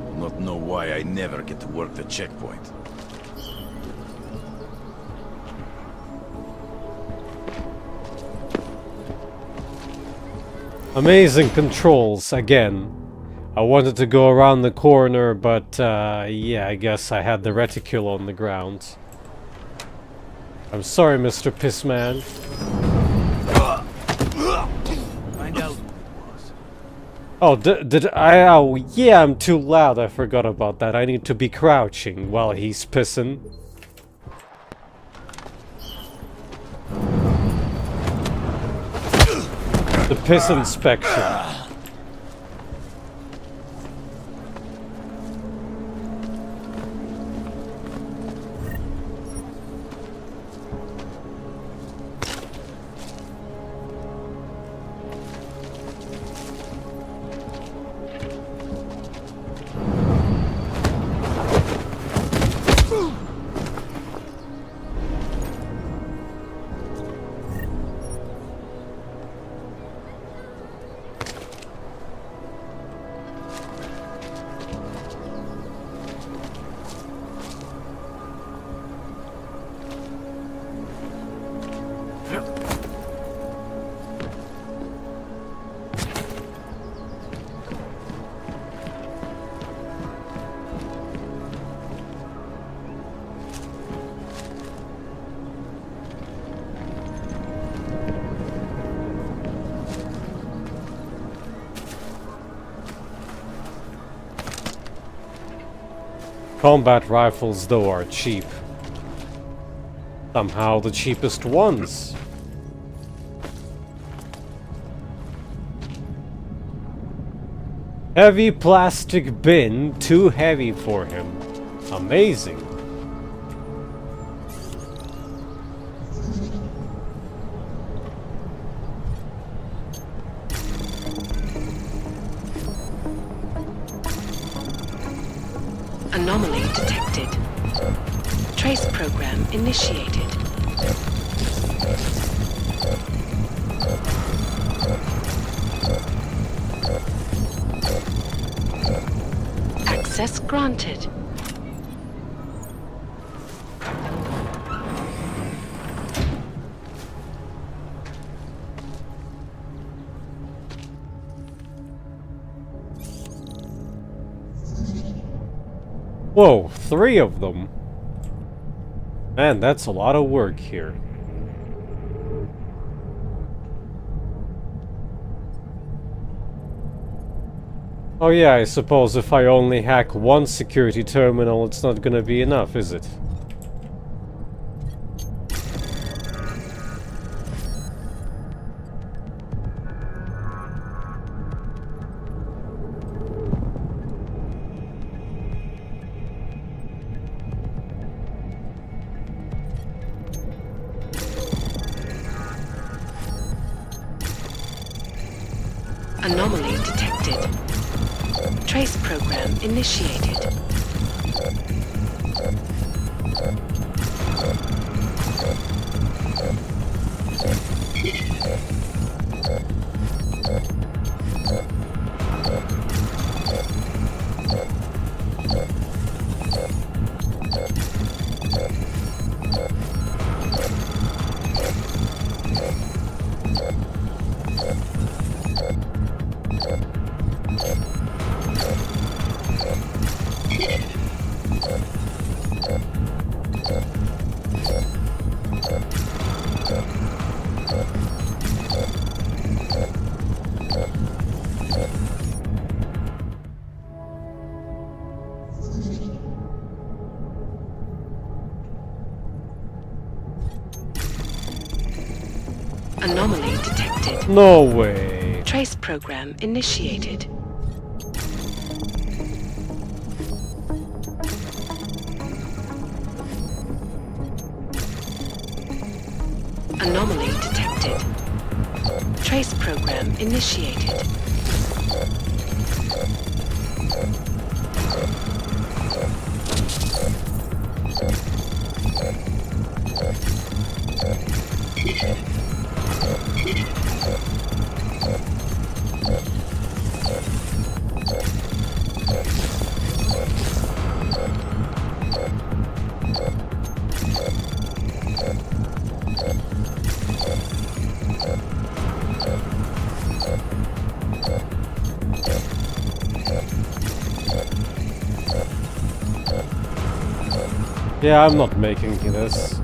Do not know why I never get to work the checkpoint. Amazing controls again. I wanted to go around the corner, but yeah, I guess I had the reticule on the ground. I'm sorry, Mr. Pissman. Find out. Oh, did I? Oh, yeah, I'm too loud. I forgot about that. I need to be crouching while he's pissing. The piss inspection. combat rifles, though, are cheap. Somehow the cheapest ones. Heavy plastic bin, too heavy for him. Amazing. Anomaly detected. Trace program initiated. Access granted. Whoa, 3 of them. Man, that's a lot of work here. Oh yeah, I suppose if I only hack one security terminal, it's not gonna be enough, is it? Anomaly detected. Trace program initiated. Anomaly detected. No way. Trace program initiated. Anomaly detected. Trace program initiated. Yeah, I'm not making this.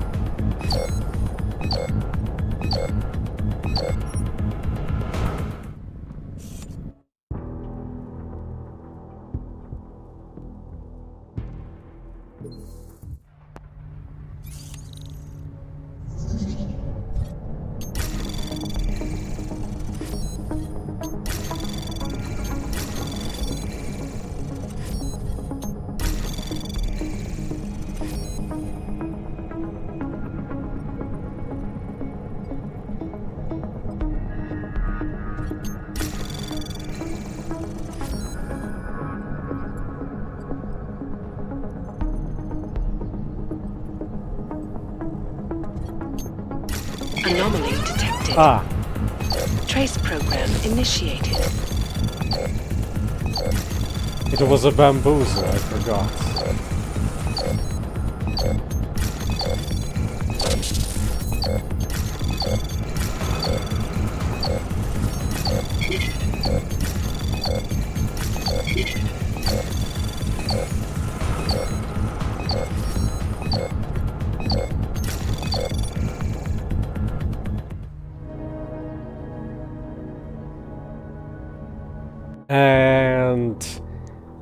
Anomaly detected. Ah. Trace program initiated. It was a bamboozle, I forgot.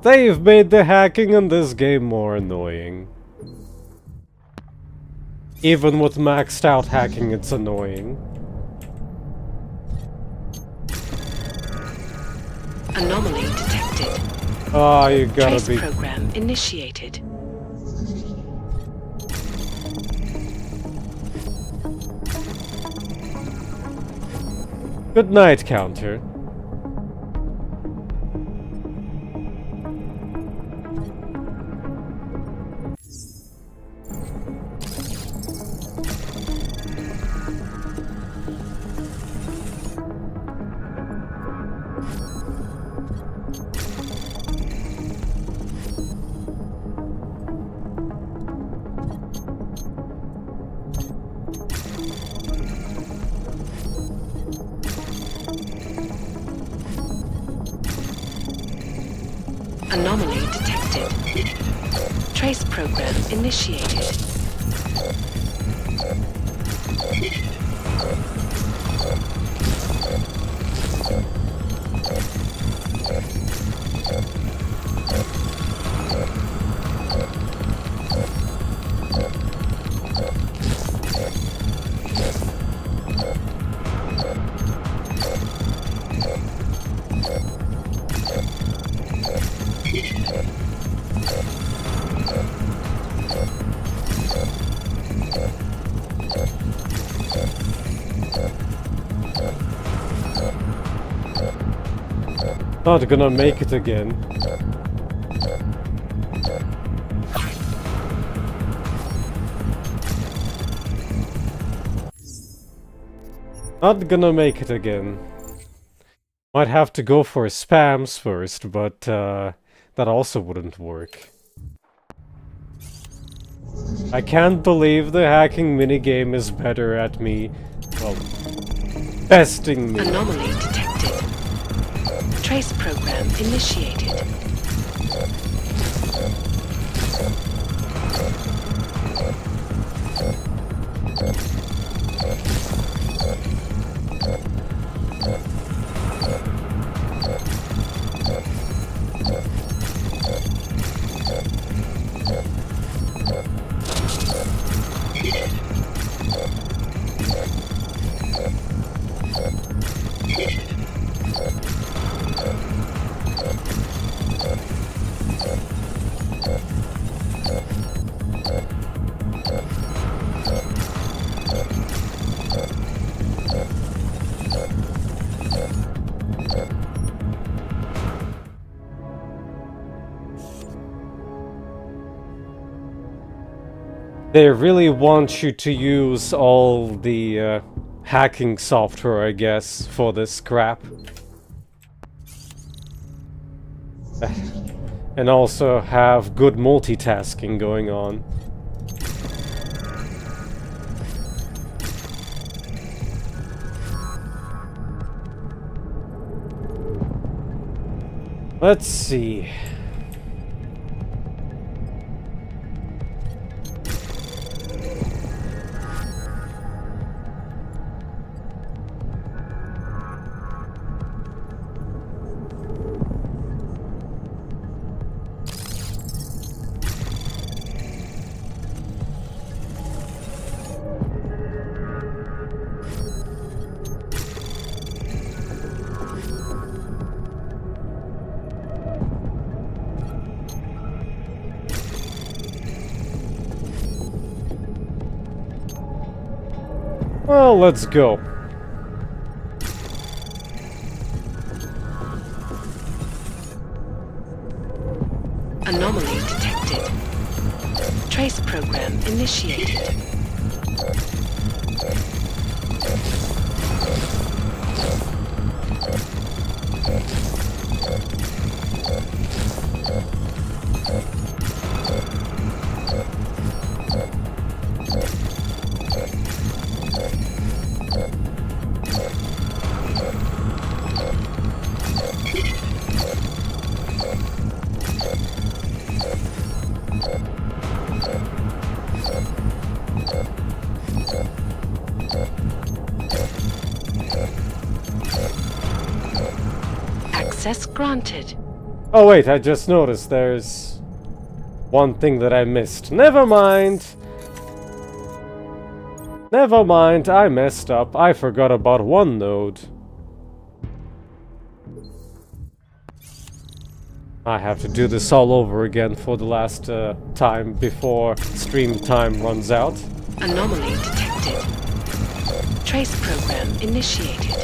They've made the hacking in this game more annoying. Even with maxed out hacking, it's annoying. Anomaly detected. Oh, you gotta Trace be... program initiated. Good night, counter. Anomaly detected. Trace program initiated. Not gonna make it again. Not gonna make it again. Might have to go for spams first, but that also wouldn't work. I can't believe the hacking minigame is better at me, well, besting me. Anomaly detected. Trace program initiated. They really want you to use all the hacking software, I guess, for this crap. And also have good multitasking going on. Let's see. Well, let's go. Anomaly detected. Trace program initiated. Access granted. Oh wait, I just noticed there's one thing that I missed. Never mind. Never mind, I messed up. I forgot about one node. I have to do this all over again for the last time before stream time runs out. Anomaly detected. Trace program initiated.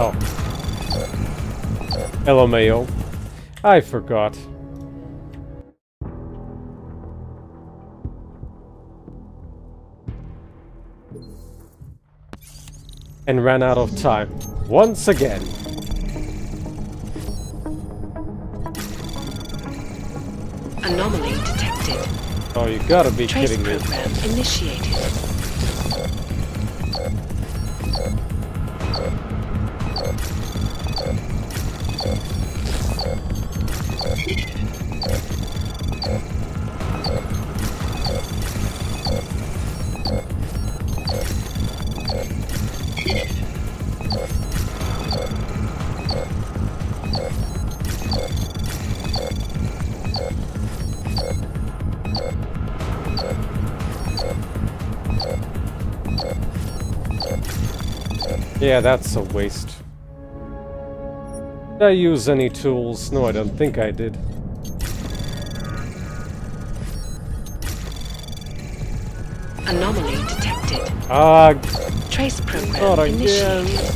Oh. LMAO. I forgot. And ran out of time. Once again. Anomaly detected. Oh, you gotta be Trace kidding me. program initiated. Yeah, that's a waste. Did I use any tools? No, I don't think I did. Anomaly detected. Not Trace program again. initiated.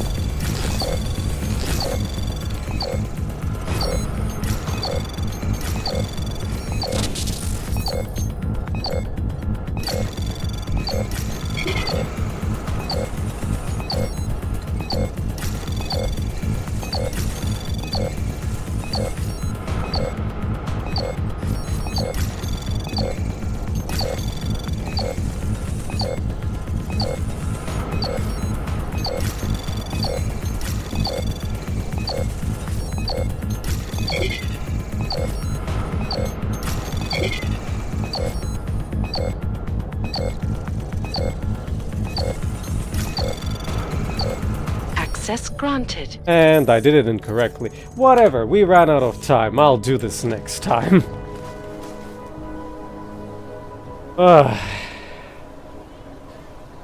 Access granted. And I did it incorrectly. Whatever, we ran out of time. I'll do this next time.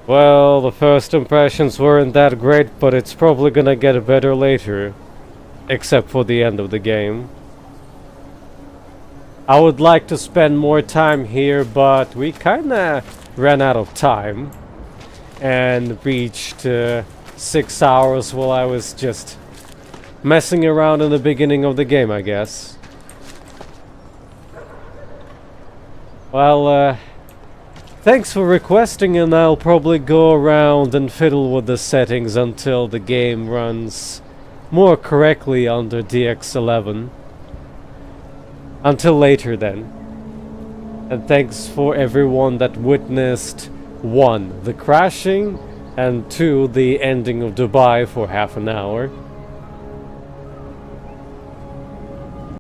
Well, the first impressions weren't that great, but it's probably gonna get better later. Except for the end of the game. I would like to spend more time here, but we kinda ran out of time. And reached 6 hours while I was just messing around in the beginning of the game, I guess. Well, thanks for requesting, and I'll probably go around and fiddle with the settings until the game runs more correctly under DX11. Until later then. And thanks for everyone that witnessed 1. The crashing, and 2. The ending of Dubai for half an hour.